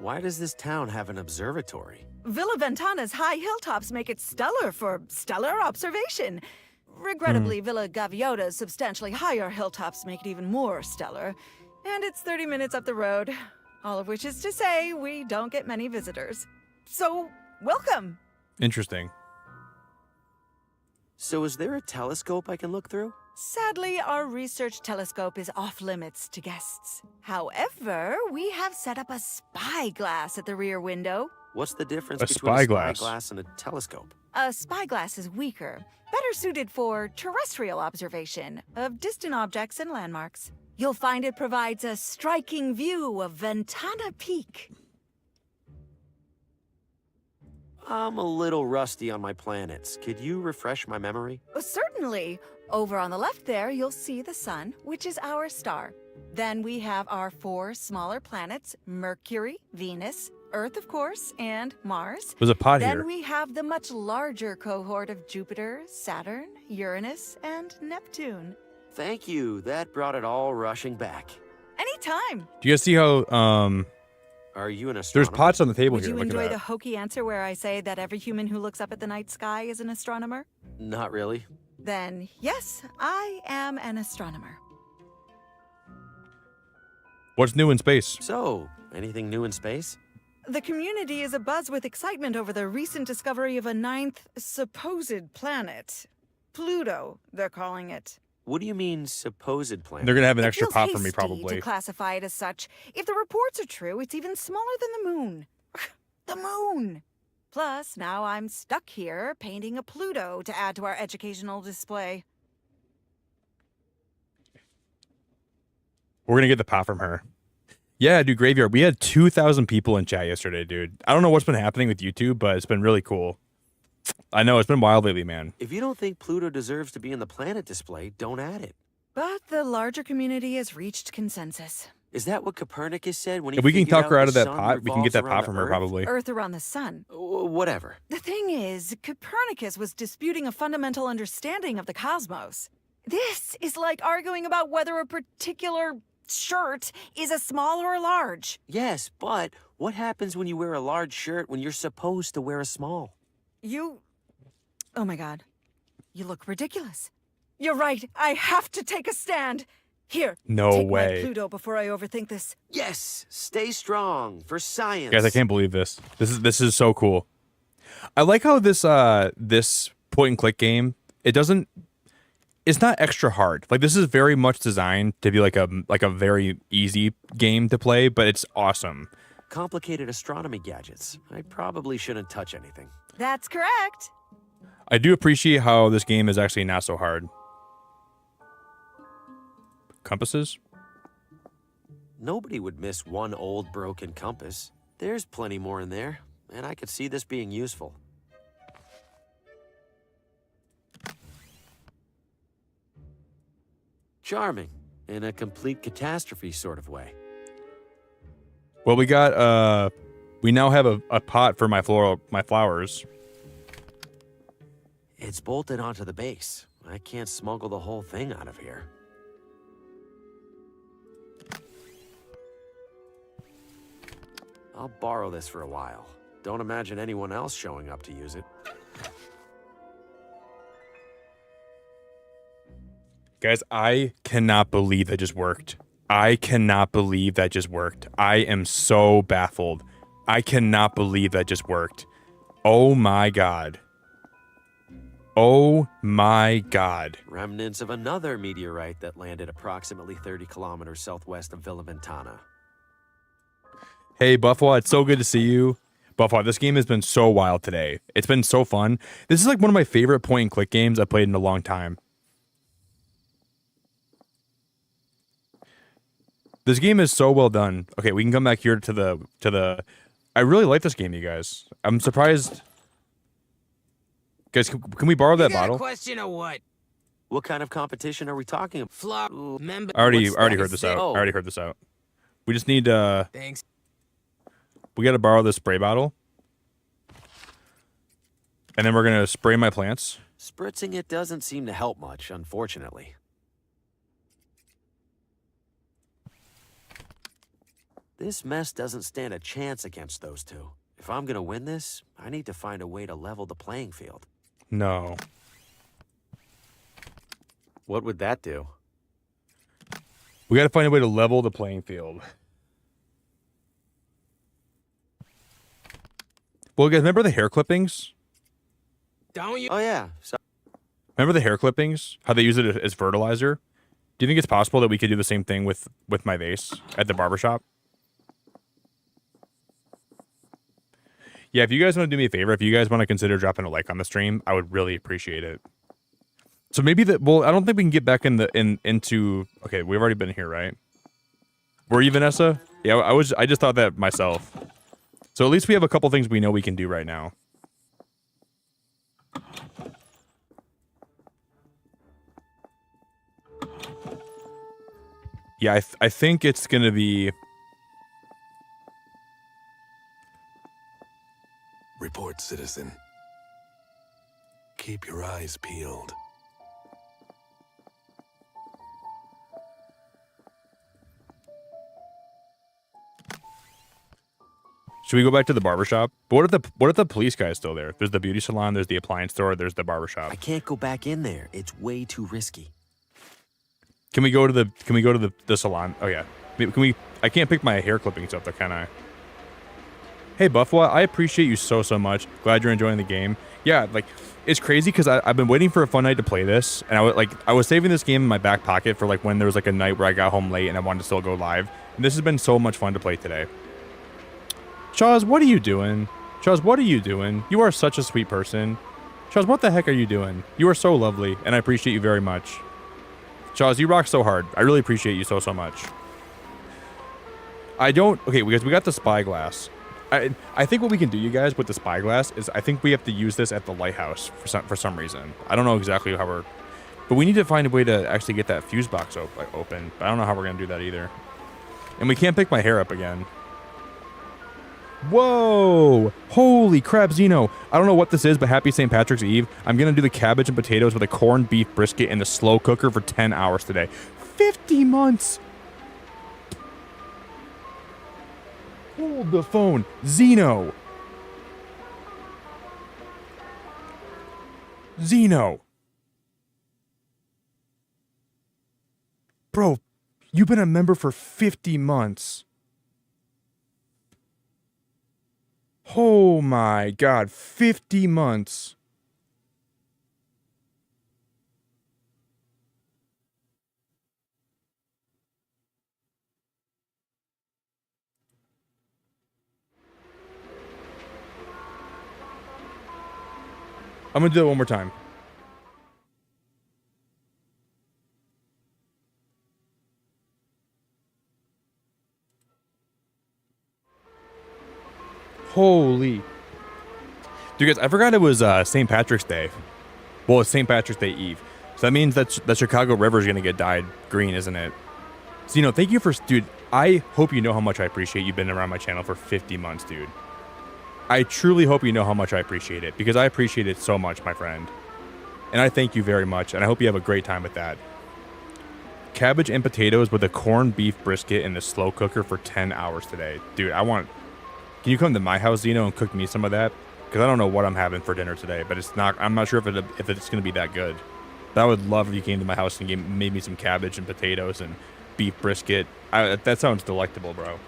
Why does this town have an observatory? Villa Ventana's high hilltops make it stellar for stellar observation. Regrettably, Villa Gaviota's substantially higher hilltops make it even more stellar. And it's 30 minutes up the road. All of which is to say, we don't get many visitors. So, welcome! Interesting. So is there a telescope I can look through? Sadly, our research telescope is off limits to guests. However, we have set up a spyglass at the rear window. What's the difference A between spyglass. a spyglass and a telescope? A spyglass is weaker, better suited for terrestrial observation of distant objects and landmarks. You'll find it provides a striking view of Ventana Peak. I'm a little rusty on my planets. Could you refresh my memory? Certainly. Over on the left there, you'll see the sun, which is our star. Then we have our 4 smaller planets, Mercury, Venus, Earth, of course, and Mars. There's a pod then here. we have the much larger cohort of Jupiter, Saturn, Uranus, and Neptune. Thank you. That brought it all rushing back. Anytime. Do you guys see how Are you an there's astronomer? pots on the table Would here? you Look enjoy at the that. hokey answer where I say that every human who looks up at the night sky is an astronomer? Not really. Then, yes, I am an astronomer. What's new in space? So, anything new in space? The community is abuzz with excitement over the recent discovery of a 9th supposed planet. Pluto, they're calling it. What do you mean, supposed planet? They're gonna have an It extra feels pot for me, hasty probably. to classify it as such. If the reports are true, it's even smaller than the moon. The moon! Plus, now I'm stuck here painting a Pluto to add to our educational display. We're gonna get the pot from her. Yeah, dude, Graveyard. We had 2,000 people in chat yesterday, dude. I don't know what's been happening with YouTube, but it's been really cool. I know, it's been wild lately, man. If you don't think Pluto deserves to be in the planet display, don't add it. But the larger community has reached consensus. Is that what Copernicus said when he If we can figured talk her out out the of that sun pot, we can get that revolves pot from her, around the probably. Earth around the sun. Whatever. The thing is, Copernicus was disputing a fundamental understanding of the cosmos. This is like arguing about whether a particular shirt is a small or a large. Yes, but what happens when you wear a large shirt when you're supposed to wear a small? Oh my god. You look ridiculous. You're right. I have to take a stand. Here, No take way. my Pluto before I overthink this. Yes, stay strong for science. Guys, I can't believe this. This is so cool. I like how this this point and click game, it's not extra hard. Like, this is very much designed to be like a very easy game to play, but it's awesome. Complicated astronomy gadgets. I probably shouldn't touch anything. That's correct. I do appreciate how this game is actually not so hard. Compasses? Nobody would miss one old broken compass. There's plenty more in there, and I could see this being useful. Charming, in a complete catastrophe sort of way. Well, we got we now have a pot for my flowers. It's bolted onto the base. I can't smuggle the whole thing out of here. I'll borrow this for a while. Don't imagine anyone else showing up to use it. Guys, I cannot believe that just worked. I cannot believe that just worked. I am so baffled. I cannot believe that just worked. Oh my god. Oh my god. Remnants of another meteorite that landed approximately 30 kilometers southwest of Villa Ventana. Hey, Buffwa, it's so good to see you. Buffwa, this game has been so wild today. It's been so fun. This is like one of my favorite point and click games I've played in a long time. This game is so well done. Okay, we can come back here to the I really like this game, you guys. I'm surprised. Guys, can we borrow that bottle? Question or what? What kind of competition are we talking about? Flop member. I already heard this out. I already heard this out. We just need Thanks. we got to borrow this spray bottle. And then we're going to spray my plants. Spritzing it doesn't seem to help much, unfortunately. This mess doesn't stand a chance against those two. If I'm gonna win this, I need to find a way to level the playing field. No. What would that do? We got to find a way to level the playing field. Well, guys, remember the hair clippings? Don't you? Oh, yeah. Remember the hair clippings? How they use it as fertilizer? Do you think it's possible that we could do the same thing with my vase at the barbershop? Yeah, if you guys want to do me a favor, if you guys want to consider dropping a like on the stream, I would really appreciate it. So maybe that. Well, I don't think we can get back into. Okay, we've already been here, right? Were you, Vanessa? Yeah, I just thought that myself. So at least we have a couple things we know we can do right now. Yeah, I think it's gonna be. Report, citizen. Keep your eyes peeled. Should we go back to the barbershop? But what if the police guy's still there? There's the beauty salon, there's the appliance store, there's the barbershop. I can't go back in there. It's way too risky. Can we go to the salon? Oh yeah. Can we? I can't pick my hair clippings up though, can I? Hey Buffwa, I appreciate you so much. Glad you're enjoying the game. Yeah, like it's crazy because I've been waiting for a fun night to play this, and I was saving this game in my back pocket for like when there was like a night where I got home late and I wanted to still go live. And this has been so much fun to play today. Chaz, what are you doing? Chaz, what are you doing? You are such a sweet person. Chaz, what the heck are you doing? You are so lovely, and I appreciate you very much. Chaz, you rock so hard. I really appreciate you so much. Okay, because we got the spyglass. I think what we can do, you guys, with the spyglass is I think we have to use this at the lighthouse for some reason. I don't know exactly how we're... But we need to find a way to actually get that fuse box open. But I don't know how we're going to do that either. And we can't pick my hair up again. Whoa! Holy crap, Zeno. I don't know what this is, but happy St. Patrick's Eve. I'm going to do the cabbage and potatoes with a corned beef brisket in the slow cooker for 10 hours today. 50 months! Hold the phone. Zeno! Zeno! Bro, you've been a member for 50 months. Oh my god, 50 months. I'm gonna do it one more time. Holy. Dude, guys, I forgot it was St. Patrick's Day. Well, it's St. Patrick's Day Eve. So that means that the Chicago River is going to get dyed green, isn't it? So, you know, thank you for... Dude, I hope you know how much I appreciate you being around my channel for 50 months, dude. I truly hope you know how much I appreciate it, because I appreciate it so much, my friend. And I thank you very much, and I hope you have a great time with that. Cabbage and potatoes with a corned beef brisket in the slow cooker for 10 hours today. Dude, I want... Can you come to my house, Zeno, and cook me some of that? Because I don't know what I'm having for dinner today, but it's not... I'm not sure if it's going to be that good. But I would love if you came to my house and made me some cabbage and potatoes and beef brisket. That sounds delectable, bro.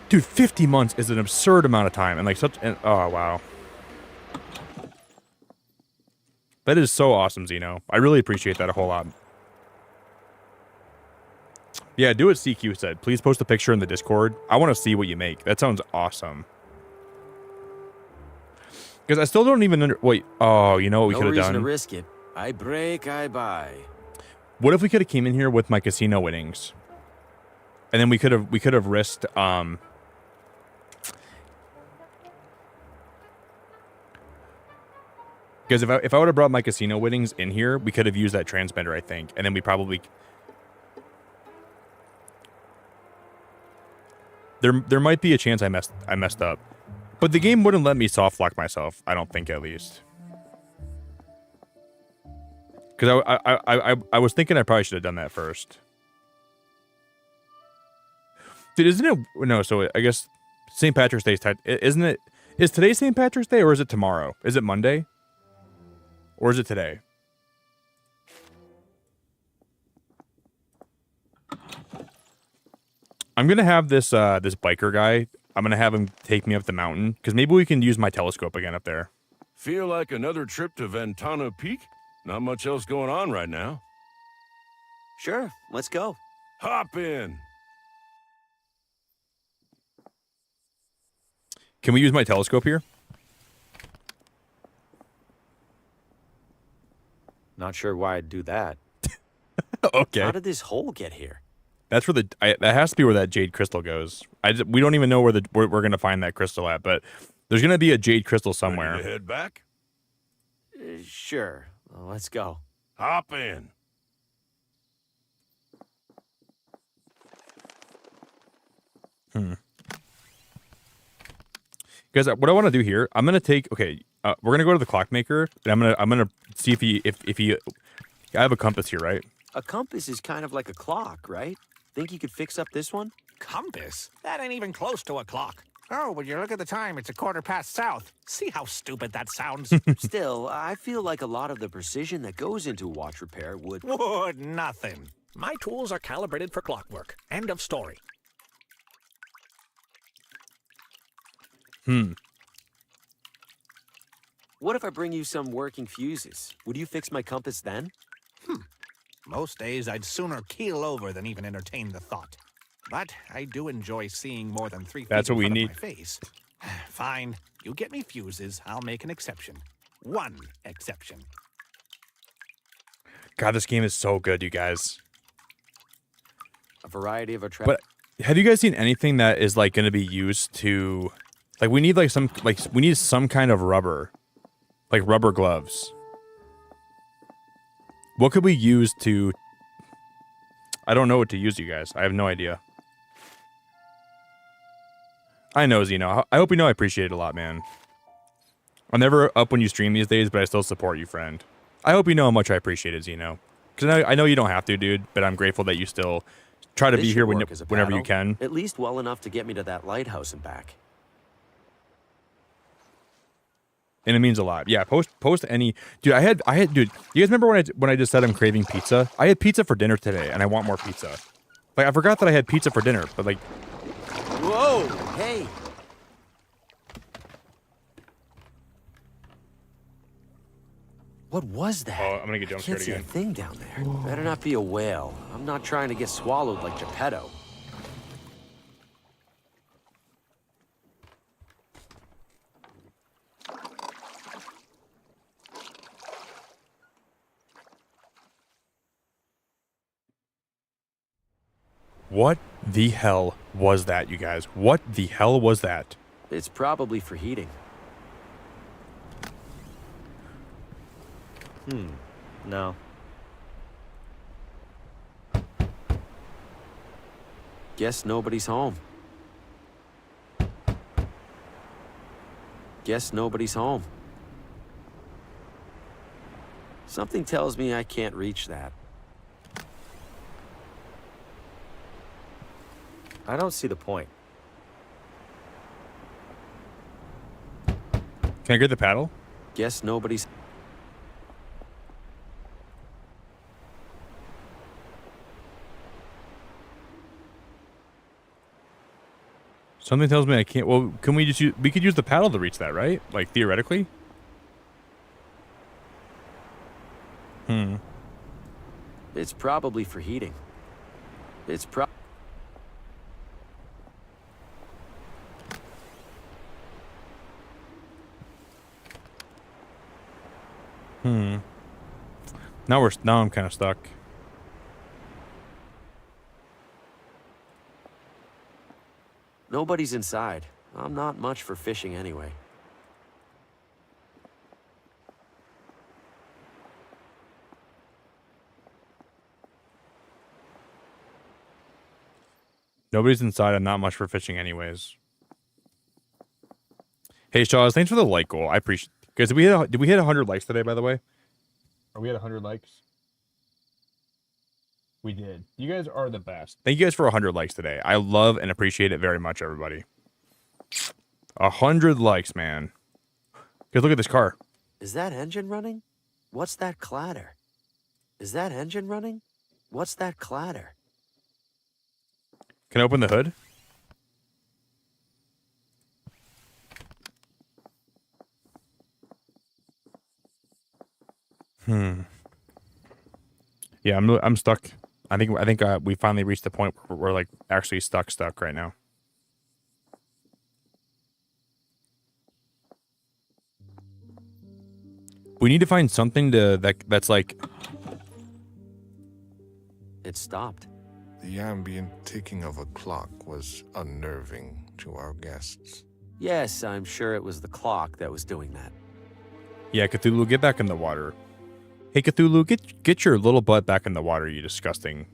Dude, 50 months is an absurd amount of time. And like such... oh, wow. That is so awesome, Zeno. I really appreciate that a whole lot. Yeah, do what CQ said. Please post a picture in the Discord. I want to see what you make. That sounds awesome. Because I still don't even wait. Oh, you know what we could have done? No reason to risk it. I break, I buy. What if we could have came in here with my casino winnings? And then we could have risked because if I would have brought my casino winnings in here, we could have used that transmitter, I think. And then we probably... There might be a chance I messed up. But the game wouldn't let me soft lock myself, I don't think, at least. Because I was thinking I probably should have done that first. Dude, isn't it? No, so I guess St. Patrick's Day isn't it? Is today St. Patrick's Day or is it tomorrow? Is it Monday? Or is it today? I'm gonna have this this biker guy. I'm gonna have him take me up the mountain because maybe we can use my telescope again up there. Feel like another trip to Ventana Peak? Not much else going on right now. Sure, let's go. Hop in. Can we use my telescope here? Not sure why I'd do that. Okay. How did this hole get here? That's where that has to be where that jade crystal goes. We don't even know where we're gonna find that crystal at, but there's gonna be a jade crystal somewhere. Ready to head back? Sure. Well, let's go. Hop in. Guys, what I want to do here, I'm gonna take. Okay, we're gonna go to the clockmaker, and I'm gonna see if he. I have a compass here, right? A compass is kind of like a clock, right? Think you could fix up this one? Compass? That ain't even close to a clock. Oh, would you look at the time? It's 1/4 south. See how stupid that sounds? Still, I feel like a lot of the precision that goes into watch repair would nothing. My tools are calibrated for clockwork. End of story. What if I bring you some working fuses? Would you fix my compass then? Most days I'd sooner keel over than even entertain the thought. But I do enjoy seeing more than 3 feet That's what we in front need. of my face. Fine, you get me fuses, I'll make an exception. One exception. God, this game is so good, you guys. A variety of But have you guys seen anything that is like going to be used to, like we need some kind of rubber, like rubber gloves. What could we use to? I don't know what to use, you guys. I have no idea. I know, Zeno. I hope you know I appreciate it a lot, man. I'm never up when you stream these days, but I still support you, friend. I hope you know how much I appreciate it, Zeno. Because I know you don't have to, dude, but I'm grateful that you still try to This be should here work as a whenever you paddle, can. At least well enough to get me to that lighthouse and back. And it means a lot. Yeah, post any dude. I had dude. You guys remember when I just said I'm craving pizza? I had pizza for dinner today, and I want more pizza. Like I forgot that I had pizza for dinner, but like, Whoa! Hey! What was that? oh, I'm gonna get jump Can't scared see a again. thing down there. Better not be a whale. I'm not trying to get swallowed like Geppetto. What the hell was that, you guys? What the hell was that? It's probably for heating. No. Guess nobody's home. Guess nobody's home. Something tells me I can't reach that. I don't see the point. Can I get the paddle? Guess nobody's... Something tells me I can't. Well, can we just use? We could use the paddle to reach that, right? Like theoretically. It's probably for heating. It's Now I'm kind of stuck. Nobody's inside. I'm not much for fishing anyway. Nobody's inside. I'm not much for fishing, anyways. Hey, Shaws, thanks for the like goal. I appreciate. Guys, did we hit 100 likes today? By the way, are we at 100 likes? We did. You guys are the best. Thank you guys for 100 likes today. I love and appreciate it very much, everybody. 100 likes, man. Guys, look at this car. Is that engine running? What's that clatter? Is that engine running? What's that clatter? Can I open the hood? Yeah, I'm stuck. I think we finally reached the point where we're like actually stuck right now. We need to find something that's like. It stopped. The ambient ticking of a clock was unnerving to our guests. Yes, I'm sure it was the clock that was doing that. Yeah, Cthulhu, get back in the water. Hey, Cthulhu, get your little butt back in the water, you disgusting.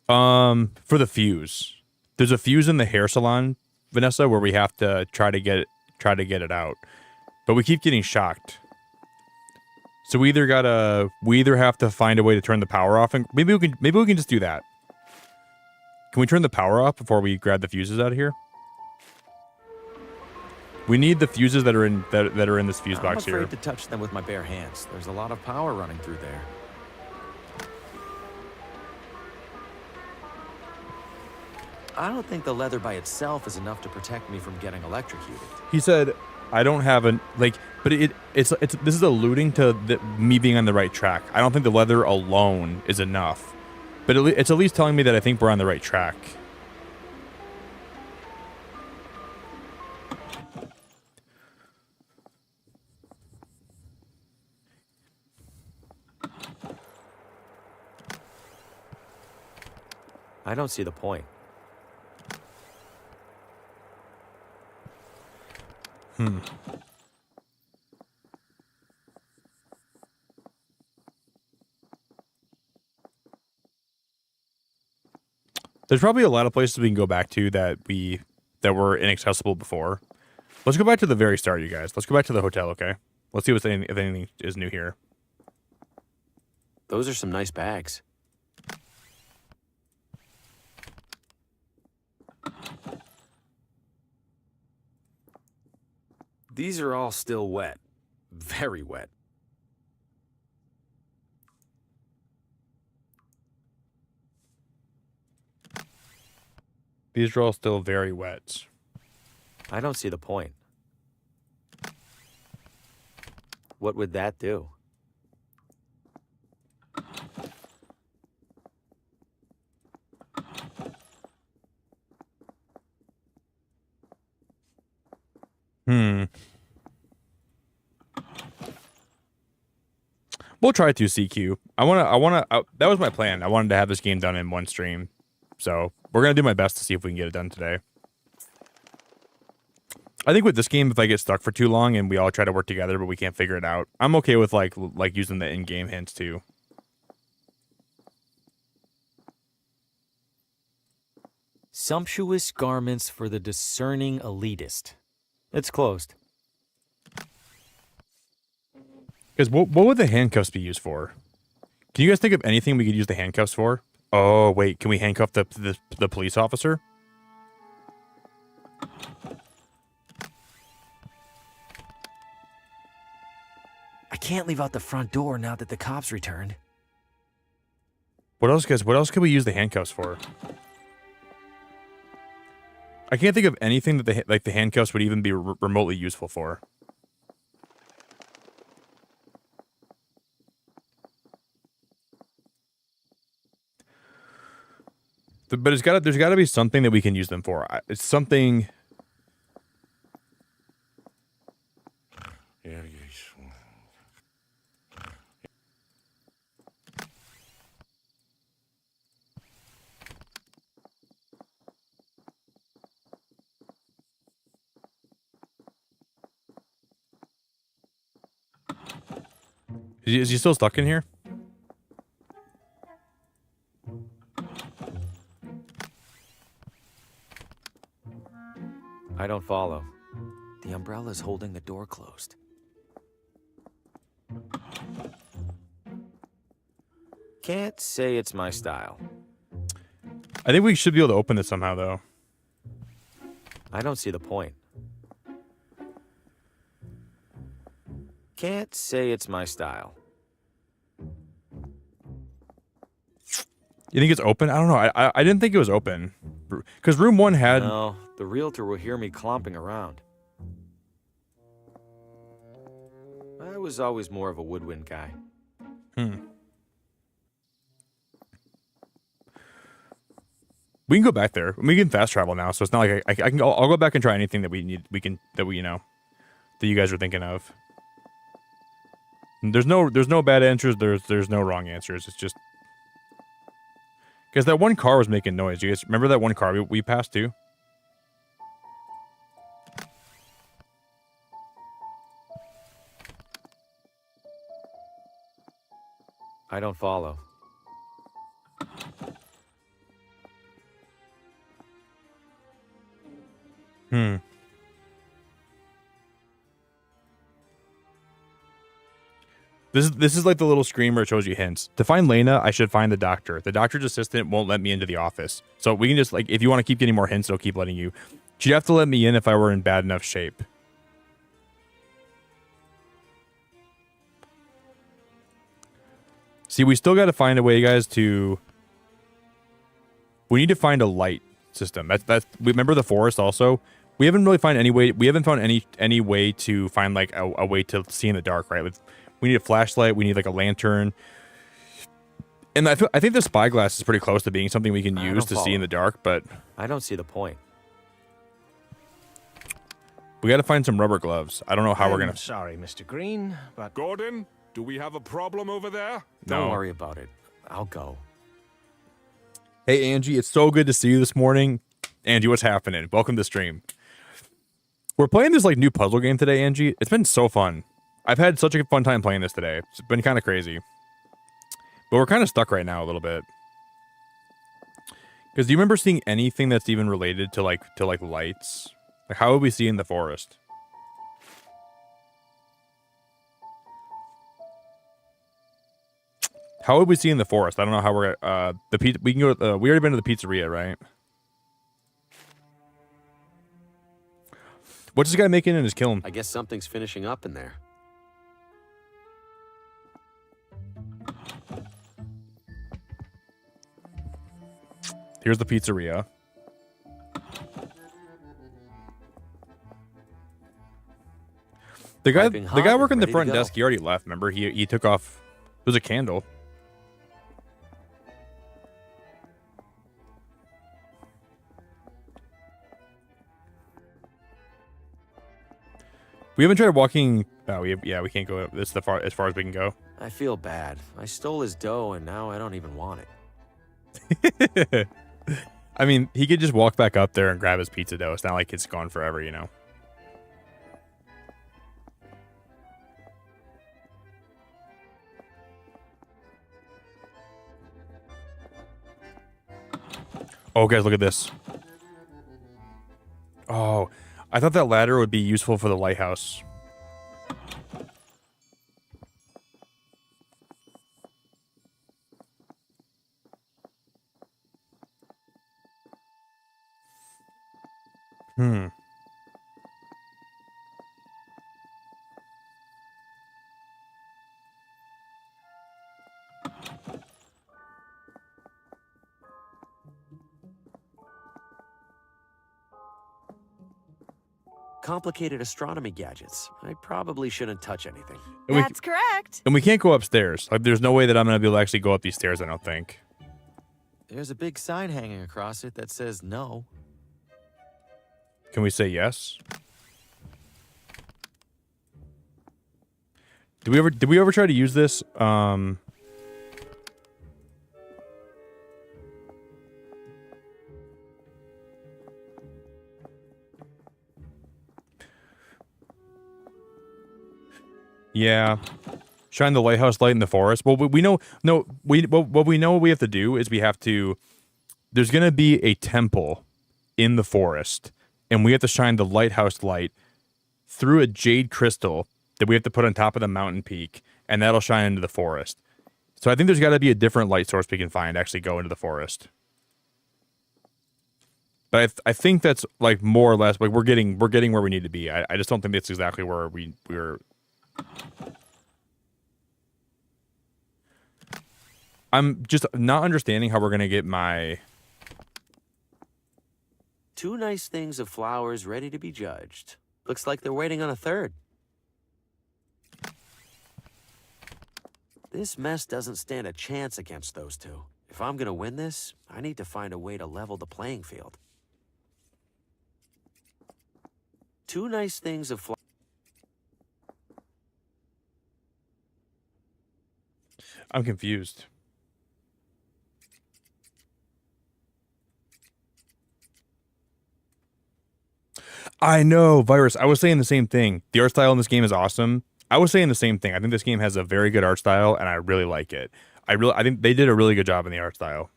For the fuse. There's a fuse in the hair salon, Vanessa, where we have to try to get it out. But we keep getting shocked. So we either have to find a way to turn the power off, and maybe we can just do that. Can we turn the power off before we grab the fuses out of here? We need the fuses that are in this fuse box here. I'm afraid to touch them with my bare hands. There's a lot of power running through there. I don't think the leather by itself is enough to protect me from getting electrocuted. He said, "I don't have but it's this is alluding to me being on the right track. I don't think the leather alone is enough, but it's at least telling me that I think we're on the right track." I don't see the point. There's probably a lot of places we can go back to that were inaccessible before. Let's go back to the very start, you guys. Let's go back to the hotel, okay? Let's see if anything is new here. Those are some nice bags. These are all still wet. Very wet. These are all still very wet. I don't see the point. What would that do? We'll try to CQ. That was my plan. I wanted to have this game done in one stream. So we're going to do my best to see if we can get it done today. I think with this game, if I get stuck for too long and we all try to work together, but we can't figure it out, I'm okay with like using the in-game hints too. Sumptuous garments for the discerning elitist. It's closed. Because what would the handcuffs be used for? Can you guys think of anything we could use the handcuffs for? Oh, wait. Can we handcuff the police officer? I can't leave out the front door now that the cops returned. What else, guys? What else could we use the handcuffs for? I can't think of anything that the handcuffs would even be remotely useful for. But there's got to be something that we can use them for. It's something. Is he still stuck in here? I don't follow. The umbrella's holding the door closed. Can't say it's my style. I think we should be able to open this somehow, though. I don't see the point. Can't say it's my style. You think it's open? I don't know. I didn't think it was open. Because room 1 had... No, the realtor will hear me clomping around. I was always more of a woodwind guy. We can go back there. We can fast travel now, so it's not like I can. I'll go back and try anything that we need. That you guys are thinking of. There's no bad answers. There's no wrong answers. It's just because that one car was making noise. You guys remember that one car we passed too? I don't follow. This is like the little screen where it shows you hints. To find Lena, I should find the doctor. The doctor's assistant won't let me into the office. So we can just, like, if you want to keep getting more hints, it'll keep letting you. She'd have to let me in if I were in bad enough shape. See, we still got to find a way, guys, to... We need to find a light system. We remember the forest also. We haven't really found any way. We haven't found any way to find like a way to see in the dark, right? We need a flashlight. We need like a lantern. And I think the spyglass is pretty close to being something we can use to see in the dark, but I don't see the point. We got to find some rubber gloves. I don't know how we're gonna. Sorry, Mr. Green, but Gordon, do we have a problem over there? Don't worry about it. I'll go. Hey Angie, it's so good to see you this morning. Angie, what's happening? Welcome to stream. We're playing this like new puzzle game today, Angie. It's been so fun. I've had such a fun time playing this today. It's been kind of crazy. But we're kind of stuck right now a little bit. Because do you remember seeing anything that's even related to like lights? Like how would we see in the forest? How would we see in the forest? I don't know how we're we can go we already been to the pizzeria, right? What's this guy making in his kiln? I guess something's finishing up in there. Here's the pizzeria. The guy working the front desk, he already left. Remember, he took off. It was a candle. We haven't tried walking. Oh, we can't go. This is as far as we can go. I feel bad. I stole his dough, and now I don't even want it. I mean, he could just walk back up there and grab his pizza dough. It's not like it's gone forever, you know. Oh, guys, look at this. Oh, I thought that ladder would be useful for the lighthouse. Complicated astronomy gadgets. I probably shouldn't touch anything. That's correct. And we can't go upstairs. Like, there's no way that I'm going to be able to actually go up these stairs, I don't think. There's a big sign hanging across it that says no. Can we say yes? Did we ever try to use this? Yeah, shine the lighthouse light in the forest. Well, we know. No, what we know we have to do is we have to. There's gonna be a temple in the forest, and we have to shine the lighthouse light through a jade crystal that we have to put on top of the mountain peak, and that'll shine into the forest. So I think there's got to be a different light source we can find. Actually, go into the forest. But I think that's like more or less like we're getting where we need to be. I just don't think that's exactly where we're. I'm just not understanding how we're gonna get my. 2 nice things of flowers ready to be judged. Looks like they're waiting on a third. This mess doesn't stand a chance against those 2. If I'm gonna win this, I need to find a way to level the playing field. 2 nice things of flowers. I'm confused. I know, Virus. I was saying the same thing. The art style in this game is awesome. I was saying the same thing. I think this game has a very good art style, and I really like it. I think they did a really good job in the art style.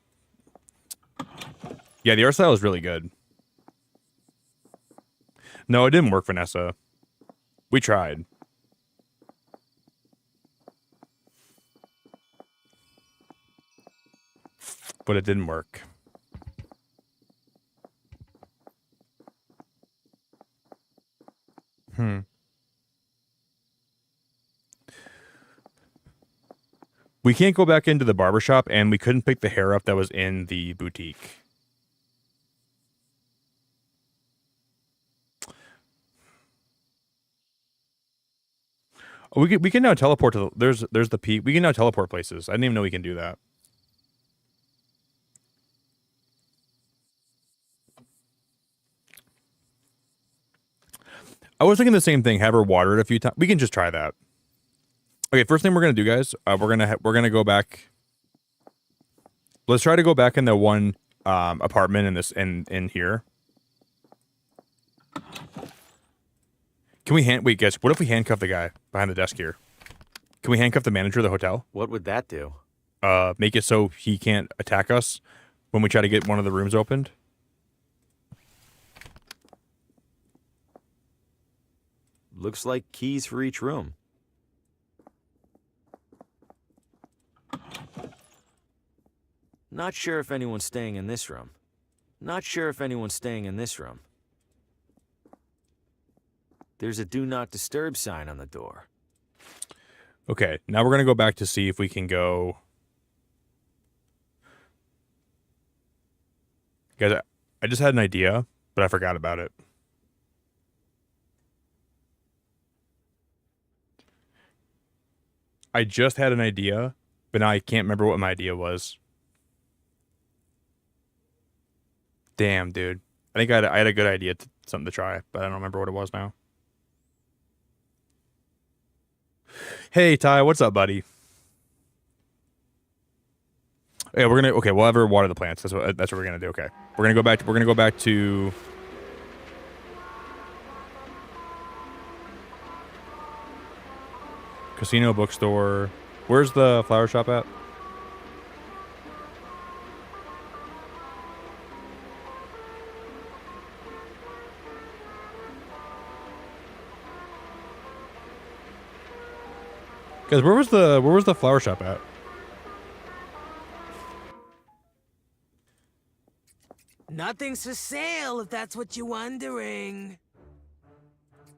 Yeah, the art style is really good. No, it didn't work, Vanessa. We tried. But it didn't work. We can't go back into the barbershop, and we couldn't pick the hair up that was in the boutique. Oh, we can now teleport to the, there's the peak. We can now teleport places. I didn't even know we can do that. I was thinking the same thing. Have her water it a few times. We can just try that. Okay, first thing we're gonna do, guys. We're gonna go back. Let's try to go back in the one apartment in this in here. Can we wait, guys? What if we handcuff the guy behind the desk here? Can we handcuff the manager of the hotel? What would that do? Make it so he can't attack us when we try to get one of the rooms opened. Looks like keys for each room. Not sure if anyone's staying in this room. Not sure if anyone's staying in this room. There's a do not disturb sign on the door. Okay, now we're going to go back to see if we can go. Guys, I just had an idea, but I forgot about it. I just had an idea, but now I can't remember what my idea was. Damn, dude. I think I had a good idea, something to try, but I don't remember what it was now. Hey, Ty, what's up, buddy? Yeah, we'll have her water the plants. That's what we're gonna do. Okay, we're gonna go back to. Casino, bookstore. Where's the flower shop at? Guys, where was the flower shop at? Nothing's for sale, if that's what you're wondering.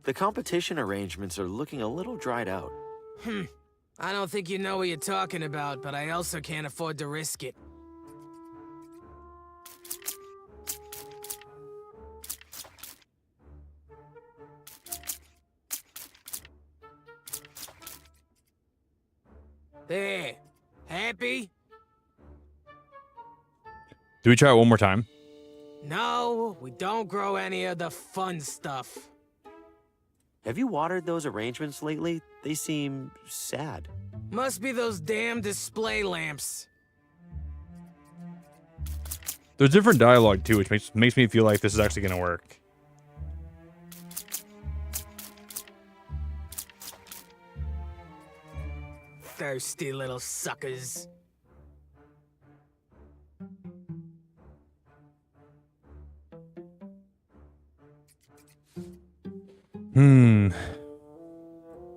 The competition arrangements are looking a little dried out. I don't think you know what you're talking about, but I also can't afford to risk it. There. Happy? Do we try it one more time? No, we don't grow any of the fun stuff. Have you watered those arrangements lately? They seem sad. Must be those damn display lamps. There's different dialogue too, which makes me feel like this is actually gonna work. Thirsty little suckers.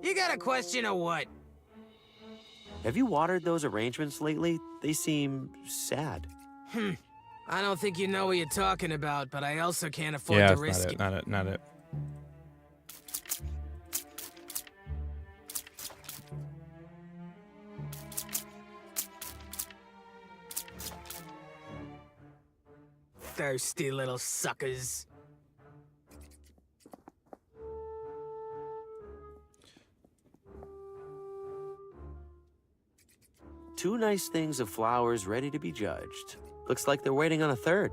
You got a question or what? Have you watered those arrangements lately? They seem sad. I don't think you know what you're talking about, but I also can't afford Yeah, to it's risk it. not it. Thirsty little suckers. Two nice things of flowers ready to be judged. Looks like they're waiting on a third.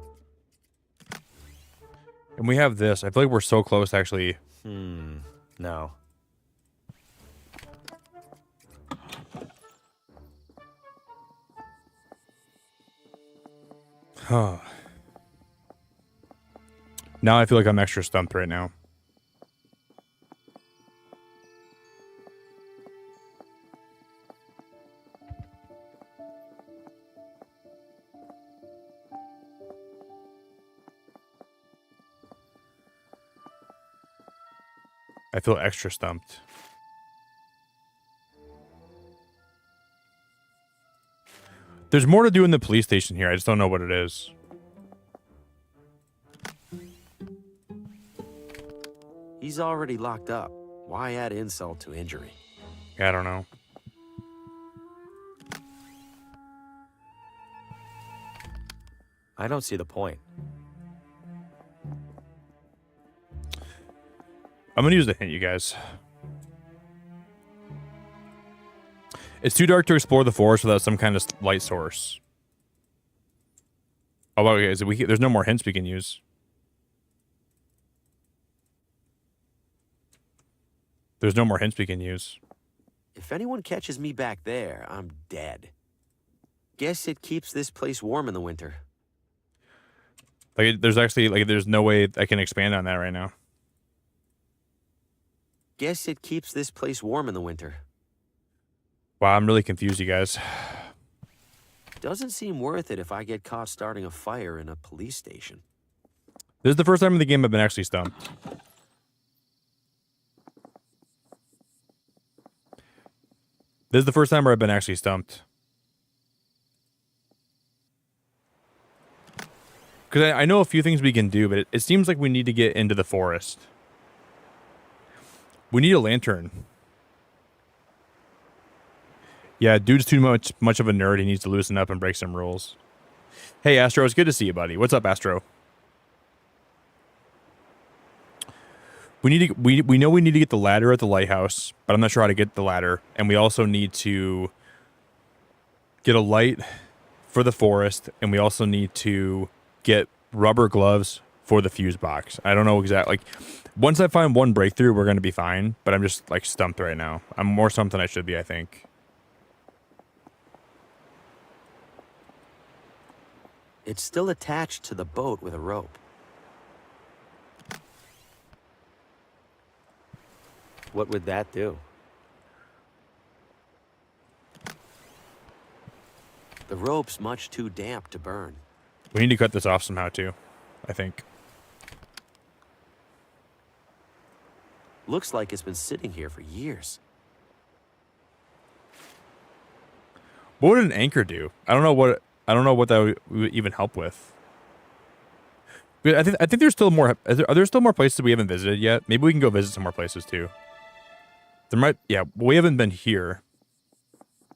And we have this. I feel like we're so close to actually. No. Huh. Now I feel like I'm extra stumped right now. I feel extra stumped. There's more to do in the police station here. I just don't know what it is. He's already locked up. Why add insult to injury? Yeah, I don't know. I don't see the point. I'm gonna use the hint, you guys. It's too dark to explore the forest without some kind of light source. Oh, okay. There's no more hints we can use. There's no more hints we can use. If anyone catches me back there, I'm dead. Guess it keeps this place warm in the winter. Like, there's actually, like, there's no way I can expand on that right now. Guess it keeps this place warm in the winter. Wow, I'm really confused, you guys. Doesn't seem worth it if I get caught starting a fire in a police station. This is the first time in the game I've been actually stumped. This is the first time where I've been actually stumped. Because I know a few things we can do, but it seems like we need to get into the forest. We need a lantern. Yeah, dude's too much of a nerd. He needs to loosen up and break some rules. Hey, Astro, it's good to see you, buddy. What's up, Astro? We know we need to get the ladder at the lighthouse, but I'm not sure how to get the ladder. And we also need to get a light for the forest, and we also need to get rubber gloves for the fuse box. I don't know exactly. Like, once I find one breakthrough, we're going to be fine, but I'm just, like, stumped right now. I'm more stumped than I should be, I think. It's still attached to the boat with a rope. What would that do? The rope's much too damp to burn. We need to cut this off somehow, too, I think. Looks like it's been sitting here for years. What would an anchor do? I don't know what that would even help with. I think there's still more. Are there still more places we haven't visited yet? Maybe we can go visit some more places too. There might. Yeah, we haven't been here,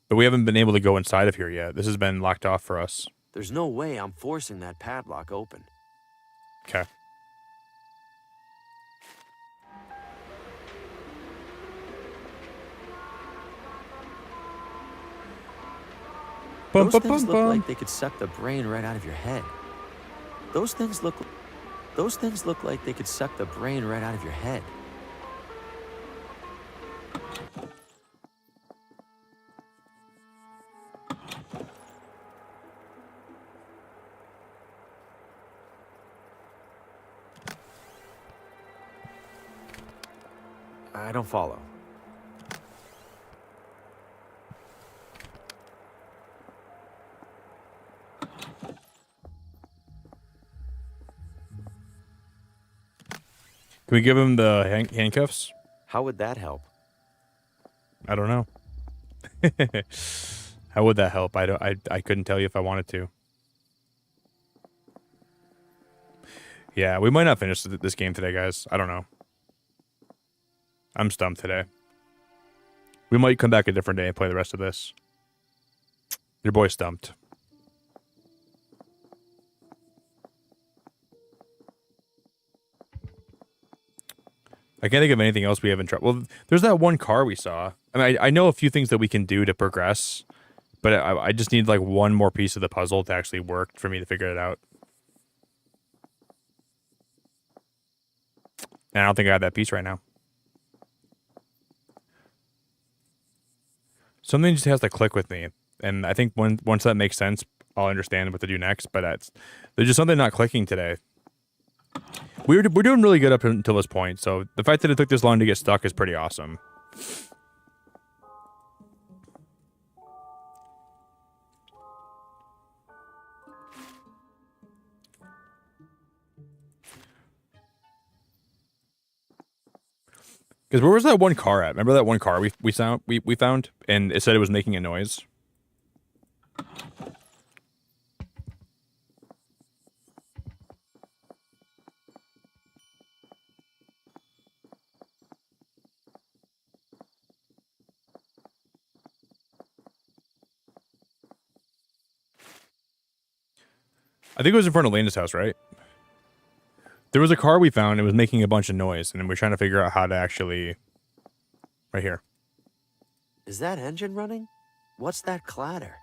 but we haven't been able to go inside of here yet. This has been locked off for us. There's no way I'm forcing that padlock open. Okay. Those things look like they could suck the brain right out of your head. Those things look like they could suck the brain right out of your head. I don't follow. Can we give him the handcuffs? How would that help? I don't know. How would that help? I couldn't tell you if I wanted to. Yeah, we might not finish this game today, guys. I don't know. I'm stumped today. We might come back a different day and play the rest of this. Your boy's stumped. I can't think of anything else we haven't tried. Well, there's that one car we saw. I mean, I know a few things that we can do to progress, but I just need like one more piece of the puzzle to actually work for me to figure it out. And I don't think I have that piece right now. Something just has to click with me. And I think once that makes sense, I'll understand what to do next. But there's just something not clicking today. We're doing really good up until this point. So the fact that it took this long to get stuck is pretty awesome. Because where was that one car at? Remember that one car we found, and it said it was making a noise. I think it was in front of Lena's house, right? There was a car we found. It was making a bunch of noise, and we're trying to figure out how to actually... Right here. Is that engine running? What's that clatter?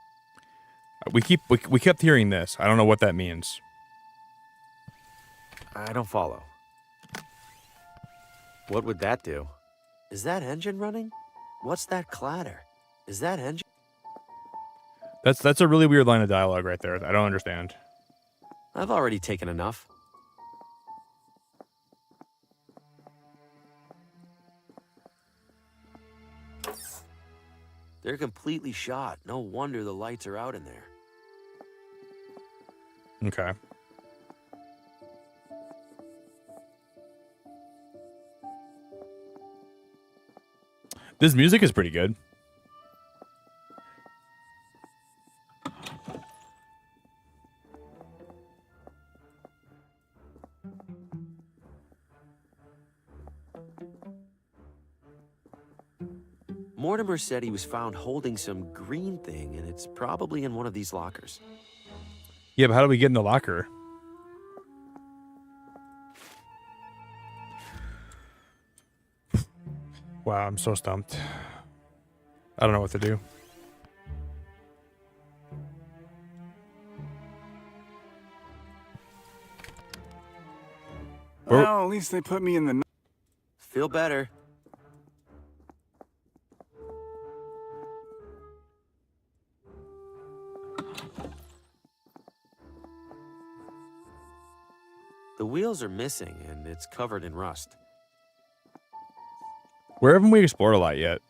We kept hearing this. I don't know what that means. I don't follow. What would that do? Is that engine running? What's that clatter? Is that engine... That's a really weird line of dialogue right there. I don't understand. I've already taken enough. They're completely shot. No wonder the lights are out in there. Okay. This music is pretty good. Mortimer said he was found holding some green thing, and it's probably in one of these lockers. Yeah, but how do we get in the locker? Wow, I'm so stumped. I don't know what to do. Well, at least they put me in the... Feel better. The wheels are missing, and it's covered in rust. Where haven't we explored a lot yet?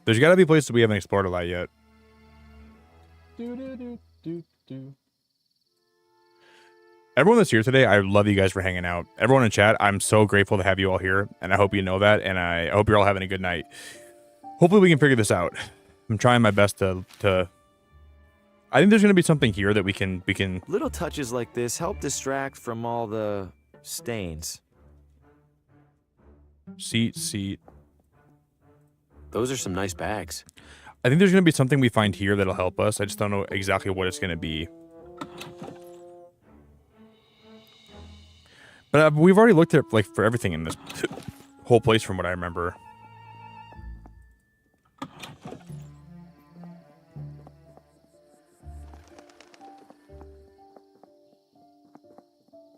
There's got to be places we haven't explored a lot yet. Everyone that's here today, I love you guys for hanging out. Everyone in chat, I'm so grateful to have you all here, and I hope you know that, and I hope you're all having a good night. Hopefully we can figure this out. I'm trying my best to I think there's going to be something here that we can... Little touches like this help distract from all the stains. Seat. Those are some nice bags. I think there's going to be something we find here that'll help us. I just don't know exactly what it's going to be. But we've already looked at for everything in this whole place from what I remember.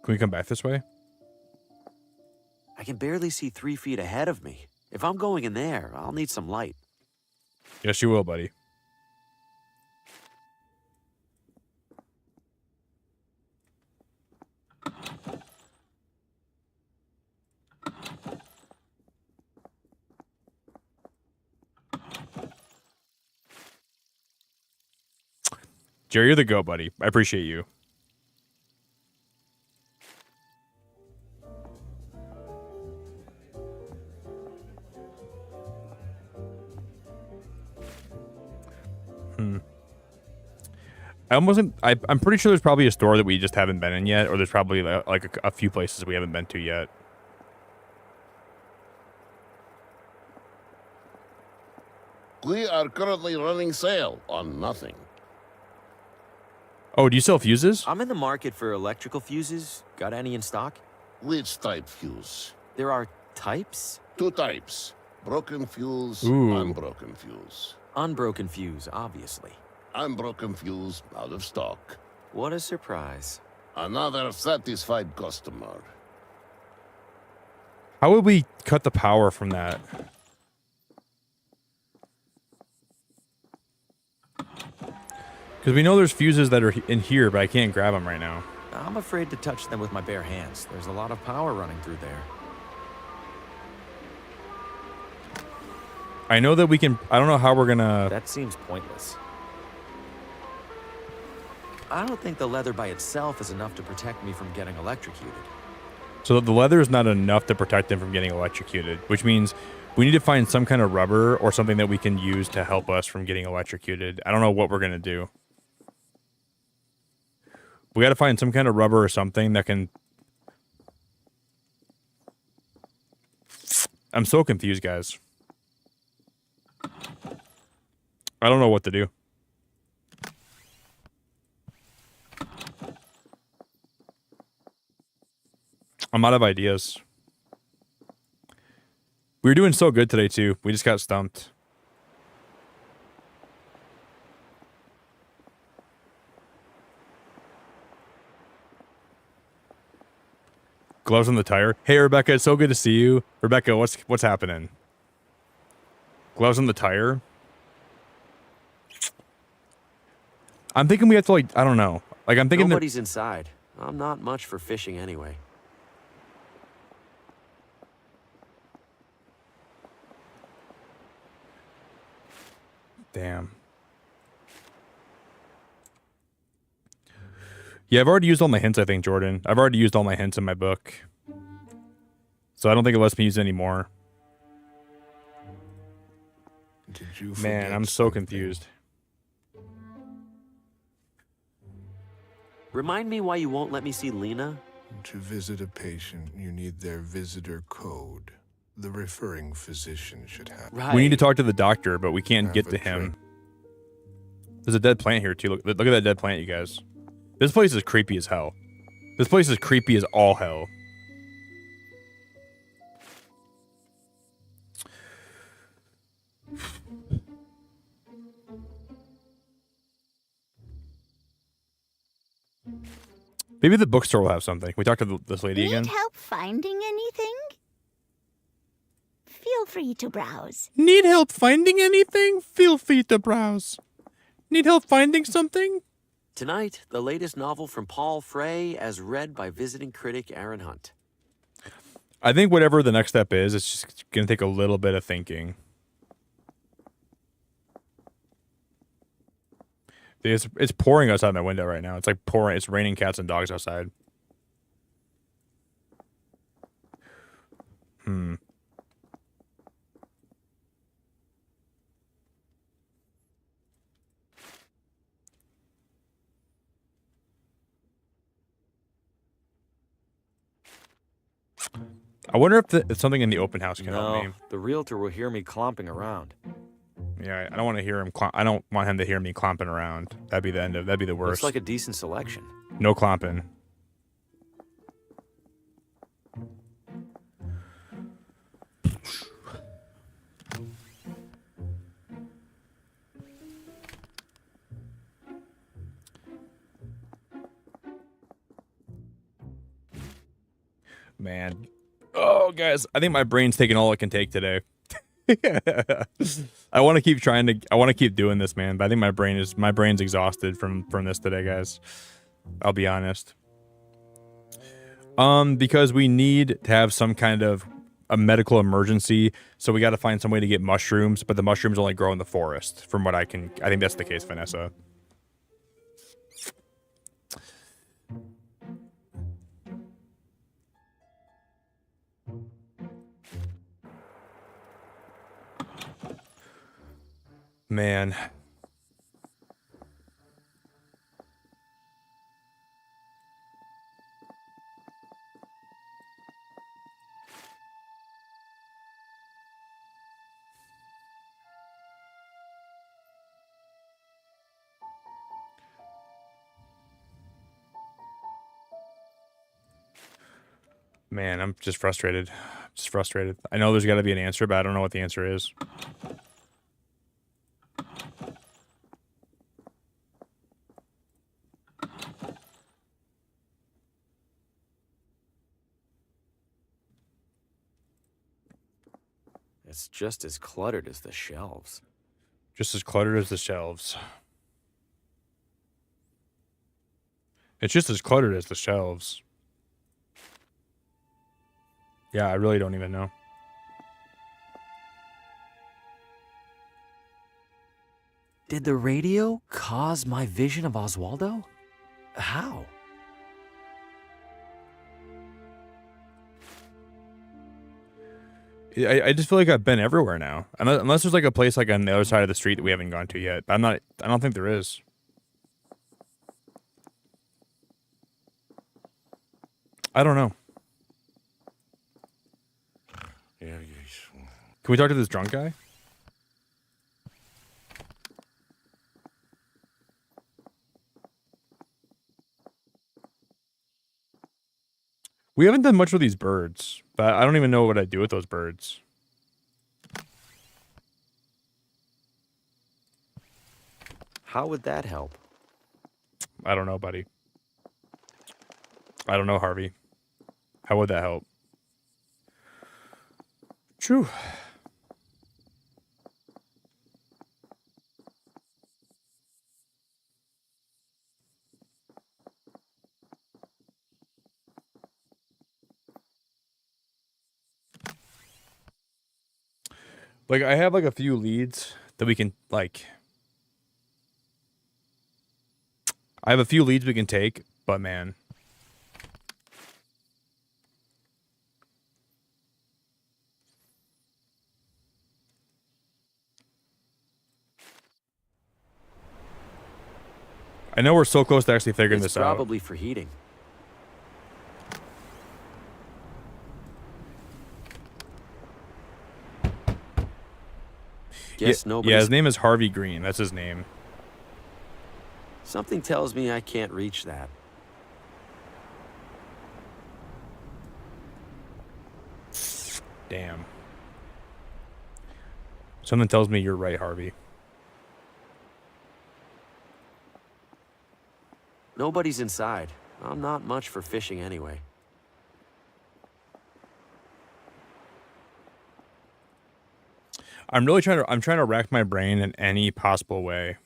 Can we come back this way? I can barely see 3 feet ahead of me. If I'm going in there, I'll need some light. Yes, you will, buddy. Jerry, you're the go, buddy. I appreciate you. I'm pretty sure there's probably a store that we just haven't been in yet, or there's probably like a few places we haven't been to yet. We are currently running sale on nothing. Oh, do you sell fuses? I'm in the market for electrical fuses. Got any in stock? Which type fuse? There are types? 2 types. Broken fuse, Ooh. unbroken fuse. Unbroken fuse, obviously. Unbroken fuse, out of stock. What a surprise. Another satisfied customer. How would we cut the power from that? Because we know there's fuses that are in here, but I can't grab them right now. I'm afraid to touch them with my bare hands. There's a lot of power running through there. I know that we can... I don't know how we're gonna... That seems pointless. I don't think the leather by itself is enough to protect me from getting electrocuted. So the leather is not enough to protect them from getting electrocuted, which means we need to find some kind of rubber or something that we can use to help us from getting electrocuted. I don't know what we're gonna do. We got to find some kind of rubber or something that can... I'm so confused, guys. I don't know what to do. I'm out of ideas. We were doing so good today, too. We just got stumped. Gloves on the tire. Hey, Rebecca, it's so good to see you. Rebecca, what's happening? Gloves on the tire? I'm thinking we have to, like, I don't know. Like, I'm thinking Nobody's inside. I'm not much for fishing anyway. Damn. Yeah, I've already used all my hints, I think, Jordan. I've already used all my hints in my book. So I don't think it lets me use any more. Did you Man, I'm so confused. Remind me why you won't let me see Lena? To visit a patient, you need their visitor code. The referring physician should have. We need to talk to the doctor, but we can't get to him. There's a dead plant here, too. Look at that dead plant, you guys. This place is creepy as hell. This place is creepy as all hell. Maybe the bookstore will have something. Can we talk to this lady again? Need help finding anything? Feel free to browse. Need help finding anything? Feel free to browse. Need help finding something? Tonight, the latest novel from Paul Frey, as read by visiting critic Aaron Hunt. I think whatever the next step is, it's just going to take a little bit of thinking. It's pouring outside my window right now. It's like pouring. It's raining cats and dogs outside. I wonder if something in the open house can help me. The realtor will hear me clomping around. Yeah, I don't want to hear him. I don't want him to hear me clomping around. That'd be the end of. That'd be the worst. Looks like a decent selection. No clomping. Man. Oh, guys, I think my brain's taking all it can take today. I want to keep trying to. I want to keep doing this, man. But I think my brain's exhausted from this today, guys. I'll be honest. Because we need to have some kind of a medical emergency, so we got to find some way to get mushrooms. But the mushrooms only grow in the forest, from what I think that's the case, Vanessa. Man. Man, I'm just frustrated. Just frustrated. I know there's got to be an answer, but I don't know what the answer is. It's just as cluttered as the shelves. Just as cluttered as the shelves. It's just as cluttered as the shelves. Yeah, I really don't even know. Did the radio cause my vision of Oswaldo? How? I just feel like I've been everywhere now. Unless there's like a place like on the other side of the street that we haven't gone to yet. I don't think there is. I don't know. Can we talk to this drunk guy? We haven't done much with these birds, but I don't even know what I'd do with those birds. How would that help? I don't know, buddy. I don't know, Harvey. How would that help? True. Like, I have, like, a few leads that we can, like... I have a few leads we can take, but, man... I know we're so close to actually figuring this out. It's probably for heating. Guess nobody's... Yeah, his name is Harvey Green. That's his name. Something tells me I can't reach that. Damn. Something tells me you're right, Harvey. Nobody's inside. I'm not much for fishing anyway. I'm trying to rack my brain in any possible way.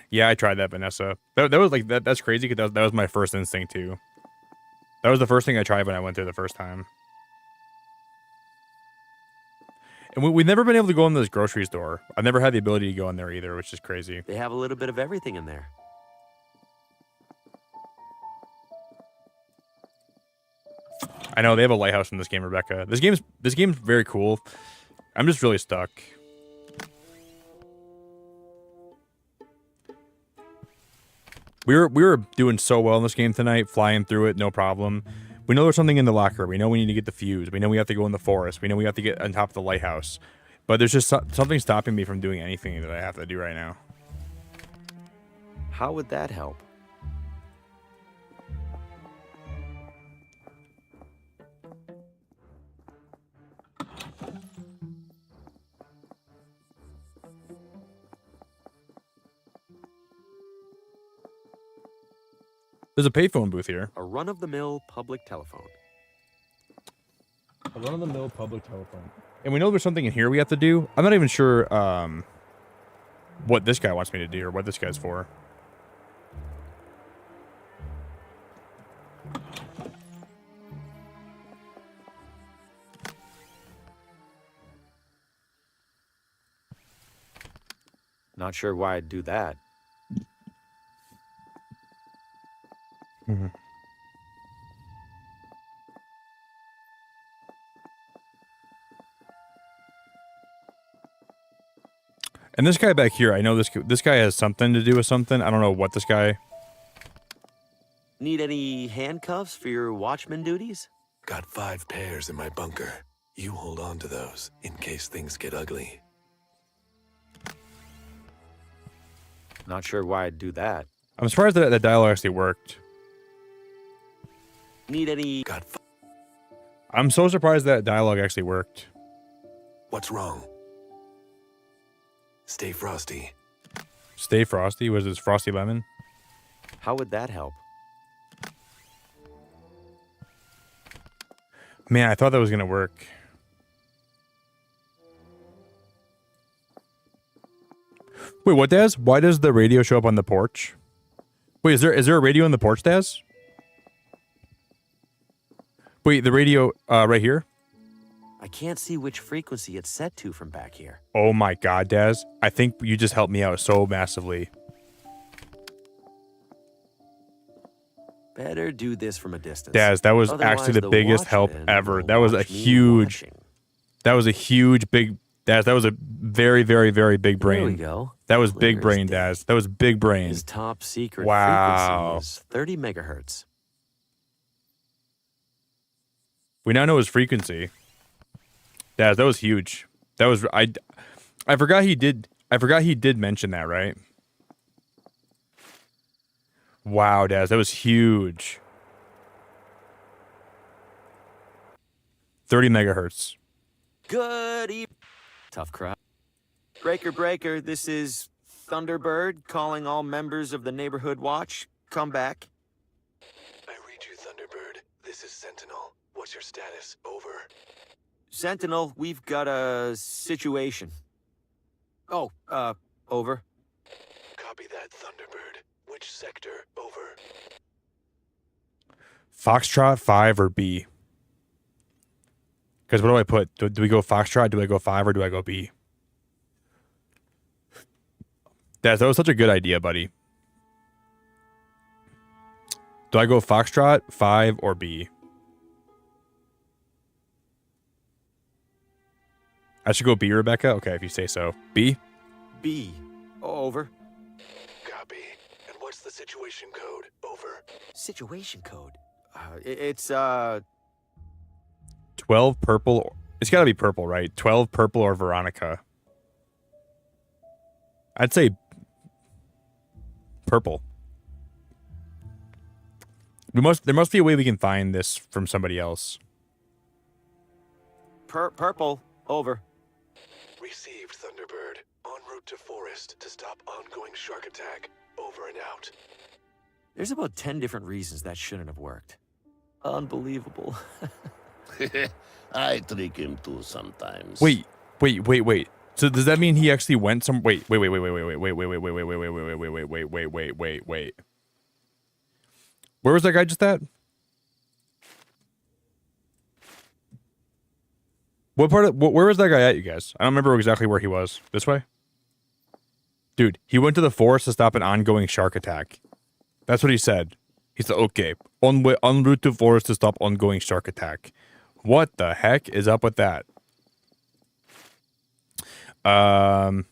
Yeah, I tried that, Vanessa. That was like that's crazy because that was my first instinct too. That was the first thing I tried when I went there the first time. And we've never been able to go in this grocery store. I've never had the ability to go in there either, which is crazy. They have a little bit of everything in there. I know they have a lighthouse in this game, Rebecca. This game's very cool. I'm just really stuck. We were doing so well in this game tonight, flying through it, no problem. We know there's something in the locker. We know we need to get the fuse. We know we have to go in the forest. We know we have to get on top of the lighthouse. But there's just something stopping me from doing anything that I have to do right now. How would that help? There's a payphone booth here. A run-of-the-mill public telephone. A run-of-the-mill public telephone. And we know there's something in here we have to do. I'm not even sure what this guy wants me to do or what this guy's for. Not sure why I'd do that. Mm-hmm. And this guy back here, I know this guy has something to do with something. I don't know what this guy... Need any handcuffs for your watchman duties? Got 5 pairs in my bunker. You hold on to those in case things get ugly. Not sure why I'd do that. I'm surprised that dialogue actually worked. Need any... I'm so surprised that dialogue actually worked. What's wrong? Stay frosty. Stay frosty? Was this frosty lemon? How would that help? Man, I thought that was gonna work. Wait, what, Daz? Why does the radio show up on the porch? Wait, is there a radio on the porch, Daz? Wait, the radio right here? I can't see which frequency it's set to from back here. Oh my god, Daz. I think you just helped me out so massively. Better do this from a distance. Daz, that was Otherwise, actually the biggest help watchman ever. will That was a watch me huge... watching. That was a huge, big... Daz, that was a very, very, very big brain. There we go. That was Clear big as brain, day. Daz. That was big brain. His top secret Wow. frequency is 30 megahertz. We now know his frequency. Daz, that was huge. That was... I forgot he did... I forgot he did mention that, right? Wow, Daz, that was huge. 30 megahertz. Good evening. Tough crowd. Breaker, this is Thunderbird calling all members of the Neighborhood Watch. Come back. I read you, Thunderbird. This is Sentinel. What's your status? Over. Sentinel, we've got a situation. Oh, over. Copy that, Thunderbird. Which sector? Over. Foxtrot 5 or B? Because what do I put? Do we go Foxtrot? Do I go 5 or do I go B? Daz, that was such a good idea, buddy. Do I go Foxtrot, 5, or B? I should go B, Rebecca? Okay, if you say so. B? B. Over. Copy. And what's the situation code? Over. Situation code? It's, 12 purple. It's got to be purple, right? 12 purple or Veronica. I'd say purple. There must be a way we can find this from somebody else. Purple. Over. Received, Thunderbird. En route to forest to stop ongoing shark attack. Over and out. There's about 10 different reasons that shouldn't have worked. Unbelievable. I trick him too sometimes. Wait. So does that mean he actually went some? Wait. Where was that guy just at? Where was that guy at, you guys? I don't remember exactly where he was. This way? Dude, he went to the forest to stop an ongoing shark attack. That's what he said. He said, okay, en route to forest to stop ongoing shark attack. What the heck is up with that? Was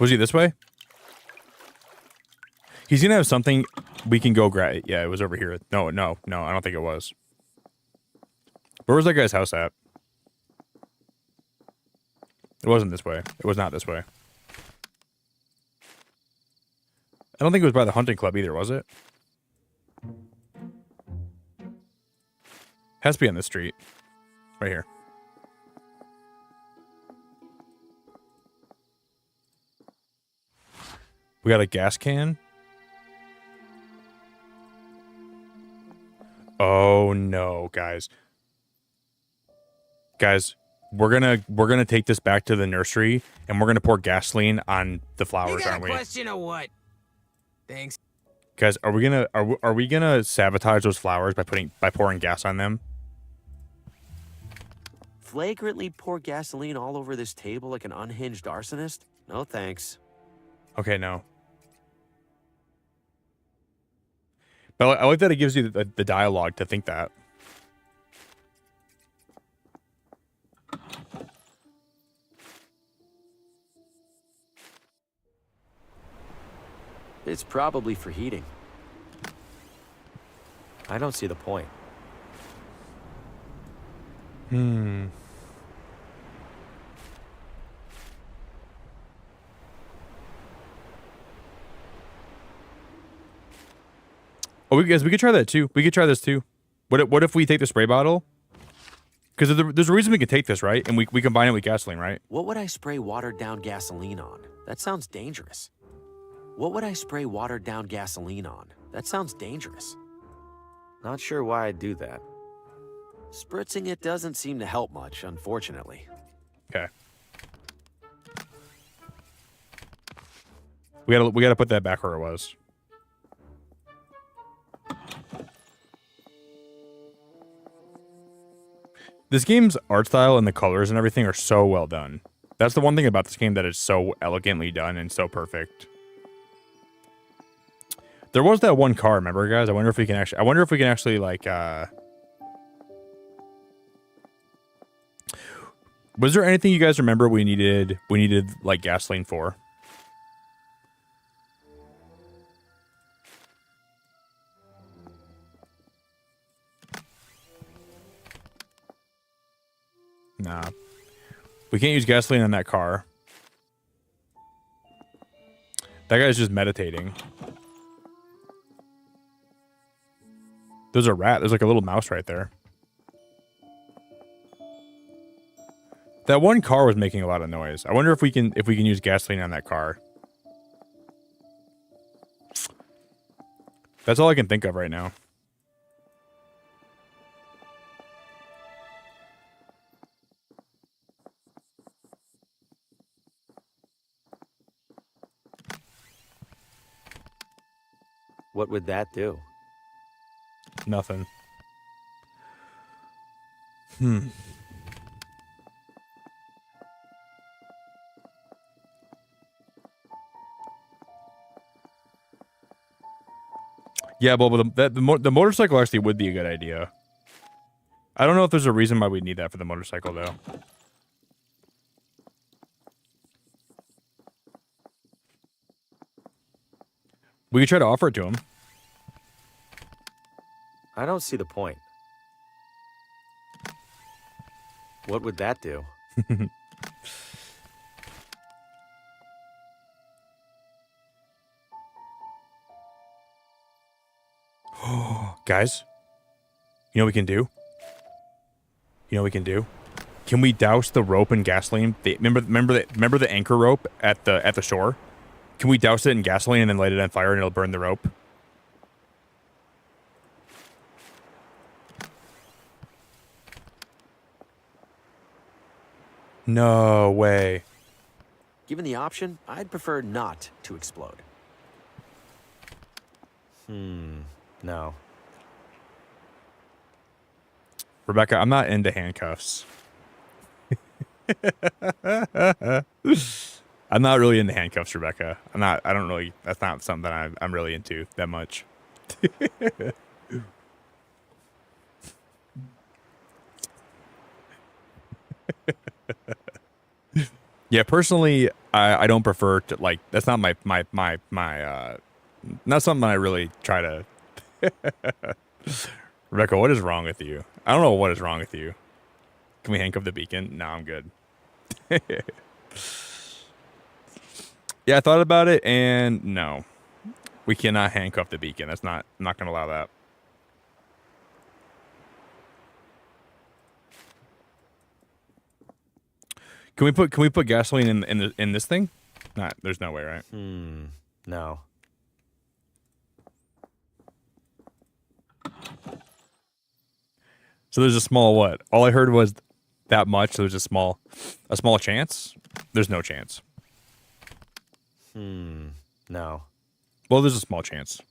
he this way? He's gonna have something we can go grab. Yeah, it was over here. No, I don't think it was. Where was that guy's house at? It wasn't this way. It was not this way. I don't think it was by the hunting club either, was it? Has to be on the street. Right here. We got a gas can. Oh no, guys. Guys, we're gonna take this back to the nursery and we're gonna pour gasoline on the flowers, aren't we? Question or what? Thanks. Guys, are we gonna sabotage those flowers by pouring gas on them? Flagrantly pour gasoline all over this table like an unhinged arsonist? No thanks. Okay, no. But I like that it gives you the dialogue to think that. It's probably for heating. I don't see the point. Oh, we could try that too. We could try this too. What if we take the spray bottle? Because there's a reason we can take this, right? And we combine it with gasoline, right? What would I spray watered down gasoline on? That sounds dangerous. What would I spray watered down gasoline on? That sounds dangerous. Not sure why I'd do that. Spritzing it doesn't seem to help much, unfortunately. Okay. We gotta put that back where it was. This game's art style and the colors and everything are so well done. That's the one thing about this game that is so elegantly done and so perfect. There was that one car, remember, guys? I wonder if we can actually like was there anything you guys remember we needed like gasoline for? Nah. We can't use gasoline on that car. That guy's just meditating. There's a rat. There's like a little mouse right there. That one car was making a lot of noise. I wonder if we can use gasoline on that car. That's all I can think of right now. What would that do? Nothing. Yeah, but the motorcycle actually would be a good idea. I don't know if there's a reason why we need that for the motorcycle, though. We could try to offer it to him. I don't see the point. What would that do? Guys, you know what we can do? You know what we can do? Can we douse the rope in gasoline? Remember the anchor rope at the shore? Can we douse it in gasoline and then light it on fire and it'll burn the rope? No way. Given the option, I'd prefer not to explode. No. Rebecca, I'm not into handcuffs. I'm not really into handcuffs, Rebecca. That's not something that I'm really into that much. Yeah, personally, I don't prefer to, like, that's not my not something I really try to. Rebecca, what is wrong with you? I don't know what is wrong with you. Can we handcuff the beacon? No, I'm good. Yeah, I thought about it, and no. We cannot handcuff the beacon. I'm not going to allow that. Can we put gasoline in this thing? Not. There's no way, right? No. So there's a small what? All I heard was that much. So there's a small chance. There's no chance. No. Well, there's a small chance.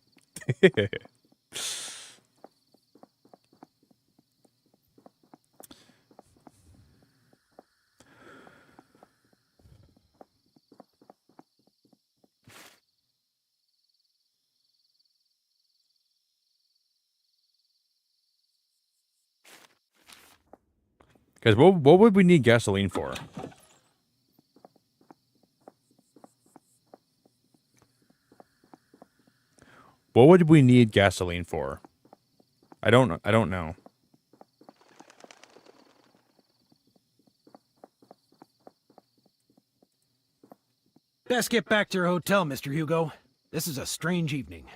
Guys, what would we need gasoline for? What would we need gasoline for? I don't know. Best get back to your hotel, Mr. Hugo. This is a strange evening.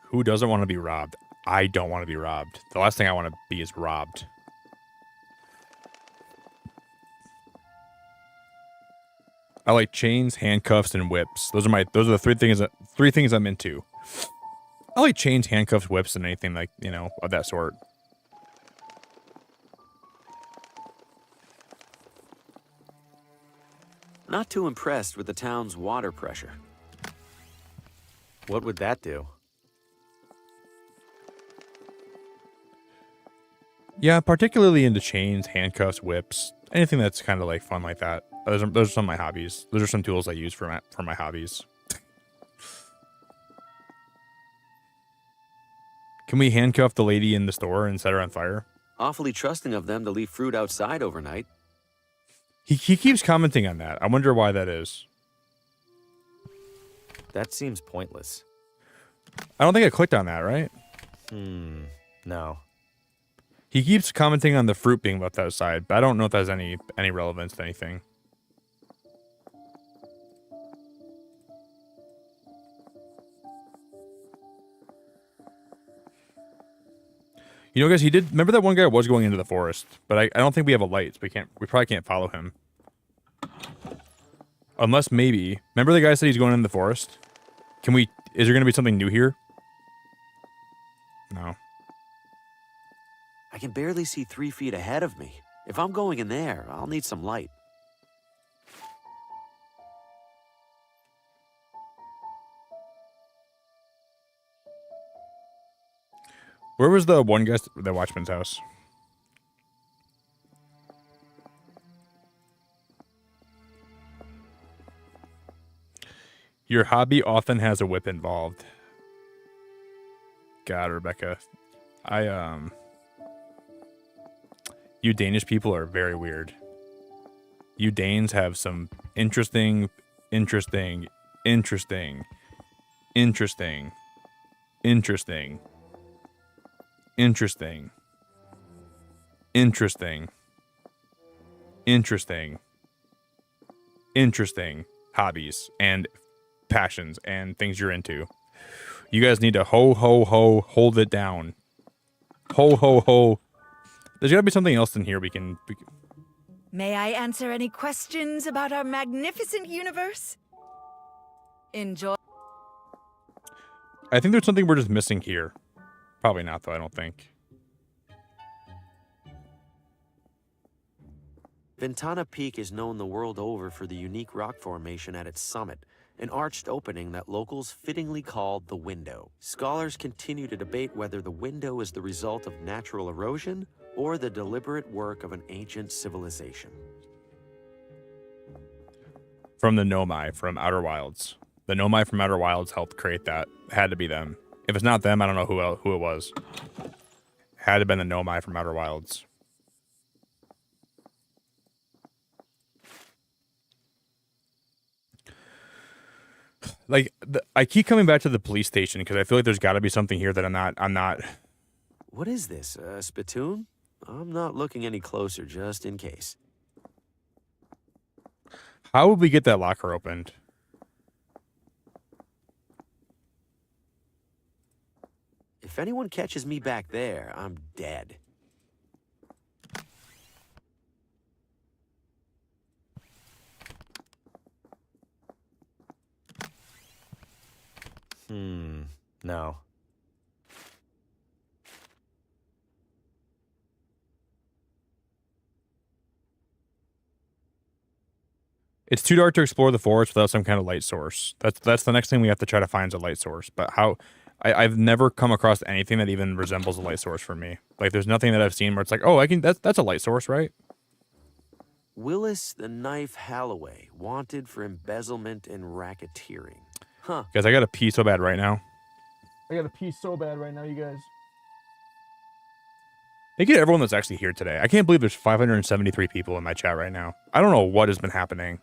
Who doesn't want to be robbed? I don't want to be robbed. The last thing I want to be is robbed. I like chains, handcuffs, and whips. Those are the three things I'm into. I like chains, handcuffs, whips, and anything like, you know, of that sort. Not too impressed with the town's water pressure. What would that do? Yeah, particularly into chains, handcuffs, whips, anything that's kind of like fun like that. Those are some of my hobbies. Those are some tools I use for my hobbies. Can we handcuff the lady in the store and set her on fire? Awfully trusting of them to leave fruit outside overnight. He keeps commenting on that. I wonder why that is. That seems pointless. I don't think I clicked on that, right? No. He keeps commenting on the fruit being left outside, but I don't know if that has any relevance to anything. You know, guys, he did. Remember that one guy was going into the forest, but I don't think we have a light, so we probably can't follow him. Unless maybe. Remember the guy said he's going into the forest? Is there going to be something new here? No. I can barely see 3 feet ahead of me. If I'm going in there, I'll need some light. Where was the one guy, the watchman's house? Your hobby often has a whip involved. God, Rebecca. You Danish people are very weird. You Danes have some interesting hobbies and passions and things you're into. You guys need to hold it down. There's gotta be something else in here we can... May I answer any questions about our magnificent universe? Enjoy. I think there's something we're just missing here. Probably not, though, I don't think. Ventana Peak is known the world over for the unique rock formation at its summit, an arched opening that locals fittingly called the Window. Scholars continue to debate whether the window is the result of natural erosion or the deliberate work of an ancient civilization. From the Nomai from Outer Wilds. The Nomai from Outer Wilds helped create that. Had to be them. If it's not them, I don't know who it was. Had to have been the Nomai from Outer Wilds. Like, I keep coming back to the police station because I feel like there's got to be something here that I'm not. What is this, a spittoon? I'm not looking any closer, just in case. How would we get that locker opened? If anyone catches me back there, I'm dead. No. It's too dark to explore the forest without some kind of light source. That's the next thing we have to try to find is a light source. But how... I've never come across anything that even resembles a light source for me. Like, there's nothing that I've seen where it's like, oh, that's a light source, right? Willis the Knife Halloway, wanted for embezzlement and racketeering. Huh. Guys, I gotta pee so bad right now. You guys. Thank you to everyone that's actually here today. I can't believe there's 573 people in my chat right now. I don't know what has been happening.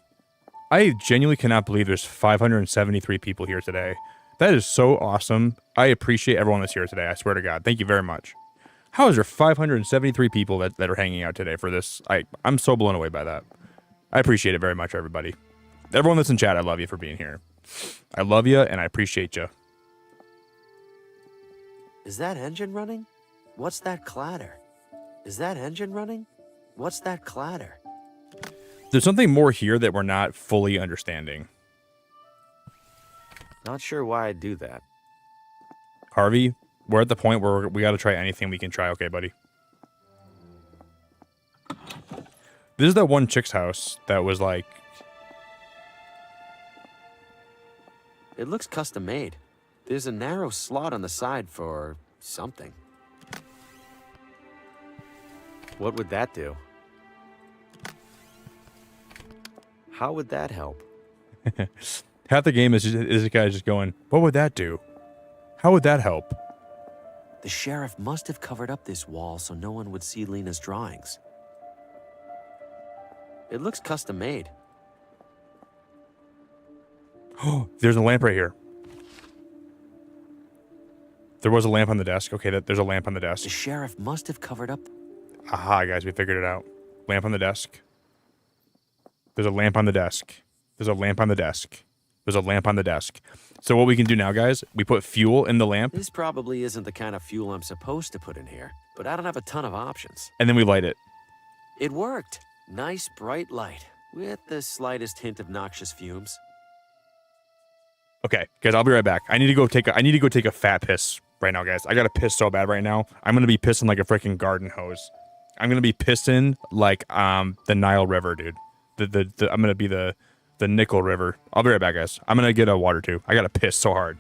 I genuinely cannot believe there's 573 people here today. That is so awesome. I appreciate everyone that's here today. I swear to God. Thank you very much. How is there 573 people that are hanging out today for this? I'm so blown away by that. I appreciate it very much, everybody. Everyone that's in chat, I love you for being here. I love you, and I appreciate you. Is that engine running? What's that clatter? Is that engine running? What's that clatter? There's something more here that we're not fully understanding. Not sure why I'd do that. Harvey, we're at the point where we got to try anything we can try. Okay, buddy. This is that one chick's house that was like... It looks custom made. There's a narrow slot on the side for something. What would that do? How would that help? Half the game is this guy just going, what would that do? How would that help? The sheriff must have covered up this wall so no one would see Lena's drawings. It looks custom made. Oh, there's a lamp right here. There was a lamp on the desk. Okay, there's a lamp on the desk. The sheriff must have covered up. Aha, guys, we figured it out. Lamp on the desk. There's a lamp on the desk. There's a lamp on the desk. There's a lamp on the desk. So what we can do now, guys, we put fuel in the lamp. This probably isn't the kind of fuel I'm supposed to put in here, but I don't have a ton of options. And then we light it. It worked. Nice bright light with the slightest hint of noxious fumes. Okay, guys, I'll be right back. I need to go take a fat piss right now, guys. I gotta piss so bad right now. I'm gonna be pissing like a freaking garden hose. I'm gonna be pissing like the Nile River, dude. I'm gonna be the Nickel River. I'll be right back, guys. I'm gonna get a water too. I gotta piss so hard.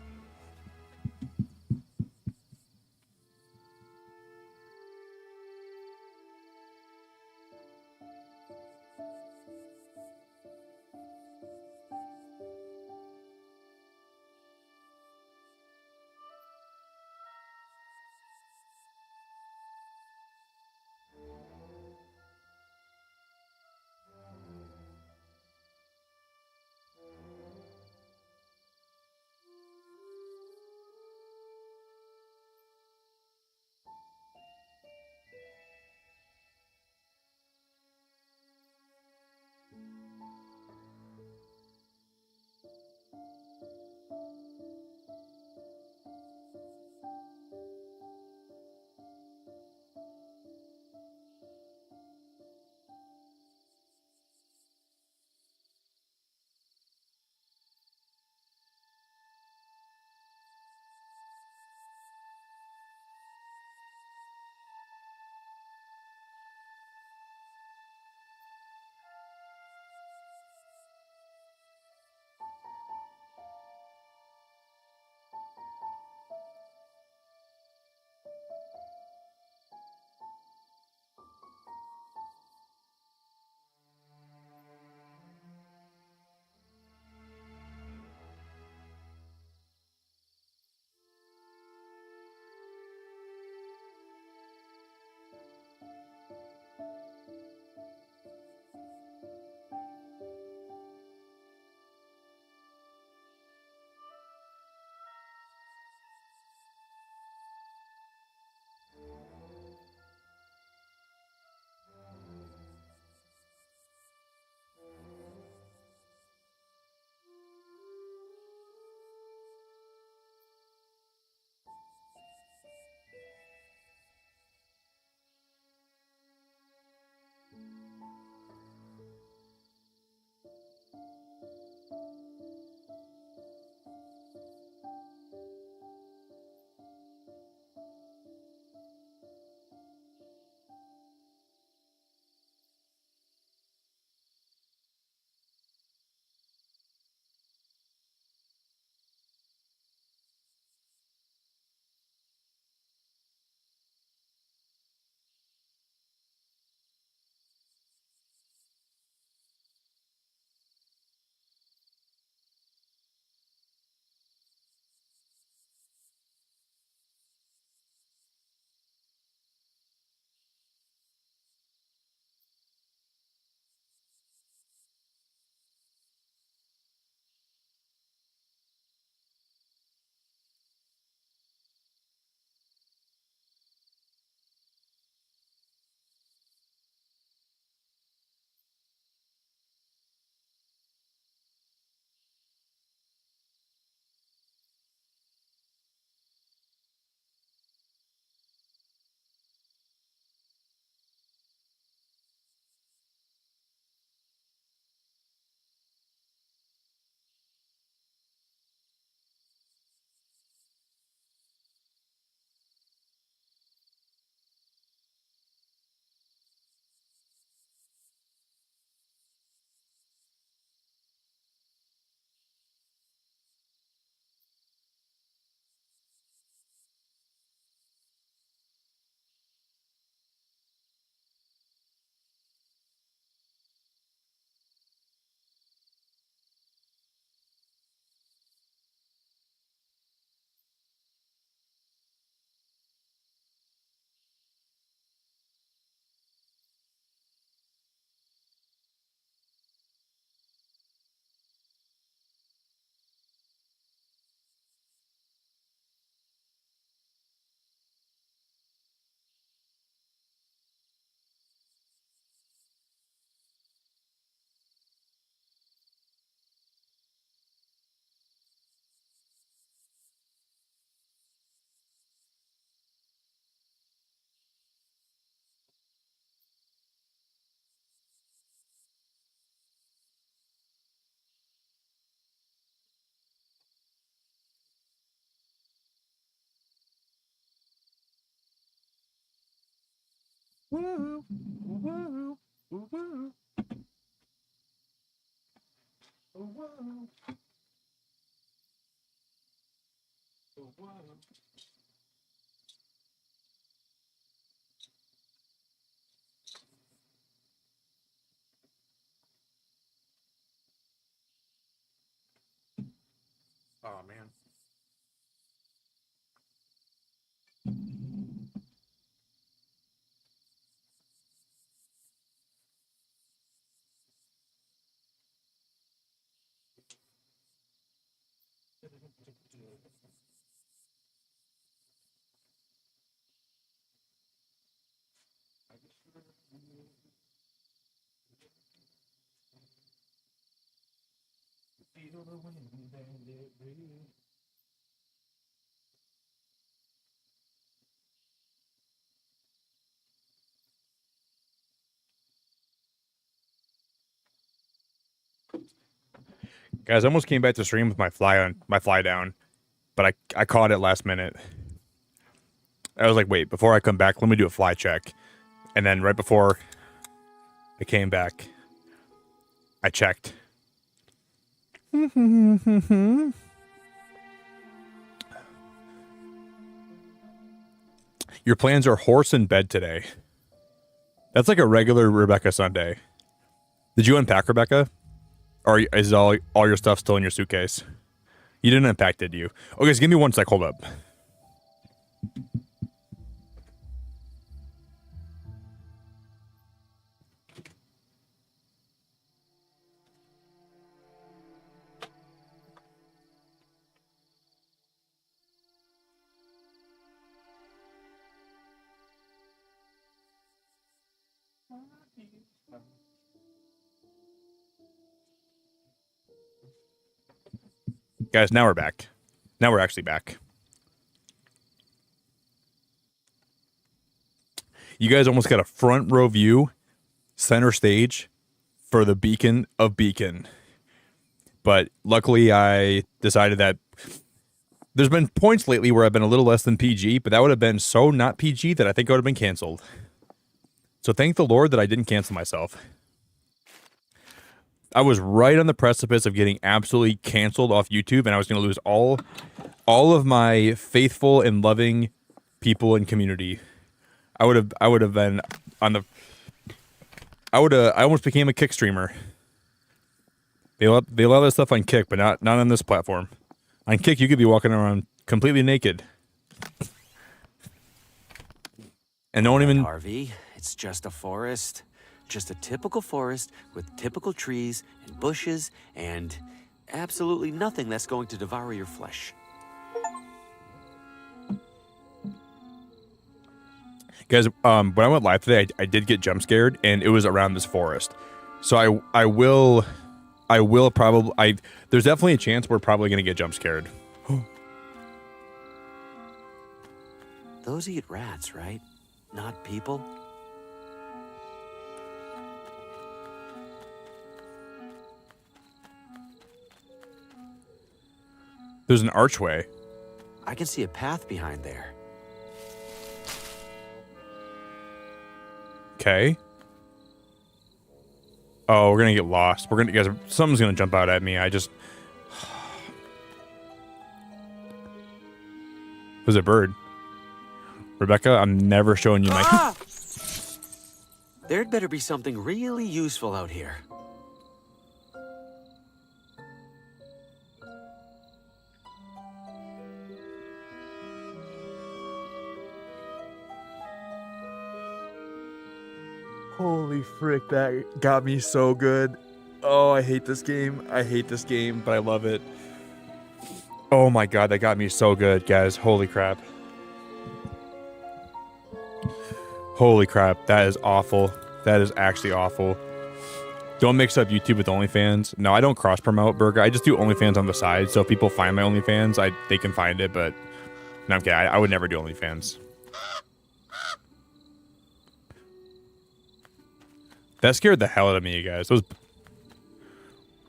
Woo, woo, woo, woo. Woo. Oh man. Guys, I almost came back to stream with my fly down, but I caught it last minute. I was like, wait, before I come back, let me do a fly check. And then right before I came back, I checked. Your plans are horse in bed today. That's like a regular Rebecca Sunday. Did you unpack, Rebecca? Or is all your stuff still in your suitcase? You didn't unpack, did you? Okay, so give me one sec. Hold up. Guys, now we're back. Now we're actually back. You guys almost got a front row view, center stage, for the Beacon of Beacon. But luckily I decided that there's been points lately where I've been a little less than PG, but that would have been so not PG that I think I would have been canceled. So thank the Lord that I didn't cancel myself. I was right on the precipice of getting absolutely canceled off YouTube, and I was going to lose all of my faithful and loving people and community. I would have been on the. I almost became a Kick streamer. They allow that stuff on Kick, but not on this platform. On Kick, you could be walking around completely naked, and no one even. Harvey, it's just a forest. Just a typical forest with typical trees and bushes and absolutely nothing that's going to devour your flesh. Guys, when I went live today, I did get jump scared, and it was around this forest. So I will probably there's definitely a chance we're probably gonna get jump scared. Those eat rats, right? Not people? There's an archway. I can see a path behind there. Okay. Oh, we're gonna get lost. Guys, something's gonna jump out at me. Was it a bird? Rebecca, I'm never showing you my. Ah! There'd better be something really useful out here. Holy frick, that got me so good. Oh, I hate this game. I hate this game, but I love it. Oh my god, that got me so good, guys. Holy crap. Holy crap, that is awful. That is actually awful. Don't mix up YouTube with OnlyFans. No, I don't cross-promote, Burger. I just do OnlyFans on the side, so if people find my OnlyFans, they can find it, but... No, I'm kidding. I would never do OnlyFans. That scared the hell out of me, you guys.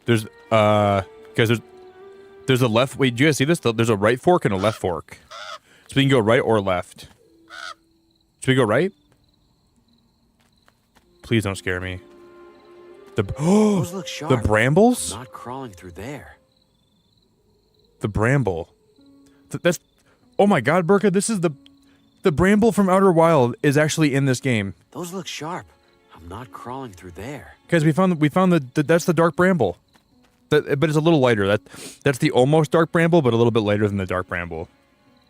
There's a left. Wait, do you guys see this? There's a right fork and a left fork. So we can go right or left. Should we go right? Please don't scare me. Those look sharp. The brambles? I'm not crawling through there. The bramble. That's. Oh my God, Burka! This is the bramble from Outer Wild is actually in this game. Those look sharp. I'm not crawling through there. Guys, we found that's the dark bramble. But it's a little lighter. That's the almost dark bramble, but a little bit lighter than the dark bramble.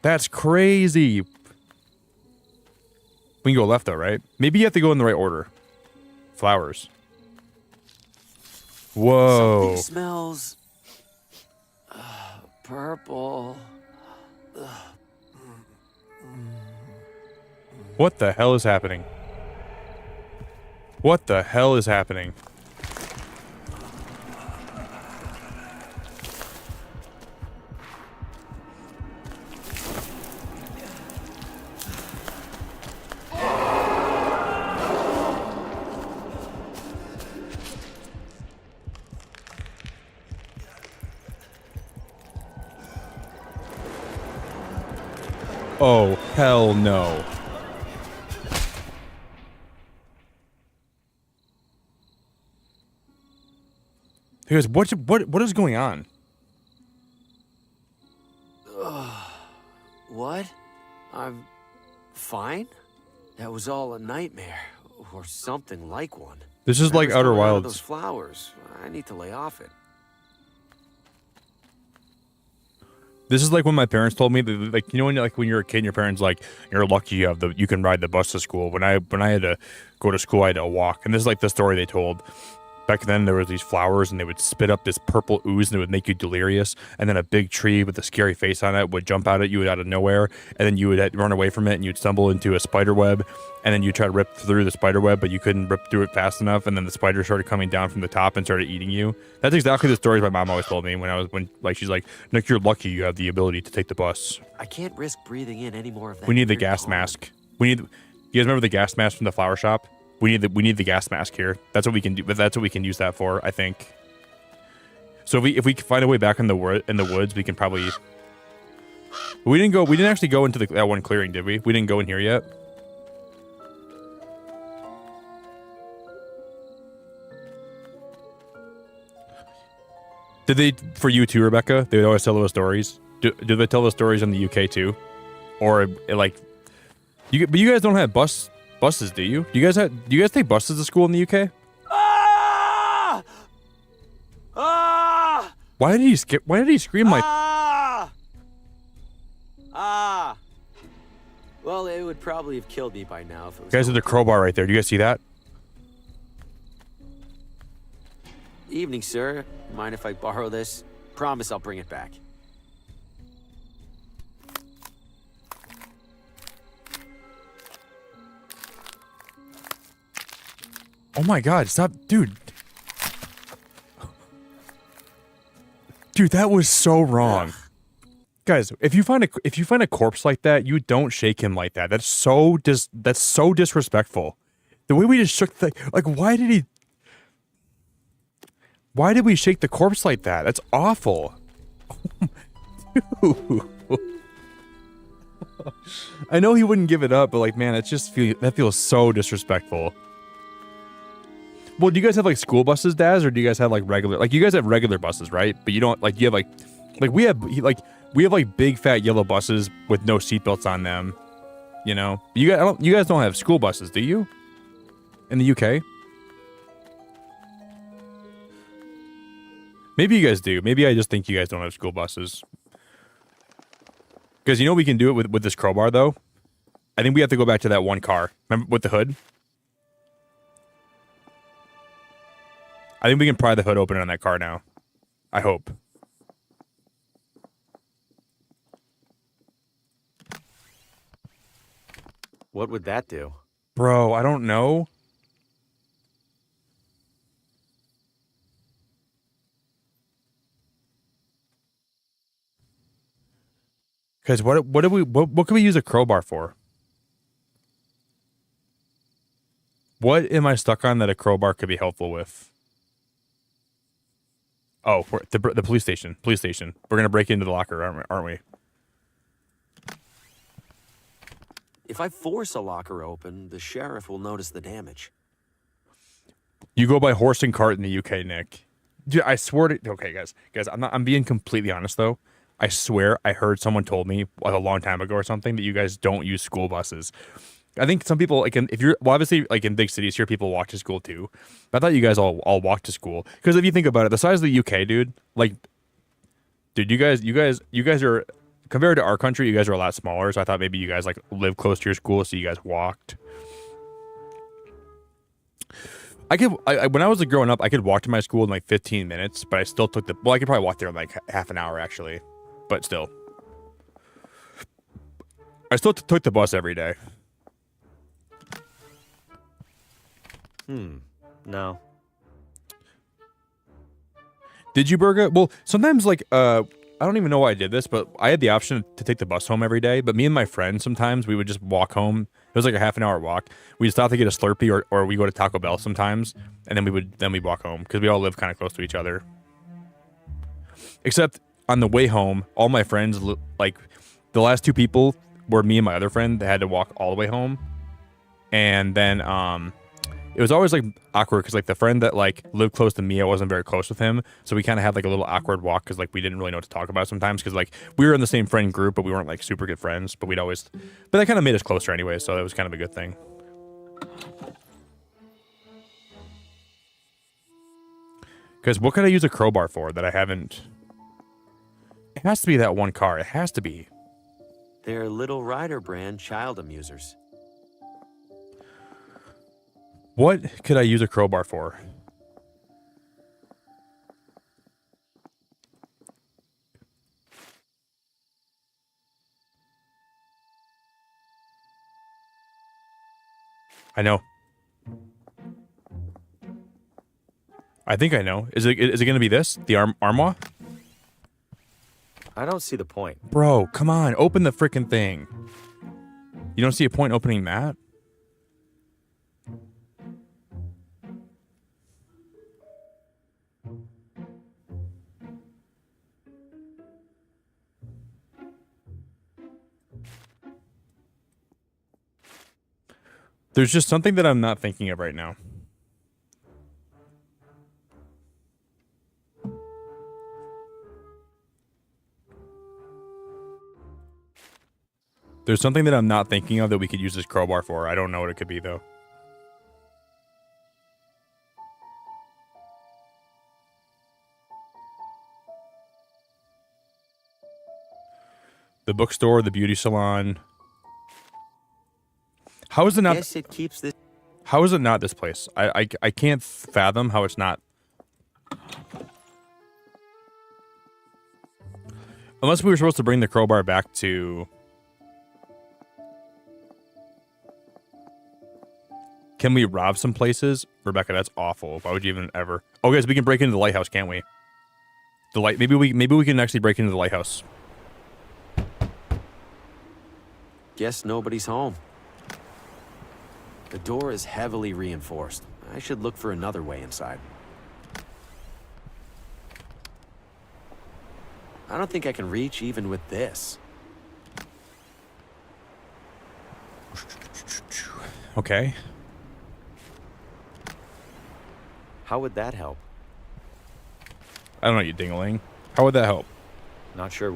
That's crazy. We can go left though, right? Maybe you have to go in the right order. Flowers. Whoa. Something smells purple. What the hell is happening? What the hell is happening? Oh, hell no. Because what is going on? What? I'm fine? That was all a nightmare, or something like one. This is like Outer Wilds. Those flowers. I need to lay off it. This is like when my parents told me that, like, you know, when you're a kid, and your parents like, you're lucky you can ride the bus to school. When I had to go to school, I had to walk, and this is like the story they told. Back then, there were these flowers, and they would spit up this purple ooze, and it would make you delirious. And then a big tree with a scary face on it would jump out at you out of nowhere, and then you would run away from it, and you'd stumble into a spider web, and then you'd try to rip through the spider web, but you couldn't rip through it fast enough, and then the spider started coming down from the top and started eating you. That's exactly the stories my mom always told me when she's like, Nick, you're lucky you have the ability to take the bus. I can't risk breathing in any more of that. We need the gas mask. You guys remember the gas mask from the flower shop? We need the gas mask here. That's what we can do. But that's what we can use that for, I think. So if we find a way back in the woods, we can probably. We didn't actually go into that one clearing, did we? We didn't go in here yet. Did they for you too, Rebecca? They would always tell those stories. Do they tell those stories in the UK too, or like? But you guys don't have buses, do you? Do you guys take buses to school in the UK? Ah! Ah! Why did he scream like? Ah! Well, it would probably have killed me by now if it was. Guys, with the crowbar right there. Do you guys see that? Evening, sir. Mind if I borrow this? Promise I'll bring it back. Oh my God! Stop, dude. Dude, that was so wrong. Guys, if you find a corpse like that, you don't shake him like that. That's so disrespectful. The way we just shook why did we shake the corpse like that? That's awful. Dude. I know he wouldn't give it up, but like, man, that feels so disrespectful. Well, do you guys have like school buses, Daz, or do you guys have like regular? Like, you guys have regular buses, right? But you don't like you have like we have big fat yellow buses with no seatbelts on them. You know, you guys don't have school buses, do you? In the UK? Maybe you guys do. Maybe I just think you guys don't have school buses. Because you know we can do it with this crowbar though. I think we have to go back to that one car. Remember with the hood? I think we can pry the hood open on that car now. I hope. What would that do? Bro, I don't know. Because what can we use a crowbar for? What am I stuck on that a crowbar could be helpful with? Oh, the police station. Police station. We're gonna break into the locker, aren't we? If I force a locker open, the sheriff will notice the damage. You go by horse and cart in the UK, Nick. Dude, I swear to... Okay, guys, I'm being completely honest, though. I swear I heard someone told me like a long time ago or something that you guys don't use school buses. I think some people, like, if you're, well, obviously, like, in big cities here, people walk to school, too. But I thought you guys all walk to school. Because if you think about it, the size of the UK, dude, like, dude, you guys are, compared to our country, you guys are a lot smaller. So I thought maybe you guys, like, live close to your school, so you guys walked. When I was like, growing up, I could walk to my school in like 15 minutes, but I still took the, well, I could probably walk there in like half an hour actually, but still. I still took the bus every day. No. Did you, Burga? Well, sometimes like, I don't even know why I did this, but I had the option to take the bus home every day, but me and my friends, sometimes we would just walk home. It was like a half an hour walk. We'd stop to get a Slurpee or we go to Taco Bell sometimes, and then we'd walk home because we all live kind of close to each other. Except on the way home, all my friends, like the last two people were me and my other friend that had to walk all the way home. And then it was always like awkward because like the friend that like lived close to me, I wasn't very close with him, so we kind of had like a little awkward walk because like we didn't really know what to talk about sometimes because like we were in the same friend group, but we weren't like super good friends. But that kind of made us closer anyway, so that was kind of a good thing. Because what could I use a crowbar for that I haven't? It has to be that one car. It has to be. They're Little Rider brand child amusers. What could I use a crowbar for? I know. I think I know. Is it going to be this? The armoire? I don't see the point. Bro, come on. Open the freaking thing. You don't see a point opening that? There's just something that I'm not thinking of right now. There's something that I'm not thinking of that we could use this crowbar for. I don't know what it could be, though. The bookstore, the beauty salon. How is it not? Guess it keeps this. How is it not this place? I can't fathom how it's not. Unless we were supposed to bring the crowbar back to. Can we rob some places? Rebecca, that's awful. Why would you even ever? Oh, guys, we can break into the lighthouse, can't we? The light. Maybe we can actually break into the lighthouse. Guess nobody's home. The door is heavily reinforced. I should look for another way inside. I don't think I can reach even with this. Okay. How would that help? I don't know, you dingling. How would that help? Not sure.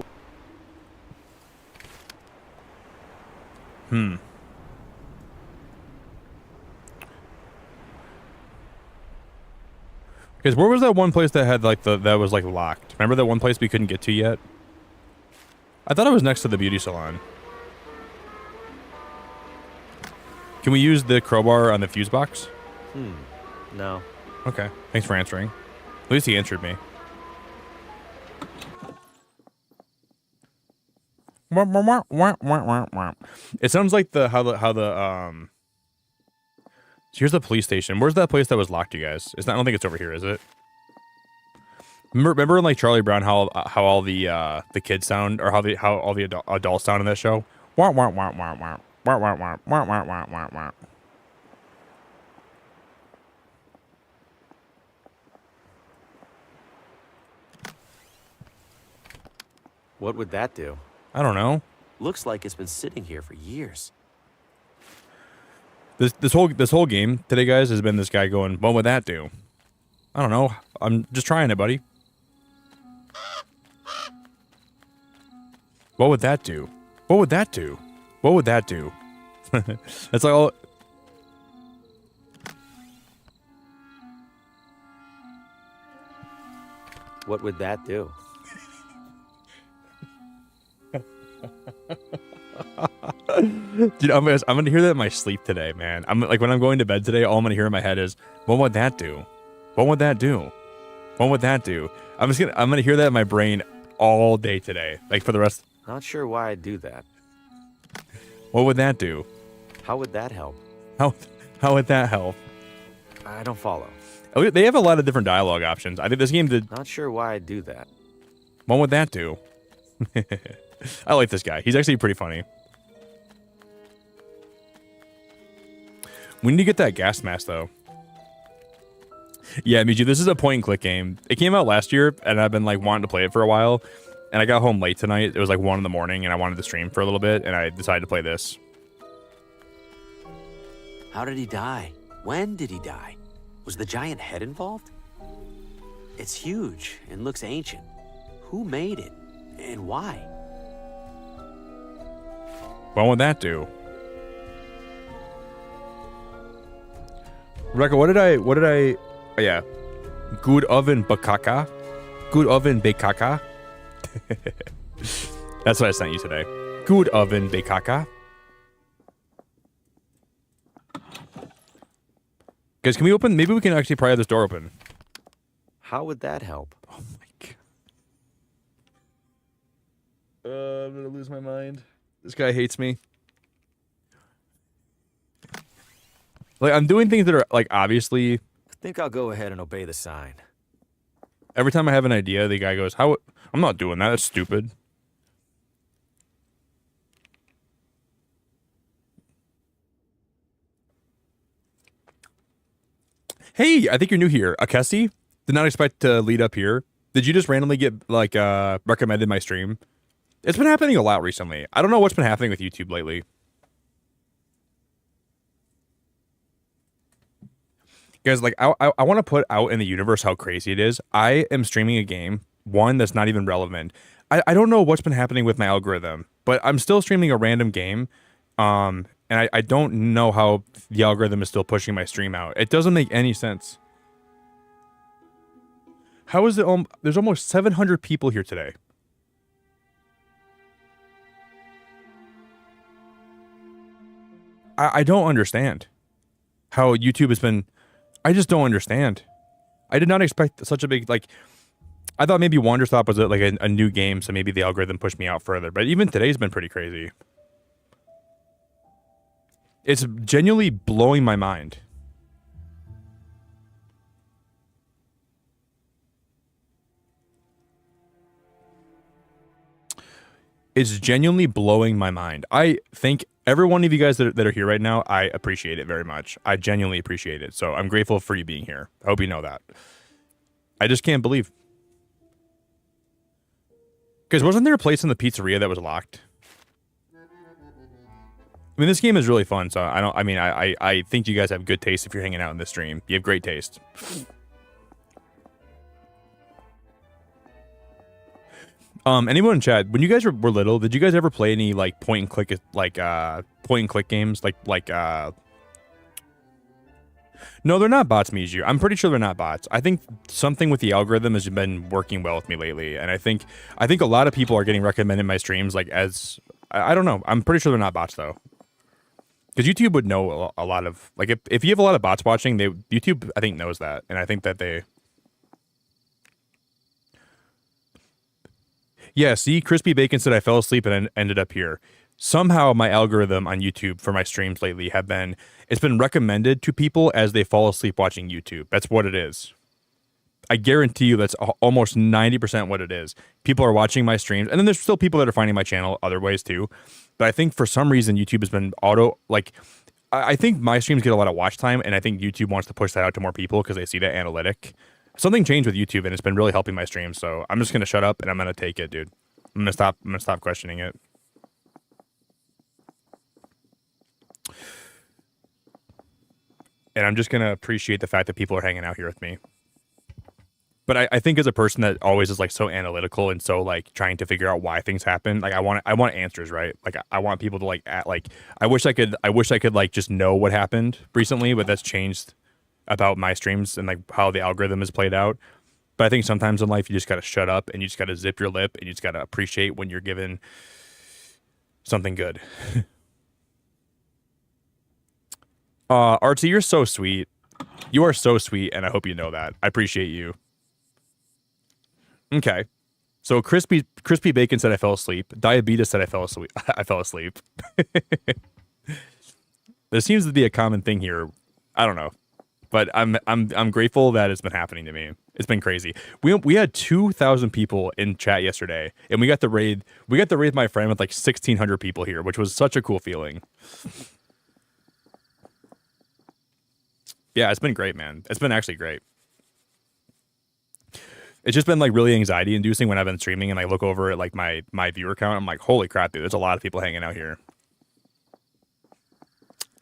Because where was that one place that had like that was like locked? Remember that one place we couldn't get to yet? I thought it was next to the beauty salon. Can we use the crowbar on the fuse box? No. Okay. Thanks for answering. At least he answered me. It sounds like how the here's the police station. Where's that place that was locked, you guys? It's not, I don't think it's over here, is it? Remember in like Charlie Brown how all the kids sound, or how all the adults sound in that show? What would that do? I don't know. Looks like it's been sitting here for years. This whole game today, guys, has been this guy going, what would that do? I don't know. I'm just trying it, buddy. What would that do? What would that do? What would that do? That's like all. What would that do? Dude, I'm gonna hear that in my sleep today, man. I'm like, when I'm going to bed today, all I'm gonna hear in my head is, what would that do? What would that do? What would that do? I'm gonna hear that in my brain all day today, like for the rest. Not sure why I'd do that. What would that do? How would that help? How would that help? I don't follow. Oh, they have a lot of different dialogue options. I think this game did. Not sure why I'd do that. What would that do? I like this guy. He's actually pretty funny. We need to get that gas mask, though. Yeah, Miju, this is a point-and-click game. It came out last year, and I've been like wanting to play it for a while. And I got home late tonight. It was like 1 in the morning, and I wanted to stream for a little bit, and I decided to play this. How did he die? When did he die? Was the giant head involved? It's huge and looks ancient. Who made it? And why? What would that do? Rebecca, what did I, oh yeah. Good oven bakaka. Good oven bakaka. That's what I sent you today. Good oven bakaka. Guys, can we open, maybe we can actually pry this door open. How would that help? Oh my god. I'm gonna lose my mind. This guy hates me. Like, I'm doing things that are, like, obviously... I think I'll go ahead and obey the sign. Every time I have an idea, the guy goes, "How? I'm not doing that. That's stupid." Hey, I think you're new here. Akesi? Did not expect to lead up here. Did you just randomly get, like, recommended my stream? It's been happening a lot recently. I don't know what's been happening with YouTube lately. Guys, like, I want to put out in the universe how crazy it is. I am streaming a game, one that's not even relevant. I don't know what's been happening with my algorithm, but I'm still streaming a random game, and I don't know how the algorithm is still pushing my stream out. It doesn't make any sense. How is it? There's almost 700 people here today. I don't understand how YouTube has been... I just don't understand. I did not expect such a big, like, I thought maybe Wanderstop was like a new game, so maybe the algorithm pushed me out further. But even today's been pretty crazy. It's genuinely blowing my mind. It's genuinely blowing my mind. I think every one of you guys that are here right now, I appreciate it very much. I genuinely appreciate it. So I'm grateful for you being here. I hope you know that. I just can't believe. Because wasn't there a place in the pizzeria that was locked? I mean, this game is really fun. So I think you guys have good taste if you're hanging out in this stream. You have great taste. Anyone in chat, when you guys were little, did you guys ever play any like point and click games? No, they're not bots, Miju. I'm pretty sure they're not bots. I think something with the algorithm has been working well with me lately, and I think a lot of people are getting recommended my streams like as I don't know. I'm pretty sure they're not bots though, because YouTube would know a lot of like if you have a lot of bots watching, YouTube I think knows that, and I think that they. Yeah, see, Crispy Bacon said I fell asleep and ended up here. Somehow my algorithm on YouTube for my streams lately it's been recommended to people as they fall asleep watching YouTube. That's what it is. I guarantee you that's almost 90% what it is. People are watching my streams, and then there's still people that are finding my channel other ways too. But I think for some reason YouTube has been I think my streams get a lot of watch time, and I think YouTube wants to push that out to more people because they see that analytic. Something changed with YouTube, and it's been really helping my streams. So I'm just gonna shut up and I'm gonna take it, dude. I'm gonna stop questioning it. and I'm just gonna appreciate the fact that people are hanging out here with me. But I think as a person that always is like so analytical and so like trying to figure out why things happen, like I want answers, right? Like I want people to like I wish I could like just know what happened recently, but that's changed about my streams and like how the algorithm is played out. But I think sometimes in life you just gotta shut up and you just gotta zip your lip and you just gotta appreciate when you're given something good. Artsy, you're so sweet. You are so sweet, and I hope you know that. I appreciate you. Okay. So crispy bacon said I fell asleep. Diabetes said I fell asleep. I fell asleep. There seems to be a common thing here. I don't know. But I'm grateful that it's been happening to me. It's been crazy. We had 2,000 people in chat yesterday, and we got to raid my friend with like 1,600 people here, which was such a cool feeling. Yeah, it's been great, man. It's been actually great. It's just been like really anxiety inducing when I've been streaming and I look over at like my viewer count. I'm like, holy crap, dude, there's a lot of people hanging out here.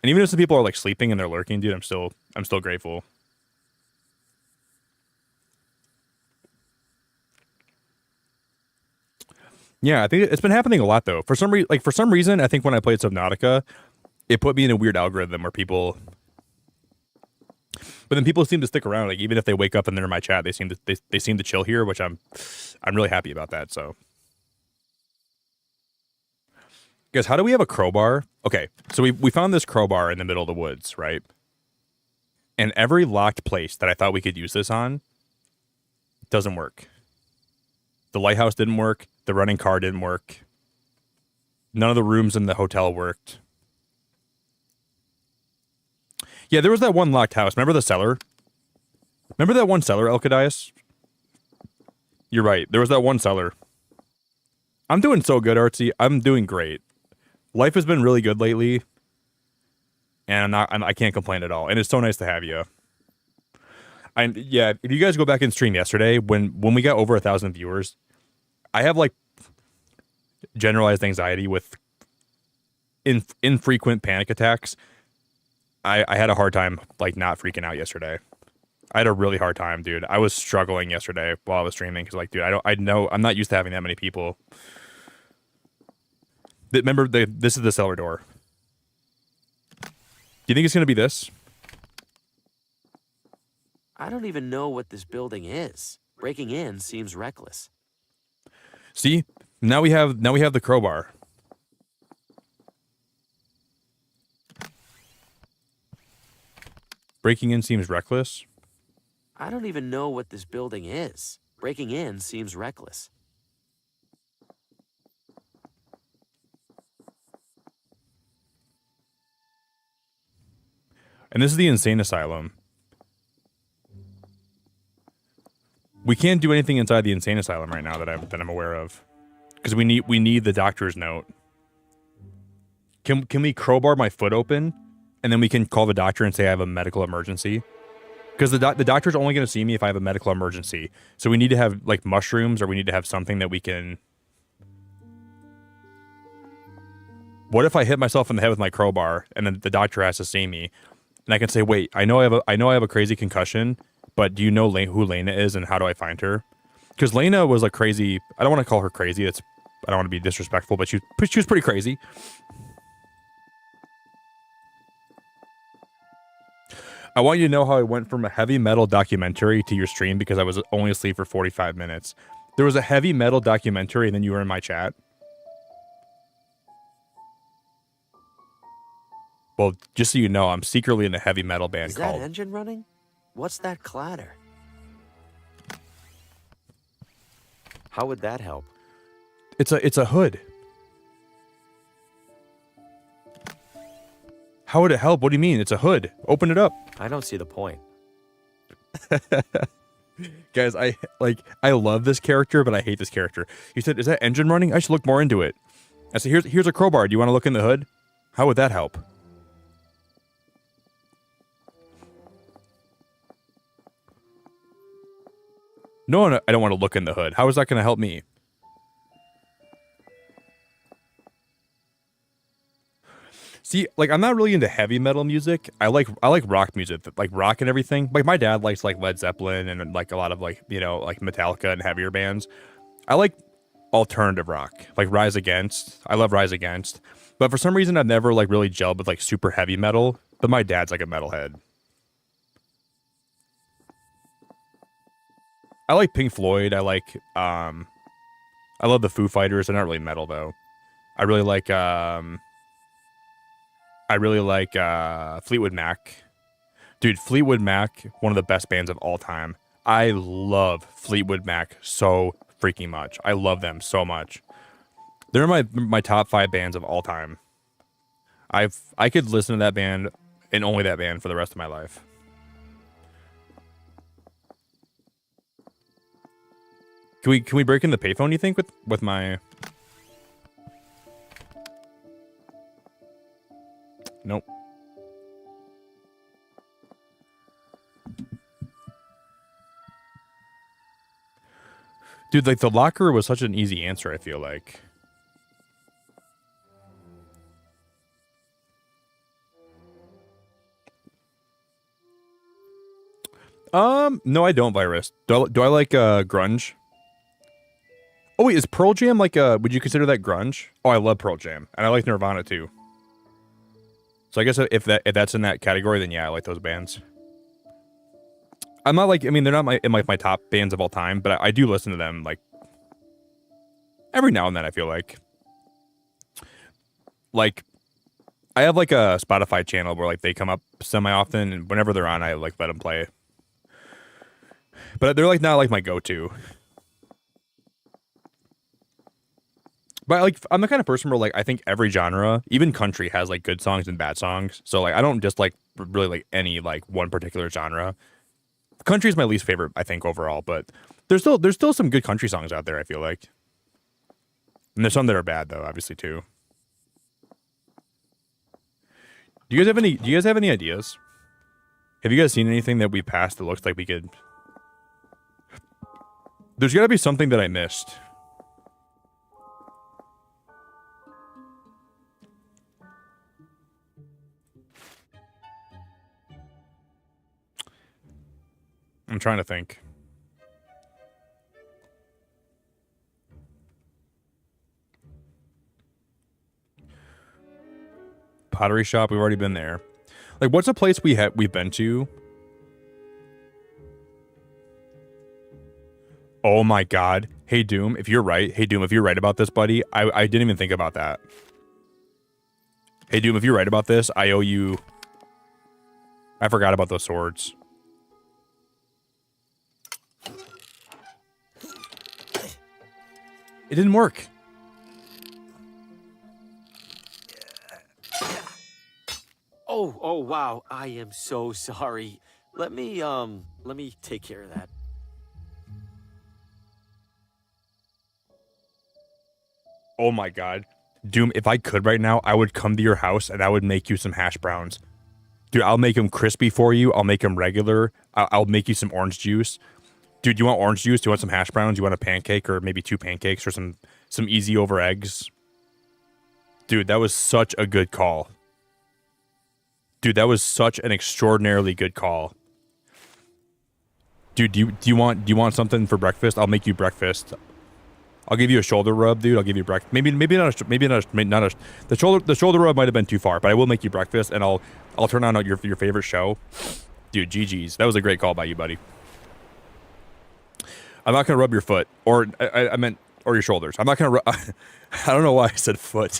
And even if some people are like sleeping and they're lurking, dude, I'm still grateful. Yeah, I think it's been happening a lot though. For some reason, I think when I played Subnautica, it put me in a weird algorithm where people. But then people seem to stick around. Like even if they wake up and they're in my chat, they seem to chill here, which I'm really happy about that. So, guys, how do we have a crowbar? Okay, so we found this crowbar in the middle of the woods, right? And every locked place that I thought we could use this on doesn't work. The lighthouse didn't work. The running car didn't work. None of the rooms in the hotel worked. Yeah, there was that one locked house. Remember the cellar? Remember that one cellar, Elkadias? You're right. There was that one cellar. I'm doing so good, Artsy. I'm doing great. Life has been really good lately. And I can't complain at all. And it's so nice to have you. Yeah, if you guys go back and stream yesterday, when we got over 1,000 viewers, I have like generalized anxiety with infrequent panic attacks. I had a hard time like not freaking out yesterday. I had a really hard time, dude. I was struggling yesterday while I was streaming because like, dude, I'm not used to having that many people. Remember, this is the cellar door. Do you think it's gonna be this? I don't even know what this building is. Breaking in seems reckless. See, now we have the crowbar. Breaking in seems reckless. I don't even know what this building is. Breaking in seems reckless. And this is the insane asylum. We can't do anything inside the insane asylum right now that I'm aware of, because we need the doctor's note. Can we crowbar my foot open, and then we can call the doctor and say I have a medical emergency? Because the doctor's only going to see me if I have a medical emergency. So we need to have like mushrooms, or we need to have something that we can. What if I hit myself in the head with my crowbar, and then the doctor has to see me, and I can say, "Wait, I know I have a crazy concussion, but do you know who Lena is, and how do I find her?" Because Lena was like crazy. I don't want to call her crazy. I don't want to be disrespectful, but she was pretty crazy. I want you to know how I went from a heavy metal documentary to your stream because I was only asleep for 45 minutes. There was a heavy metal documentary, and then you were in my chat. Well, just so you know, I'm secretly in a heavy metal band Is called... that engine running? What's that clatter? How would that help? It's a hood. How would it help? What do you mean? It's a hood. Open it up. I don't see the point. Guys, I love this character, but I hate this character. He said, "Is that engine running? I should look more into it." I said, "Here's a crowbar. Do you want to look in the hood?" How would that help? No, I don't want to look in the hood. How is that going to help me? See, like I'm not really into heavy metal music. I like rock music, like rock and everything. Like my dad likes like Led Zeppelin and like a lot of like, you know, like Metallica and heavier bands. I like alternative rock, like Rise Against. I love Rise Against. But for some reason I've never like really gelled with like super heavy metal. But my dad's like a metalhead. I like Pink Floyd. I love the Foo Fighters. They're not really metal though. I really like Fleetwood Mac. Dude, Fleetwood Mac, one of the best bands of all time. I love Fleetwood Mac so freaking much. I love them so much. They're my top 5 bands of all time. I could listen to that band and only that band for the rest of my life. Can we break in the payphone, you think, with my... Nope. Dude, like the locker was such an easy answer, I feel like. No, I don't, Virus. Do I like grunge? Oh wait, is Pearl Jam like would you consider that grunge? Oh, I love Pearl Jam. And I like Nirvana too. So I guess if that's in that category, then yeah, I like those bands. I'm not like, I mean, they're not in my top bands of all time, but I do listen to them like every now and then. I feel like I have like a Spotify channel where like they come up semi often, and whenever they're on, I like let them play. But they're like not like my go-to. But like I'm the kind of person where like I think every genre, even country, has like good songs and bad songs. So like I don't just like really like any like one particular genre. Country is my least favorite, I think, overall, but there's still some good country songs out there, I feel like. And there's some that are bad though, obviously too. Do you guys have any ideas? Have you guys seen anything that we passed that looks like we could? There's got to be something that I missed. I'm trying to think. Pottery shop, we've already been there. Like, what's a place we've been to? Oh my god. Hey Doom, if you're right. Hey Doom, if you're right about this, buddy, I didn't even think about that. Hey Doom, if you're right about this, I owe you. I forgot about those swords. It didn't work. Oh, wow. I am so sorry. Let me take care of that. Oh my god. Doom, if I could right now, I would come to your house and I would make you some hash browns. Dude, I'll make them crispy for you. I'll make them regular. I'll make you some orange juice. Dude, you want orange juice? Do you want some hash browns? You want a pancake or maybe 2 pancakes or some easy over eggs? Dude, that was such a good call. Dude, that was such an extraordinarily good call. Dude, do you want something for breakfast? I'll make you breakfast. I'll give you a shoulder rub, dude. I'll give you breakfast. Maybe not the shoulder rub might have been too far, but I will make you breakfast and I'll turn on your favorite show. Dude, GG's. That was a great call by you, buddy. I'm not gonna rub your foot, or I meant, or your shoulders. I'm not gonna. I don't know why I said foot.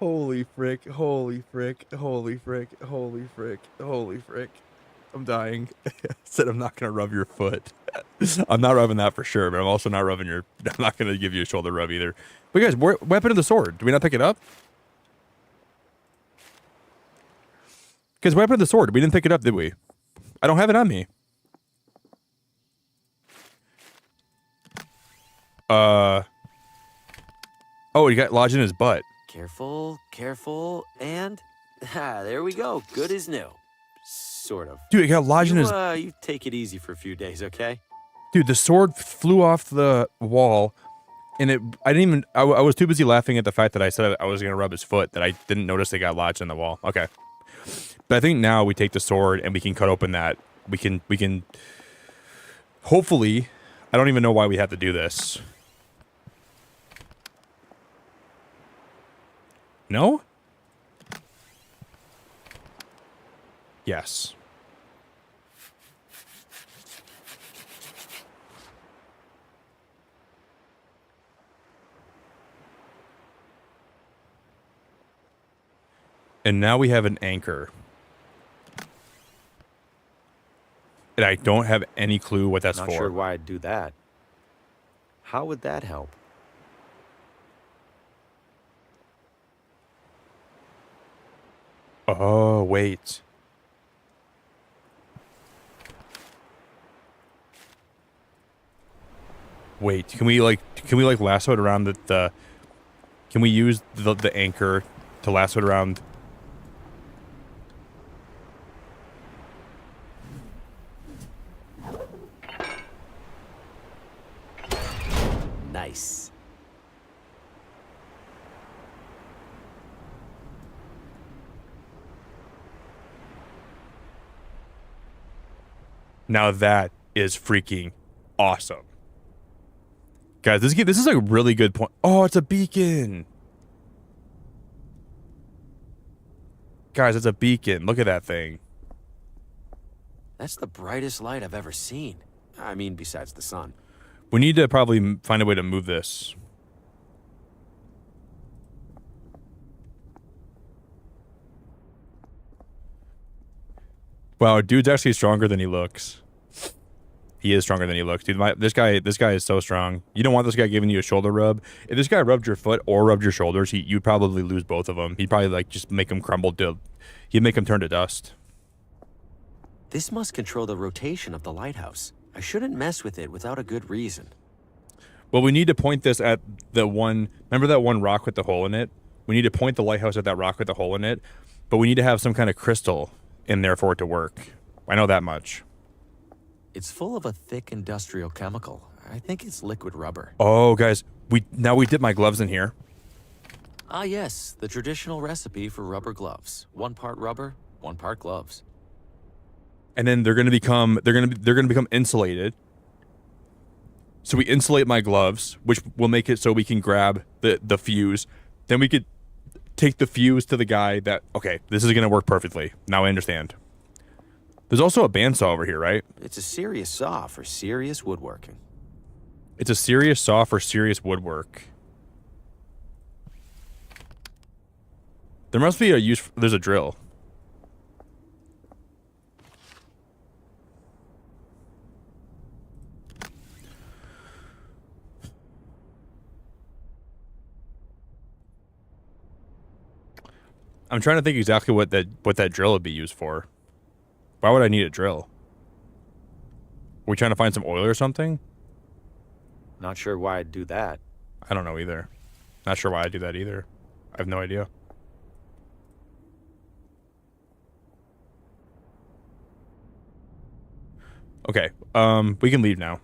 Holy frick, holy frick, holy frick, holy frick, holy frick. I'm dying. I said I'm not going to rub your foot. I'm not rubbing that for sure, but I'm also not rubbing I'm not going to give you a shoulder rub either. But guys, weapon of the sword. Did we not pick it up? Because weapon of the sword, we didn't pick it up, did we? I don't have it on me. Oh, he got lodged in his butt. Careful, careful, and there we go. Good as new. Sort of. Dude, it got lodged in his... You take it easy for a few days, okay? Dude, the sword flew off the wall, and I was too busy laughing at the fact that I said I was going to rub his foot that I didn't notice it got lodged in the wall. Okay. But I think now we take the sword and we can cut open that. We can... Hopefully, I don't even know why we have to do this. No? Yes. And now we have an anchor. And I don't have any clue what that's for. Not sure why I'd do that. How would that help? Oh, wait. Wait, can we lasso it around the can we use the anchor to lasso it around? Nice. Now that is freaking awesome. Guys, this is a really good point. Oh, it's a beacon. Guys, it's a beacon. Look at that thing. That's the brightest light I've ever seen. I mean, besides the sun. We need to probably find a way to move this. Wow, dude's actually stronger than he looks. He is stronger than he looks, dude. This guy is so strong. You don't want this guy giving you a shoulder rub. If this guy rubbed your foot or rubbed your shoulders, you'd probably lose both of them. He'd probably like just make them crumble to. He'd make them turn to dust. This must control the rotation of the lighthouse. I shouldn't mess with it without a good reason. Well, we need to point this at the one. Remember that one rock with the hole in it? We need to point the lighthouse at that rock with the hole in it, but we need to have some kind of crystal in there for it to work. I know that much. It's full of a thick industrial chemical. I think it's liquid rubber. Oh, guys, we dip my gloves in here. Ah, yes, the traditional recipe for rubber gloves. 1 part rubber, 1 part gloves. And then they're gonna become insulated. So we insulate my gloves, which will make it so we can grab the fuse. Then we could take the fuse to the guy that, okay, this is gonna work perfectly. Now I understand. There's also a bandsaw over here, right? It's a serious saw for serious woodworking. It's a serious saw for serious woodwork. There must be a use. There's a drill. I'm trying to think exactly what that drill would be used for. Why would I need a drill? Are we trying to find some oil or something? Not sure why I'd do that. I don't know either. Not sure why I do that either. I have no idea. Okay, we can leave now.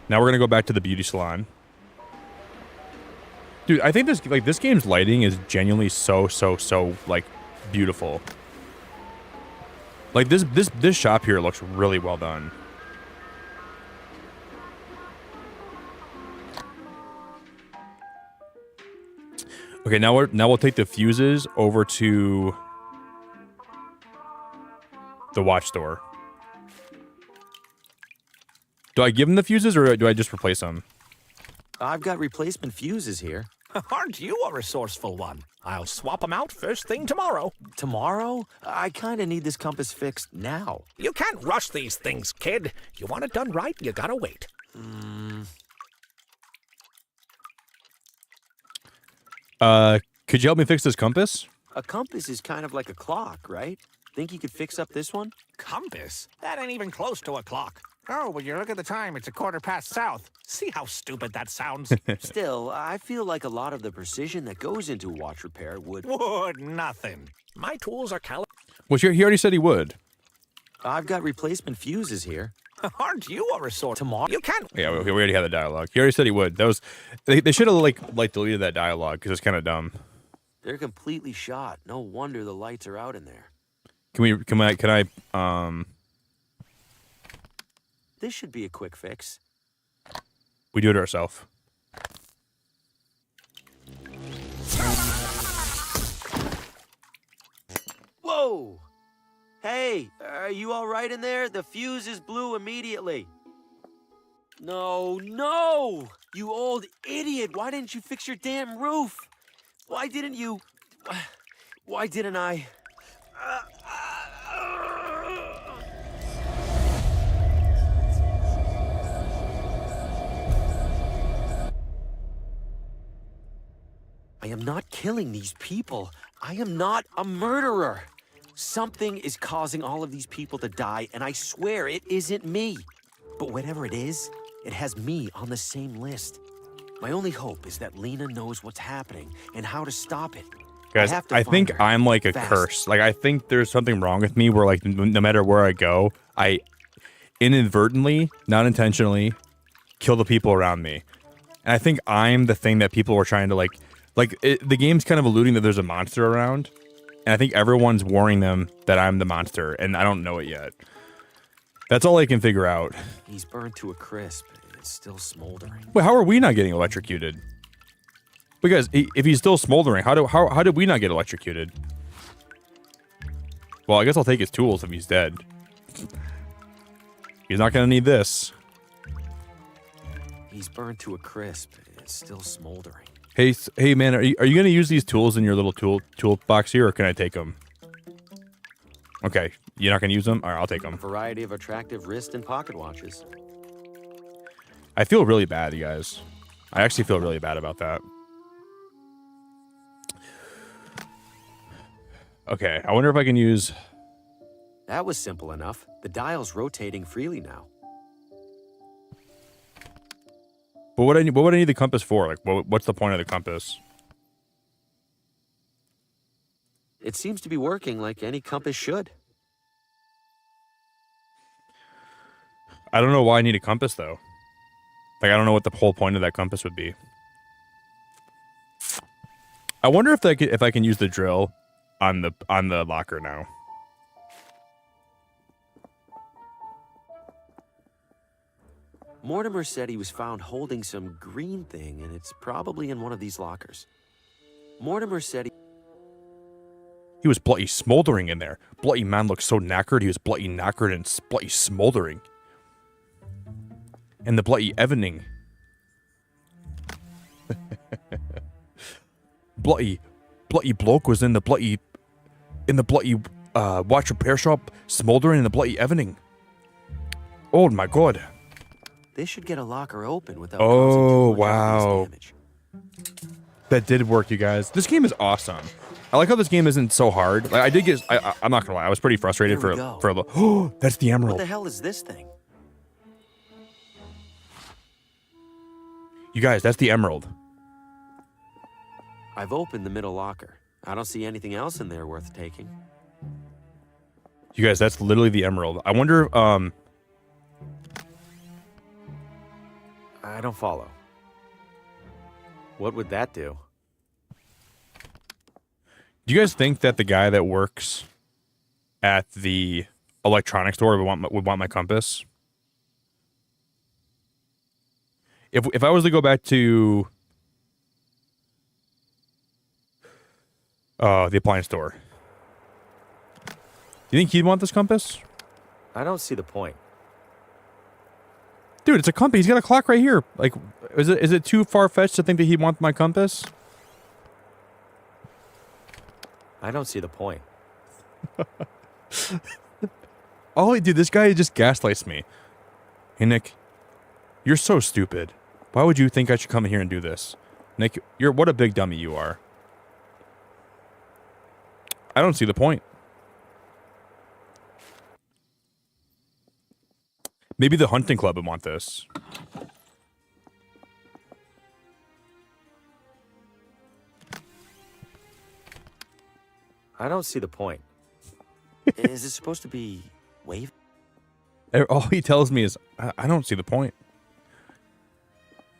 Now we're gonna go back to the beauty salon. Dude, I think this game's lighting is genuinely so like beautiful. Like this shop here looks really well done. Okay, now we'll take the fuses over to the watch store. Do I give them the fuses or do I just replace them? I've got replacement fuses here. Aren't you a resourceful one? I'll swap them out first thing tomorrow. Tomorrow? I kind of need this compass fixed now. You can't rush these things, kid. You want it done right, you gotta wait. Could you help me fix this compass? A compass is kind of like a clock, right? Think you could fix up this one? Compass? That ain't even close to a clock. Oh, well, you look at the time. It's 1/4 south. See how stupid that sounds? Still, I feel like a lot of the precision that goes into watch repair would... Would nothing. My tools are Well, he already said he would. I've got replacement fuses here. Aren't you a resort tomorrow? You can't. Yeah, we already had the dialogue. He already said he would. That was they should have like deleted that dialogue because it's kind of dumb. They're completely shot. No wonder the lights are out in there. Can I This should be a quick fix. we do it ourselves. Whoa! Hey, are you all right in there? The fuses blew immediately. No, no! You old idiot! Why didn't you fix your damn roof? Why didn't you... Why didn't I... I am not killing these people. I am not a murderer. Something is causing all of these people to die, and I swear it isn't me. But whatever it is, it has me on the same list. My only hope is that Lena knows what's happening and how to stop it. Guys, I think I'm like a curse. Like, I think there's something wrong with me where, like, no matter where I go, I inadvertently, not intentionally, kill the people around me. And I think I'm the thing that people are trying to, the game's kind of alluding that there's a monster around. And I think everyone's warning them that I'm the monster, and I don't know it yet. That's all I can figure out. He's burned to a crisp. It's still smoldering. Wait, how are we not getting electrocuted? Because if he's still smoldering, how did we not get electrocuted? Well, I guess I'll take his tools if he's dead. He's not gonna need this. He's burned to a crisp. It's still smoldering. Hey man, are you gonna use these tools in your little tool box here, or can I take them? Okay, you're not gonna use them? All right, I'll take them. A variety of attractive wrist and pocket watches. I feel really bad, you guys. I actually feel really bad about that. Okay, I wonder if I can use... That was simple enough. The dial's rotating freely now. But what would I need the compass for? Like, what's the point of the compass? It seems to be working like any compass should. I don't know why I need a compass, though. Like, I don't know what the whole point of that compass would be. I wonder if I can use the drill on the locker now. Mortimer said he was found holding some green thing, and it's probably in one of these lockers. Mortimer said He was bloody smoldering in there. Bloody man looked so knackered, he was bloody knackered and bloody smoldering. And the bloody evening. bloody bloke was in the bloody watch repair shop, smoldering in the bloody evening. Oh my god. They should get a locker open without Oh wow. That did work, you guys. This game is awesome. I like how this game isn't so hard. Like, I'm not gonna lie, I was pretty frustrated for a little. Oh, that's the emerald. What the hell is this thing? You guys, that's the emerald. I've opened the middle locker. I don't see anything else in there worth taking. You guys, that's literally the emerald. I wonder, I don't follow. What would that do? Do you guys think that the guy that works at the electronics store would want my compass? If I was to go back to the appliance store, do you think he'd want this compass? I don't see the point. Dude, it's a compass. He's got a clock right here. Like, is it too far-fetched to think that he'd want my compass? I don't see the point. Dude, this guy just gaslights me. Hey, Nick, you're so stupid. Why would you think I should come in here and do this? Nick, what a big dummy you are. I don't see the point. Maybe the hunting club would want this. I don't see the point. Is it supposed to be wave? All he tells me is, I don't see the point.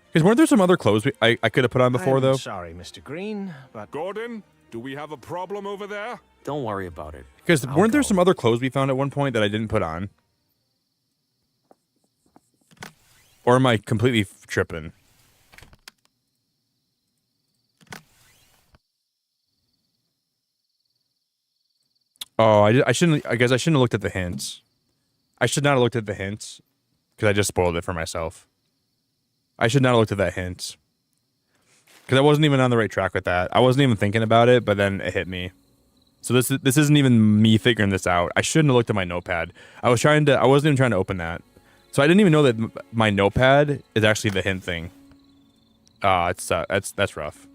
Because weren't there some other clothes I could have put on before, though? Sorry, Mr. Green, but... Gordon, do we have a problem over there? Don't worry about it. Because weren't there some other clothes we found at one point that I didn't put on? Or am I completely tripping? Oh, I shouldn't. I guess I shouldn't have looked at the hints. I should not have looked at the hints because I just spoiled it for myself. I should not have looked at that hint because I wasn't even on the right track with that. I wasn't even thinking about it, but then it hit me. So this isn't even me figuring this out. I shouldn't have looked at my notepad. I wasn't even trying to open that. So I didn't even know that my notepad is actually the hint thing. That's rough.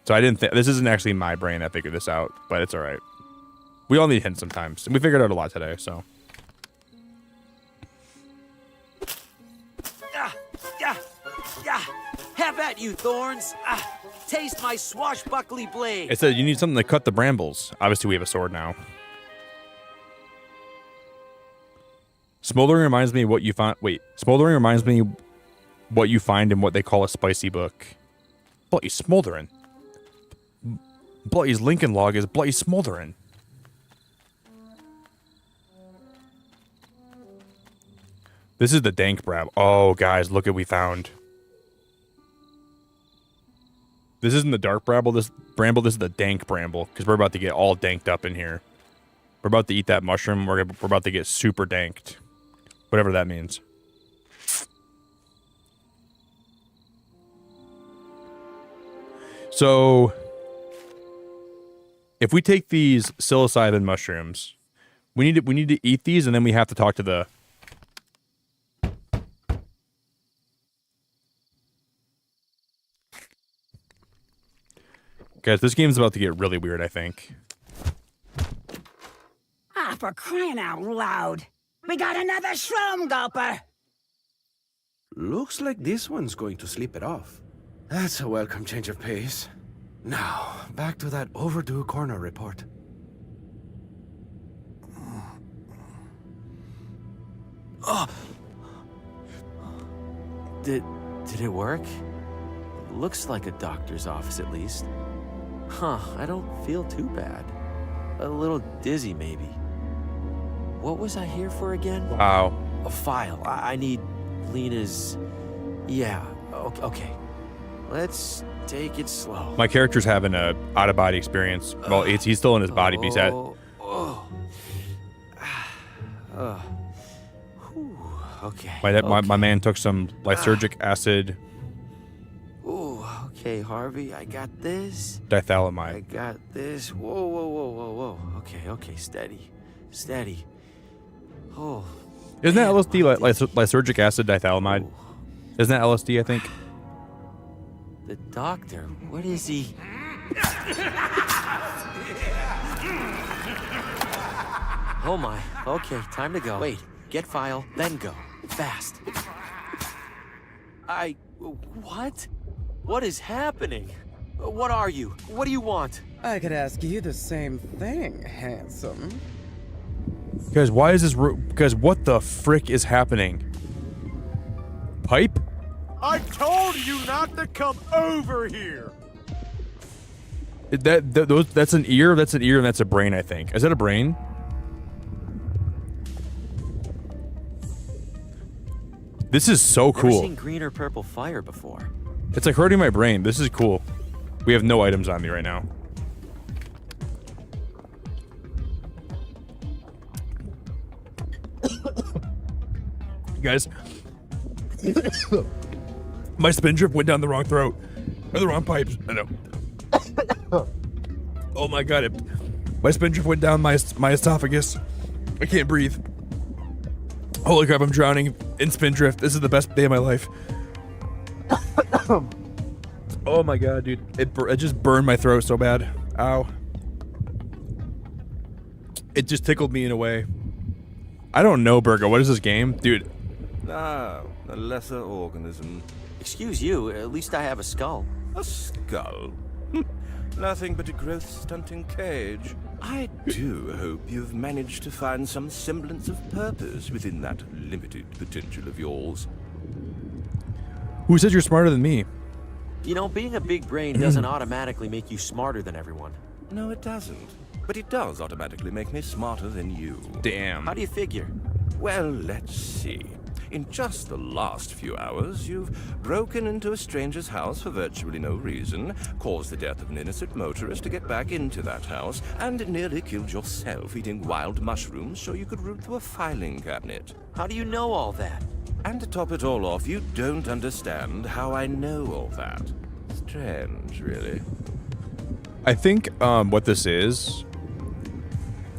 So I didn't think this isn't actually my brain that figured this out, but it's all right. We all need hints sometimes, and we figured out a lot today. So. Have at you, thorns! Taste my swashbuckly blade! It said you need something to cut the brambles. Obviously, we have a sword now. Smoldering reminds me what you find. Wait, smoldering reminds me what you find in what they call a spicy book. Bloody smoldering. Bloody's Lincoln log is bloody smoldering. This is the dank brab. Oh, guys, look at what we found. This isn't the dark bramble. This is the dank bramble because we're about to get all danked up in here. We're about to eat that mushroom. We're about to get super danked. Whatever that means. So, if we take these psilocybin mushrooms, we need to eat these, and then we have to talk to the. Guys, this game's about to get really weird, I think. Ah, for crying out loud! We got another shroom gulper! Looks like this one's going to sleep it off. That's a welcome change of pace. Now, back to that overdue coroner report. Oh! Did it work? Looks like a doctor's office at least. Huh, I don't feel too bad. A little dizzy maybe. What was I here for again? Wow. A file. I need Lena's... Yeah, okay. Let's take it slow. My character's having a out-of-body experience. Well, he's still in his body, but he's at... Okay. My man took some lysergic acid. Ooh, okay, Harvey, I got this. Dithalamide. I got this. Whoa. Okay, steady. Oh. Isn't that LSD, lysergic acid dithalamide? Isn't that LSD, I think? The doctor, what is he? Oh my, okay, time to go. Wait, get file, then go. Fast. What? What is happening? What are you? What do you want? I could ask you the same thing, handsome. Guys, why is this... Guys, what the frick is happening? Pipe? I told you not to come over here! That's an ear? That's an ear and that's a brain, I think. Is that a brain? This is so cool. Never seen green or purple fire before. It's like hurting my brain. This is cool. We have no items on me right now. Guys. My spin drip went down the wrong throat. Or the wrong pipes. I know. Oh my god. My spin drip went down my esophagus. I can't breathe. Holy crap, I'm drowning in spin drift. This is the best day of my life. Oh my god, dude. It just burned my throat so bad. Ow. It just tickled me in a way. I don't know, Burger. What is this game? Dude. Ah, a lesser organism. Excuse you, at least I have a skull. A skull? Nothing but a growth-stunting cage. I do hope you've managed to find some semblance of purpose within that limited potential of yours. Who says you're smarter than me? You know, being a big brain doesn't automatically make you smarter than everyone. No, it doesn't. But it does automatically make me smarter than you. Damn. How do you figure? Well, let's see. In just the last few hours, you've broken into a stranger's house for virtually no reason, caused the death of an innocent motorist to get back into that house, and nearly killed yourself eating wild mushrooms so you could root through a filing cabinet. How do you know all that? And to top it all off, you don't understand how I know all that. Strange, really. I think what this is,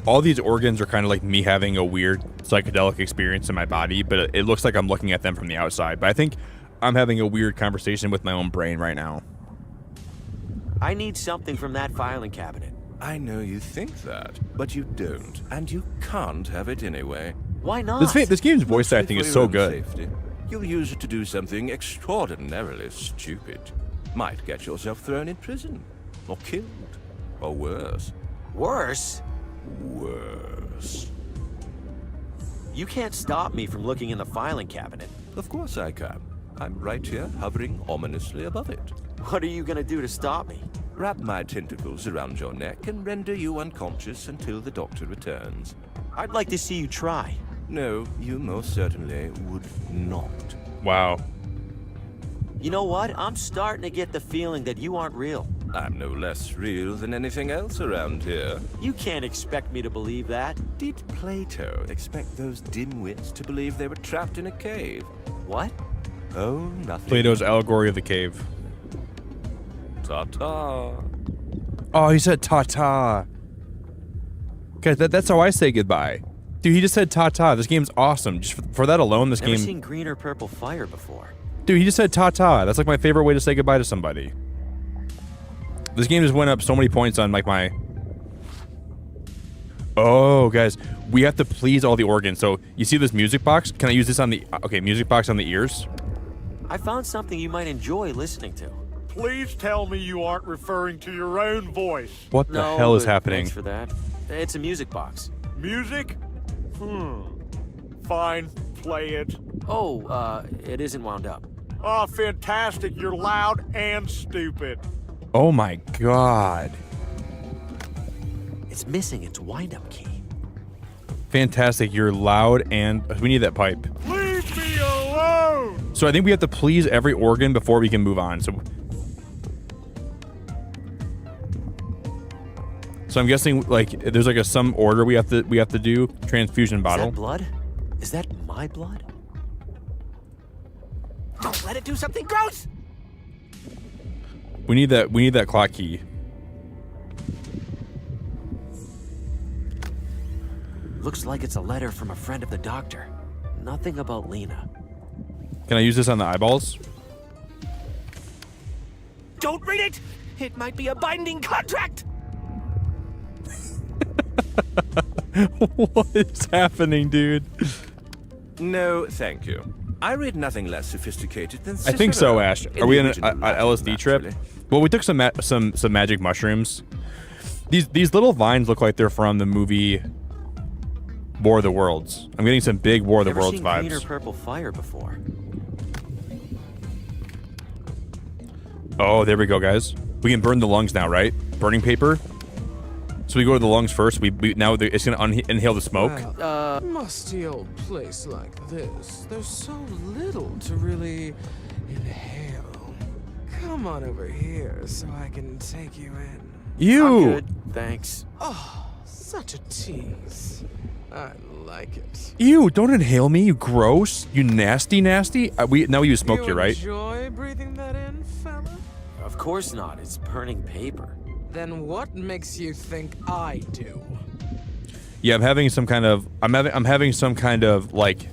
all these organs are kind of like me having a weird psychedelic experience in my body, but it looks like I'm looking at them from the outside. But I think I'm having a weird conversation with my own brain right now. I need something from that filing cabinet. I know you think that, but you don't, and you can't have it anyway. Why not? This game's voice acting is so good. Safety. You'll use it to do something extraordinarily stupid. Might get yourself thrown in prison, or killed, or worse. Worse? Worse. You can't stop me from looking in the filing cabinet. Of course I can. I'm right here, hovering ominously above it. What are you gonna do to stop me? Wrap my tentacles around your neck and render you unconscious until the doctor returns. I'd like to see you try. No, you most certainly would not. Wow. You know what? I'm starting to get the feeling that you aren't real. I'm no less real than anything else around here. You can't expect me to believe that. Did Plato expect those dimwits to believe they were trapped in a cave? What? Oh, nothing. Plato's allegory of the cave. Ta-ta. Oh, he said ta-ta. Guys, that's how I say goodbye. Dude, he just said ta-ta. This game's awesome. Just for that alone, this Never game... seen green or purple fire before. Dude, he just said ta-ta. That's like my favorite way to say goodbye to somebody. This game just went up so many points on like my... Oh, guys. We have to please all the organs. So, you see this music box? Can I use this on the... Okay, music box on the ears? I found something you might enjoy listening to. Please tell me you aren't referring to your own voice. What the hell is happening? Thanks for that. It's a music box. Music? Fine, play it. Oh, it isn't wound up. Oh, fantastic. You're loud and stupid. Oh my god. It's missing its wind-up key. Fantastic. You're loud and... We need that pipe. Leave me alone! So I think we have to please every organ before we can move on. So I'm guessing like there's like some order we have to do. Transfusion bottle. Is that blood? Is that my blood? Don't let it do something gross! We need that clock key. Looks like it's a letter from a friend of the doctor. Nothing about Lena. Can I use this on the eyeballs? Don't read it! It might be a binding contract! What is happening, dude? No, thank you. I read nothing less sophisticated than I think so, Cicero. Ash. In Are we the on an original Latin, LSD trip? naturally. Well, we took some magic mushrooms. These little vines look like they're from the movie War of the Worlds. I'm getting some big War of the Worlds Never seen green or vibes. purple fire before. Oh, there we go, guys. We can burn the lungs now, right? Burning paper. So we go to the lungs first. Now it's gonna inhale the smoke. Musty old place like this. There's so little to really inhale. Come on over here so I can take you in. You. I'm good, thanks. Oh, such a tease. I like it. Ew! Don't inhale me, you gross. You nasty. Now we use smoke here, right? Enjoy breathing that in, fella? Of course not. It's burning paper. Then what makes you think I do? Yeah, I'm having some kind of like.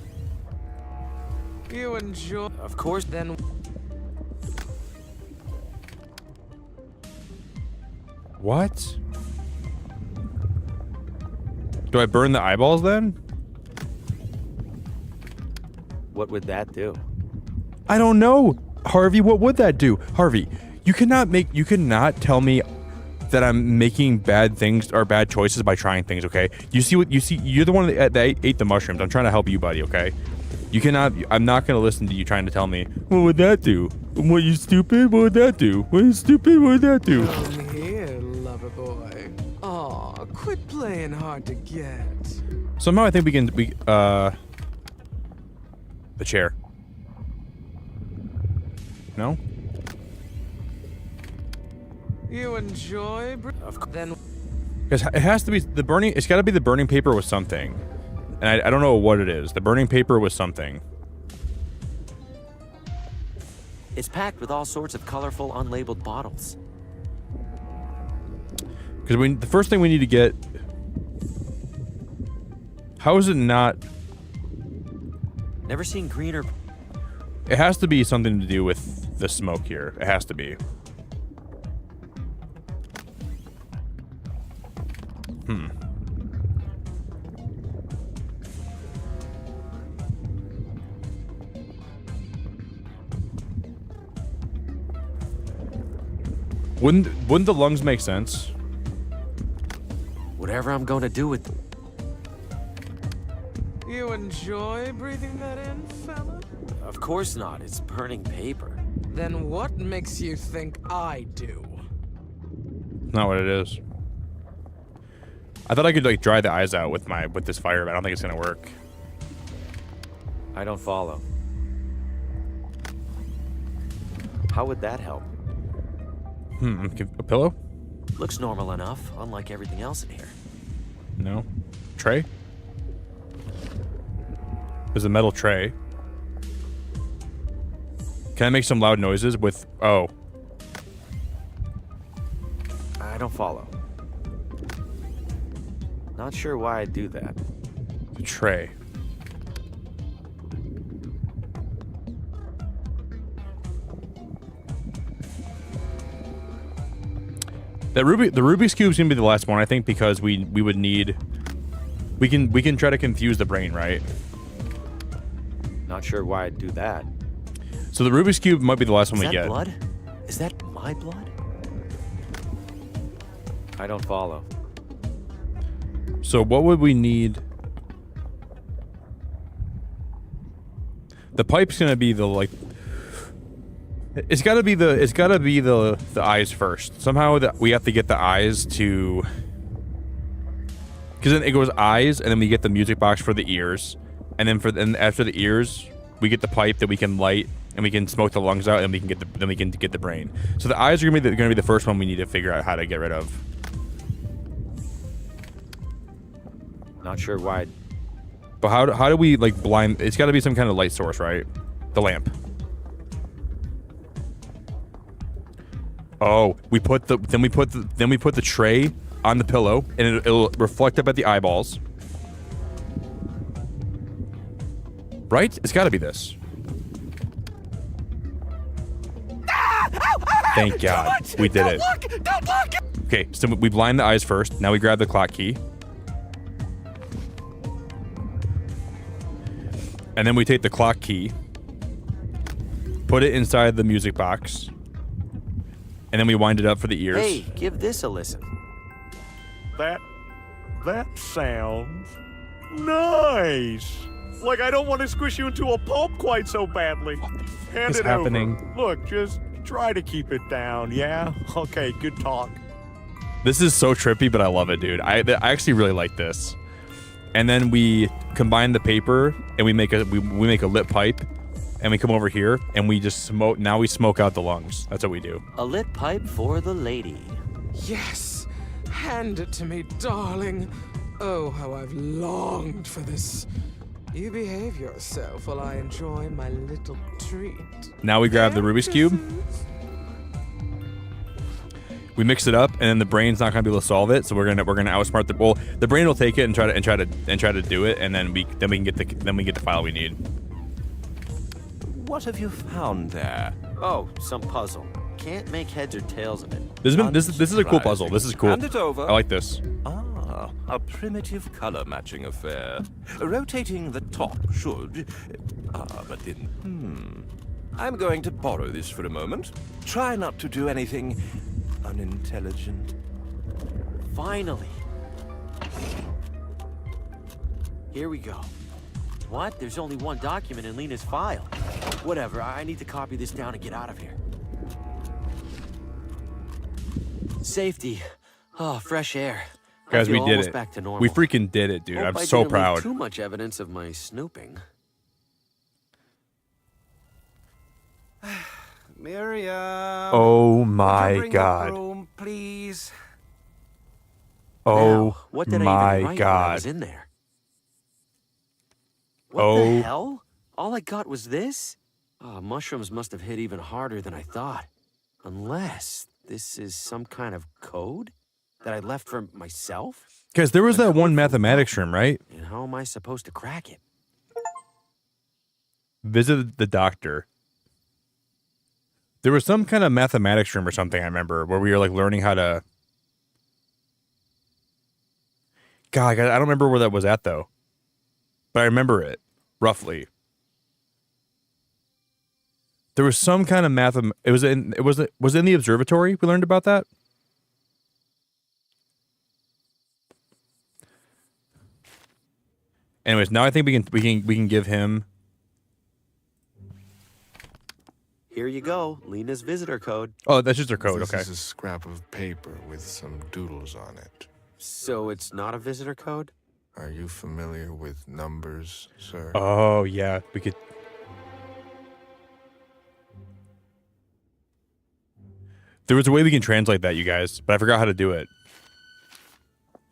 You enjoy. Of course. Then. What? Do I burn the eyeballs then? What would that do? I don't know, Harvey. What would that do, Harvey? You cannot tell me that I'm making bad things or bad choices by trying things. Okay? You see what you see? You're the one that ate the mushrooms. I'm trying to help you, buddy. Okay? You cannot. I'm not gonna listen to you trying to tell me. What would that do? What, you stupid? What would that do? What, you stupid? What would that do? Come here, lover boy. Aw, quit playing hard to get. Somehow I think we can. The chair. No. You enjoy? Then Because it has to be the burning. It's got to be the burning paper with something, and I don't know what it is. The burning paper with something. It's packed with all sorts of colorful, unlabeled bottles. Because the first thing we need to get. How is it not? Never seen greener. It has to be something to do with the smoke here. It has to be. Wouldn't the lungs make sense? Whatever I'm going to do with them. you enjoy breathing that in, fella? Of course not. It's burning paper. Then what makes you think I do? Not what it is. I thought I could like dry the eyes out with this fire, but I don't think it's gonna work. I don't follow. How would that help? A pillow? Looks normal enough, unlike everything else in here. No. Tray? There's a metal tray. Can I make some loud noises with... Oh. I don't follow. Not sure why I'd do that. The tray. The Rubik's Cube's gonna be the last one, I think, because we would need... We can try to confuse the brain, right? Not sure why I'd do that. So the Rubik's Cube might be the last one we Is get. that blood? Is that my blood? I don't follow. So what would we need? The pipe's gonna be the like. It's gotta be the eyes first. Somehow we have to get the eyes to. Because then it goes eyes, and then we get the music box for the ears, and then after the ears, we get the pipe that we can light, and we can smoke the lungs out, and we can get the brain. So the eyes are gonna be the first one we need to figure out how to get rid of. Not sure why. But how do we like blind? It's got to be some kind of light source, right? The lamp. Oh, we put the tray on the pillow, and it'll reflect up at the eyeballs. Right? It's got to be this. Thank God, we did it. Don't look! Okay, so we blind the eyes first. Now we grab the clock key. And then we take the clock key, put it inside the music box, and then we wind it up for the ears. Hey, give this a listen. That sounds nice. Like I don't want to squish you into a pulp quite so badly. Hand is it happening? over. Look, just try to keep it down, yeah? Okay, good talk. This is so trippy, but I love it, dude. I actually really like this. And then we combine the paper, and we make a lit pipe, and we come over here, and we just smoke. Now we smoke out the lungs. That's what we do. A lit pipe for the lady. Yes! Hand it to me, darling. Oh, how I've longed for this. You behave yourself while I enjoy my little treat. Now we grab the Rubik's Cube. We mix it up, and then the brain's not gonna be able to solve it, so we're gonna outsmart the brain will take it and try to do it, and then we get the file we need. What have you found there? Oh, some puzzle. Can't make heads or tails of it. This is a cool puzzle. This is cool. Hand it over. I like this. Ah, a primitive color matching affair. Rotating the top should... But then, I'm going to borrow this for a moment. Try not to do anything unintelligent. Finally. Here we go. What? There's only one document in Lena's file. Whatever, I need to copy this down and get out of here. Safety. Oh, fresh air. Guys, we did almost it. Back to normal. We freaking did it, dude. Hope I'm I so didn't leave proud. Too much evidence of my snooping. Miriam. Oh would you my bring God. The broom, please. Oh Now, what did I my even write when I God. was in there? What Oh. the hell? All I got was this? Oh, mushrooms must have hit even harder than I thought. Unless this is some kind of code that I left for myself? Guys, there was that one mathematics room, right? And how am I supposed to crack it? Visit the doctor. There was some kind of mathematics room or something, I remember, where we were like learning how to... God, I don't remember where that was at, though. But I remember it, roughly. There was some kind of math. Was it in the observatory? We learned about that. Anyways, now I think we can give him. Here you go, Lena's visitor code. Oh, that's just their code. This Okay. is a scrap of paper with some doodles on it. So it's not a visitor code? Are you familiar with numbers, sir? Oh yeah, we could. There was a way we can translate that, you guys, but I forgot how to do it.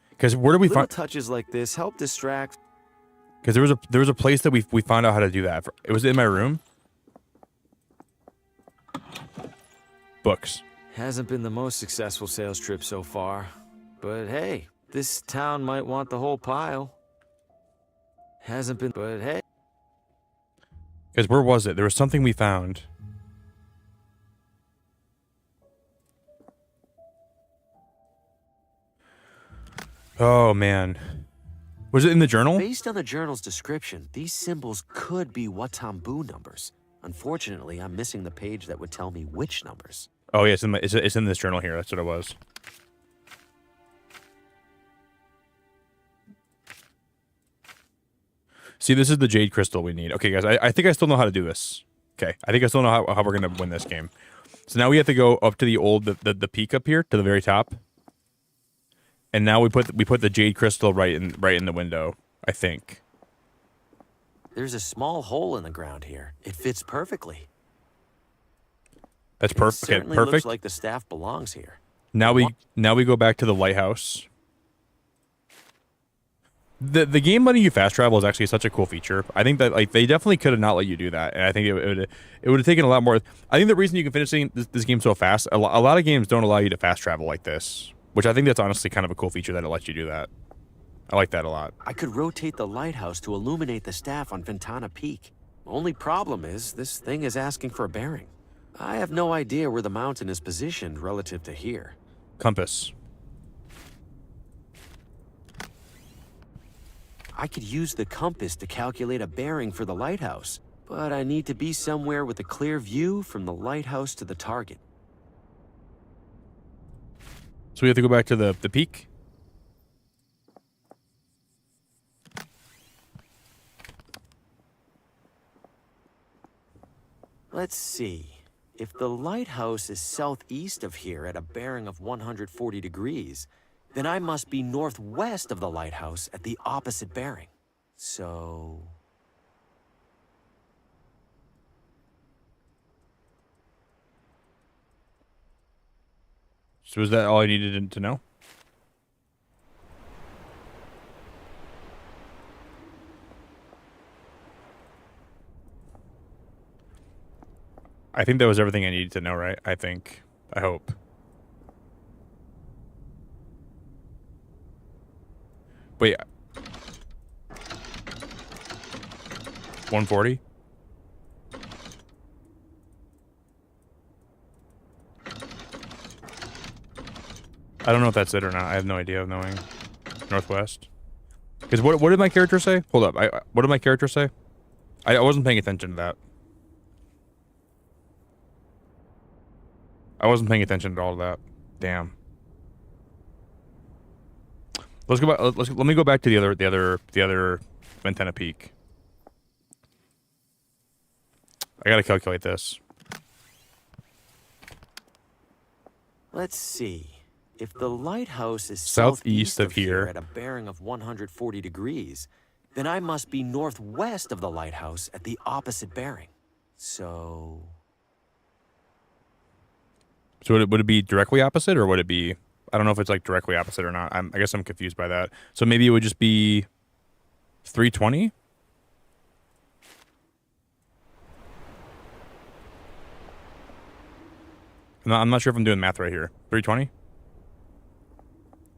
Because where did we Little find? touches like this help distract. Because there was a place that we found out how to do that. It was in my room. Books. Hasn't been the most successful sales trip so far. But hey, this town might want the whole pile. Hasn't been, but hey. Because where was it? There was something we found. Oh man. Was it in the journal? Based on the journal's description, these symbols could be Watambu numbers. Unfortunately, I'm missing the page that would tell me which numbers. Oh yeah, it's in this journal here. That's what it was. See, this is the jade crystal we need. Okay, guys, I think I still know how to do this. Okay, I think I still know how we're gonna win this game. So now we have to go up to the peak up here to the very top, and now we put the jade crystal right in the window. I think. There's a small hole in the ground here. It fits perfectly. That's perfect. Okay, Certainly perfect. looks like the staff belongs here. Now we go back to the lighthouse. The game letting you fast travel is actually such a cool feature. I think that like they definitely could have not let you do that, and I think it would have taken a lot more. I think the reason you can finish this game so fast, a lot of games don't allow you to fast travel like this, which I think that's honestly kind of a cool feature that it lets you do that. I like that a lot. I could rotate the lighthouse to illuminate the staff on Ventana Peak. Only problem is, this thing is asking for a bearing. I have no idea where the mountain is positioned relative to here. Compass. I could use the compass to calculate a bearing for the lighthouse, but I need to be somewhere with a clear view from the lighthouse to the target. So we have to go back to the peak. Let's see. If the lighthouse is southeast of here at a bearing of 140 degrees, then I must be northwest of the lighthouse at the opposite bearing. So... So is that all I needed to know? I think that was everything I needed to know, right? I think. I hope. Wait. 140? I don't know if that's it or not. I have no idea of knowing. Northwest. Because what did my character say? Hold up. What did my character say? I wasn't paying attention to that. I wasn't paying attention to all of that. Damn. Let's go back. Let me go back to the other Ventana peak. I gotta calculate this. Let's see. If the lighthouse is Southeast of here at a bearing of 140 degrees, then I must be northwest of the lighthouse at the opposite bearing. So would it be directly opposite, or would it be? I don't know if it's like directly opposite or not. I guess I'm confused by that. So maybe it would just be 320. I'm not sure if I'm doing math right here. 320.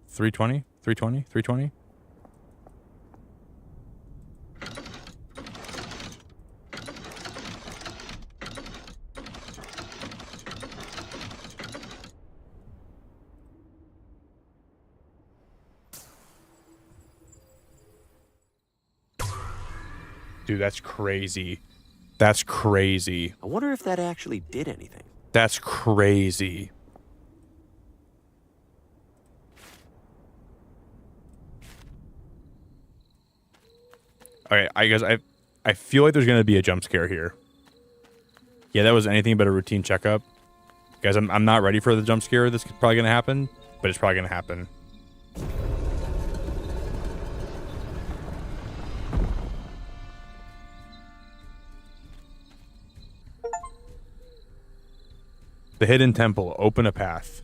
320. 320. 320. Dude, that's crazy. That's crazy. I wonder if that actually did anything. That's crazy. Okay, I feel like there's gonna be a jump scare here. Yeah, that was anything but a routine checkup. Guys, I'm not ready for the jump scare that's probably gonna happen, but it's probably gonna happen. The hidden temple, open a path.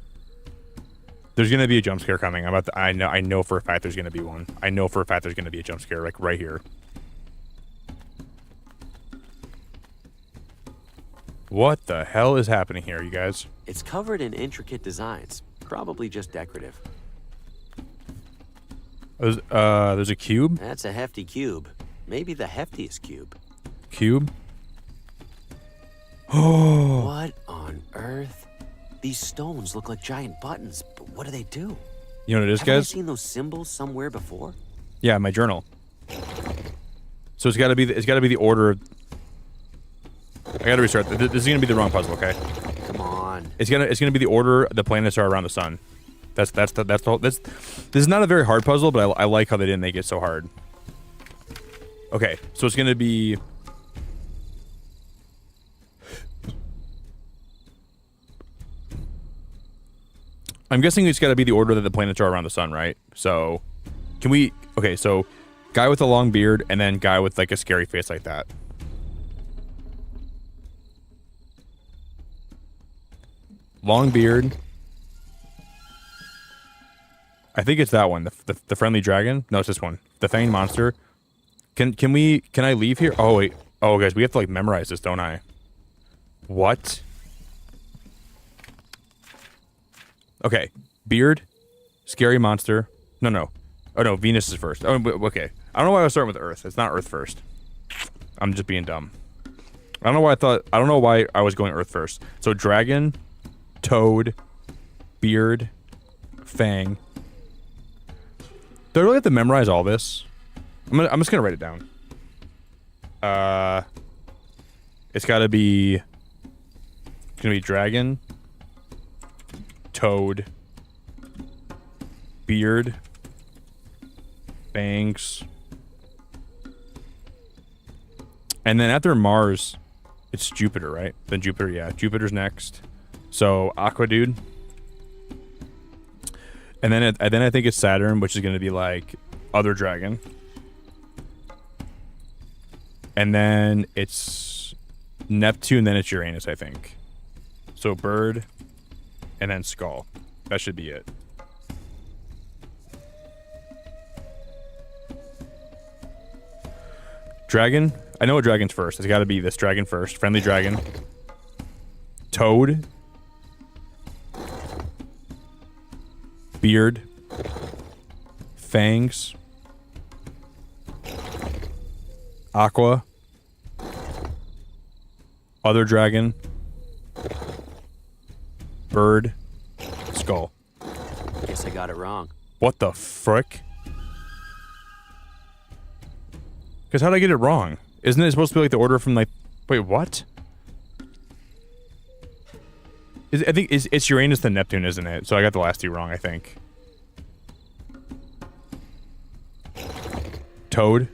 There's gonna be a jump scare coming. I know for a fact there's gonna be one. I know for a fact there's gonna be a jump scare, like right here. What the hell is happening here, you guys? It's covered in intricate designs, probably just decorative. There's a cube? That's a hefty cube. Maybe the heftiest cube. Cube? Oh. What on earth? These stones look like giant buttons, but what do they do? You know what it is, Haven't guys? I seen those symbols somewhere before? Yeah, my journal. So it's got to be the order of... I got to restart. This is going to be the wrong puzzle, okay? Come on. It's going to be the order the planets are around the sun. That's the whole... This is not a very hard puzzle, but I like how they didn't make it so hard. Okay, so it's going to be... I'm guessing it's got to be the order that the planets are around the sun, right? So, can we... Okay, so guy with a long beard and then guy with like a scary face like that. Long beard. I think it's that one. The friendly dragon. No, it's this one. The fanged monster. Can I leave here? Oh wait. Oh guys, we have to like memorize this, don't I? What? Okay. Beard. Scary monster. No. Oh no, Venus is first. Oh, okay. I don't know why I was starting with Earth. It's not Earth first. I'm just being dumb. I don't know why I was going Earth first. So dragon, toad, beard, fang. Do I really have to memorize all this? I'm just gonna write it down. It's gotta be... It's gonna be dragon, toad, beard, fangs, and then after Mars, it's Jupiter, right? Then Jupiter, yeah. Jupiter's next. So Aqua Dude. And then I think it's Saturn, which is going to be like other dragon. And then it's Neptune, then it's Uranus, I think. So bird, and then skull. That should be it. Dragon. I know what dragon's first. It's got to be this dragon first. Friendly dragon. Toad. Beard. Fangs. Aqua. Other dragon. Bird. Skull. Guess I got it wrong. What the frick? Because how'd I get it wrong? Isn't it supposed to be like the order from like... Wait, what? I think it's Uranus then Neptune, isn't it? So I got the last two wrong, I think. Toad.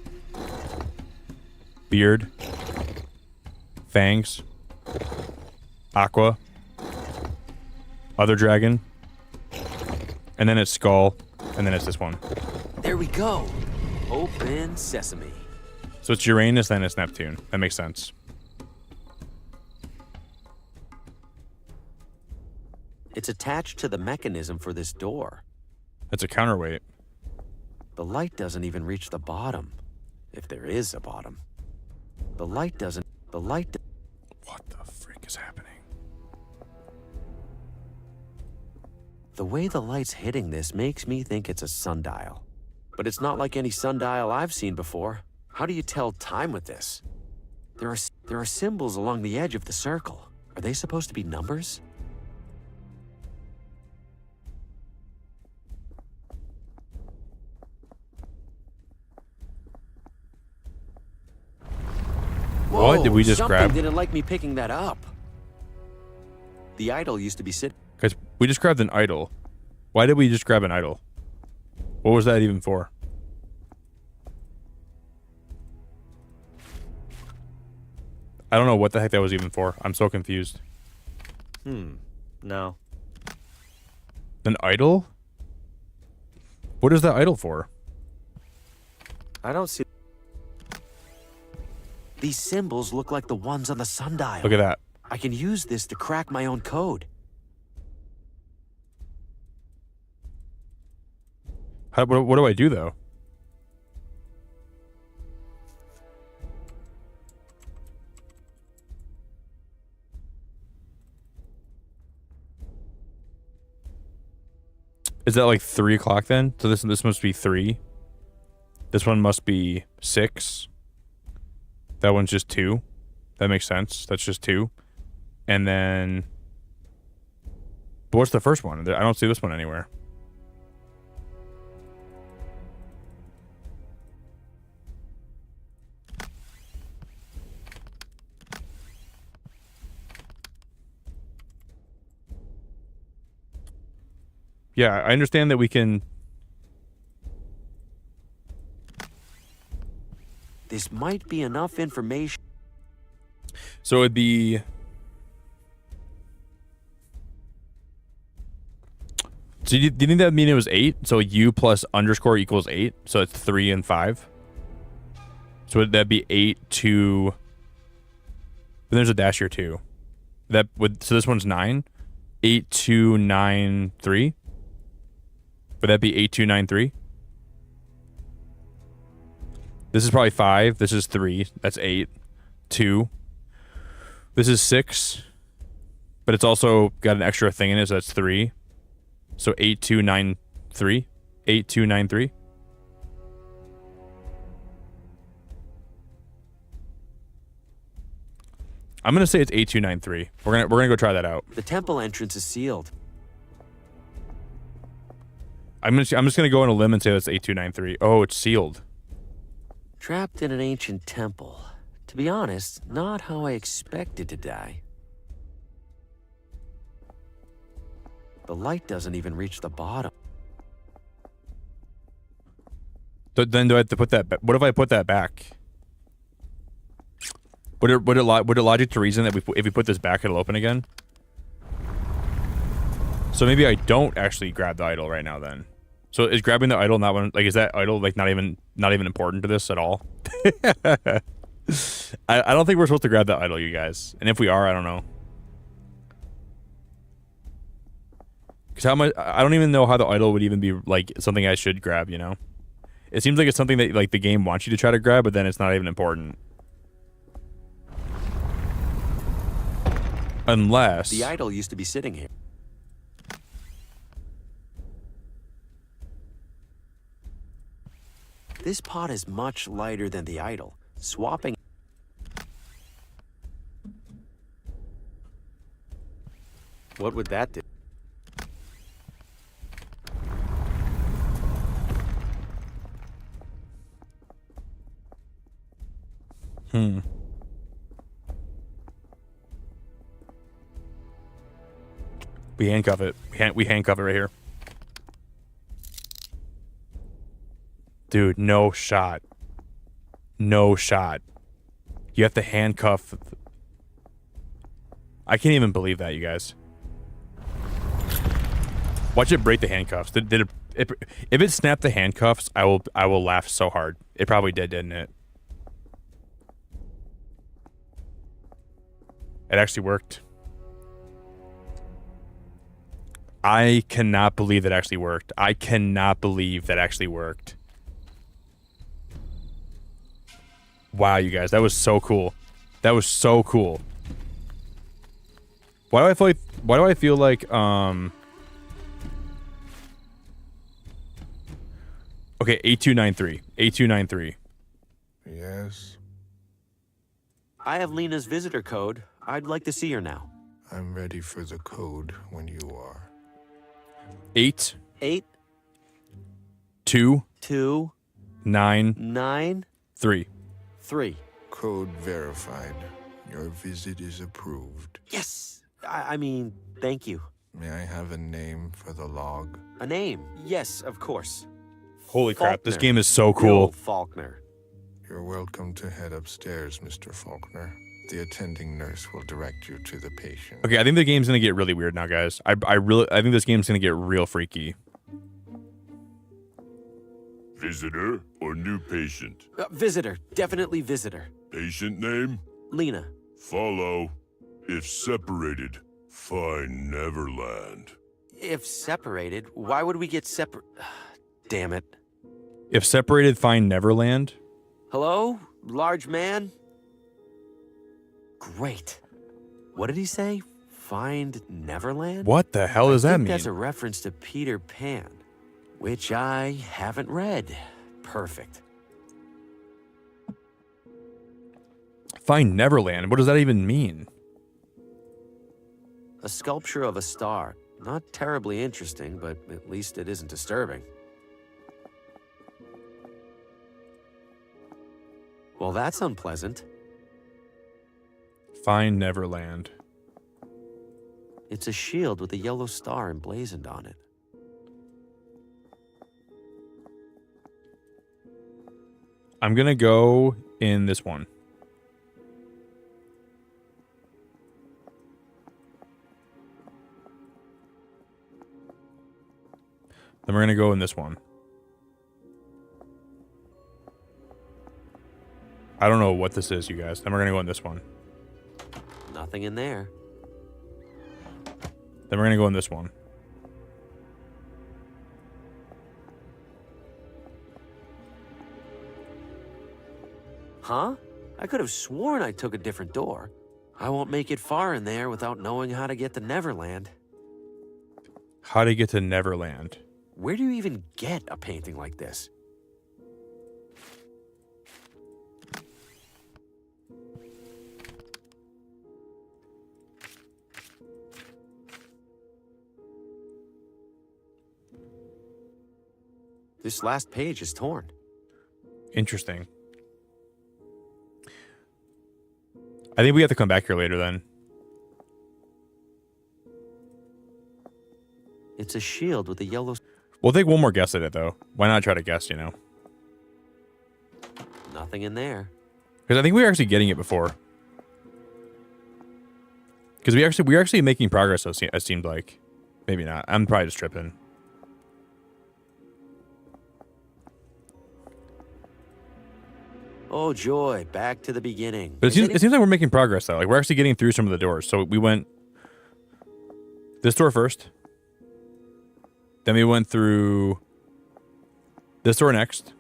Beard. Fangs. Aqua. Other dragon. And then it's Skull. And then it's this one. There we go. Open sesame. So it's Uranus, then it's Neptune. That makes sense. It's attached to the mechanism for this door. That's a counterweight. The light doesn't even reach the bottom. If there is a bottom. The light doesn't... What the frick is happening? The way the light's hitting this makes me think it's a sundial. But it's not like any sundial I've seen before. How do you tell time with this? There are symbols along the edge of the circle. Are they supposed to be numbers? Whoa, What did we just grab? Something didn't like me picking that up. The idol used to be sitting... Guys, we just grabbed an idol. Why did we just grab an idol? What was that even for? I don't know what the heck that was even for. I'm so confused. No. An idol? What is that idol for? I don't see... These symbols look like the ones on the sundial. Look at that. I can use this to crack my own code. What do I do, though? Is that like 3 o'clock then? So this must be 3. This one must be 6. That one's just 2. That makes sense. That's just 2. And then... But what's the first one? I don't see this one anywhere. Yeah, I understand that we can... This might be enough information. So it'd be... So do you think that would mean it was 8? So U plus underscore equals 8? So it's 3 and 5? So would that be 8 to... Then there's a dash here too. That would... So this one's 9? 8 2 9 3? Would that be 8 2 9 3? This is probably 5. This is 3. That's 8. 2. This is 6. But it's also got an extra thing in it, so that's 3. So 8 2 9 3. 8 2 9 3. I'm gonna say it's 8 2 9 3. We're gonna go try that out. The temple entrance is sealed. I'm just gonna go on a limb and say that's 8 2 9 3. Oh, it's sealed. Trapped in an ancient temple. To be honest, not how I expected to die. The light doesn't even reach the bottom. Then do I have to put that back? What if I put that back? Would it logic to reason that if we put this back, it'll open again? So maybe I don't actually grab the idol right now then. So is grabbing the idol not one, like, is that idol like not even important to this at all? I don't think we're supposed to grab that idol, you guys. And if we are, I don't know. Because how much, I don't even know how the idol would even be like something I should grab, you know? It seems like it's something that like the game wants you to try to grab, but then it's not even important. Unless... The idol used to be sitting here. This pot is much lighter than the idol. Swapping... What would that do? We handcuff it. We handcuff it right here. Dude, no shot. No shot. You have to handcuff. I can't even believe that, you guys. Watch it break the handcuffs. Did it, if it snapped the handcuffs, I will laugh so hard. It probably did, didn't it? It actually worked. I cannot believe that actually worked. I cannot believe that actually worked. Wow, you guys, that was so cool. That was so cool. Why do I feel like okay, 8293. 8293. Yes. I have Lena's visitor code. I'd like to see her now. I'm ready for the code when you are. 8 8 2 2 9 9 3. 3. Code verified. Your visit is approved. Yes! I mean, thank you. May I have a name for the log? A name? Yes, of course. Holy crap, this Faulkner. game is so cool. Bill Faulkner. You're welcome to head upstairs, Mr. Faulkner. The attending nurse will direct you to the patient. Okay, I think the game's gonna get really weird now, guys. I think this game's gonna get real freaky. Visitor or new patient? Visitor. Definitely visitor. Patient name? Lena. Follow. If separated, find Neverland. If separated, why would we get separate? Damn it. If separated, find Neverland. Hello? Large man? Great. What did he say? Find Neverland? What the hell does that mean? That's a reference to Peter Pan, which I haven't read. Perfect. Find Neverland. What does that even mean? A sculpture of a star. Not terribly interesting, but at least it isn't disturbing. Well, that's unpleasant. Find Neverland. It's a shield with a yellow star emblazoned on it. I'm gonna go in this one. Then we're gonna go in this one. I don't know what this is, you guys. Then we're gonna go in this one. Nothing in there. Then we're gonna go in this one. Huh? I could have sworn I took a different door. I won't make it far in there without knowing how to get to Neverland. How to get to Neverland? Where do you even get a painting like this? This last page is torn. Interesting. I think we have to come back here later then. It's a shield with a yellow... We'll take one more guess at it, though. Why not try to guess, you know? Nothing in there. Because I think we were actually getting it before. Because we're actually making progress, it seemed like. Maybe not. I'm probably just tripping. Oh, joy. Back to the beginning. But it seems like we're making progress, though. Like, we're actually getting through some of the doors. So we went this door first. Then we went through this door next.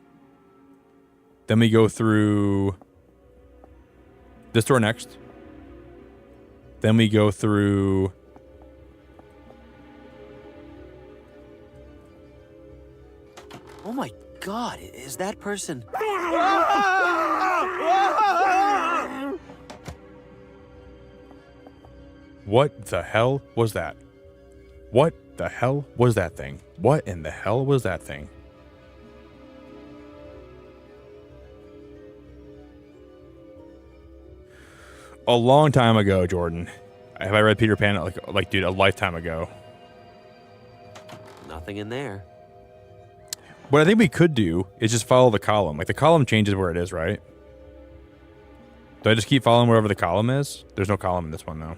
Then we go through this door next. Then we go through Oh my God, is that person... What the hell was that? What the hell was that thing? What in the hell was that thing? a long time ago, Jordan. Have I read Peter Pan? Like, dude, a lifetime ago. Nothing in there. What I think we could do is just follow the column. Like, the column changes where it is, right? Do I just keep following wherever the column is? There's no column in this one, though.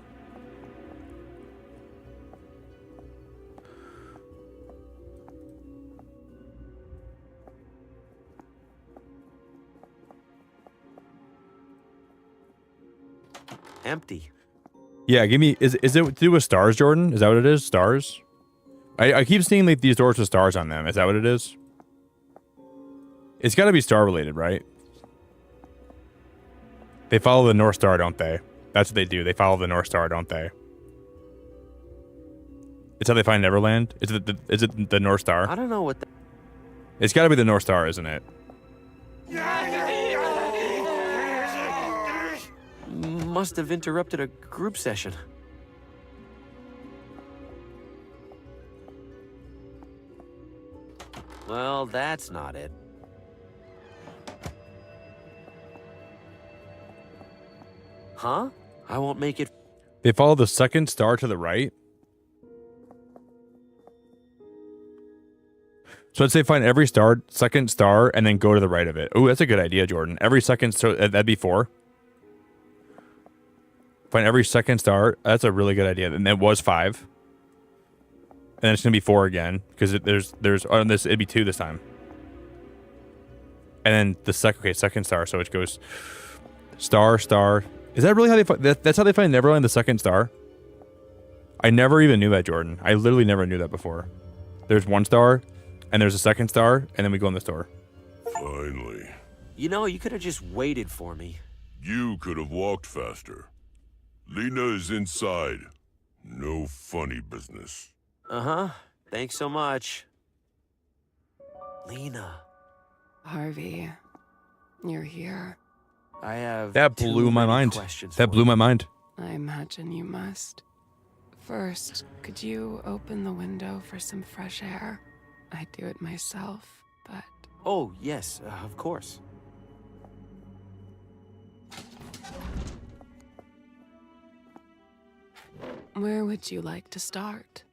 Empty. Yeah, give me... Is it to do with stars, Jordan? Is that what it is? Stars? I keep seeing like these doors with stars on them. Is that what it is? It's got to be star related, right? They follow the North Star, don't they? That's what they do. They follow the North Star, don't they? It's how they find Neverland? Is it the North Star? I don't know what It's got to be the North Star, isn't it? Must have interrupted a group session. Well, that's not it. Huh? I won't make it. They follow the second star to the right? So let's say find every second star, and then go to the right of it. Oh, that's a good idea, Jordan. Every second star, that'd be 4. Find every second star. That's a really good idea. And it was 5. And then it's gonna be 4 again because there's on this it'd be 2 this time. And then the second star. So it goes star. Is that really how that's how they find Neverland? The second star. I never even knew that, Jordan. I literally never knew that before. There's 1 star, and there's a second star, and then we go in the store. Finally. You know, you could have just waited for me. You could have walked faster. Lena is inside. No funny business. Uh-huh. Thanks so much. Lena. Harvey, you're here. I have That blew my mind. That blew my mind. I imagine you must. First, could you open the window for some fresh air? I do it myself, but... Oh, yes, of course. Where would you like to start?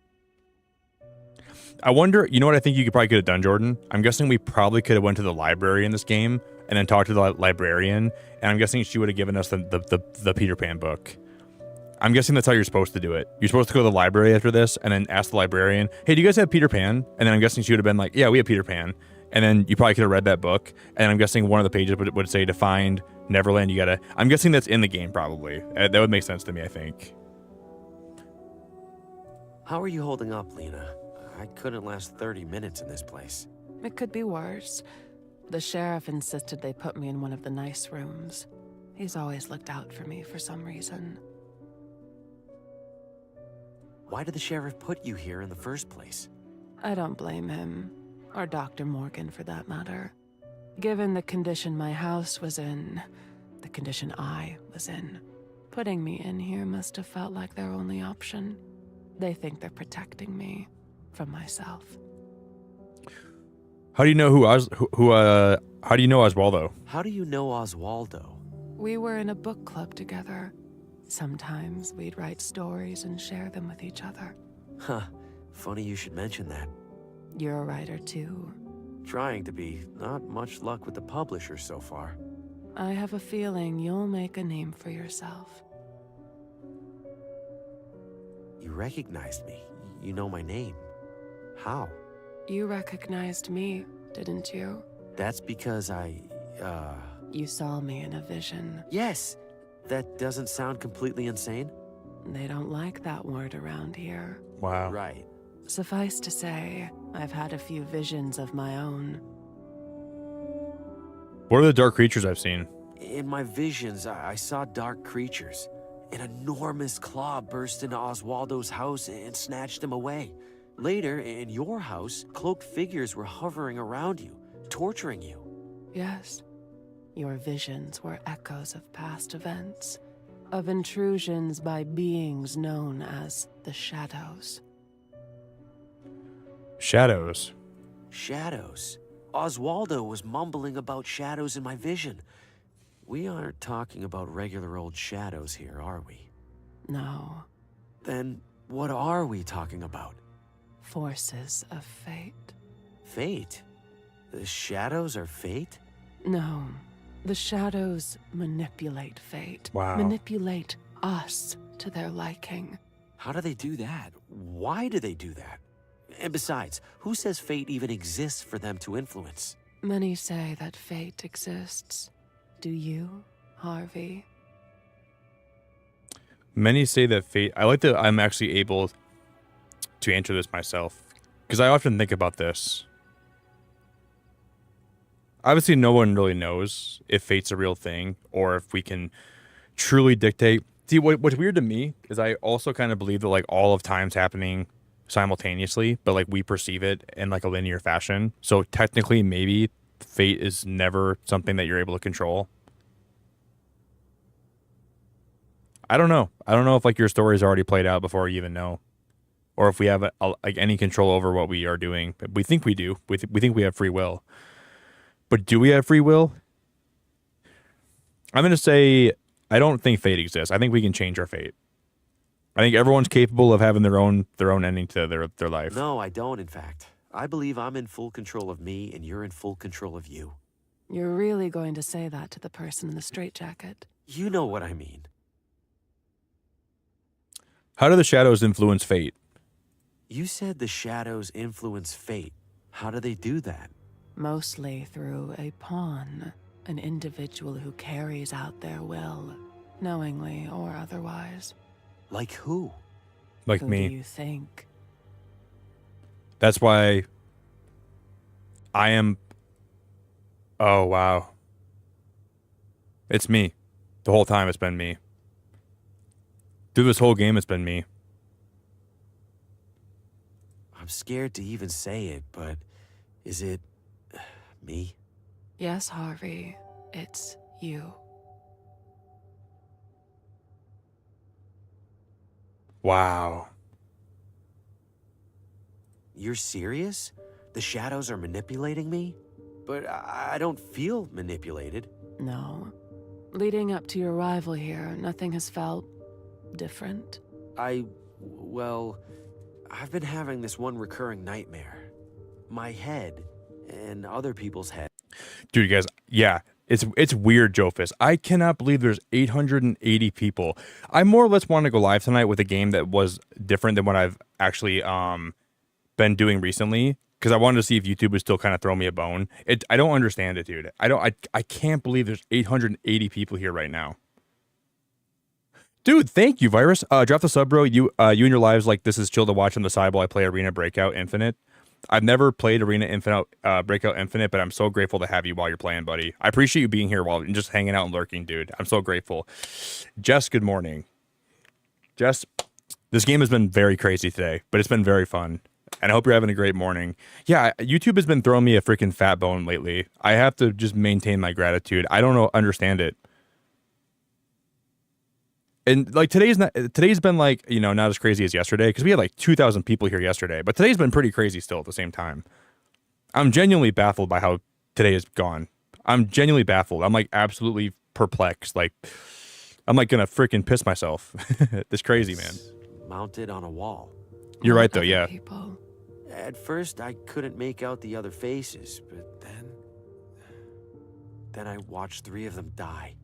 I wonder, you know what I think you probably could have done, Jordan? I'm guessing we probably could have went to the library in this game and then talked to the librarian, and I'm guessing she would have given us the Peter Pan book. I'm guessing that's how you're supposed to do it. You're supposed to go to the library after this and then ask the librarian, hey, do you guys have Peter Pan? And then I'm guessing she would have been like, yeah, we have Peter Pan. And then you probably could have read that book, and I'm guessing one of the pages would say to find Neverland, you gotta... I'm guessing that's in the game, probably. That would make sense to me, I think. How are you holding up, Lena? I couldn't last 30 minutes in this place. It could be worse. The sheriff insisted they put me in one of the nice rooms. He's always looked out for me for some reason. Why did the sheriff put you here in the first place? I don't blame him, or Dr. Morgan for that matter. Given the condition my house was in, the condition I was in, putting me in here must have felt like their only option. They think they're protecting me from myself. How do you know how do you know Oswaldo? How do you know Oswaldo? We were in a book club together. Sometimes we'd write stories and share them with each other. Huh. Funny you should mention that. You're a writer too. Trying to be. Not much luck with the publisher so far. I have a feeling you'll make a name for yourself. You recognized me. You know my name. How? You recognized me, didn't you? That's because You saw me in a vision. Yes! That doesn't sound completely insane? They don't like that word around here. Wow. Right. Suffice to say, I've had a few visions of my own. What are the dark creatures I've seen? In my visions, I saw dark creatures. An enormous claw burst into Oswaldo's house and snatched him away. Later, in your house, cloaked figures were hovering around you, torturing you. Yes. Your visions were echoes of past events, of intrusions by beings known as the Shadows. Shadows? Shadows? Oswaldo was mumbling about shadows in my vision. We aren't talking about regular old shadows here, are we? No. Then what are we talking about? Forces of fate. Fate? The shadows are fate? No. The shadows manipulate fate. Wow. Manipulate us to their liking. How do they do that? Why do they do that? And besides, who says fate even exists for them to influence? Many say that fate exists. Do you, Harvey? Many say that fate... I like that I'm actually able to answer this myself, because I often think about this. Obviously, no one really knows if fate's a real thing or if we can truly dictate. See, what's weird to me is I also kind of believe that like all of time's happening simultaneously, but like we perceive it in like a linear fashion. So technically, maybe fate is never something that you're able to control. I don't know. I don't know if like your story's already played out before you even know, or if we have like any control over what we are doing. We think we do. We think we have free will. But do we have free will? I'm going to say I don't think fate exists. I think we can change our fate. I think everyone's capable of having their own ending to their life. No, I don't, in fact. I believe I'm in full control of me and you're in full control of you. You're really going to say that to the person in the straitjacket? You know what I mean. How do the shadows influence fate? You said the shadows influence fate. How do they do that? Mostly through a pawn, an individual who carries out their will, knowingly or otherwise. Like who? Like who me. Do you think? That's why I am... Oh, wow. It's me. The whole time it's been me. Through this whole game, it's been me. I'm scared to even say it, but is it me? Yes, Harvey. It's you. Wow. You're serious? The shadows are manipulating me? But I don't feel manipulated. No. Leading up to your arrival here, nothing has felt different? Well, I've been having this one recurring nightmare. My head and other people's heads. Dude, guys, yeah, it's weird, Jofus. I cannot believe there's 880 people. I more or less want to go live tonight with a game that was different than what I've actually been doing recently, because I wanted to see if YouTube would still kind of throw me a bone. I don't understand it, dude. I can't believe there's 880 people here right now. Dude, thank you, Virus. Drop the sub, bro. You and your lives like this is chill to watch on the side while I play Arena Breakout Infinite. I've never played Arena Infinite, Breakout Infinite, but I'm so grateful to have you while you're playing, buddy. I appreciate you being here while and just hanging out and lurking, dude. I'm so grateful. Jess, good morning. Jess, this game has been very crazy today, but it's been very fun. And I hope you're having a great morning. Yeah, YouTube has been throwing me a freaking fat bone lately. I have to just maintain my gratitude. I don't understand it. And like today's been like, you know, not as crazy as yesterday because we had like 2,000 people here yesterday, but today's been pretty crazy still at the same time. I'm genuinely baffled by how today has gone. I'm genuinely baffled. I'm like absolutely perplexed. Like I'm like gonna freaking piss myself. This crazy, man. Mounted on a wall. You're right though, yeah. People. At first, I couldn't make out the other faces, but then I watched 3 of them die.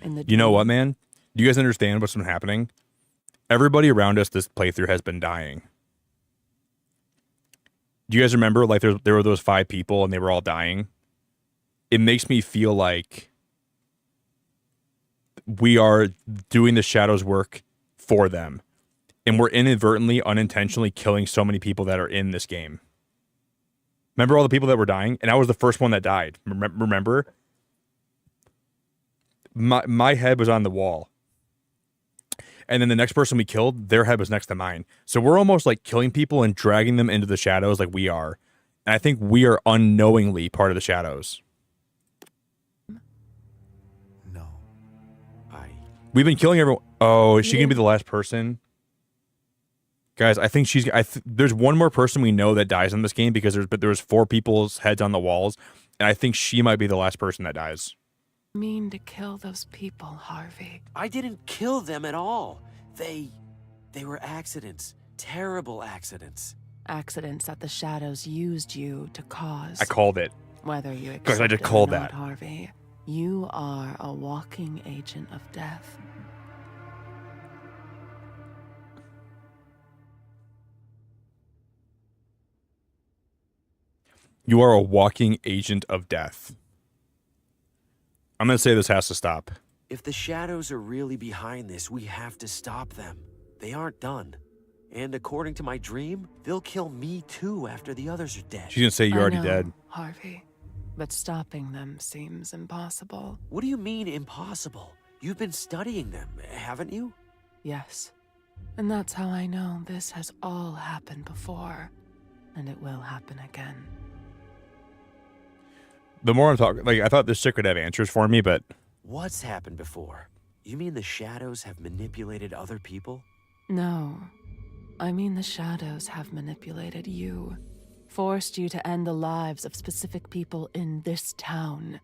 You know what, man? Do you guys understand what's been happening? Everybody around us this playthrough has been dying. Do you guys remember, like, there were those 5 people and they were all dying? It makes me feel like we are doing the shadows work for them. And we're inadvertently, unintentionally killing so many people that are in this game. Remember all the people that were dying? And I was the first one that died. Remember? My head was on the wall. And then the next person we killed, their head was next to mine. So we're almost like killing people and dragging them into the shadows like we are. And I think we are unknowingly part of the shadows. No. We've been killing everyone. Oh, is she going to be the last person? Guys, I think there's one more person we know that dies in this game because there was 4 people's heads on the walls. And I think she might be the last person that dies. Mean to kill those people, Harvey. I didn't kill them at all. They were accidents. Terrible accidents. Accidents that the shadows used you to cause. I called it. Whether you Because I accept just it or called not, that. Harvey, you are a walking agent of death. You are a walking agent of death. I'm gonna say this has to stop. If the shadows are really behind this, we have to stop them. They aren't done. And according to my dream, they'll kill me too after the others are dead. She's gonna say you're already dead. Harvey, but stopping them seems impossible. What do you mean impossible? You've been studying them, haven't you? Yes. And that's how I know this has all happened before, and it will happen again. The more I'm talking, like, I thought this chick would have answers for me, but What's happened before? You mean the shadows have manipulated other people? No. I mean the shadows have manipulated you. Forced you to end the lives of specific people in this town.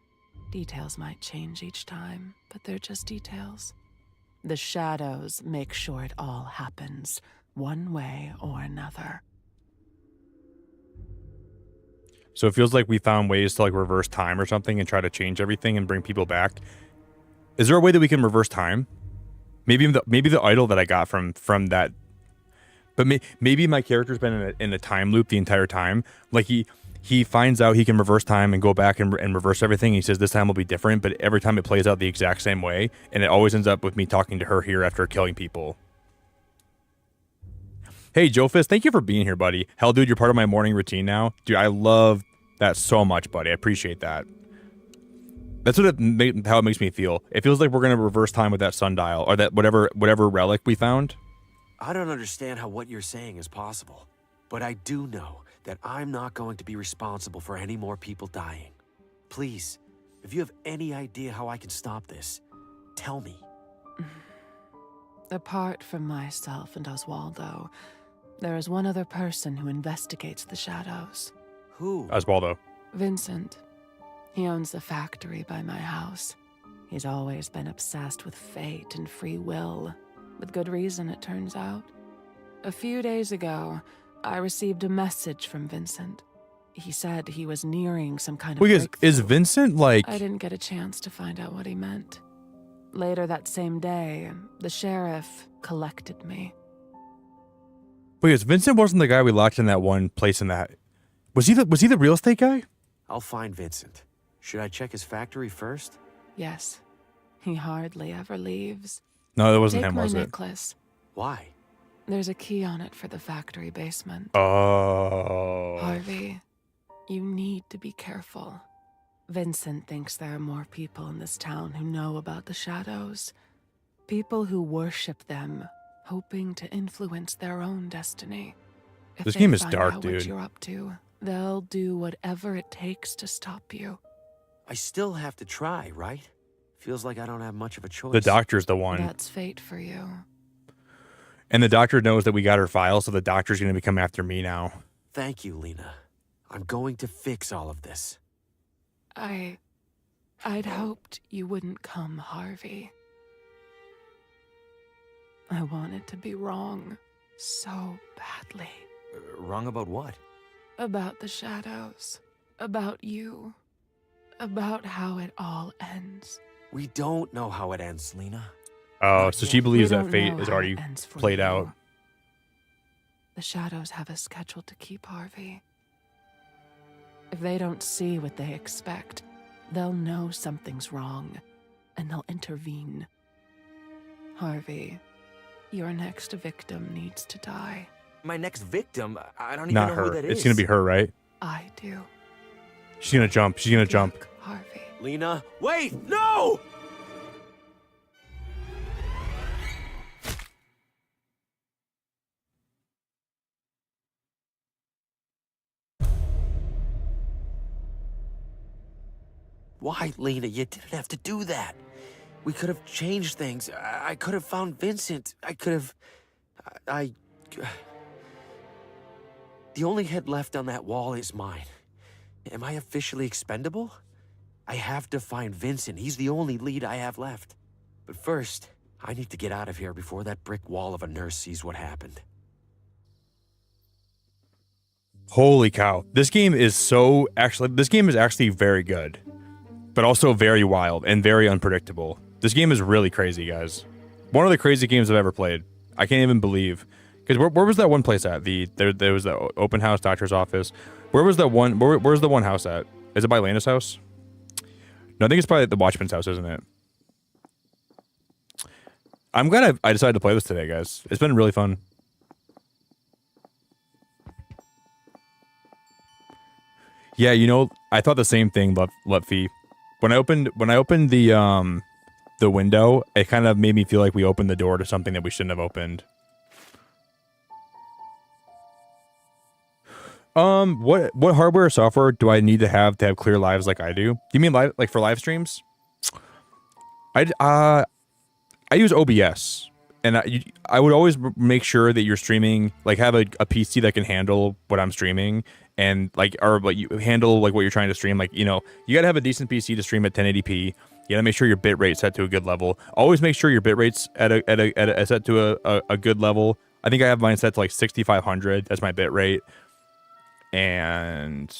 Details might change each time, but they're just details. The shadows make sure it all happens, one way or another. so it feels like we found ways to like reverse time or something and try to change everything and bring people back. Is there a way that we can reverse time? Maybe the idol that I got from that. But maybe my character's been in a time loop the entire time. Like he finds out he can reverse time and go back and reverse everything. He says this time will be different, but every time it plays out the exact same way, and it always ends up with me talking to her here after killing people. Hey, Joe Fist, thank you for being here, buddy. Hell, dude, you're part of my morning routine now. Dude, I love that so much, buddy. I appreciate that. That's how it makes me feel. It feels like we're going to reverse time with that sundial or that whatever relic we found. I don't understand how what you're saying is possible, but I do know that I'm not going to be responsible for any more people dying. Please, if you have any idea how I can stop this, tell me. Apart from myself and Oswaldo, there is one other person who investigates the shadows. Who? Oswaldo. Vincent. He owns the factory by my house. He's always been obsessed with fate and free will. With good reason, it turns out. A few days ago, I received a message from Vincent. He said he was nearing some kind of breakthrough. Is Vincent like... I didn't get a chance to find out what he meant. Later that same day, the sheriff collected me. Because Vincent wasn't the guy we locked in that one place in that... Was he the real estate guy? I'll find Vincent. Should I check his factory first? Yes. He hardly ever leaves. No, that wasn't him, Take was my it? necklace. Why? There's a key on it for the factory basement. Oh. Harvey, you need to be careful. Vincent thinks there are more people in this town who know about the shadows. People who worship them, hoping to influence their own destiny. If This they game is find dark, out dude. What you're up to, they'll do whatever it takes to stop you. I still have to try, right? Feels like I don't have much of a choice. The doctor's the one. That's fate for you. And the doctor knows that we got her file, so the doctor's going to come after me now. Thank you, Lena. I'm going to fix all of this. I'd hoped you wouldn't come, Harvey. I wanted to be wrong so badly. Wrong about what? About the shadows. About you. About how it all ends. We don't know how it ends, Lena. Oh, so she believes We that don't fate know is how already it ends for played you. out. The shadows have a schedule to keep, Harvey. If they don't see what they expect, they'll know something's wrong, and they'll intervene. Harvey, your next victim needs to die. My next victim? I don't even Not know her. who that is. It's going to be her, right? I do. She's going to jump. She's going to jump. Harvey. Lena, wait! No! Why, Lena? You didn't have to do that. We could have changed things. I could have found Vincent. I could have... The only head left on that wall is mine. Am I officially expendable? I have to find Vincent. He's the only lead I have left. But first, I need to get out of here before that brick wall of a nurse sees what happened. Holy cow. This game is actually very good, but also very wild and very unpredictable. This game is really crazy, guys. One of the crazy games I've ever played. I can't even believe. Because where was that one place at? There was the open house doctor's office. Where was that one? Where's the one house at? Is it by Lena's house? No, I think it's by the Watchman's house, isn't it? I'm glad I decided to play this today, guys. It's been really fun. Yeah, you know, I thought the same thing, Lutfi. When I opened the window, it kind of made me feel like we opened the door to something that we shouldn't have opened. What hardware or software do I need to have clear lives like I do? You mean like for live streams? I use OBS, and I would always make sure that you're streaming, like have a PC that can handle what I'm streaming, and like you handle like what you're trying to stream. Like, you know, you gotta have a decent PC to stream at 1080p. You gotta make sure your bitrate set to a good level. Always make sure your bitrate's at set to a good level. I think I have mine set to like 6500. That's my bitrate. And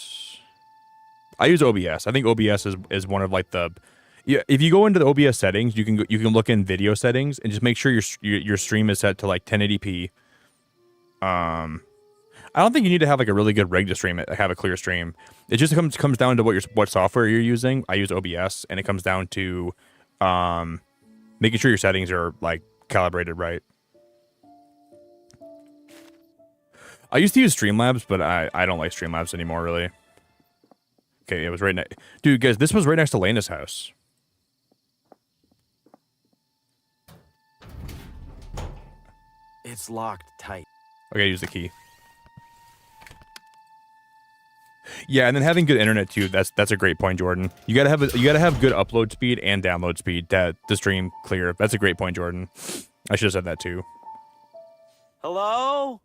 I use OBS. I think OBS is one of like the, yeah. If you go into the OBS settings, you can look in video settings and just make sure your stream is set to like 1080p. I don't think you need to have like a really good rig to stream it, have a clear stream. It just comes down to what software you're using. I use OBS, and it comes down to making sure your settings are like calibrated right. I used to use Streamlabs, but I don't like Streamlabs anymore, really. Okay, it was right next... Dude, guys, this was right next to Lena's house. It's locked tight. Okay, use the key. Yeah, and then having good internet too. That's a great point, Jordan. You gotta have good upload speed and download speed to stream clear. That's a great point, Jordan. I should have said that too. Hello?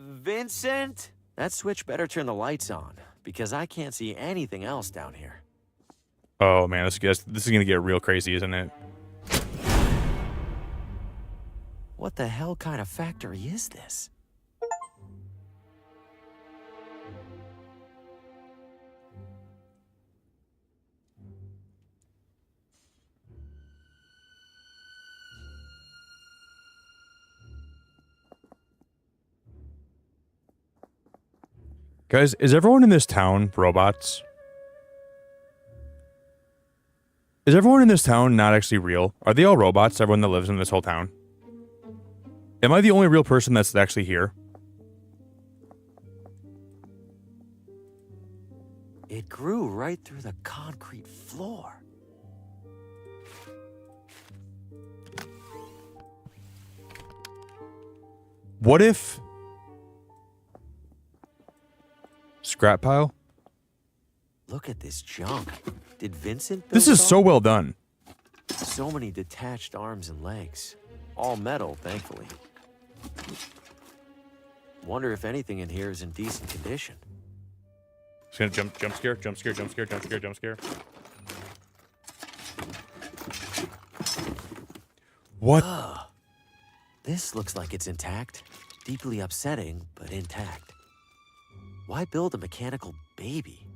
Vincent? That switch better turn the lights on, because I can't see anything else down here. Oh man, this is gonna get real crazy, isn't it? What the hell kind of factory is this? Guys, is everyone in this town robots? Is everyone in this town not actually real? Are they all robots, everyone that lives in this whole town? Am I the only real person that's actually here? It grew right through the concrete floor. What if... Scrap pile? Look at this junk. Did Vincent build This is so well done. So many detached arms and legs. All metal, thankfully. Wonder if anything in here is in decent condition. It's gonna jump scare. What? This looks like it's intact. Deeply upsetting, but intact. Why build a mechanical baby?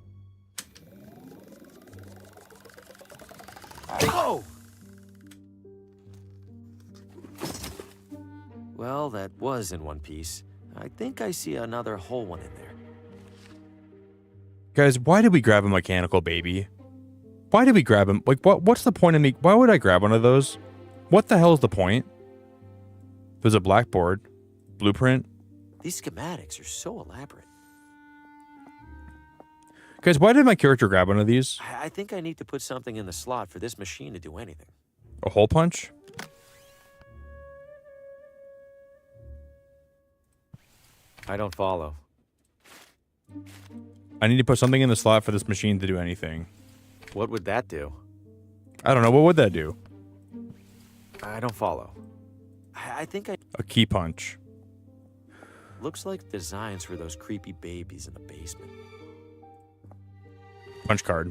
Oh! Well, that was in one piece. I think I see another whole one in there. Guys, why did we grab a mechanical baby? Why did we grab him? Like, what's the point of me? Why would I grab one of those? What the hell is the point? There's a blackboard. Blueprint. These schematics are so elaborate. Guys, why did my character grab one of these? I think I need to put something in the slot for this machine to do anything. A hole punch? I don't follow. I need to put something in the slot for this machine to do anything. What would that do? I don't know. What would that do? I don't follow. I think I... A key punch. Looks like designs for those creepy babies in the basement. Punch card.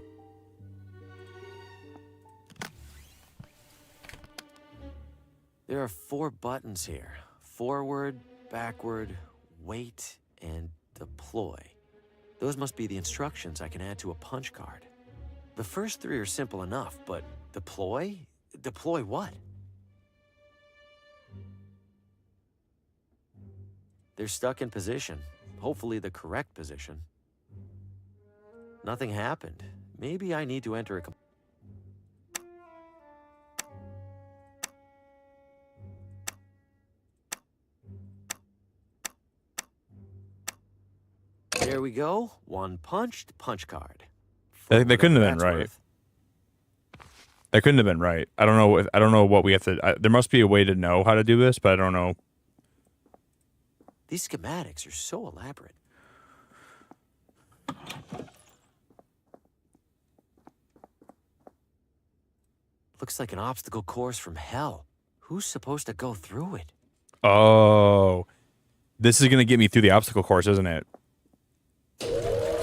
There are 4 buttons here. Forward, backward, wait, and deploy. Those must be the instructions I can add to a punch card. The first 3 are simple enough, but deploy? Deploy what? They're stuck in position. Hopefully the correct position. Nothing happened. Maybe I need to enter a... There we go. 1 punched punch card. They couldn't have been right. That couldn't have been right. I don't know. I don't know what we have to. There must be a way to know how to do this, but I don't know. These schematics are so elaborate. Looks like an obstacle course from hell. Who's supposed to go through it? Oh, this is gonna get me through the obstacle course, isn't it?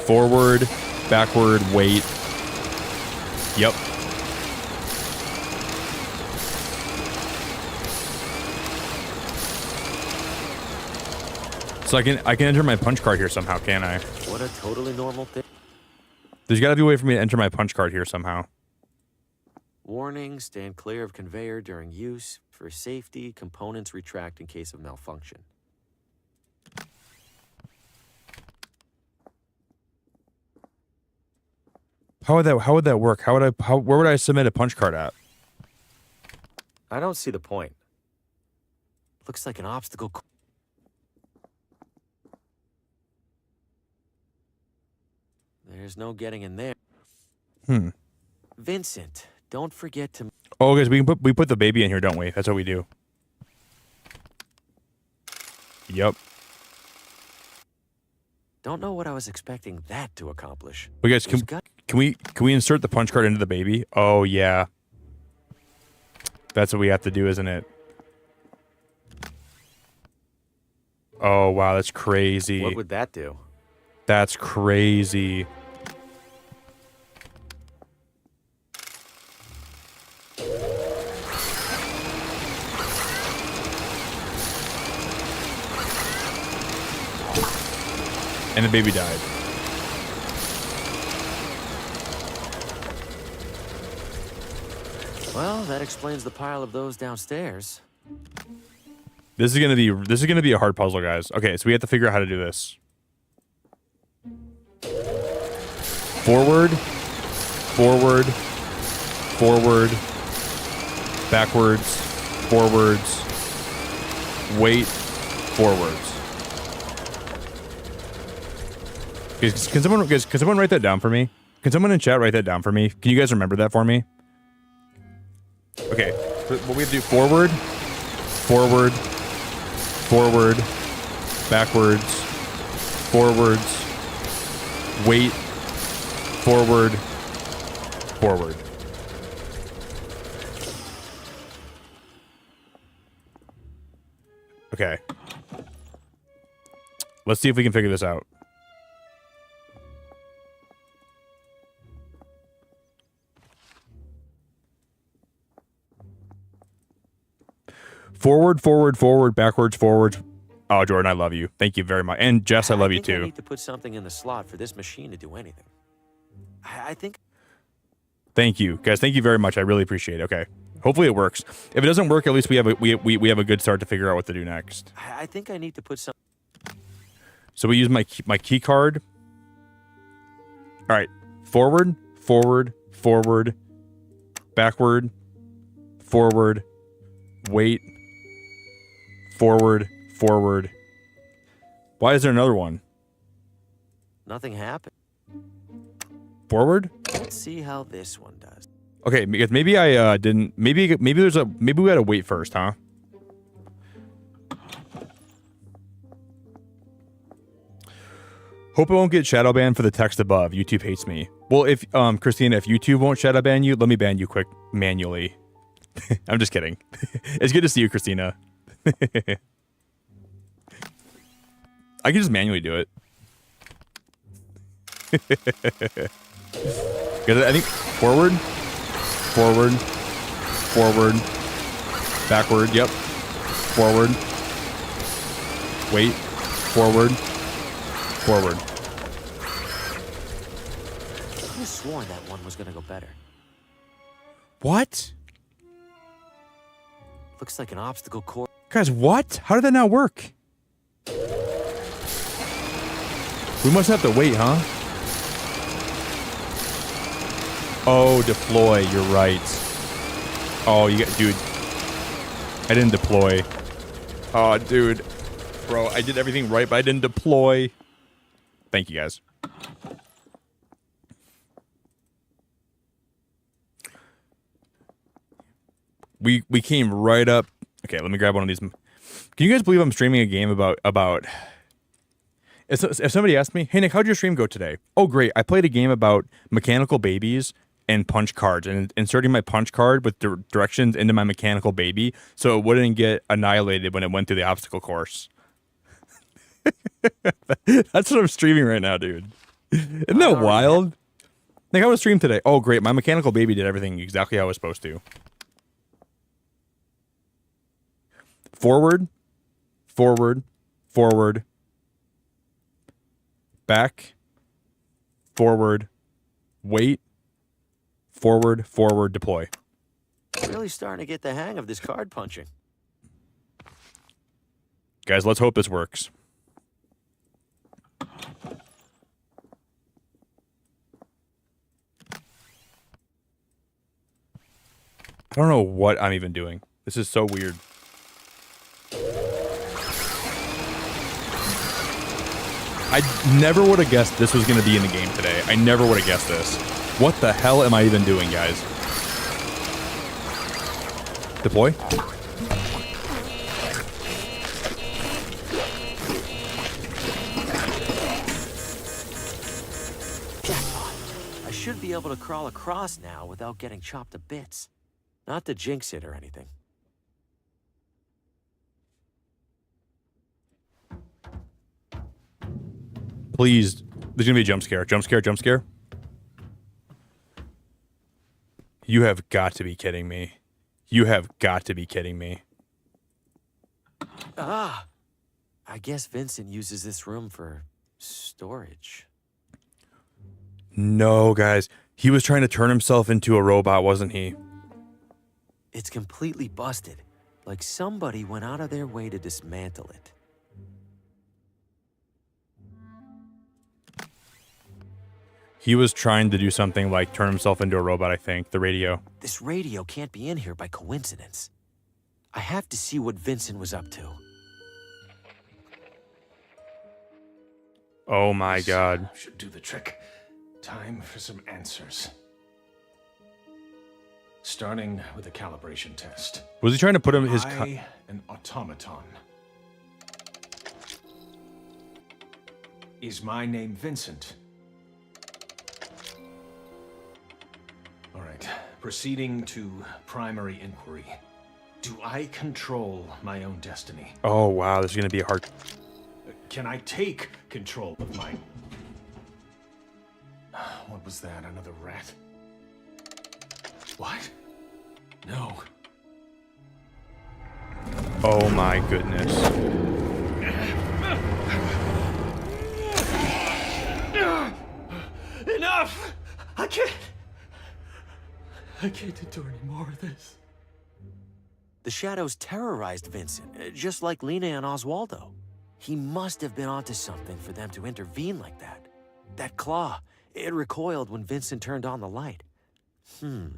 Forward, backward, wait. Yep. So I can enter my punch card here somehow, can't I? What a totally normal thing. There's got to be a way for me to enter my punch card here somehow. Warning, stand clear of conveyor during use. For safety, components retract in case of malfunction. How would that work? Where would I submit a punch card at? I don't see the point. Looks like an obstacle. There's no getting in there. Vincent, don't forget to... Oh, guys, we put the baby in here, don't we? That's what we do. Yep. Don't know what I was expecting that to accomplish. But guys, can we insert the punch card into the baby? Oh yeah. That's what we have to do, isn't it? Oh wow, that's crazy. What would that do? That's crazy. And the baby died. Well, that explains the pile of those downstairs. This is gonna be a hard puzzle, guys. Okay, so we have to figure out how to do this. Forward, forward, forward, backwards, forwards, wait, forwards. Can someone write that down for me? Can someone in chat write that down for me? Can you guys remember that for me? Okay, so what we have to do: forward, forward, forward, backwards, forwards, wait, forward, forward. Okay. Let's see if we can figure this out. Forward, forward, forward, backwards, forwards. Oh, Jordan, I love you. Thank you very much. And Jess, I love you too. I need to put something in the slot for this machine to do anything. I think... Thank you, guys. Thank you very much. I really appreciate it. Okay. Hopefully it works. If it doesn't work, at least we have a good start to figure out what to do next. I think I need to put some... So we use my key card. All right. Forward, forward, forward, backward, forward, wait, forward, forward. Why is there another one? Nothing happened. Forward? Let's see how this one does. Okay, because maybe I didn't. Maybe we gotta wait first, huh? Hope I won't get shadow banned for the text above. YouTube hates me. Well, if Christina, if YouTube won't shadow ban you, let me ban you quick manually. I'm just kidding. It's good to see you, Christina. I can just manually do it. Because I think forward, forward, forward, Backward, yep. Forward. Wait. Forward. Forward. I could have sworn that one was gonna go better. What? Looks like an obstacle course. Guys, what? How did that not work? We must have to wait, huh? Oh, deploy. You're right. Oh, you got, dude. I didn't deploy. Oh, dude. Bro, I did everything right, but I didn't deploy. Thank you, guys. We came right up. Okay, let me grab one of these. Can you guys believe I'm streaming a game about... If somebody asked me, hey, Nick, how'd your stream go today? Oh, great. I played a game about mechanical babies and punch cards and inserting my punch card with directions into my mechanical baby so it wouldn't get annihilated when it went through the obstacle course. That's what I'm streaming right now, dude. Isn't that wild? Nick, how was stream today? Oh, great. My mechanical baby did everything exactly how it was supposed to. Forward, forward, forward, back, forward, wait, forward, forward, deploy. Really starting to get the hang of this card punching. Guys, let's hope this works. I don't know what I'm even doing. This is so weird. I never would have guessed this was going to be in the game today. I never would have guessed this. What the hell am I even doing, guys? Deploy? Jackpot. I should be able to crawl across now without getting chopped to bits. Not to jinx it or anything. Please. There's going to be a jump scare. Jump scare, jump scare. You have got to be kidding me. You have got to be kidding me. Ah! I guess Vincent uses this room for storage. No, guys. He was trying to turn himself into a robot, wasn't he? It's completely busted. Like somebody went out of their way to dismantle it. He was trying to do something like turn himself into a robot, I think. The radio. This radio can't be in here by coincidence. I have to see what Vincent was up to. Oh my god. Should do the trick. Time for some answers. Starting with a calibration test. Was he trying to put him his... an automaton. Is my name Vincent? All right, proceeding to primary inquiry. Do I control my own destiny? Oh, wow, this is going to be a hard... Can I take control of my... What was that, another rat? What? No. Oh my goodness. Enough! I can't endure any more of this. The shadows terrorized Vincent, just like Lena and Oswaldo. He must have been onto something for them to intervene like that. That claw, it recoiled when Vincent turned on the light. So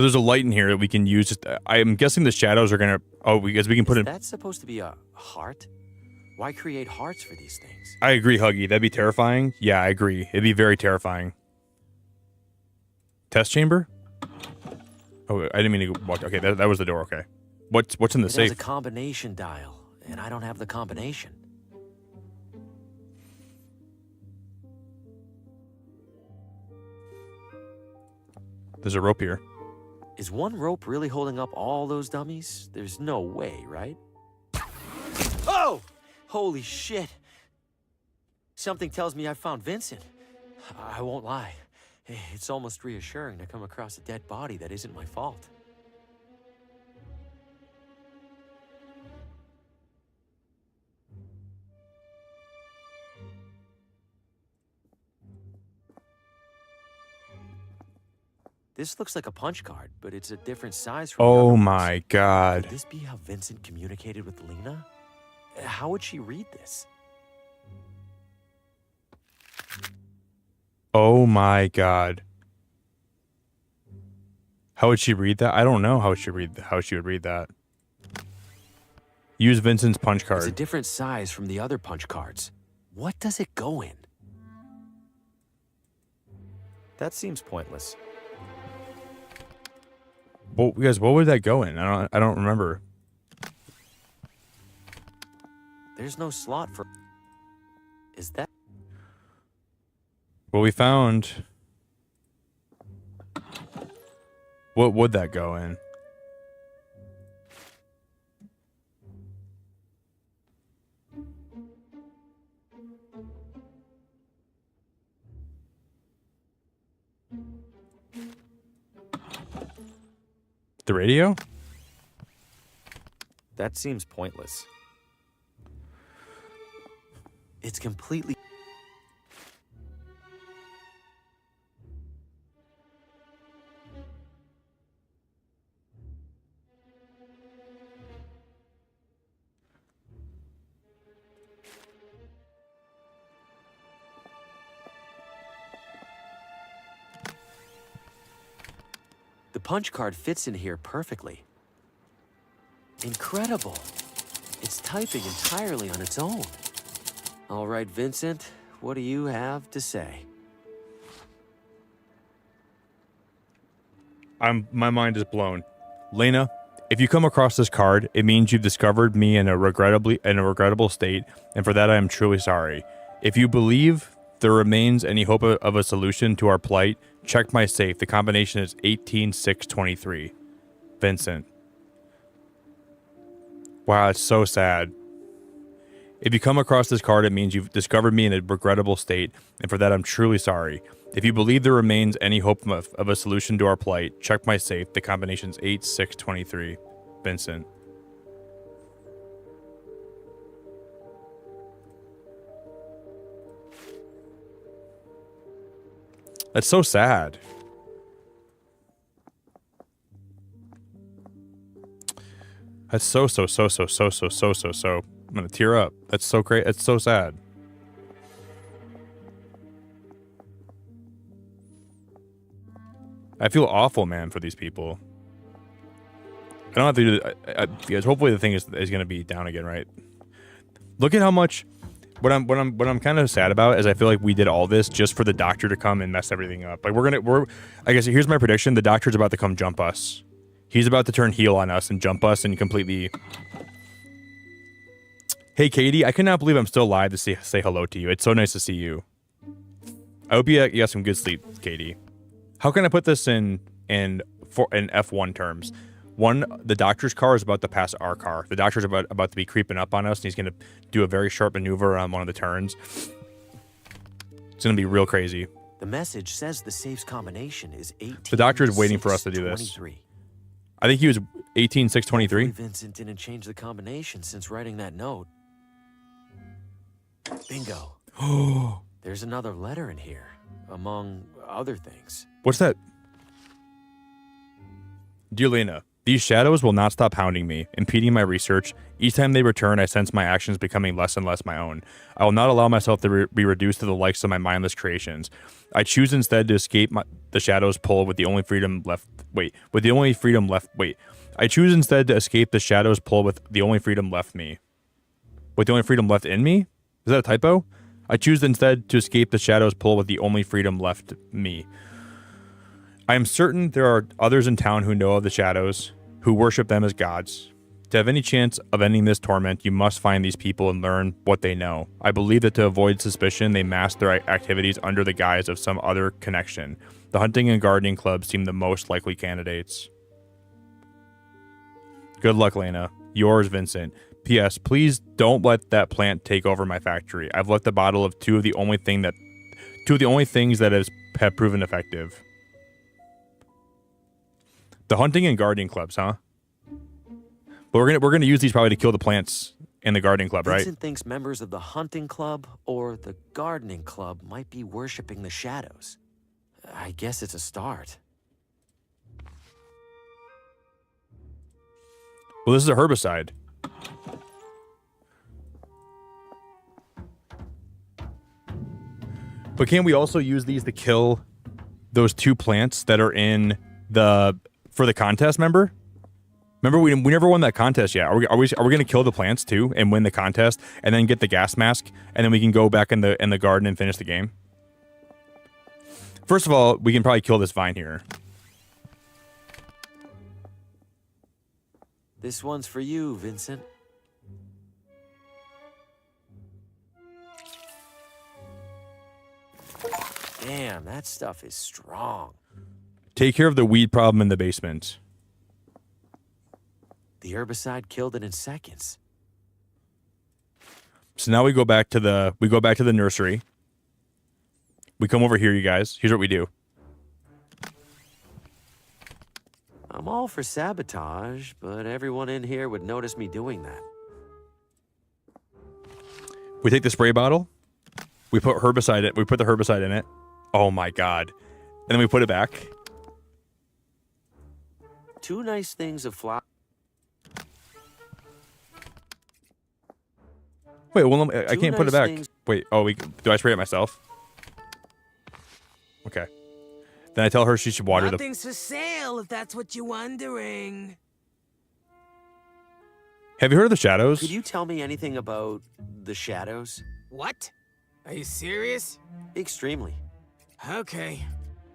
there's a light in here that we can use. I'm guessing the shadows are going to... Oh, because we can put Is in... that supposed to be a heart? Why create hearts for these things? I agree, Huggy. That'd be terrifying. Yeah, I agree. It'd be very terrifying. Test chamber? Oh, I didn't mean to walk. Okay, that was the door. Okay. What's in the It safe? has a combination dial, and I don't have the combination. There's a rope here. Is one rope really holding up all those dummies? There's no way, right? Oh! Holy shit! Something tells me I found Vincent. I won't lie. It's almost reassuring to come across a dead body that isn't my fault. This looks like a punch card, but it's a different size from the Oh other ones. my god. Could this be how Vincent communicated with Lena? How would she read this? Oh my god. How would she read that? I don't know how she would read that. Use Vincent's punch It's a card. different size from the other punch cards. What does it go in? That seems pointless. Well, guys, what would that go in? I don't remember. There's no slot for... Is that... Well, we found... What would that go in? The radio? That seems pointless. It's completely... The punch card fits in here perfectly. Incredible. It's typing entirely on its own. All right, Vincent, what do you have to say? My mind is blown. Lena, if you come across this card, it means you've discovered me in a regrettable state, and for that I am truly sorry. If you believe there remains any hope of a solution to our plight, check my safe. The combination is 18623. Vincent. Wow, it's so sad. If you come across this card, it means you've discovered me in a regrettable state, and for that I'm truly sorry. If you believe there remains any hope of a solution to our plight, check my safe. The combination is 8623. Vincent. That's so sad. That's so. I'm gonna tear up. That's so great. It's so sad. I feel awful, man, for these people. I don't have to do that. Guys, hopefully the thing is gonna be down again, right? Look at how much. What I'm kind of sad about is I feel like we did all this just for the doctor to come and mess everything up. Like I guess here's my prediction: the doctor's about to come jump us. He's about to turn heel on us and jump us and completely. Hey, Katie, I cannot believe I'm still alive to say hello to you. It's so nice to see you. I hope you got some good sleep, Katie. How can I put this in F1 terms? One, the doctor's car is about to pass our car. The doctor's about to be creeping up on us, and he's going to do a very sharp maneuver on one of the turns. It's going to be real crazy. The message says the safe's combination is 18. The doctor is waiting for us to do this. I think he was 18623. Vincent didn't change the combination since writing that note. Bingo. There's another letter in here, among other things. What's that? Dear Lena, these shadows will not stop hounding me, impeding my research. Each time they return, I sense my actions becoming less and less my own. I will not allow myself to be reduced to the likes of my mindless creations. I choose instead to escape the shadows' pull with the only freedom left. I choose instead to escape the shadows' pull with the only freedom left me. With the only freedom left in me? Is that a typo? I choose instead to escape the shadows' pull with the only freedom left me. I am certain there are others in town who know of the shadows, who worship them as gods. To have any chance of ending this torment, you must find these people and learn what they know. I believe that to avoid suspicion, they mask their activities under the guise of some other connection. The hunting and gardening clubs seem the most likely candidates. Good luck, Lena. Yours, Vincent. P.S. Please don't let that plant take over my factory. I've left a bottle of two of the only things that have proven effective. The hunting and gardening clubs, huh? But we're gonna use these probably to kill the plants in the gardening club, right? Vincent thinks members of the hunting club or the gardening club might be worshipping the shadows. I guess it's a start. Well, this is a herbicide. But can't we also use these to kill those 2 plants that are in for the contest? Remember we never won that contest yet. Are we going to kill the plants too and win the contest and then get the gas mask and then we can go back in the garden and finish the game? First of all, we can probably kill this vine here. This one's for you, Vincent. Damn, that stuff is strong. Take care of the weed problem in the basement. The herbicide killed it in seconds. So now we go back to the nursery. We come over here, you guys. Here's what we do. I'm all for sabotage, but everyone in here would notice me doing that. We take the spray bottle. We put herbicide in. We put the herbicide in it. Oh my god! And then we put it back. 2 nice things of flour. Wait, well, I can't put it back. Wait, do I spray it myself? Okay. Then I tell her she should water Nothing's for sale, if that's what you're wondering. Have you heard of the shadows? Could you tell me anything about the shadows? What? Are you serious? Extremely. Okay.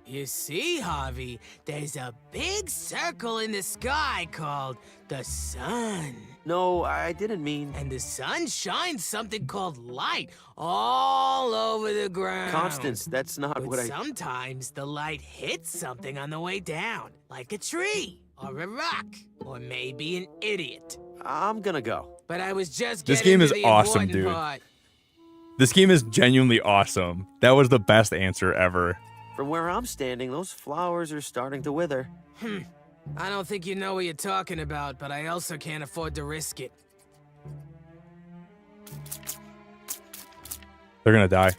You see, Harvey, there's a big circle in the sky called the sun. No, I didn't mean... And the sun shines something called light all over the ground. Constance, that's not but what I... sometimes the light hits something on the way down, like a tree, or a rock, or maybe an idiot. I'm gonna go. But I was just This getting game is to the awesome, important dude. part. This game is genuinely awesome. That was the best answer ever. From where I'm standing, those flowers are starting to wither. I don't think you know what you're talking about, but I also can't afford to risk it. They're gonna die.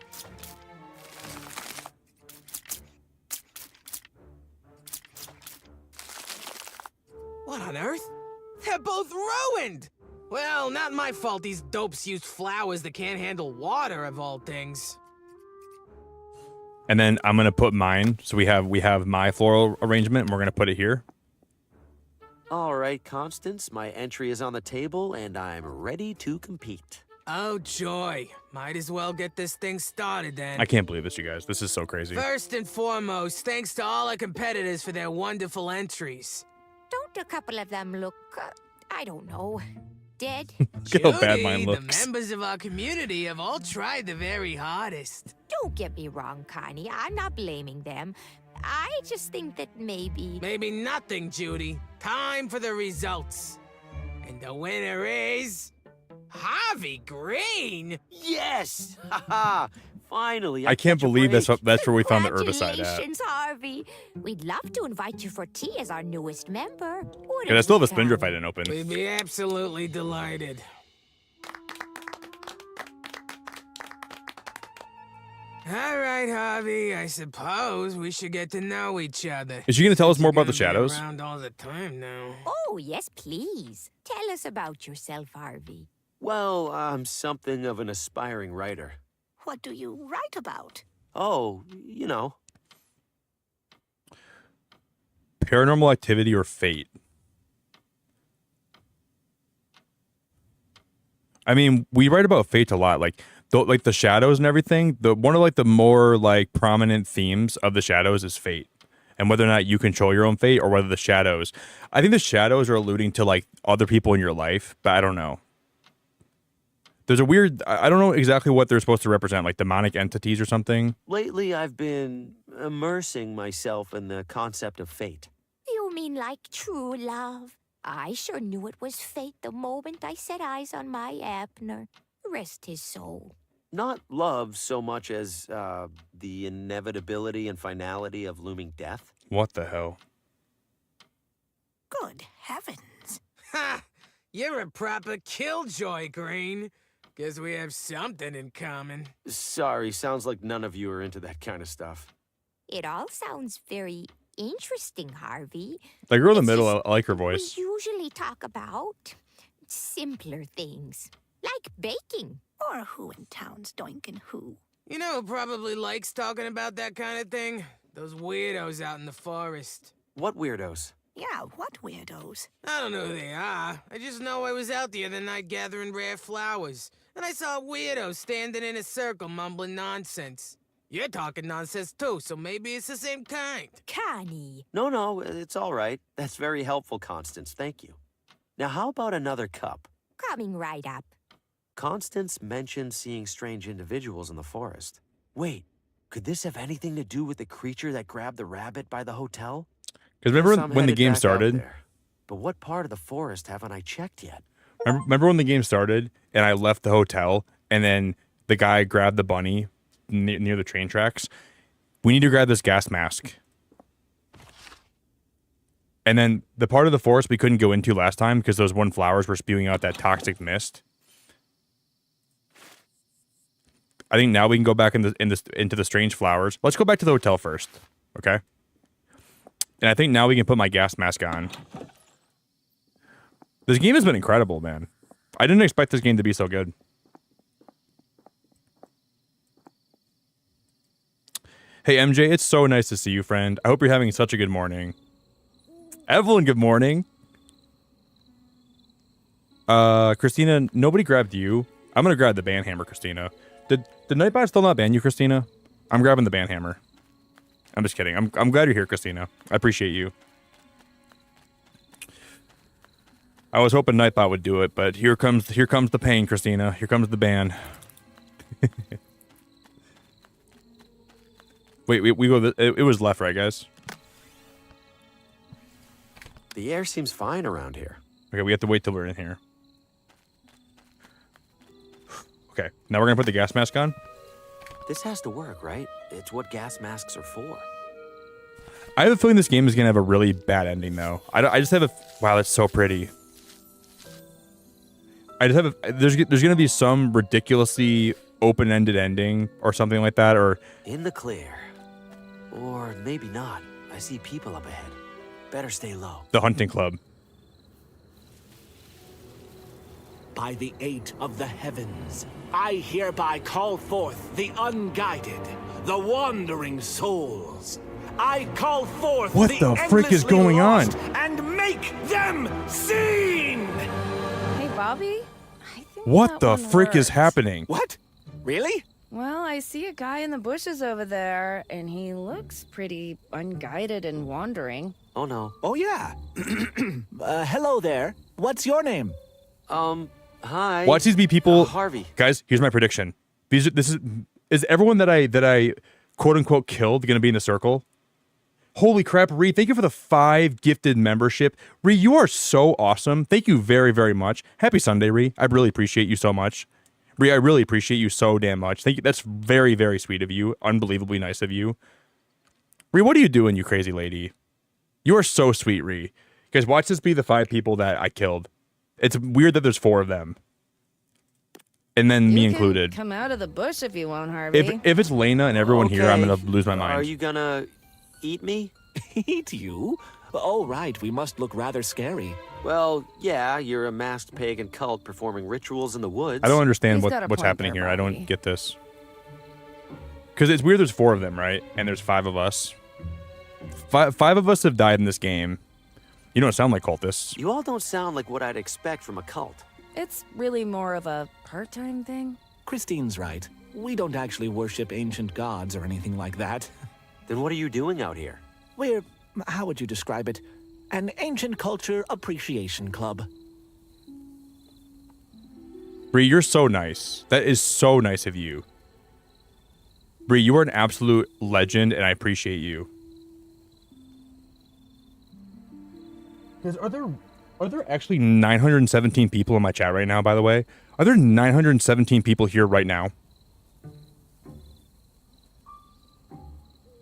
What on earth? They're both ruined! Well, not my fault these dopes use flowers that can't handle water, of all things. And then I'm gonna put mine. So we have my floral arrangement, and we're gonna put it here. All right, Constance, my entry is on the table, and I'm ready to compete. Oh, joy. Might as well get this thing started, then. I can't believe this, you guys. This is so crazy. First and foremost, thanks to all our competitors for their wonderful entries. Don't a couple of them look, I don't know, dead? Look at how bad mine The looks. members of our community have all tried the very hardest. Don't get me wrong, Connie. I'm not blaming them. I just think that maybe... Maybe nothing, Judy. Time for the results. And the winner is... Harvey Green! Yes! Haha! Finally! I can't believe that's where we found the herbicide at. Congratulations, Harvey. We'd love to invite you for tea as our newest member. Yeah, I still have a Spindrift I didn't open. We'd be absolutely delighted. All right, Harvey. I suppose we should get to know each other. Is she gonna tell us more about the You're gonna be shadows? around all the time now. Oh, yes, please. Tell us about yourself, Harvey. Well, I'm something of an aspiring writer. What do you write about? Oh, you know. Paranormal Activity or Fate? I mean, we write about Fate a lot, like the shadows and everything. One of the more prominent themes of the shadows is fate, and whether or not you control your own fate or whether the shadows. I think the shadows are alluding to other people in your life, but I don't know. There's a weird. I don't know exactly what they're supposed to represent, like demonic entities or something. Lately, I've been immersing myself in the concept of fate. You mean like true love? I sure knew it was fate the moment I set eyes on my Abner. Rest his soul. Not love so much as the inevitability and finality of looming death. What the hell? Good heavens. Ha! You're a proper killjoy, Green. Guess we have something in common. Sorry, sounds like none of you are into that kind of stuff. It all sounds very interesting, Harvey. The girl in the It's middle, just I like her voice. We usually talk about simpler things, like baking. Or who in town's doinkin' who. You know who probably likes talking about that kind of thing? Those weirdos out in the forest. What weirdos? Yeah, what weirdos? I don't know who they are. I just know I was out the other night gathering rare flowers, and I saw a weirdo standing in a circle mumbling nonsense. You're talking nonsense too, so maybe it's the same kind. Connie. No, it's all right. That's very helpful, Constance. Thank you. Now, how about another cup? Coming right up. Constance mentioned seeing strange individuals in the forest. Wait, could this have anything to do with the creature that grabbed the rabbit by the hotel? Because remember when the game started? But what part of the forest haven't I checked yet? Remember when the game started and I left the hotel and then the guy grabbed the bunny near the train tracks? We need to grab this gas mask. And then the part of the forest we couldn't go into last time because those one flowers were spewing out that toxic mist. I think now we can go back into the strange flowers. Let's go back to the hotel first, okay? And I think now we can put my gas mask on. This game has been incredible, man. I didn't expect this game to be so good. Hey, MJ, it's so nice to see you, friend. I hope you're having such a good morning. Evelyn, good morning. Christina, nobody grabbed you. I'm going to grab the ban hammer, Christina. Did Nightbot still not ban you, Christina? I'm grabbing the ban hammer. I'm just kidding. I'm glad you're here, Christina. I appreciate you. I was hoping Nightbot would do it, but here comes the pain, Christina. Here comes the ban. Wait, we go. It was left, right, guys? The air seems fine around here. Okay, we have to wait till we're in here. Okay, now we're gonna put the gas mask on. This has to work, right? It's what gas masks are for. I have a feeling this game is gonna have a really bad ending, though. I just have a wow. That's so pretty. I just have a there's gonna be some ridiculously open-ended ending or something like that, or In the clear. Or maybe not. I see people up ahead. Better stay low. the hunting club. By the eight of the heavens, I hereby call forth the unguided, the wandering souls. I call forth What the frick is endlessly going on? lost and make them seen! Hey, Bobby? What the frick is happening? What? Really? Well, I see a guy in the bushes over there, and he looks pretty unguided and wandering. Oh, no. Oh, yeah. Hello there. What's your name? Hi. Watch these be people. Harvey. Guys, here's my prediction. This is everyone that I quote unquote killed gonna be in the circle. Holy crap, Ree, thank you for the 5 gifted membership. Ree, you are so awesome. Thank you very, very much. Happy Sunday, Ree. I really appreciate you so much. Ree, I really appreciate you so damn much. Thank you. That's very, very sweet of you. Unbelievably nice of you. Ree, what are you doing, you crazy lady? You are so sweet, Ree. Guys, watch this be the 5 people that I killed. It's weird that there's 4 of them. And then me included. Come out of the bush if you want, Harvey. If it's Lena and everyone here, I'm gonna lose my mind. Are you gonna eat me? Eat you? Oh, right. We must look rather scary. Well, yeah, you're a masked pagan cult performing rituals in the woods. I don't understand what's happening here. I don't get this. Because it's weird there's 4 of them, right? And there's 5 of us. 5 of us have died in this game. You don't sound like cultists. You all don't sound like what I'd expect from a cult. It's really more of a part-time thing. Christine's right. We don't actually worship ancient gods or anything like that. Then what are you doing out here? We're, how would you describe it? An ancient culture appreciation club. Bree, you're so nice. That is so nice of you. Bree, you are an absolute legend, and I appreciate you. Guys, are there actually 917 people in my chat right now, by the way? Are there 917 people here right now?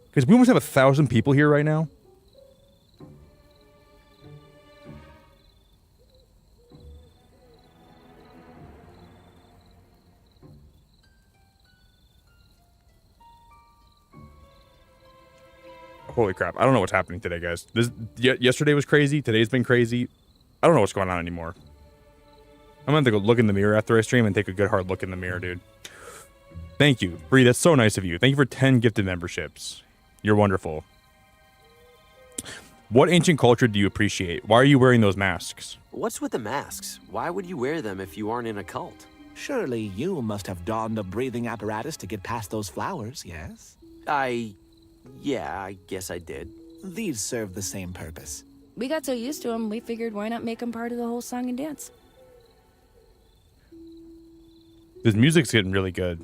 Because we almost have 1,000 people here right now. Holy crap. I don't know what's happening today, guys. Yesterday was crazy. Today's been crazy. I don't know what's going on anymore. I'm going to have to go look in the mirror after I stream and take a good hard look in the mirror, dude. Thank you. Bree, that's so nice of you. Thank you for 10 gifted memberships. You're wonderful. What ancient culture do you appreciate? Why are you wearing those masks? What's with the masks? Why would you wear them if you aren't in a cult? Surely you must have donned a breathing apparatus to get past those flowers, yes? Yeah, I guess I did. These serve the same purpose. We got so used to them, we figured why not make them part of the whole song and dance. This music's getting really good.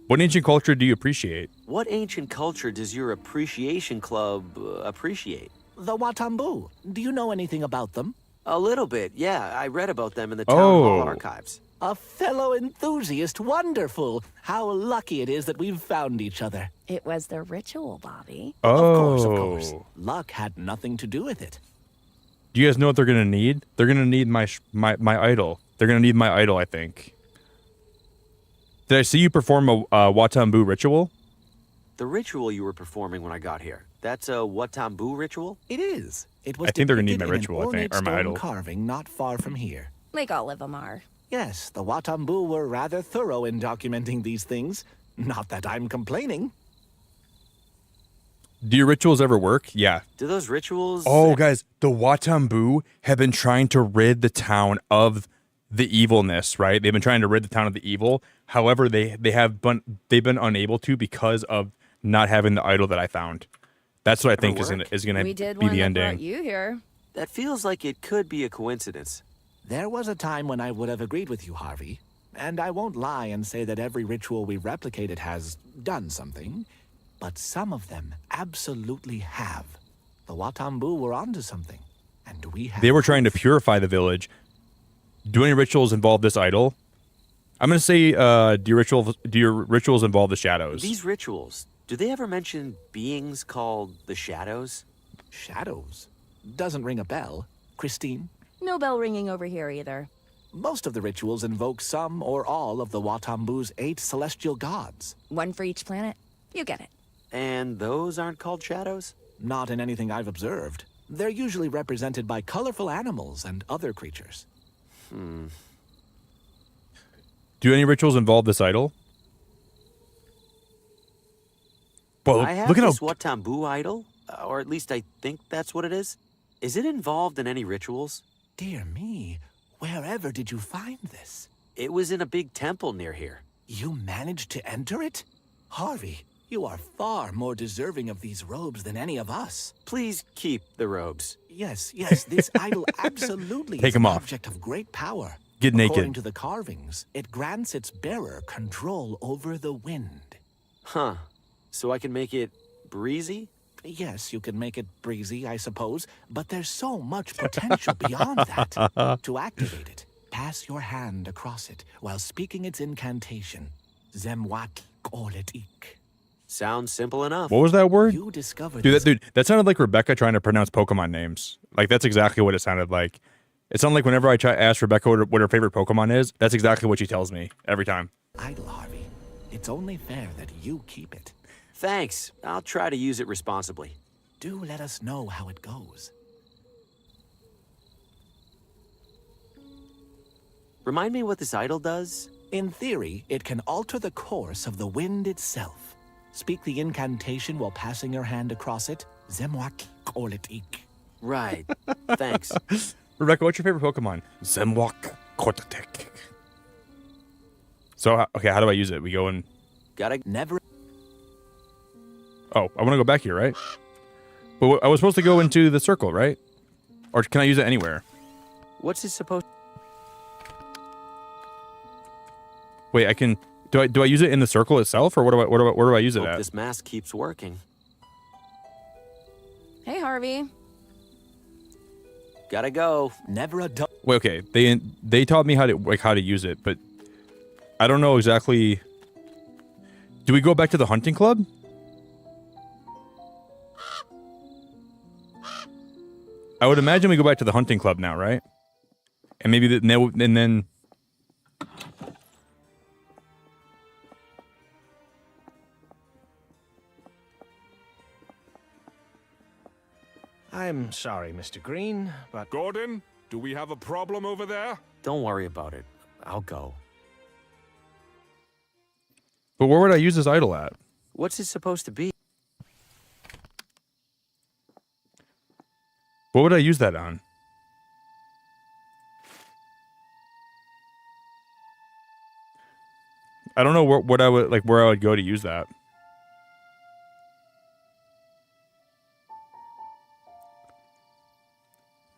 What ancient culture do you appreciate? What ancient culture does your appreciation club appreciate? The Watambu. Do you know anything about them? A little bit, yeah. I read about them in the town hall archives. A fellow enthusiast. Wonderful. How lucky it is that we've found each other. It was the ritual, Bobby. Of course. Luck had nothing to do with it. Do you guys know what they're gonna need? They're gonna need my idol. They're gonna need my idol, I think. Did I see you perform a Watambu ritual? The ritual you were performing when I got here. That's a Watambu ritual? It is. It was I think they're gonna need my depicted in ritual, I think, or my ornate idol. stone carving not far from here. Like all of them are. Yes, the Watambu were rather thorough in documenting these things. Not that I'm complaining. Do your rituals ever work? Yeah. Do those rituals... Oh, guys, the Watambu have been trying to rid the town of the evilness, right? They've been trying to rid the town of the evil. However, they've been unable to because of not having the idol that I found. That's what I think is gonna We did be one the that ending. brought you here. That feels like it could be a coincidence. There was a time when I would have agreed with you, Harvey. And I won't lie and say that every ritual we replicated has done something. But some of them absolutely have. The Watambu were onto something. And we have... They were trying to purify the village. Do any rituals involve this idol? I'm gonna say, do your rituals involve the shadows? These rituals, do they ever mention beings called the Shadows? Shadows? Doesn't ring a bell. Christine? No bell ringing over here either. Most of the rituals invoke some or all of the Watambu's 8 celestial gods. One for each planet. You get it. And those aren't called shadows? Not in anything I've observed. They're usually represented by colorful animals and other creatures. Do any rituals involve this idol? Well, I have look at this how Watambu idol, or at least I think that's what it is. Is it involved in any rituals? Dear me, wherever did you find this? It was in a big temple near here. You managed to enter it? Harvey, you are far more deserving of these robes than any of us. Please keep the robes. Yes, this idol absolutely Take is 'em an off. object of great power. Get naked. According to the carvings, it grants its bearer control over the wind. Huh. So I can make it breezy? Yes, you can make it breezy, I suppose, but there's so much potential beyond that. To activate it, pass your hand across it while speaking its incantation. Zemwat Koletik. Sounds simple enough. what was that word? You discovered Dude, that sounded like Rebecca trying to pronounce Pokemon names. Like that's exactly what it sounded like. It sounded like whenever I ask Rebecca what her favorite Pokemon is, that's exactly what she tells me every time. idol, Harvey. It's only fair that you keep it. Thanks. I'll try to use it responsibly. Do let us know how it goes. Remind me what this idol does? In theory, it can alter the course of the wind itself. Speak the incantation while passing your hand across it. Zemwak Koletik. Right. Thanks. Rebecca, what's your favorite Pokemon? Zemwak Kotatek. So, okay, how do I use it? We go in... Gotta... Never... Oh, I want to go back here, right? But I was supposed to go into the circle, right? Or can I use it anywhere? What's it supposed... Wait, I can... Do I use it in the circle itself, or where do I use it Hope at? this mask keeps working. Hey, Harvey. Gotta go. Never a duck. Wait, okay. They taught me how to use it, but I don't know exactly. Do we go back to the hunting club? I would imagine we go back to the hunting club now, right? And maybe and then. I'm sorry, Mr. Green, but... Gordon, do we have a problem over there? Don't worry about it. I'll go. But where would I use this idol at? What's it supposed to be? What would I use that on? I don't know what I would like where I would go to use that.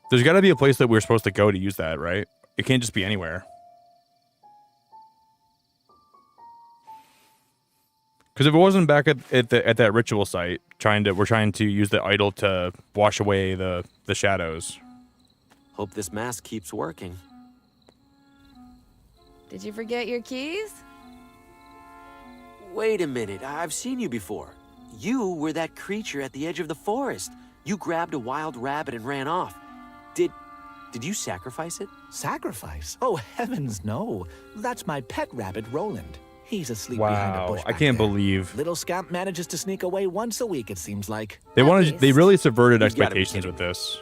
There's got to be a place that we're supposed to go to use that, right? It can't just be anywhere. Because if it wasn't back at that ritual site, we're trying to use the idol to wash away the shadows. Hope this mask keeps working. Did you forget your keys? Wait a minute, I've seen you before. You were that creature at the edge of the forest. You grabbed a wild rabbit and ran off. Did you sacrifice it? Sacrifice? Oh, heavens no. That's my pet rabbit, Roland. He's asleep behind a bush I can't believe. Little scamp manages to sneak away once a week, it seems like. They really subverted expectations with this.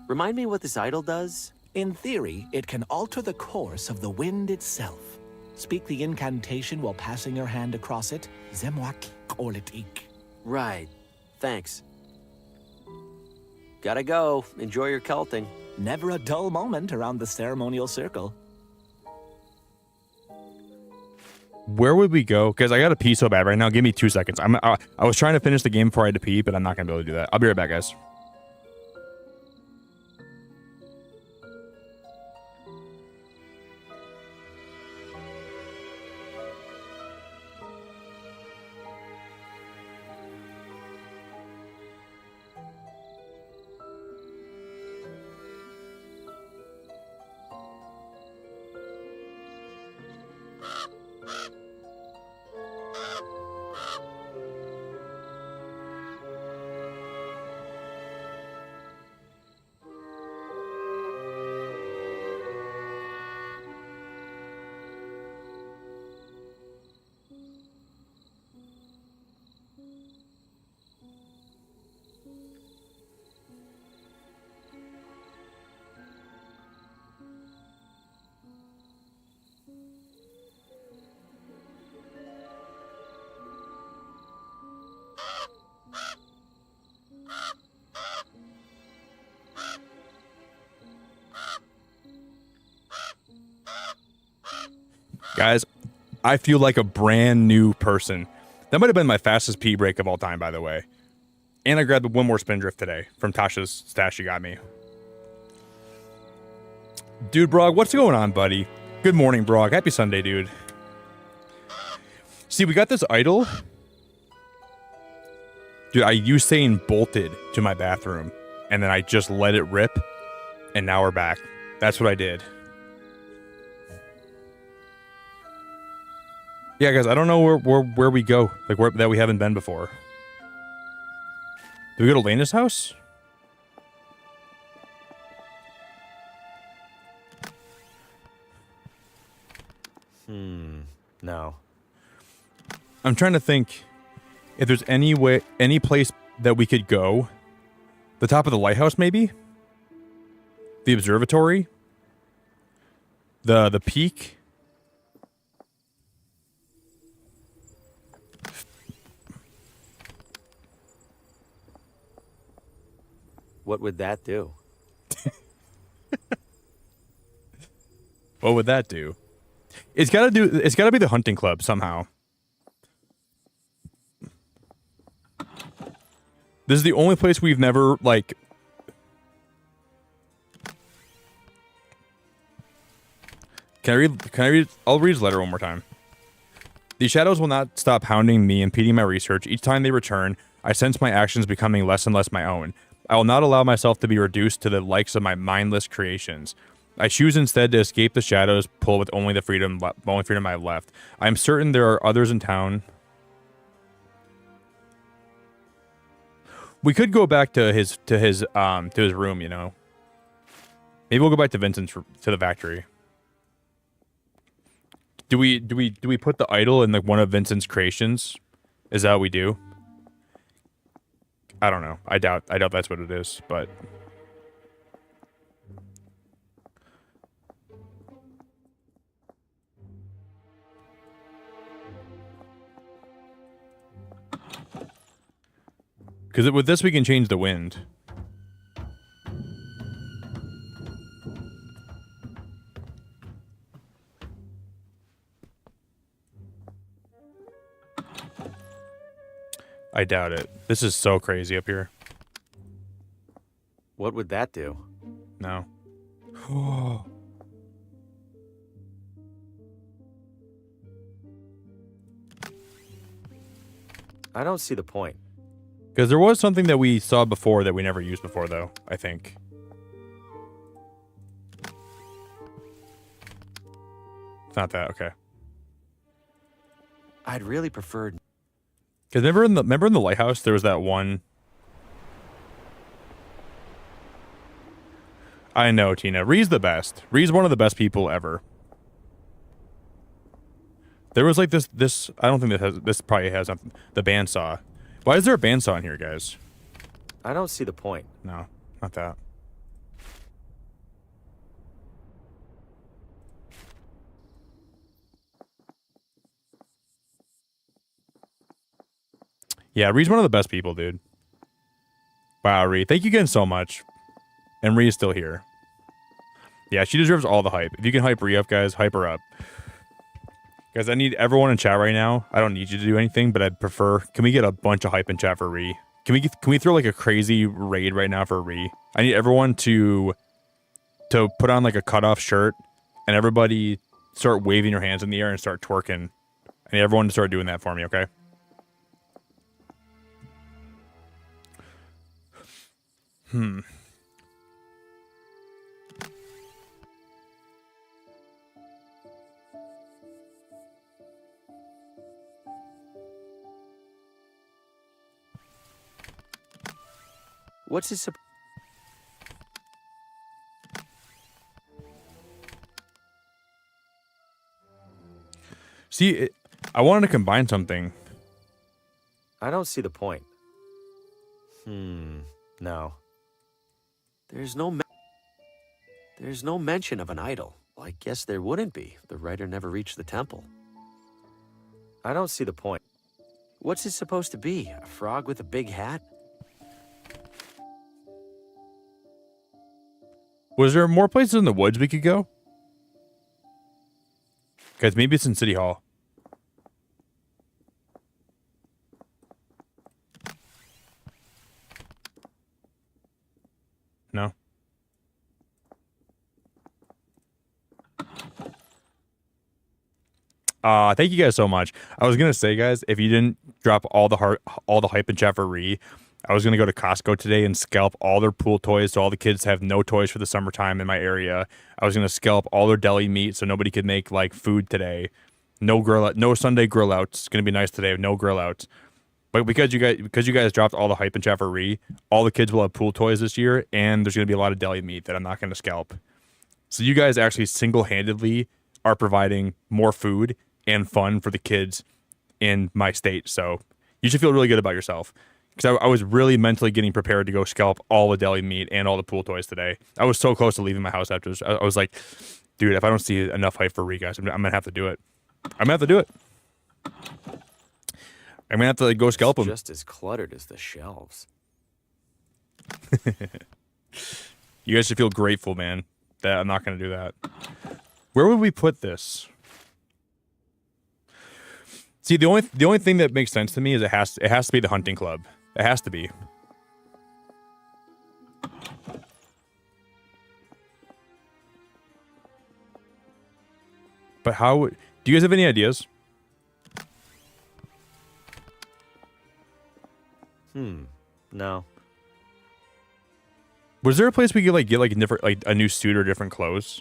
Remind me what this idol does? In theory, it can alter the course of the wind itself. Speak the incantation while passing your hand across it. Zemwak Orlitik. Right. Thanks. Gotta go. Enjoy your culting. Never a dull moment around the ceremonial circle. Where would we go? Because I got to pee so bad right now. Give me 2 seconds. I was trying to finish the game before I had to pee, but I'm not going to be able to do that. I'll be right back, guys. Guys, I feel like a brand new person. That might have been my fastest pee break of all time, by the way. And I grabbed one more spindrift today from Tasha's stash she got me. Dude, Brog, what's going on, buddy? Good morning, Brog. Happy Sunday, dude. See, we got this idol. Dude, I Usain bolted to my bathroom, and then I just let it rip, and now we're back. That's what I did. Yeah, guys, I don't know where we go, like that we haven't been before. Do we go to Lena's house? No. I'm trying to think if there's any place that we could go. The top of the lighthouse, maybe? The observatory? The peak? What would that do? What would that do? It's gotta be the hunting club somehow. This is the only place we've never, like... Can I read? I'll read his letter one more time. These shadows will not stop hounding me, impeding my research. Each time they return, I sense my actions becoming less and less my own. I will not allow myself to be reduced to the likes of my mindless creations. I choose instead to escape the shadows, pull with only freedom I have left. I am certain there are others in town. We could go back to his room, you know. Maybe we'll go back to Vincent's to the factory. Do we put the idol in like one of Vincent's creations? Is that what we do? I don't know. I doubt that's what it is, but because with this we can change the wind. I doubt it. This is so crazy up here. What would that do? No. I don't see the point. Because there was something that we saw before that we never used before, though, I think. It's not that, okay. I'd really prefer... Because remember in the lighthouse, there was that one... I know, Tina. Ree's the best. Ree's one of the best people ever. There was like this I don't think this probably has something. The bandsaw. Why is there a bandsaw in here, guys? I don't see the point. No, not that. Yeah, Ree's one of the best people, dude. Wow, Ree. Thank you again so much. And Ree is still here. Yeah, she deserves all the hype. If you can hype Ree up, guys, hype her up. Guys, I need everyone in chat right now. I don't need you to do anything, but I'd prefer... Can we get a bunch of hype in chat for Ree? Can we throw like a crazy raid right now for Ree? I need everyone to put on like a cutoff shirt and everybody start waving your hands in the air and start twerking. I need everyone to start doing that for me, okay? What's his... See, I wanted to combine something. I don't see the point. No. There's no mention of an idol. Well, I guess there wouldn't be. The writer never reached the temple. I don't see the point. What's it supposed to be? A frog with a big hat? Was there more places in the woods we could go? Guys, maybe it's in City Hall. No? Thank you guys so much. I was gonna say, guys, if you didn't drop all the hype in chat for Ree, I was gonna go to Costco today and scalp all their pool toys so all the kids have no toys for the summertime in my area. I was gonna scalp all their deli meat so nobody could make like food today. No Sunday grill outs. It's gonna be nice today. No grill outs. But because you guys dropped all the hype in chat for Ree, all the kids will have pool toys this year, and there's gonna be a lot of deli meat that I'm not gonna scalp. So you guys actually single-handedly are providing more food and fun for the kids in my state. So you should feel really good about yourself. Because I was really mentally getting prepared to go scalp all the deli meat and all the pool toys today. I was so close to leaving my house after this. I was like, dude, if I don't see enough hype for Ree, guys, I'm going to have to do it. I'm going to have to do it. I'm going to have to like, go scalp them. Just as cluttered as the shelves. You guys should feel grateful, man, that I'm not going to do that. Where would we put this? See, the only thing that makes sense to me is it has to be the hunting club. It has to be. But how? Do you guys have any ideas? No. Was there a place we could get like different, like a new suit or different clothes?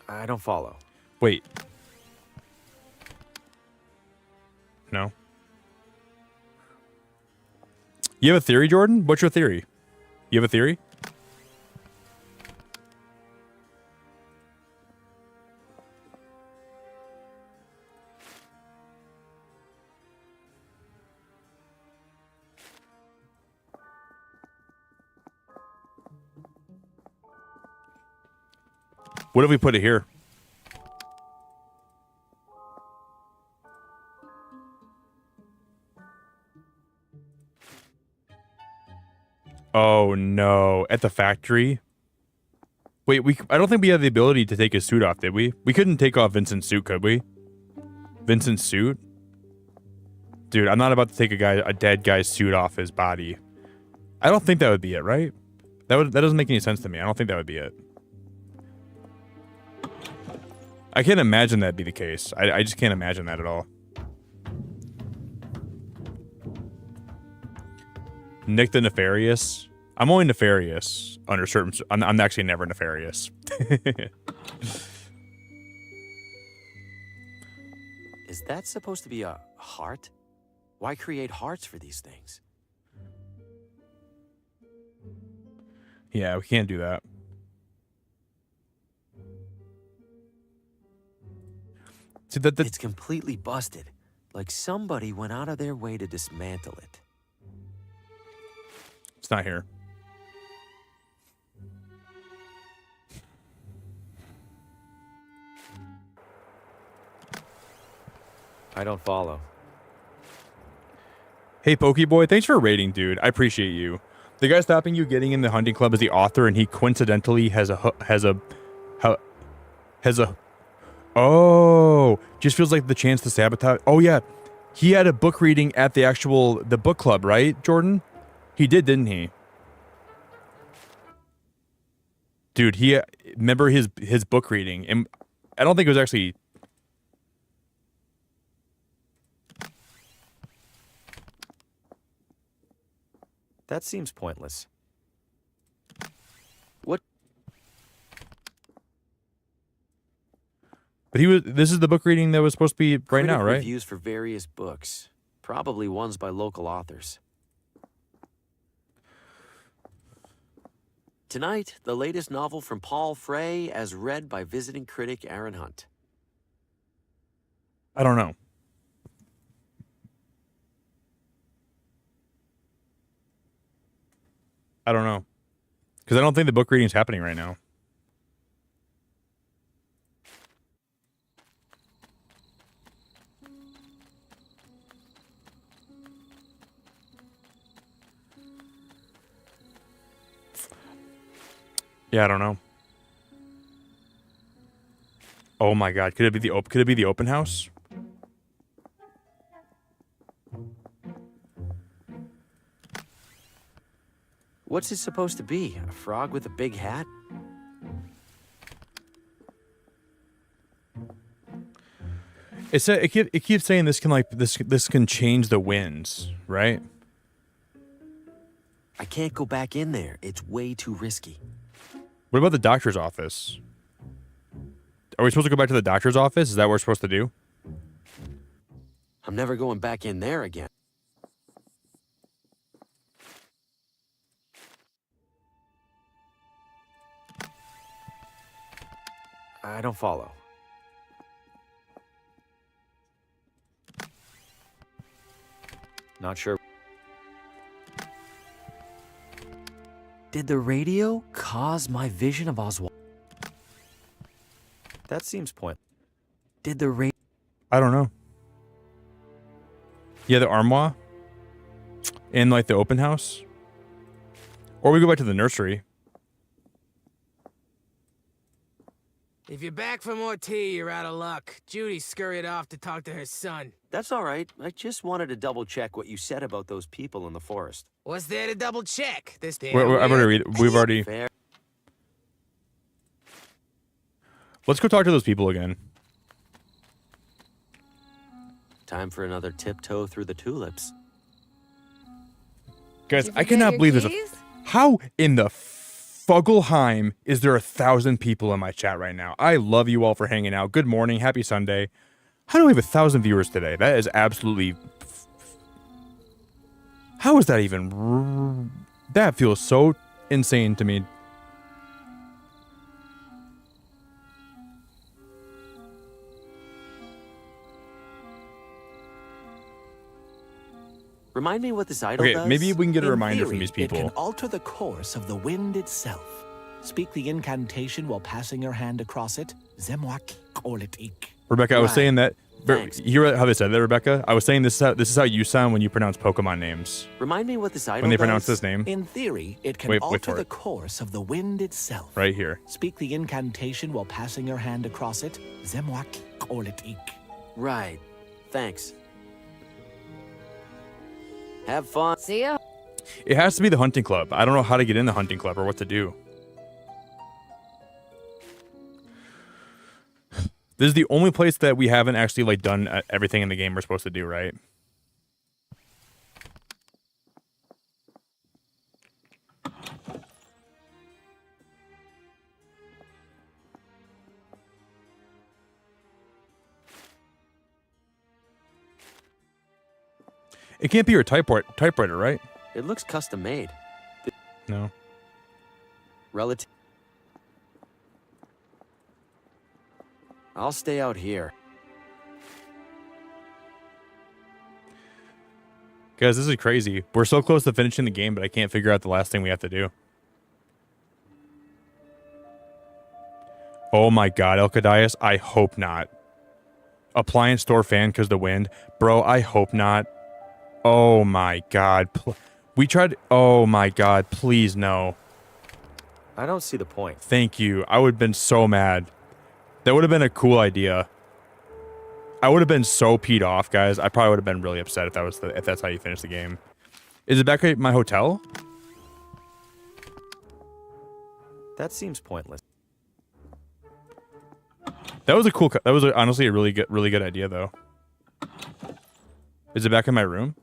I don't follow. Wait. No. You have a theory, Jordan? What's your theory? You have a theory? What if we put it here? Oh no, at the factory? Wait, I don't think we have the ability to take his suit off, did we? We couldn't take off Vincent's suit, could we? Vincent's suit? Dude, I'm not about to take a dead guy's suit off his body. I don't think that would be it, right? That doesn't make any sense to me. I don't think that would be it. I can't imagine that'd be the case. I just can't imagine that at all. Nick the Nefarious? I'm only nefarious under certain... I'm actually never nefarious. Is that supposed to be a heart? Why create hearts for these things? Yeah, we can't do that. See, It's completely busted. Like somebody went out of their way to dismantle it. It's not here. I don't follow. Hey, Pokeboy, thanks for rating, dude. I appreciate you. The guy stopping you getting in the hunting club is the author, and he coincidentally has a oh, just feels like the chance to sabotage. Oh yeah, he had a book reading at the book club, right, Jordan? He did, didn't he? Dude, remember his book reading, and I don't think it was actually. That seems pointless. What? But this is the book reading that was supposed to be right now, right? Reviews for various books, probably ones by local authors. Tonight, the latest novel from Paul Frey, as read by visiting critic Aaron Hunt. I don't know. I don't know. Because I don't think the book reading is happening right now. Yeah, I don't know. Oh my god, could it be the open house? What's it supposed to be? A frog with a big hat? It keeps saying this can change the winds, right? I can't go back in there. It's way too risky. What about the doctor's office? Are we supposed to go back to the doctor's office? Is that what we're supposed to do? I'm never going back in there again. I don't follow. Not sure. Did the radio cause my vision of Oswald? That seems pointless. Did the radio... I don't know. Yeah, the armoire. In like the open house. Or we go back to the nursery. If you're back for more tea, you're out of luck. Judy scurried off to talk to her son. That's all right. I just wanted to double check what you said about those people in the forest. What's there to double check? This damn I'm gonna read it. We've already... Fair. Let's go talk to those people again. Time for another tiptoe through the tulips. Guys, I cannot believe there's a... How in the Fuggelheim is there 1,000 people in my chat right now? I love you all for hanging out. Good morning. Happy Sunday. How do we have 1,000 viewers today? That is absolutely... How is that even... That feels so insane to me. Remind me what this idol does? Okay, maybe we can get a In reminder theory, from these people. It can alter the course of the wind itself. Speak the incantation while passing your hand across it. Zemwak Oletik. Rebecca, I was Right. saying that. Thanks. You hear how they said that, Rebecca? I was saying this is how you sound when you pronounce Pokemon names. Remind me what this idol When they does? pronounce this name. In theory, it can Wait alter for the it. course of the wind itself. Right here. Speak the incantation while passing your hand across it. Zemwak Oletik. Right. Thanks. Have fun. See ya. It has to be the hunting club. I don't know how to get in the hunting club or what to do. This is the only place that we haven't actually like done everything in the game we're supposed to do, right? It can't be your typewriter, right? It looks custom made. No. Relative. I'll stay out here. Guys, this is crazy. We're so close to finishing the game, but I can't figure out the last thing we have to do. Oh my god, Elkadias, I hope not. Appliance store fan because the wind. Bro, I hope not. Oh my god. We tried. Oh my god, please no. I don't see the point. Thank you. I would have been so mad. That would have been a cool idea. I would have been so peed off, guys. I probably would have been really upset if that's how you finish the game. Is it back at my hotel? That seems pointless. That was a cool. That was honestly a really good idea, though. Is it back in my room?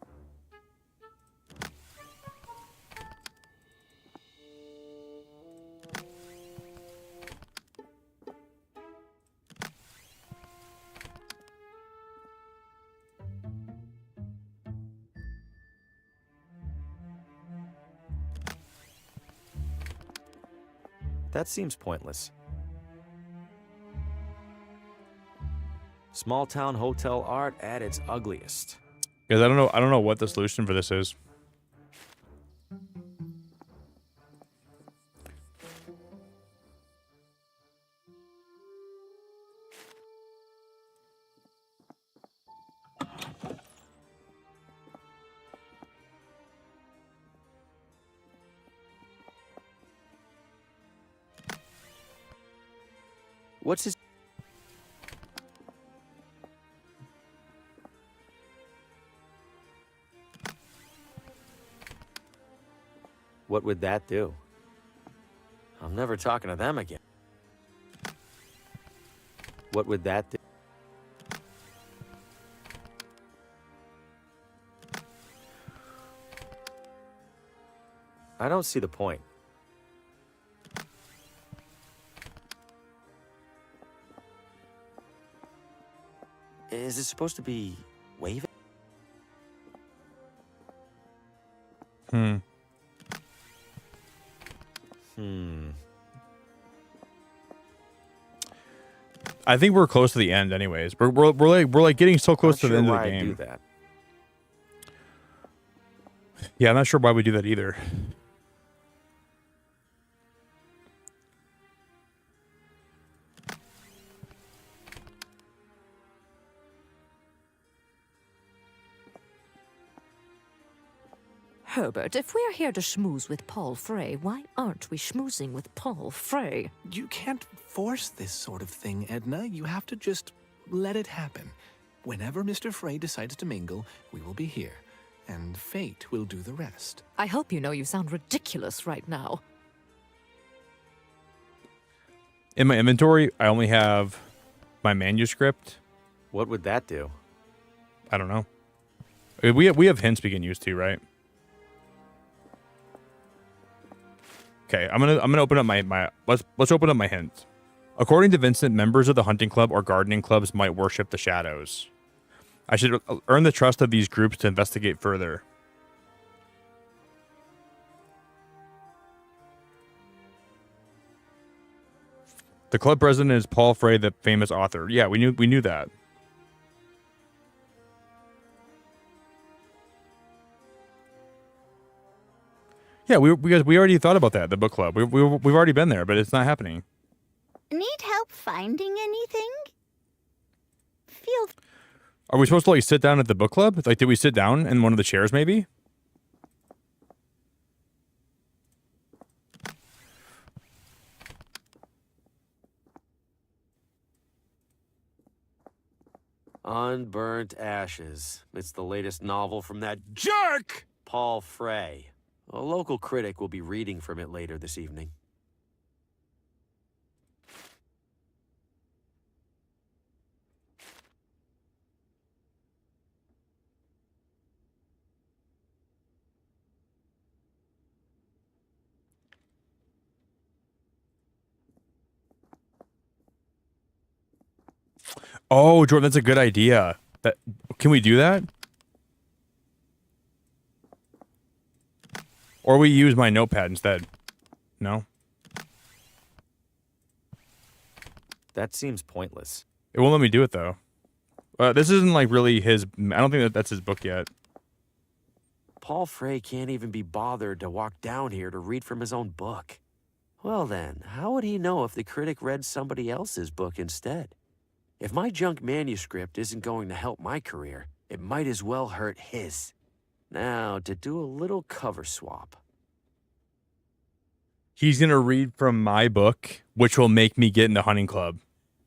That seems pointless. Small town hotel art at its ugliest. Guys, I don't know what the solution for this is. What's his... What would that do? I'm never talking to them again. What would that do? I don't see the point. Is it supposed to be waving? Hmm. I think we're close to the end, anyways. We're like getting so close to the end of the Not sure why game. I'd do that. Yeah, I'm not sure why we do that either. Herbert, if we're here to schmooze with Paul Frey, why aren't we schmoozing with Paul Frey? You can't force this sort of thing, Edna. You have to just let it happen. Whenever Mr. Frey decides to mingle, we will be here, and fate will do the rest. I hope you know you sound ridiculous right now. In my inventory, I only have my manuscript. What would that do? I don't know. We have hints we can use too, right? Okay, I'm gonna open up my let's open up my hints. According to Vincent, members of the hunting club or gardening clubs might worship the shadows. I should earn the trust of these groups to investigate further. The club president is Paul Frey, the famous author. Yeah, we knew that. Yeah, we already thought about that at the book club. We've already been there, but it's not happening. Need help finding anything? Feel Are we supposed to like sit down at the book club? Like, did we sit down in one of the chairs maybe? Unburnt Ashes. It's the latest novel from that jerk, Paul Frey. A local critic will be reading from it later this evening. Oh, Jordan, that's a good idea. Can we do that? Or we use my notepad instead? No? That seems pointless. It won't let me do it, though. This isn't, like, really his... I don't think that's his book yet. Paul Frey can't even be bothered to walk down here to read from his own book. Well then, how would he know if the critic read somebody else's book instead? If my junk manuscript isn't going to help my career, it might as well hurt his. Now, to do a little cover swap. He's going to read from my book, which will make me get in the hunting club.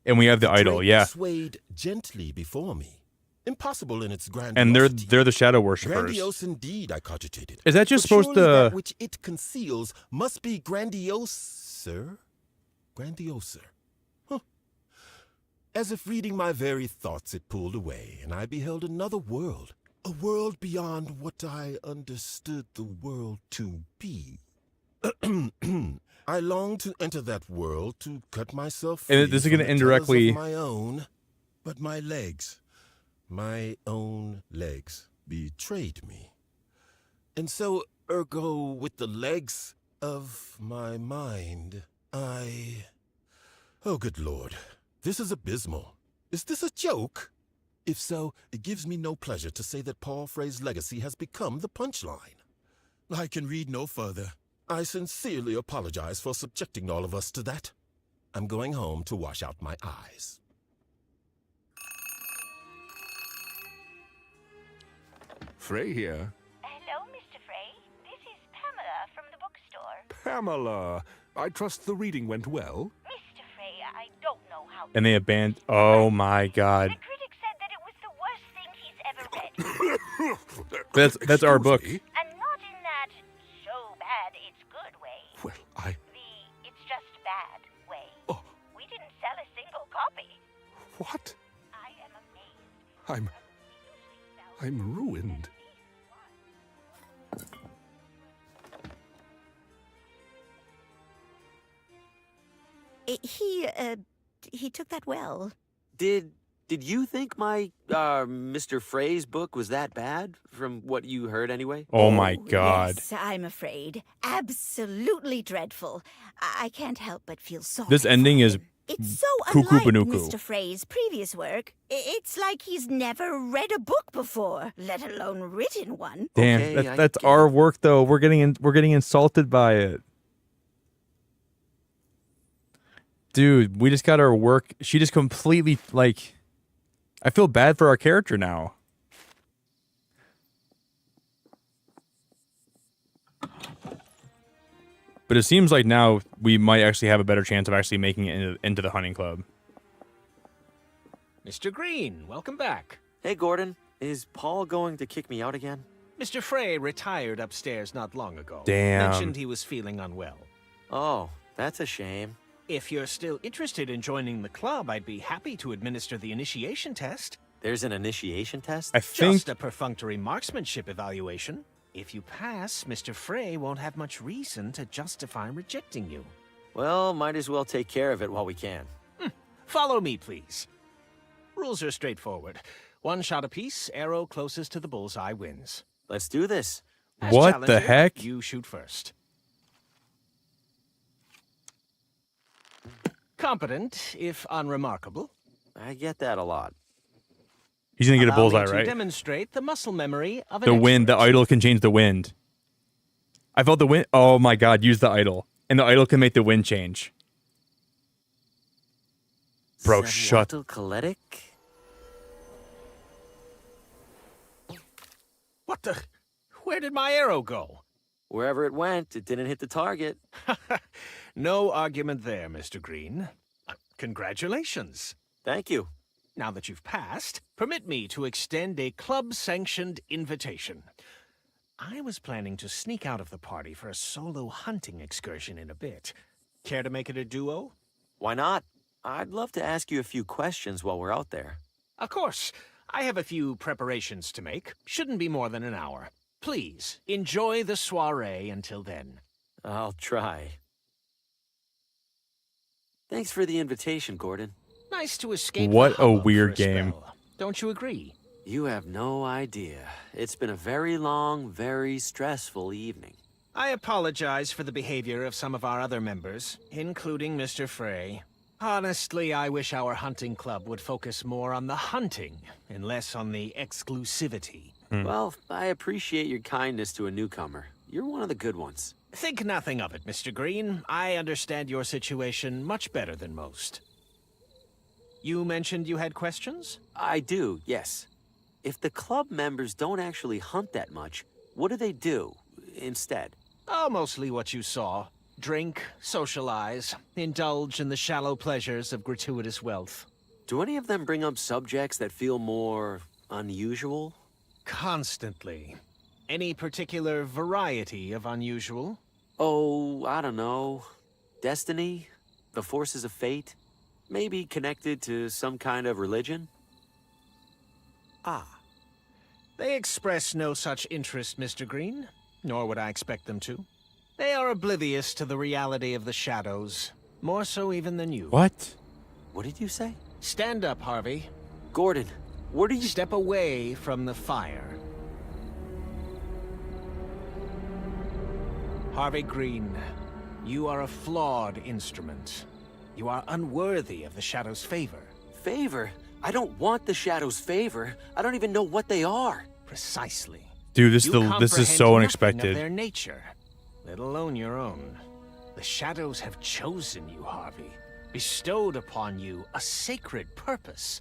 And we have the idol, yeah. Swayed gently before me. Impossible in its grandiosity. And they're the shadow worshippers. Grandiose indeed, I cogitated. Is that just But supposed surely to... that which it conceals must be grandioser? Grandioser. Huh. As if reading my very thoughts, it pulled away, and I beheld another world. A world beyond what I understood the world to be. I longed to enter that world, to cut myself free And this is from going to the indirectly... terrors of my own, but my own legs, betrayed me. And so, ergo, with the legs of my mind, Oh, good Lord. This is abysmal. Is this a joke? If so, it gives me no pleasure to say that Paul Frey's legacy has become the punchline. I can read no further. I sincerely apologize for subjecting all of us to that. I'm going home to wash out my eyes. Frey here. Hello, Mr. Frey. This is Pamela from the bookstore. Pamela, I trust the reading went well. Mr. Frey, I don't know how. And they abandoned... Oh, my God. The critic said that it was the worst thing he's ever read. That's our book. And not in that so bad it's good way. Well, It's just bad way. Oh. We didn't sell a single copy. What? I am amazed. I'm ruined. He took that well. Did you think my, Mr. Frey's book was that bad, from what you heard anyway? Oh my God. Yes, I'm afraid. Absolutely dreadful. I can't help but feel sorry. This ending is It's so cuckoo unlike panuku. Mr. Frey's previous work. It's like he's never read a book before, let alone written one. Damn, Okay, that's our work though. We're getting insulted by it. Dude, we just got our work. She just completely like. I feel bad for our character now. But it seems like now we might actually have a better chance of actually making it into the hunting club. Mr. Green, welcome back. Hey, Gordon. Is Paul going to kick me out again? Mr. Frey retired upstairs not long ago. Damn. Mentioned he was feeling unwell. Oh, that's a shame. If you're still interested in joining the club, I'd be happy to administer the initiation test. There's an initiation test? I think... Just a perfunctory marksmanship evaluation. If you pass, Mr. Frey won't have much reason to justify rejecting you. Well, might as well take care of it while we can. Follow me, please. Rules are straightforward. One shot apiece, arrow closest to the bullseye wins. Let's do this. As What challenger, the heck? You shoot first. Competent, if unremarkable. I get that a lot. He's gonna get a Allow me bullseye, to right? demonstrate the muscle memory of an The wind. The expert. idol can change the wind. I felt the wind. Oh my god, use the idol. And the idol can make the wind change. Bro, shut. Kaletic? What the? Where did my arrow go? Wherever it went, it didn't hit the target. No argument there, Mr. Green. Congratulations. Thank you. Now that you've passed, permit me to extend a club-sanctioned invitation. I was planning to sneak out of the party for a solo hunting excursion in a bit. Care to make it a duo? Why not? I'd love to ask you a few questions while we're out there. Of course. I have a few preparations to make. Shouldn't be more than an hour. Please, enjoy the soiree until then. I'll try. Thanks for the invitation, Gordon. Nice to escape. What the a hubbub weird for a game. spell. Don't you agree? You have no idea. It's been a very long, very stressful evening. I apologize for the behavior of some of our other members, including Mr. Frey. Honestly, I wish our hunting club would focus more on the hunting and less on the exclusivity. Well, I appreciate your kindness to a newcomer. You're one of the good ones. Think nothing of it, Mr. Green. I understand your situation much better than most. You mentioned you had questions? I do, yes. If the club members don't actually hunt that much, what do they do instead? Oh, mostly what you saw. Drink, socialize, indulge in the shallow pleasures of gratuitous wealth. Do any of them bring up subjects that feel more unusual? Constantly. Any particular variety of unusual? Oh, I don't know. Destiny? The forces of fate? Maybe connected to some kind of religion? Ah. They express no such interest, Mr. Green, nor would I expect them to. They are oblivious to the reality of the shadows, more so even than you. What? What did you say? Stand up, Harvey. Gordon, where do you... Step away from the fire. Harvey Green, you are a flawed instrument. You are unworthy of the Shadow's favor. Favor? I don't want the Shadow's favor. I don't even know what they are. Precisely. Dude, this is so nothing unexpected. Of their nature, let alone your own. The Shadows have chosen you, Harvey, bestowed upon you a sacred purpose,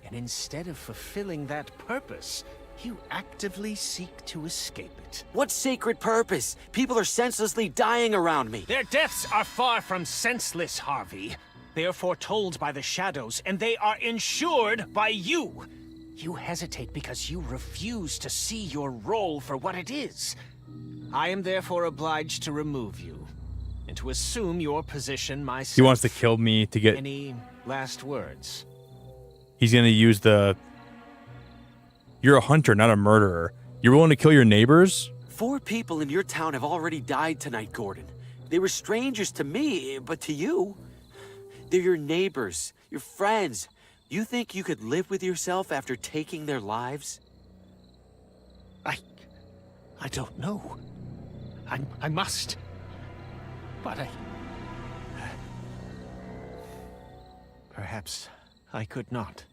and instead of fulfilling that purpose, you actively seek to escape it. What sacred purpose? People are senselessly dying around me. Their deaths are far from senseless, Harvey. They are foretold by the Shadows, and they are ensured by you. You hesitate because you refuse to see your role for what it is. I am therefore obliged to remove you, and to assume your position myself. He wants to kill me to get... Any last words? He's going to use the... You're a hunter, not a murderer. You're willing to kill your neighbors? 4 people in your town have already died tonight, Gordon. They were strangers to me, but to you... They're your neighbors, your friends. You think you could live with yourself after taking their lives? I don't know. I must. But perhaps I could not.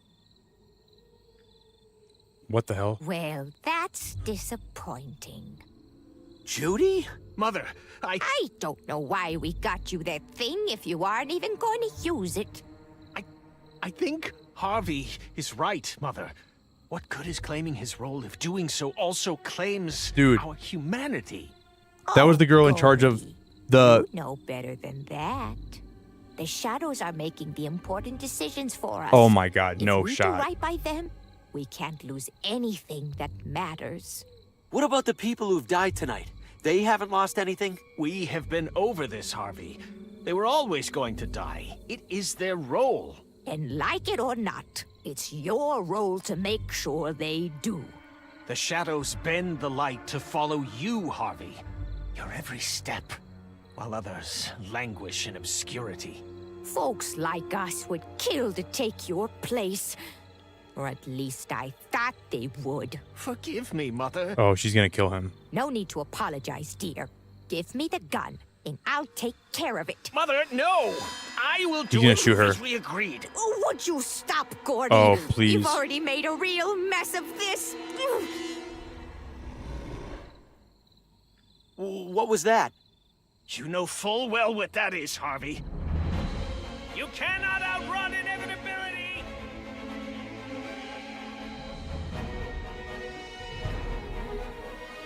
What the hell? Well, that's disappointing. Judy? Mother, I don't know why we got you that thing if you aren't even going to use it. I think Harvey is right, Mother. What good is claiming his role if doing so also claims our humanity? That was the girl in charge of the... You know better than that. The Shadows are making the important decisions for us. Oh my god, no If we shot. do right by them, we can't lose anything that matters. What about the people who've died tonight? They haven't lost anything? We have been over this, Harvey. They were always going to die. It is their role. And like it or not, it's your role to make sure they do. The Shadows bend the light to follow you, Harvey. Your every step, while others languish in obscurity. Folks like us would kill to take your place. Or at least I thought they would. Forgive me, Mother. Oh, she's gonna kill him. No need to apologize, dear. Give me the gun, and I'll take care of it. Mother, no! I will do gonna it shoot her. as we agreed. Oh, would you stop, Gordon? Oh, please. You've already made a real mess of this. What was that? You know full well what that is, Harvey. You cannot outrun inevitability!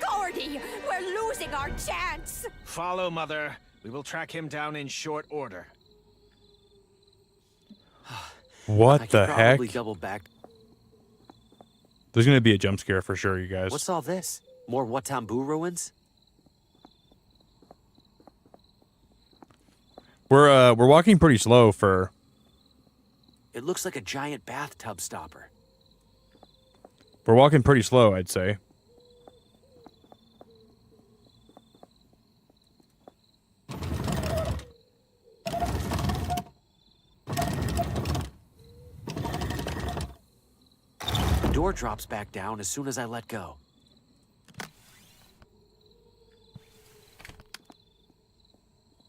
Gordy, we're losing our chance! Follow, Mother. We will track him down in short order. What I the could heck? probably double back. There's gonna be a jump scare for sure, you guys. What's all this? More Watambu ruins? We're walking pretty slow for. It looks like a giant bathtub stopper. We're walking pretty slow, I'd say. The door drops back down as soon as I let go.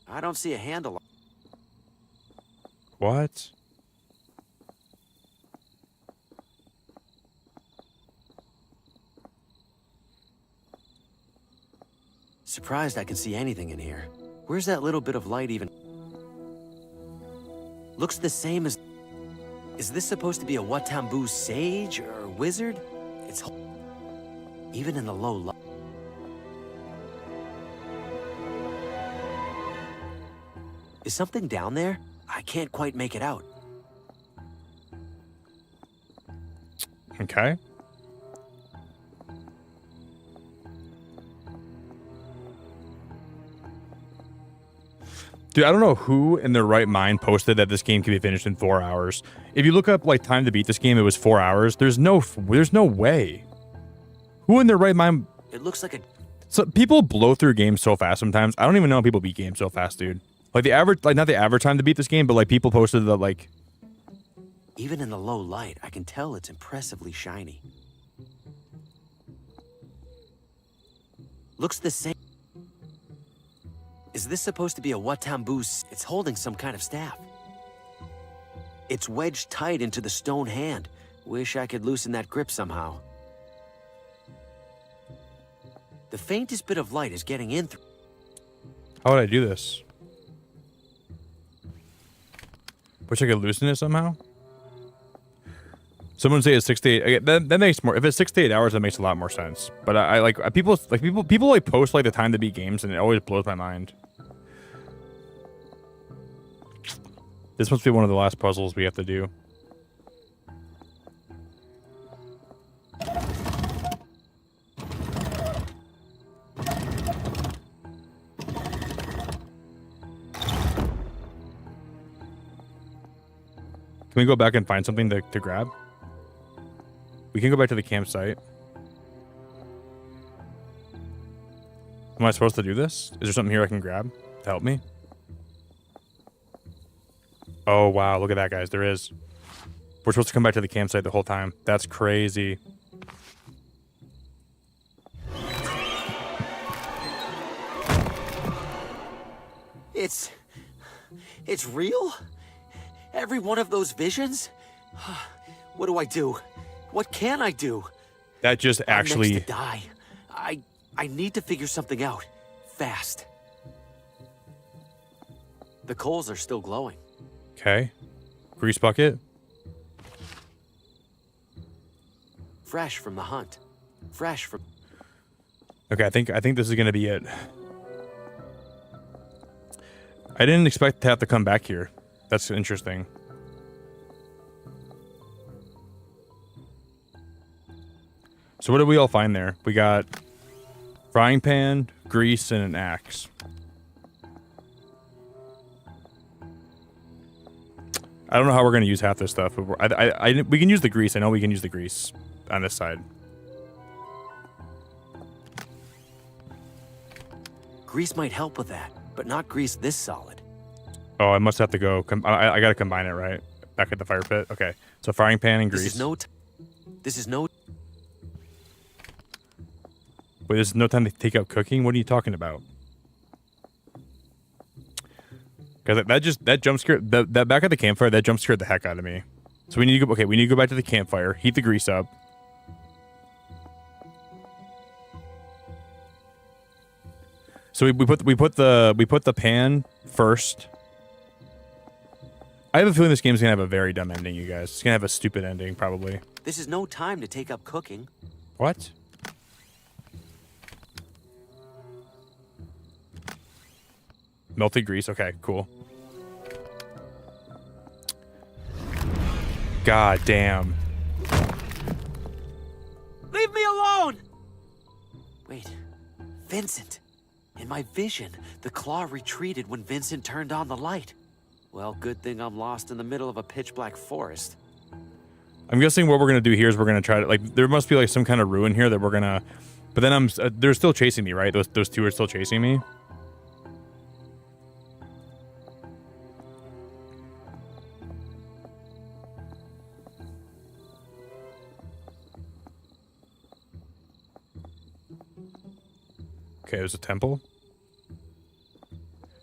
I don't see a handle. What? Surprised I can see anything in here. Where's that little bit of light even? Looks the same as... Is this supposed to be a Watambu sage or wizard? It's... Even in the low light. Is something down there? I can't quite make it out. Okay. Dude, I don't know who in their right mind posted that this game can be finished in 4 hours. If you look up like time to beat this game, it was 4 hours. There's no way. Who in their right mind? It looks like a... So people blow through games so fast sometimes. I don't even know how people beat games so fast, dude. Like the average, like not the average time to beat this game, but like people posted that like. Even in the low light, I can tell it's impressively shiny. Looks the same. Is this supposed to be a Watambu? It's holding some kind of staff. It's wedged tight into the stone hand. Wish I could loosen that grip somehow. The faintest bit of light is getting in through. How would I do this? Wish I could loosen it somehow. Someone say it's 6 to 8. Okay, that makes more. If it's 6 to 8 hours, that makes a lot more sense. But I like people like post like the time to beat games, and it always blows my mind. This must be one of the last puzzles we have to do. Can we go back and find something to grab? We can go back to the campsite. Am I supposed to do this? Is there something here I can grab to help me? Oh, wow. Look at that, guys. There is. We're supposed to come back to the campsite the whole time. That's crazy. It's real? Every one of those visions? What do I do? What can I do? That just actually... I'm next to die. I need to figure something out. Fast. The coals are still glowing. Okay. Grease bucket. Fresh from the hunt. Fresh from... Okay, I think this is gonna be it. I didn't expect to have to come back here. That's interesting. So what did we all find there? We got frying pan, grease, and an axe. I don't know how we're going to use half this stuff, but we can use the grease. I know we can use the grease on this side. Grease might help with that, but not grease this solid. Oh, I must have to go. I got to combine it, right? Back at the fire pit. Okay. So frying pan and grease. This is no... Wait, there's no time to take out cooking? What are you talking about? Because that jump scared that back at the campfire, that jump scared the heck out of me. So we need to go. Okay, we need to go back to the campfire, heat the grease up. So we put the pan first. I have a feeling this game's gonna have a very dumb ending, you guys. It's gonna have a stupid ending, probably. This is no time to take up cooking. What? Melted grease. Okay, cool. God damn. Leave me alone! Wait, Vincent. In my vision, the claw retreated when Vincent turned on the light. Well, good thing I'm lost in the middle of a pitch-black forest. I'm guessing what we're gonna do here is we're gonna try to, like, there must be like some kind of ruin here that we're gonna, but then they're still chasing me, right? Those two are still chasing me. Okay, there's a temple.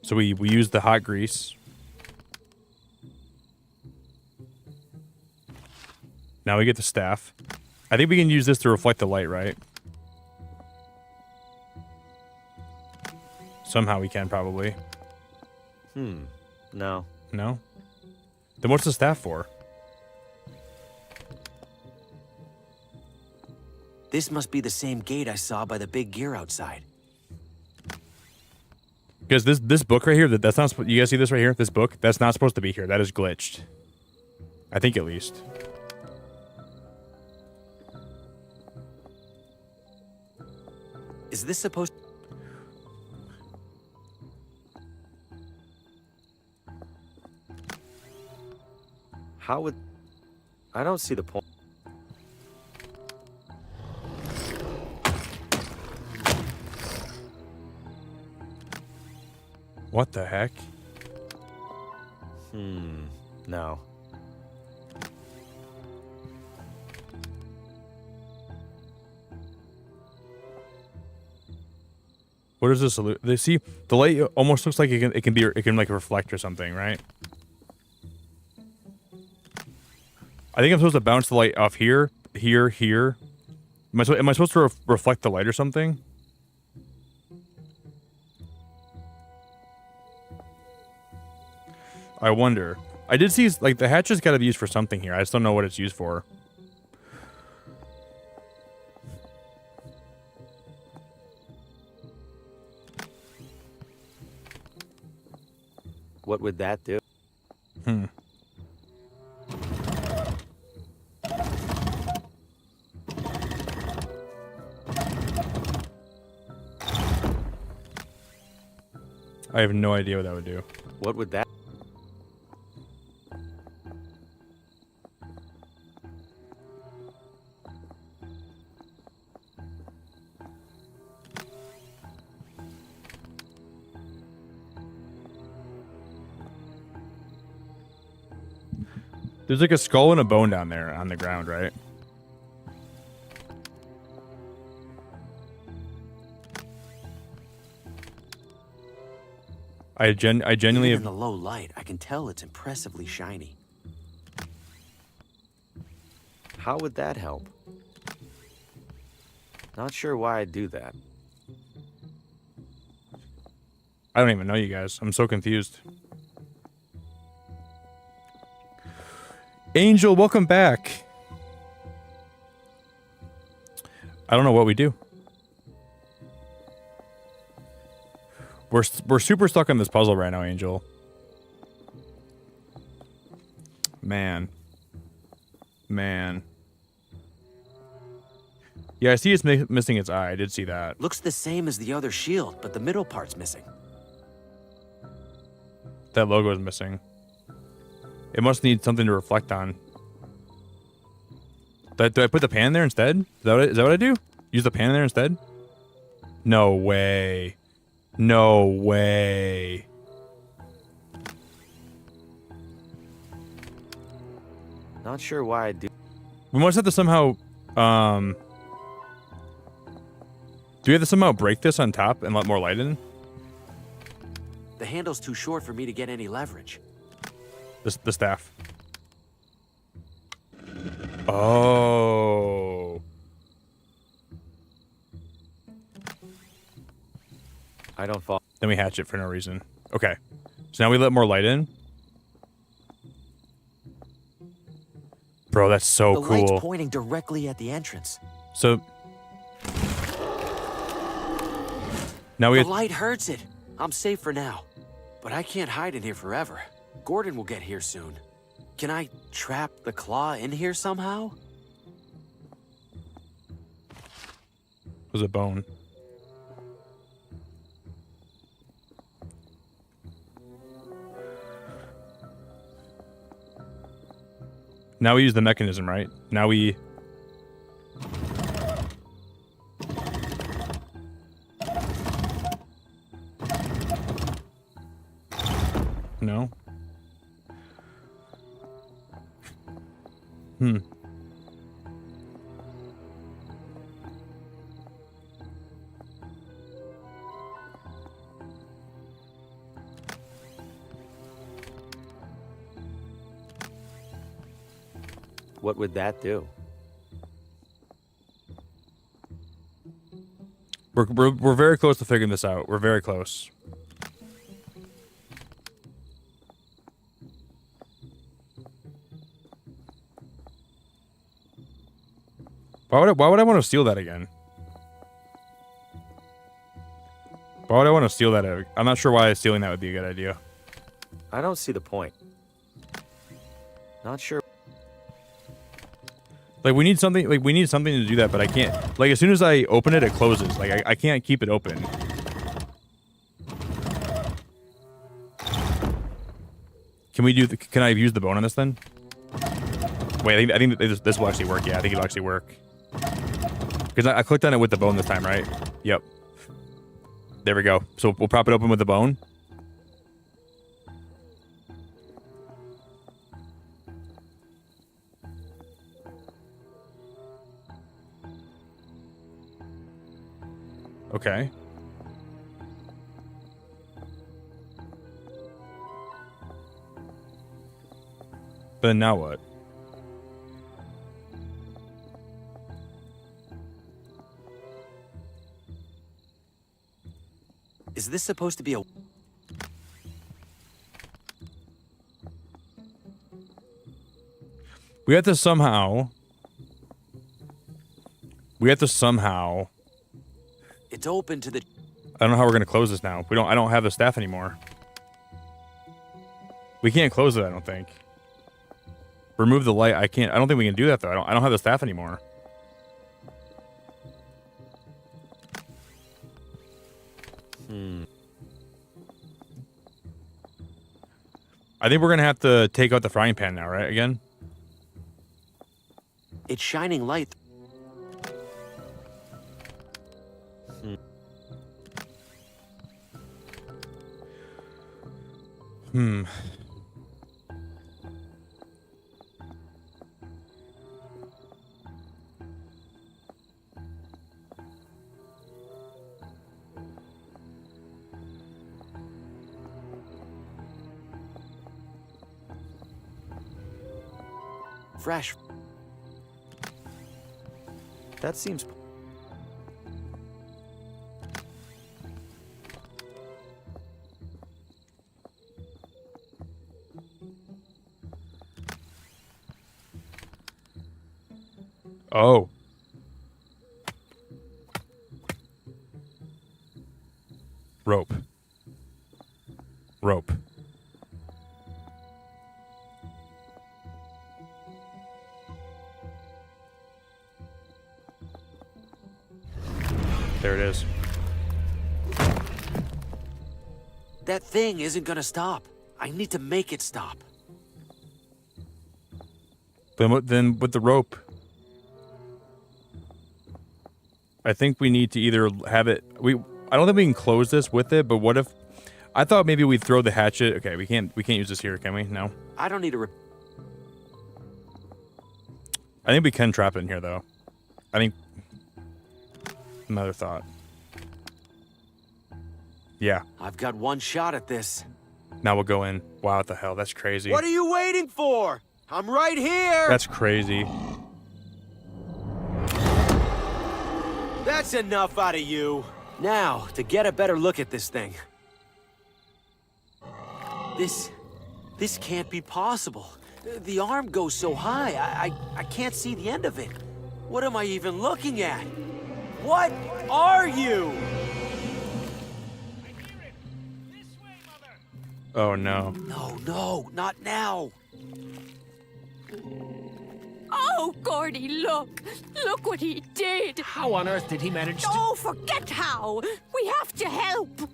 So we use the hot grease. Now we get the staff. I think we can use this to reflect the light, right? Somehow we can, probably. No. No? Then what's the staff for? This must be the same gate I saw by the big gear outside. Because this book right here, that's not, you guys see this right here? This book, that's not supposed to be here. That is glitched. I think at least. Is this supposed... How would... I don't see the point. What the heck? No. What is this? They see the light almost looks like it can like reflect or something, right? I think I'm supposed to bounce the light off here, here, here. Am I supposed to reflect the light or something? I wonder. I did see, like, the hatch has got to be used for something here. I just don't know what it's used for. What would that do? I have no idea what that would do. What would that... There's like a skull and a bone down there on the ground, right? I genuinely Even in the low light, I can tell it's impressively shiny. How would that help? Not sure why I'd do that. I don't even know you guys. I'm so confused. Angel, welcome back. I don't know what we do. We're super stuck on this puzzle right now, Angel. Man. Yeah, I see it's missing its eye. I did see that. Looks the same as the other shield, but the middle part's missing. That logo is missing. It must need something to reflect on. Do I put the pan there instead? Is that what I do? Use the pan there instead? No way. No way. Not sure why I'd do... We must have to somehow... Do we have to somehow break this on top and let more light in? The handle's too short for me to get any leverage. The staff. Oh. I don't fall. Then we hatch it for no reason. Okay. So now we let more light in. Bro, that's so the cool. light's pointing directly at the entrance. So now we The light hurts it. I'm safe for now. But I can't hide in here forever. Gordon will get here soon. Can I trap the claw in here somehow? was a bone. Now we use the mechanism, right? Now we... No? What would that do? We're very close to figuring this out. We're very close. Why would I want to steal that again? Why would I want to steal that? I'm not sure why stealing that would be a good idea. I don't see the point. Not sure. Like we need something to do that, but I can't. Like as soon as I open it, it closes. Like I can't keep it open. Can we do? Can I use the bone on this then? Wait, I think this will actually work. Yeah, I think it'll actually work. Because I clicked on it with the bone this time, right? Yep. There we go. So we'll prop it open with the bone. Okay. But now what? Is this supposed to be a... We have to somehow... It's open to the... I don't know how we're gonna close this now. I don't have the staff anymore. We can't close it, I don't think. Remove the light. I don't think we can do that though. I don't have the staff anymore. I think we're gonna have to take out the frying pan now, right? Again? It's shining light. Fresh. That seems... Oh. Rope. Rope. There it is. That thing isn't gonna stop. I need to make it stop. Then with the rope, I think we need to either have it. I don't think we can close this with it. But what if? I thought maybe we'd throw the hatchet. Okay, we can't use this here, can we? No. I don't need to. I think we can trap it in here though. I think. Another thought. Yeah. I've got one shot at this. Now we'll go in. Wow, what the hell? That's crazy. What are you waiting for? I'm right here. That's crazy. That's enough out of you. Now, to get a better look at this thing. This can't be possible. The arm goes so high, I can't see the end of it. What am I even looking at? What are you? Oh no. No, not now. Oh, Gordy, look! Look what he did! How on earth did he manage to... Oh, forget how! We have to help!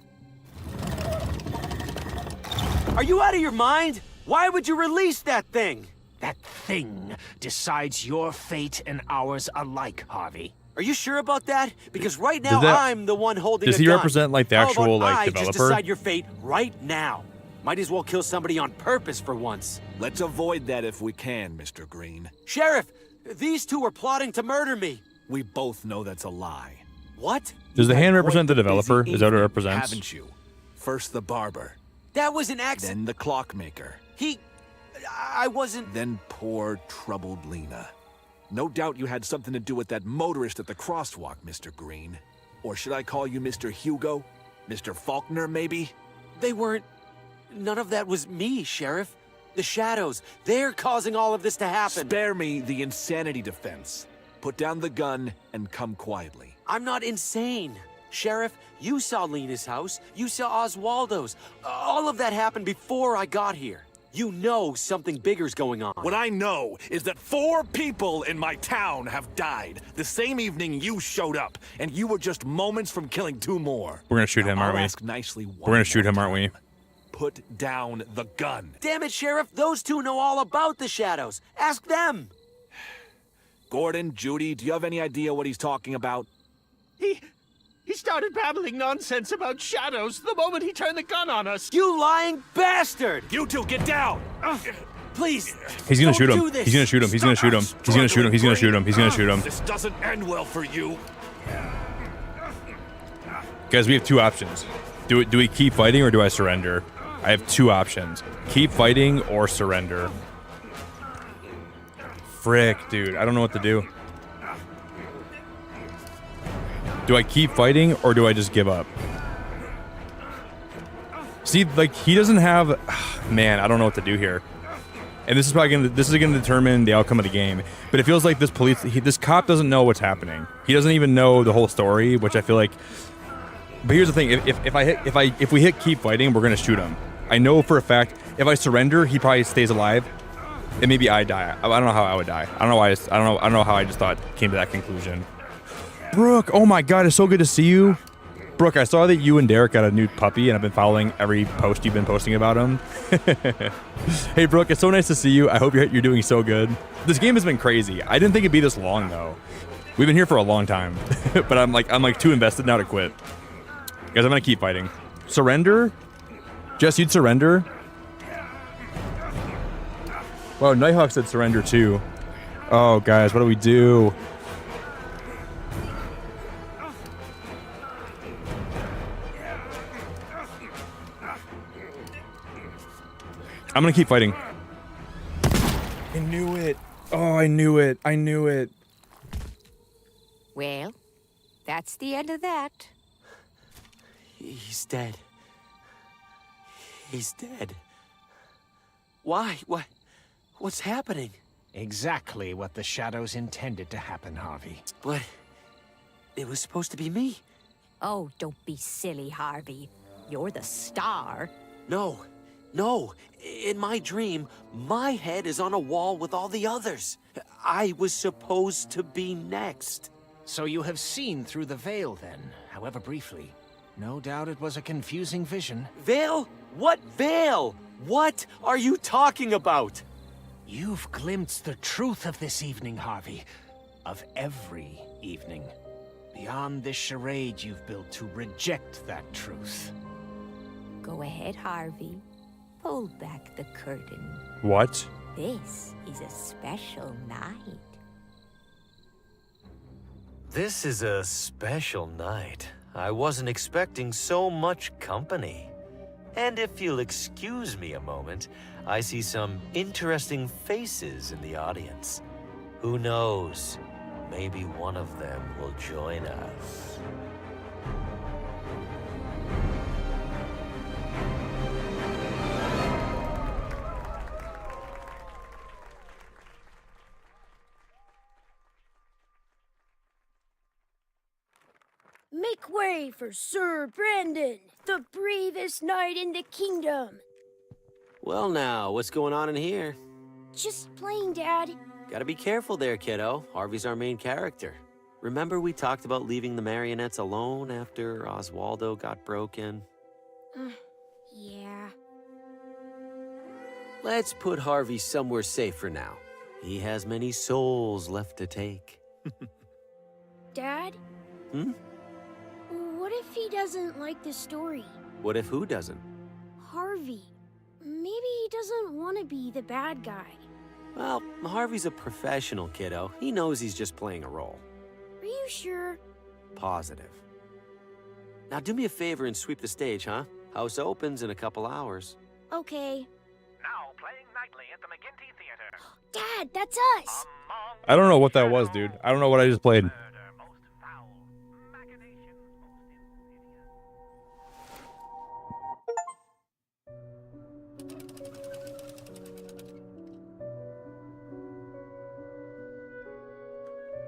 Are you out of your mind? Why would you release that thing? That thing decides your fate and ours alike, Harvey. Are you sure about that? Because right now I'm the one holding Does a he gun. represent like the How actual about like I just developer? decide your fate right now. Might as well kill somebody on purpose for once. Let's avoid that if we can, Mr. Green. Sheriff, these two are plotting to murder me. We both know that's a lie. What? Does the You hand had represent the quite a developer? busy Is that what it evening, represents? Haven't you? First the barber, That was an accident. then the clockmaker, I wasn't... then poor, troubled Lena. No doubt you had something to do with that motorist at the crosswalk, Mr. Green. Or should I call you Mr. Hugo? Mr. Faulkner, maybe? They weren't... None of that was me, Sheriff. The shadows, they're causing all of this to happen. Spare me the insanity defense. Put down the gun and come quietly. I'm not insane. Sheriff, you saw Lena's house. You saw Oswaldo's. All of that happened before I got here. You know something bigger's going on. What I know is that 4 people in my town have died the same evening you showed up, and you were just moments from killing 2 more. We're gonna shoot him, I'll aren't we? ask nicely one We're gonna shoot more him, aren't we? Put down the gun. Damn it, Sheriff. Those two know all about the shadows. Ask them. Gordon, Judy, do you have any idea what he's talking about? He started babbling nonsense about shadows the moment he turned the gun on us. You lying bastard! You two, get down! Please. He's gonna shoot him. do this. He's gonna shoot him. He's gonna shoot him. He's gonna shoot him. He's gonna shoot him. He's gonna shoot him. This doesn't end well for you. Guys, we have 2 options. Do we keep fighting or do I surrender? I have 2 options. Keep fighting or surrender. Frick, dude. I don't know what to do. Do I keep fighting or do I just give up? See, like, he doesn't have... Man, I don't know what to do here. And this is probably gonna determine the outcome of the game. But it feels like this cop doesn't know what's happening. He doesn't even know the whole story, which I feel like... But here's the thing: if we hit keep fighting, we're gonna shoot him. I know for a fact. If I surrender, he probably stays alive, and maybe I die. I don't know how I would die. I don't know why. I don't know how I just came to that conclusion. Brooke, oh my God, it's so good to see you. Brooke, I saw that you and Derek got a new puppy, and I've been following every post you've been posting about him. Hey, Brooke, it's so nice to see you. I hope you're doing so good. This game has been crazy. I didn't think it'd be this long though. We've been here for a long time, but I'm like too invested now to quit. Guys, I'm gonna keep fighting. Surrender? Jess, you'd surrender? Well, Nighthawk said surrender too. Oh, guys, what do we do? I'm gonna keep fighting. I knew it. Oh, I knew it. I knew it. Well, that's the end of that. He's dead. He's dead. Why? What's happening? Exactly what the shadows intended to happen, Harvey. But it was supposed to be me. Oh, don't be silly, Harvey. You're the star. No. In my dream, my head is on a wall with all the others. I was supposed to be next. So you have seen through the veil then, however briefly. No doubt it was a confusing vision. Veil? What veil? What are you talking about? You've glimpsed the truth of this evening, Harvey. Of every evening. Beyond this charade you've built to reject that truth. Go ahead, Harvey. Pull back the curtain. What? This is a special night. This is a special night. I wasn't expecting so much company. And if you'll excuse me a moment, I see some interesting faces in the audience. Who knows? Maybe one of them will join us. Make way for Sir Brandon, the bravest knight in the kingdom. Well now, what's going on in here? Just playing, Dad. Gotta be careful there, kiddo. Harvey's our main character. Remember we talked about leaving the marionettes alone after Oswaldo got broken? Yeah. Let's put Harvey somewhere safe for now. He has many souls left to take. Dad? Hmm? What if he doesn't like the story? What if who doesn't? Harvey. Maybe he doesn't want to be the bad guy. Well, Harvey's a professional, kiddo. He knows he's just playing a role. Are you sure? Positive. Now do me a favor and sweep the stage, huh? House opens in a couple hours. Okay. Now playing nightly at the McGinty Theater. Dad, that's us! I don't know what that was, dude. I don't know what I just played.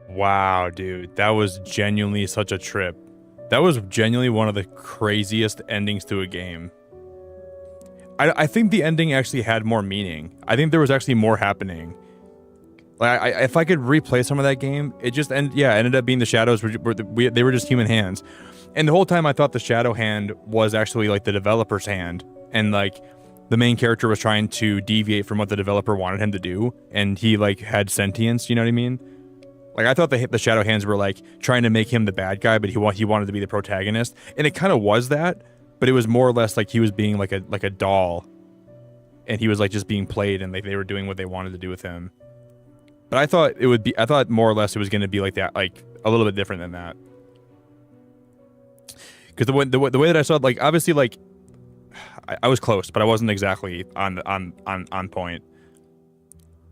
Wow, dude. That was genuinely such a trip. That was genuinely one of the craziest endings to a game. I think the ending actually had more meaning. I think there was actually more happening. Like, if I could replay some of that game, it just ended up being the shadows they were just human hands. And the whole time I thought the shadow hand was actually like the developer's hand. And like the main character was trying to deviate from what the developer wanted him to do. And he like had sentience, you know what I mean? Like, I thought the shadow hands were like trying to make him the bad guy, but he wanted to be the protagonist. And it kind of was that, but it was more or less like he was being like a doll. And he was like just being played, and like they were doing what they wanted to do with him. But I thought more or less it was going to be like that, like a little bit different than that. Because the way that I saw it, like obviously like I was close, but I wasn't exactly on point.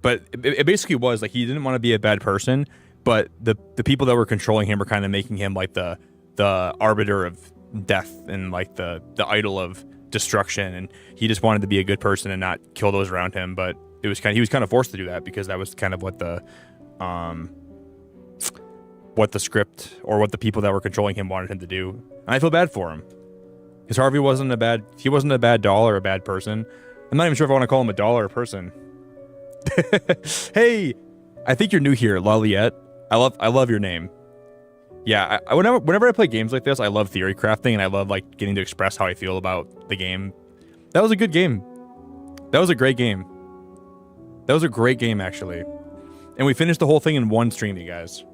But it basically was like he didn't want to be a bad person, but the people that were controlling him were kind of making him like the arbiter of death and like the idol of destruction, and he just wanted to be a good person and not kill those around him. But he was kind of forced to do that because that was kind of what the script or what the people that were controlling him wanted him to do. And I feel bad for him because Harvey wasn't a bad doll or a bad person. I'm not even sure if I want to call him a doll or a person. Hey, I think you're new here, Laliette. I love your name. Yeah, whenever I play games like this, I love theory crafting and I love like getting to express how I feel about the game. That was a good game. That was a great game. That was a great game, actually. And we finished the whole thing in one stream, you guys.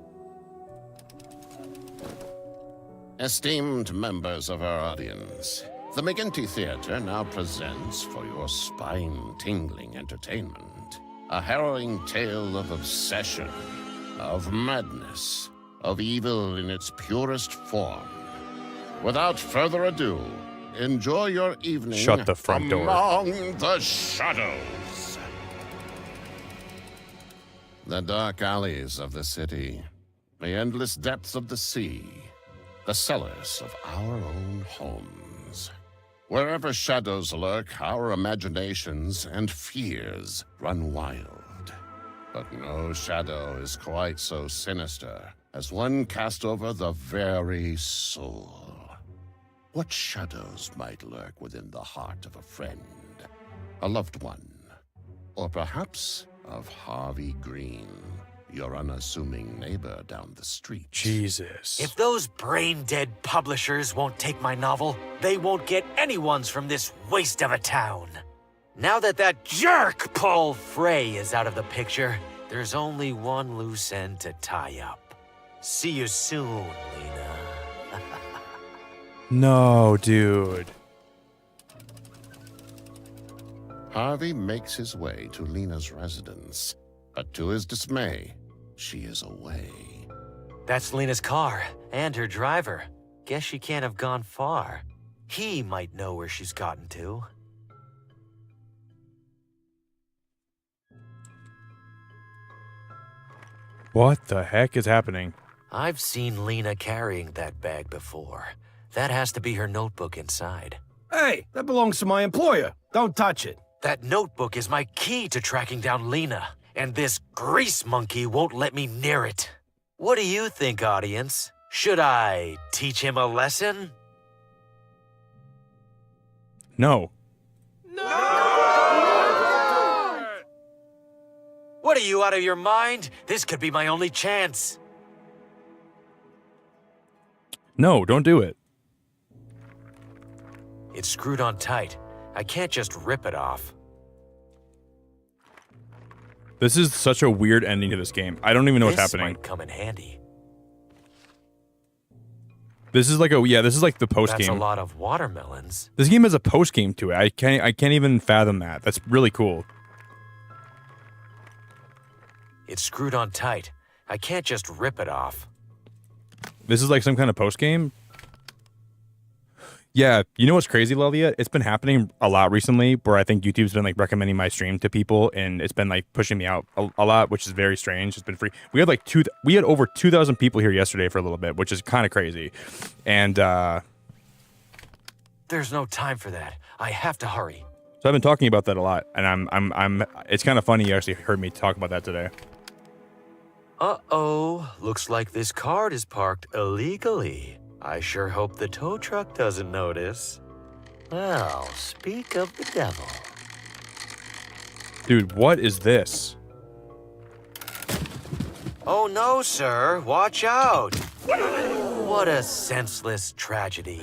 Esteemed members of our audience, the McGinty Theater now presents for your spine-tingling entertainment a harrowing tale of obsession, of madness, of evil in its purest form. Without further ado, enjoy your evening Shut the front door. Among the Shadows. The dark alleys of the city, the endless depths of the sea, the cellars of our own homes. Wherever shadows lurk, our imaginations and fears run wild. But no shadow is quite so sinister as one cast over the very soul. What shadows might lurk within the heart of a friend, a loved one, or perhaps of Harvey Green, your unassuming neighbor down the street? Jesus. If those brain-dead publishers won't take my novel, they won't get anyone's from this waste of a town. Now that jerk Paul Frey is out of the picture, there's only one loose end to tie up. See you soon, Lena. No, dude. Harvey makes his way to Lena's residence, but to his dismay, she is away. That's Lena's car, and her driver. Guess she can't have gone far. He might know where she's gotten to. What the heck is happening? I've seen Lena carrying that bag before. That has to be her notebook inside. Hey, that belongs to my employer. Don't touch it. That notebook is my key to tracking down Lena, and this grease monkey won't let me near it. What do you think, audience? Should I teach him a lesson? No. What are you, out of your mind? This could be my only chance. No, don't do it. It's screwed on tight. I can't just rip it off. This is such a weird ending to this game. I don't even know what's happening. This might come in handy. This is like this is like the post game. That's a lot of watermelons. This game has a post game to it. I can't even fathom that. That's really cool. It's screwed on tight. I can't just rip it off. This is like some kind of post game. Yeah, you know what's crazy, Lelia? It's been happening a lot recently where I think YouTube's been like recommending my stream to people and it's been like pushing me out a lot, which is very strange. It's been free. We had over 2,000 people here yesterday for a little bit, which is kind of crazy. And there's no time for that. I have to hurry. So I've been talking about that a lot, and I'm it's kind of funny you actually heard me talk about that today. Uh-oh, looks like this cart is parked illegally. I sure hope the tow truck doesn't notice. Well, speak of the devil. Dude, what is this? Oh no, sir, watch out. What a senseless tragedy.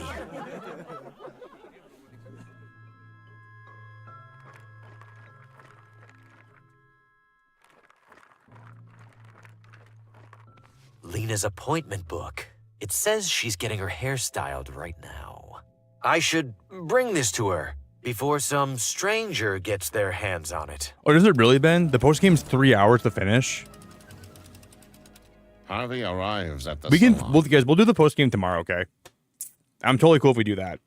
Lena's appointment book. It says she's getting her hair styled right now. I should bring this to her before some stranger gets their hands on it. Oh, does it really, Ben? The post game's 3 hours to finish. Harvey arrives at the We'll do the post game tomorrow, okay? I'm totally cool if we do that.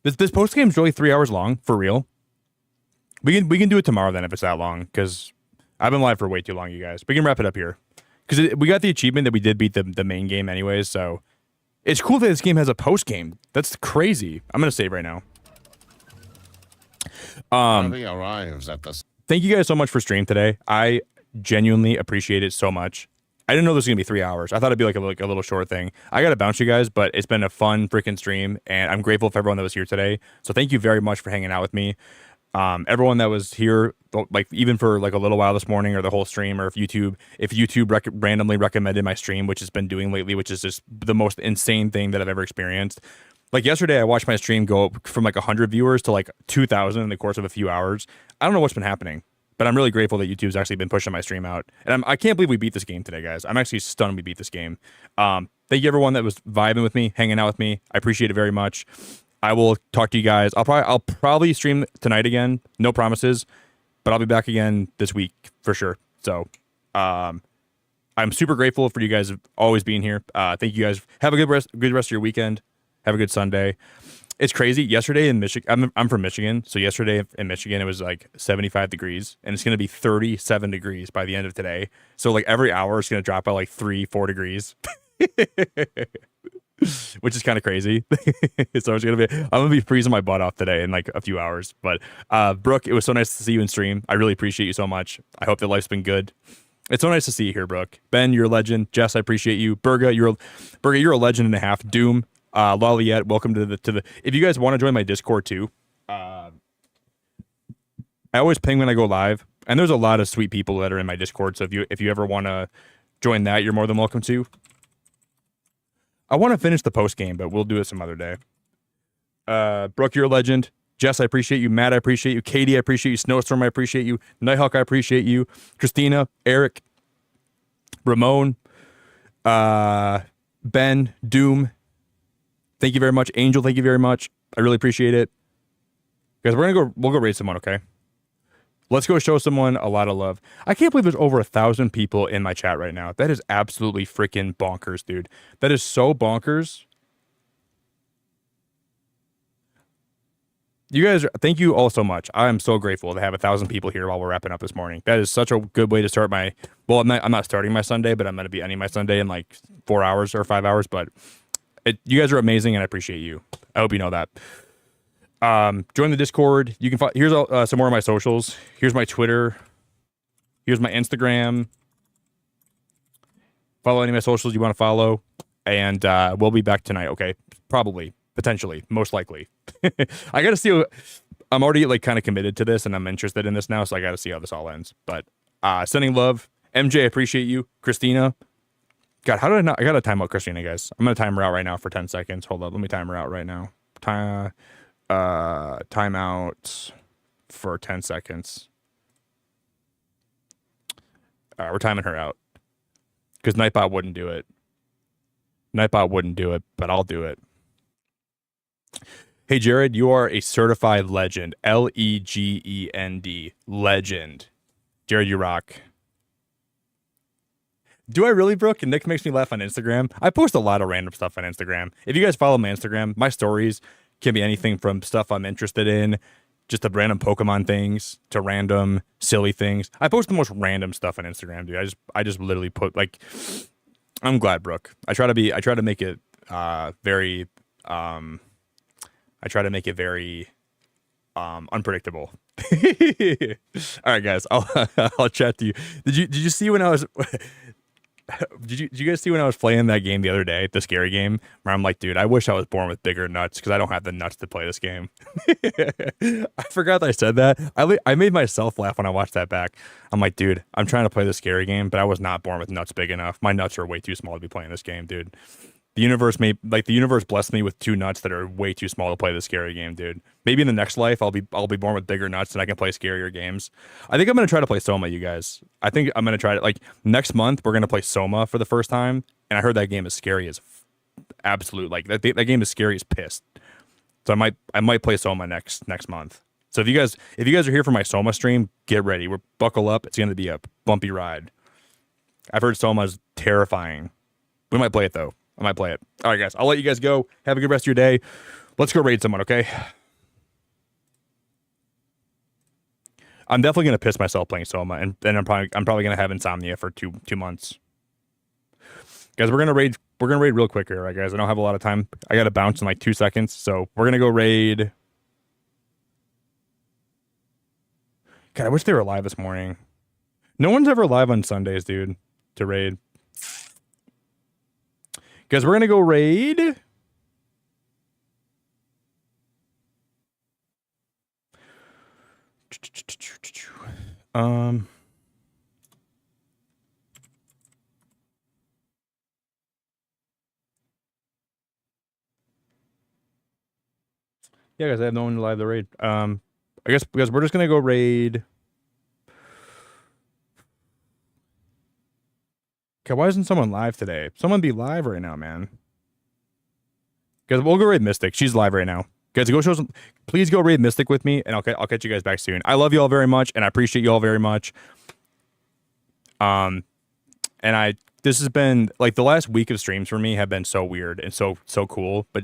This post game's really 3 hours long, for real. We can do it tomorrow then if it's that long, because I've been live for way too long, you guys. We can wrap it up here. Because we got the achievement that we did beat the main game anyways, so it's cool that this game has a post game. That's crazy. I'm gonna save right now. Harvey arrives at the. Thank you guys so much for stream today. I genuinely appreciate it so much. I didn't know this was gonna be 3 hours. I thought it'd be like a little short thing. I gotta bounce you guys, but it's been a fun freaking stream, and I'm grateful for everyone that was here today. So thank you very much for hanging out with me. Everyone that was here, like even for like a little while this morning or the whole stream, or if YouTube randomly recommended my stream, which it's been doing lately, which is just the most insane thing that I've ever experienced. Like yesterday, I watched my stream go up from like 100 viewers to like 2,000 in the course of a few hours. I don't know what's been happening, but I'm really grateful that YouTube's actually been pushing my stream out. And I can't believe we beat this game today, guys. I'm actually stunned we beat this game. Thank you everyone that was vibing with me, hanging out with me. I appreciate it very much. I will talk to you guys. I'll probably stream tonight again. No promises, but I'll be back again this week for sure. So, I'm super grateful for you guys always being here. Thank you guys. Have a good rest of your weekend. Have a good Sunday. It's crazy. Yesterday in Michigan, I'm from Michigan, so yesterday in Michigan it was like 75 degrees, and it's gonna be 37 degrees by the end of today. So like every hour it's gonna drop by like 3-4 degrees. Which is kind of crazy. So I'm gonna be freezing my butt off today in like a few hours. But Brooke, it was so nice to see you in stream. I really appreciate you so much. I hope that life's been good. It's so nice to see you here, Brooke. Ben, you're a legend. Jess, I appreciate you. Burga, you're a legend and a half. Doom, Laliette, welcome to the. If you guys want to join my Discord too, I always ping when I go live, and there's a lot of sweet people that are in my Discord. So if you ever want to join that, you're more than welcome to. I want to finish the post game, but we'll do it some other day. Brooke, you're a legend. Jess, I appreciate you. Matt, I appreciate you. Katie, I appreciate you. Snowstorm, I appreciate you. Nighthawk, I appreciate you. Christina, Eric, Ramon, Ben, Doom, thank you very much. Angel, thank you very much. I really appreciate it. Guys, we'll go raid someone, okay? Let's go show someone a lot of love. I can't believe there's over 1,000 people in my chat right now. That is absolutely freaking bonkers, dude. That is so bonkers. You guys, thank you all so much. I am so grateful to have 1,000 people here while we're wrapping up this morning. That is such a good way to start my, well, I'm not starting my Sunday, but I'm going to be ending my Sunday in like 4 hours or 5 hours. But you guys are amazing, and I appreciate you. I hope you know that. Join the Discord. You can here's some more of my socials. Here's my Twitter. Here's my Instagram. Follow any of my socials you want to follow. and we'll be back tonight. Okay, probably, potentially, most likely. I gotta see. I'm already like kind of committed to this, and I'm interested in this now, so I gotta see how this all ends. But sending love, MJ. I appreciate you, Christina. God, how did I not? I gotta time out Christina, guys. I'm gonna time her out right now for 10 seconds. Hold up, let me time her out right now. Time out for 10 seconds. We're timing her out because Nightbot wouldn't do it. Nightbot wouldn't do it, but I'll do it. Hey, Jared, you are a certified legend. Legend. Legend. Jared, you rock. Do I really, Brooke? And Nick makes me laugh on Instagram. I post a lot of random stuff on Instagram. If you guys follow my Instagram, my stories can be anything from stuff I'm interested in, just the random Pokemon things, to random silly things. I post the most random stuff on Instagram, dude. I just literally put like, I'm glad, Brooke. I try to make it very unpredictable. All right, guys. I'll chat to you. Did you see when I was did you guys see when I was playing that game the other day, the scary game, where I'm like, dude, I wish I was born with bigger nuts because I don't have the nuts to play this game. I forgot that I said that. I made myself laugh when I watched that back. I'm like, dude, I'm trying to play this scary game, but I was not born with nuts big enough. My nuts are way too small to be playing this game, dude. The universe blessed me with 2 nuts that are way too small to play this scary game, dude. Maybe in the next life I'll be born with bigger nuts and I can play scarier games. I think I'm gonna try to play Soma, you guys. I think I'm gonna try to, like, next month we're gonna play Soma for the first time, and I heard that game is scary as absolute. Like that game is scary as piss. So I might play Soma next month. So if you guys are here for my Soma stream, get ready. We're buckle up. It's gonna be a bumpy ride. I've heard Soma's terrifying. We might play it though. I might play it. All right, guys. I'll let you guys go. Have a good rest of your day. Let's go raid someone, okay? I'm definitely gonna piss myself playing Soma, and I'm probably gonna have insomnia for two months. Guys, we're gonna raid real quick here, right, guys? I don't have a lot of time. I gotta bounce in like 2 seconds, so we're gonna go raid. God, I wish they were live this morning. No one's ever live on Sundays, dude, to raid. Guys, we're going to go raid. Yeah, guys, I have no one to live the raid. I guess because we're just going to go raid. Okay, why isn't someone live today? Someone be live right now, man. Guys, we'll go raid Mystic. She's live right now. Guys, go show some. Please go raid Mystic with me, and I'll catch you guys back soon. I love you all very much, and I appreciate you all very much. This has been like the last week of streams for me have been so weird and so cool, but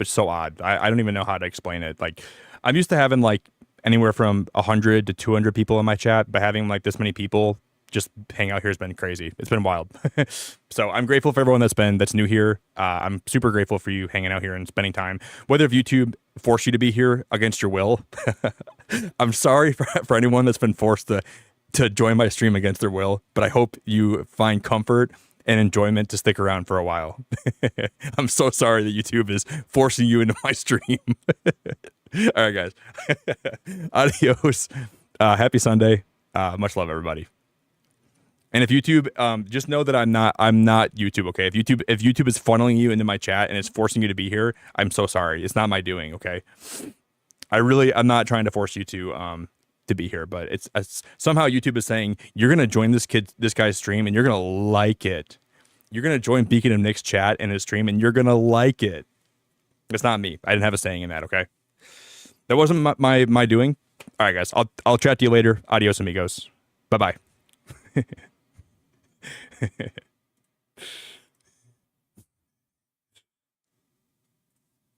so odd. I don't even know how to explain it. Like, I'm used to having like anywhere from 100 to 200 people in my chat, but having like this many people just hang out here has been crazy. It's been wild. So I'm grateful for everyone that's new here. I'm super grateful for you hanging out here and spending time. Whether if YouTube forced you to be here against your will, I'm sorry for anyone that's been forced to join my stream against their will, but I hope you find comfort and enjoyment to stick around for a while. I'm so sorry that YouTube is forcing you into my stream. All right, guys. Adios. Happy Sunday. Much love, everybody. And if YouTube, just know that I'm not YouTube, okay? If YouTube is funneling you into my chat and it's forcing you to be here, I'm so sorry. It's not my doing, okay? I'm not trying to force you to be here, but it's somehow YouTube is saying you're gonna join this guy's stream and you're gonna like it. You're gonna join Beacon and Nick's chat and his stream and you're gonna like it. It's not me. I didn't have a saying in that, okay? That wasn't my doing. All right, guys. I'll chat to you later. Adios, amigos. Bye bye.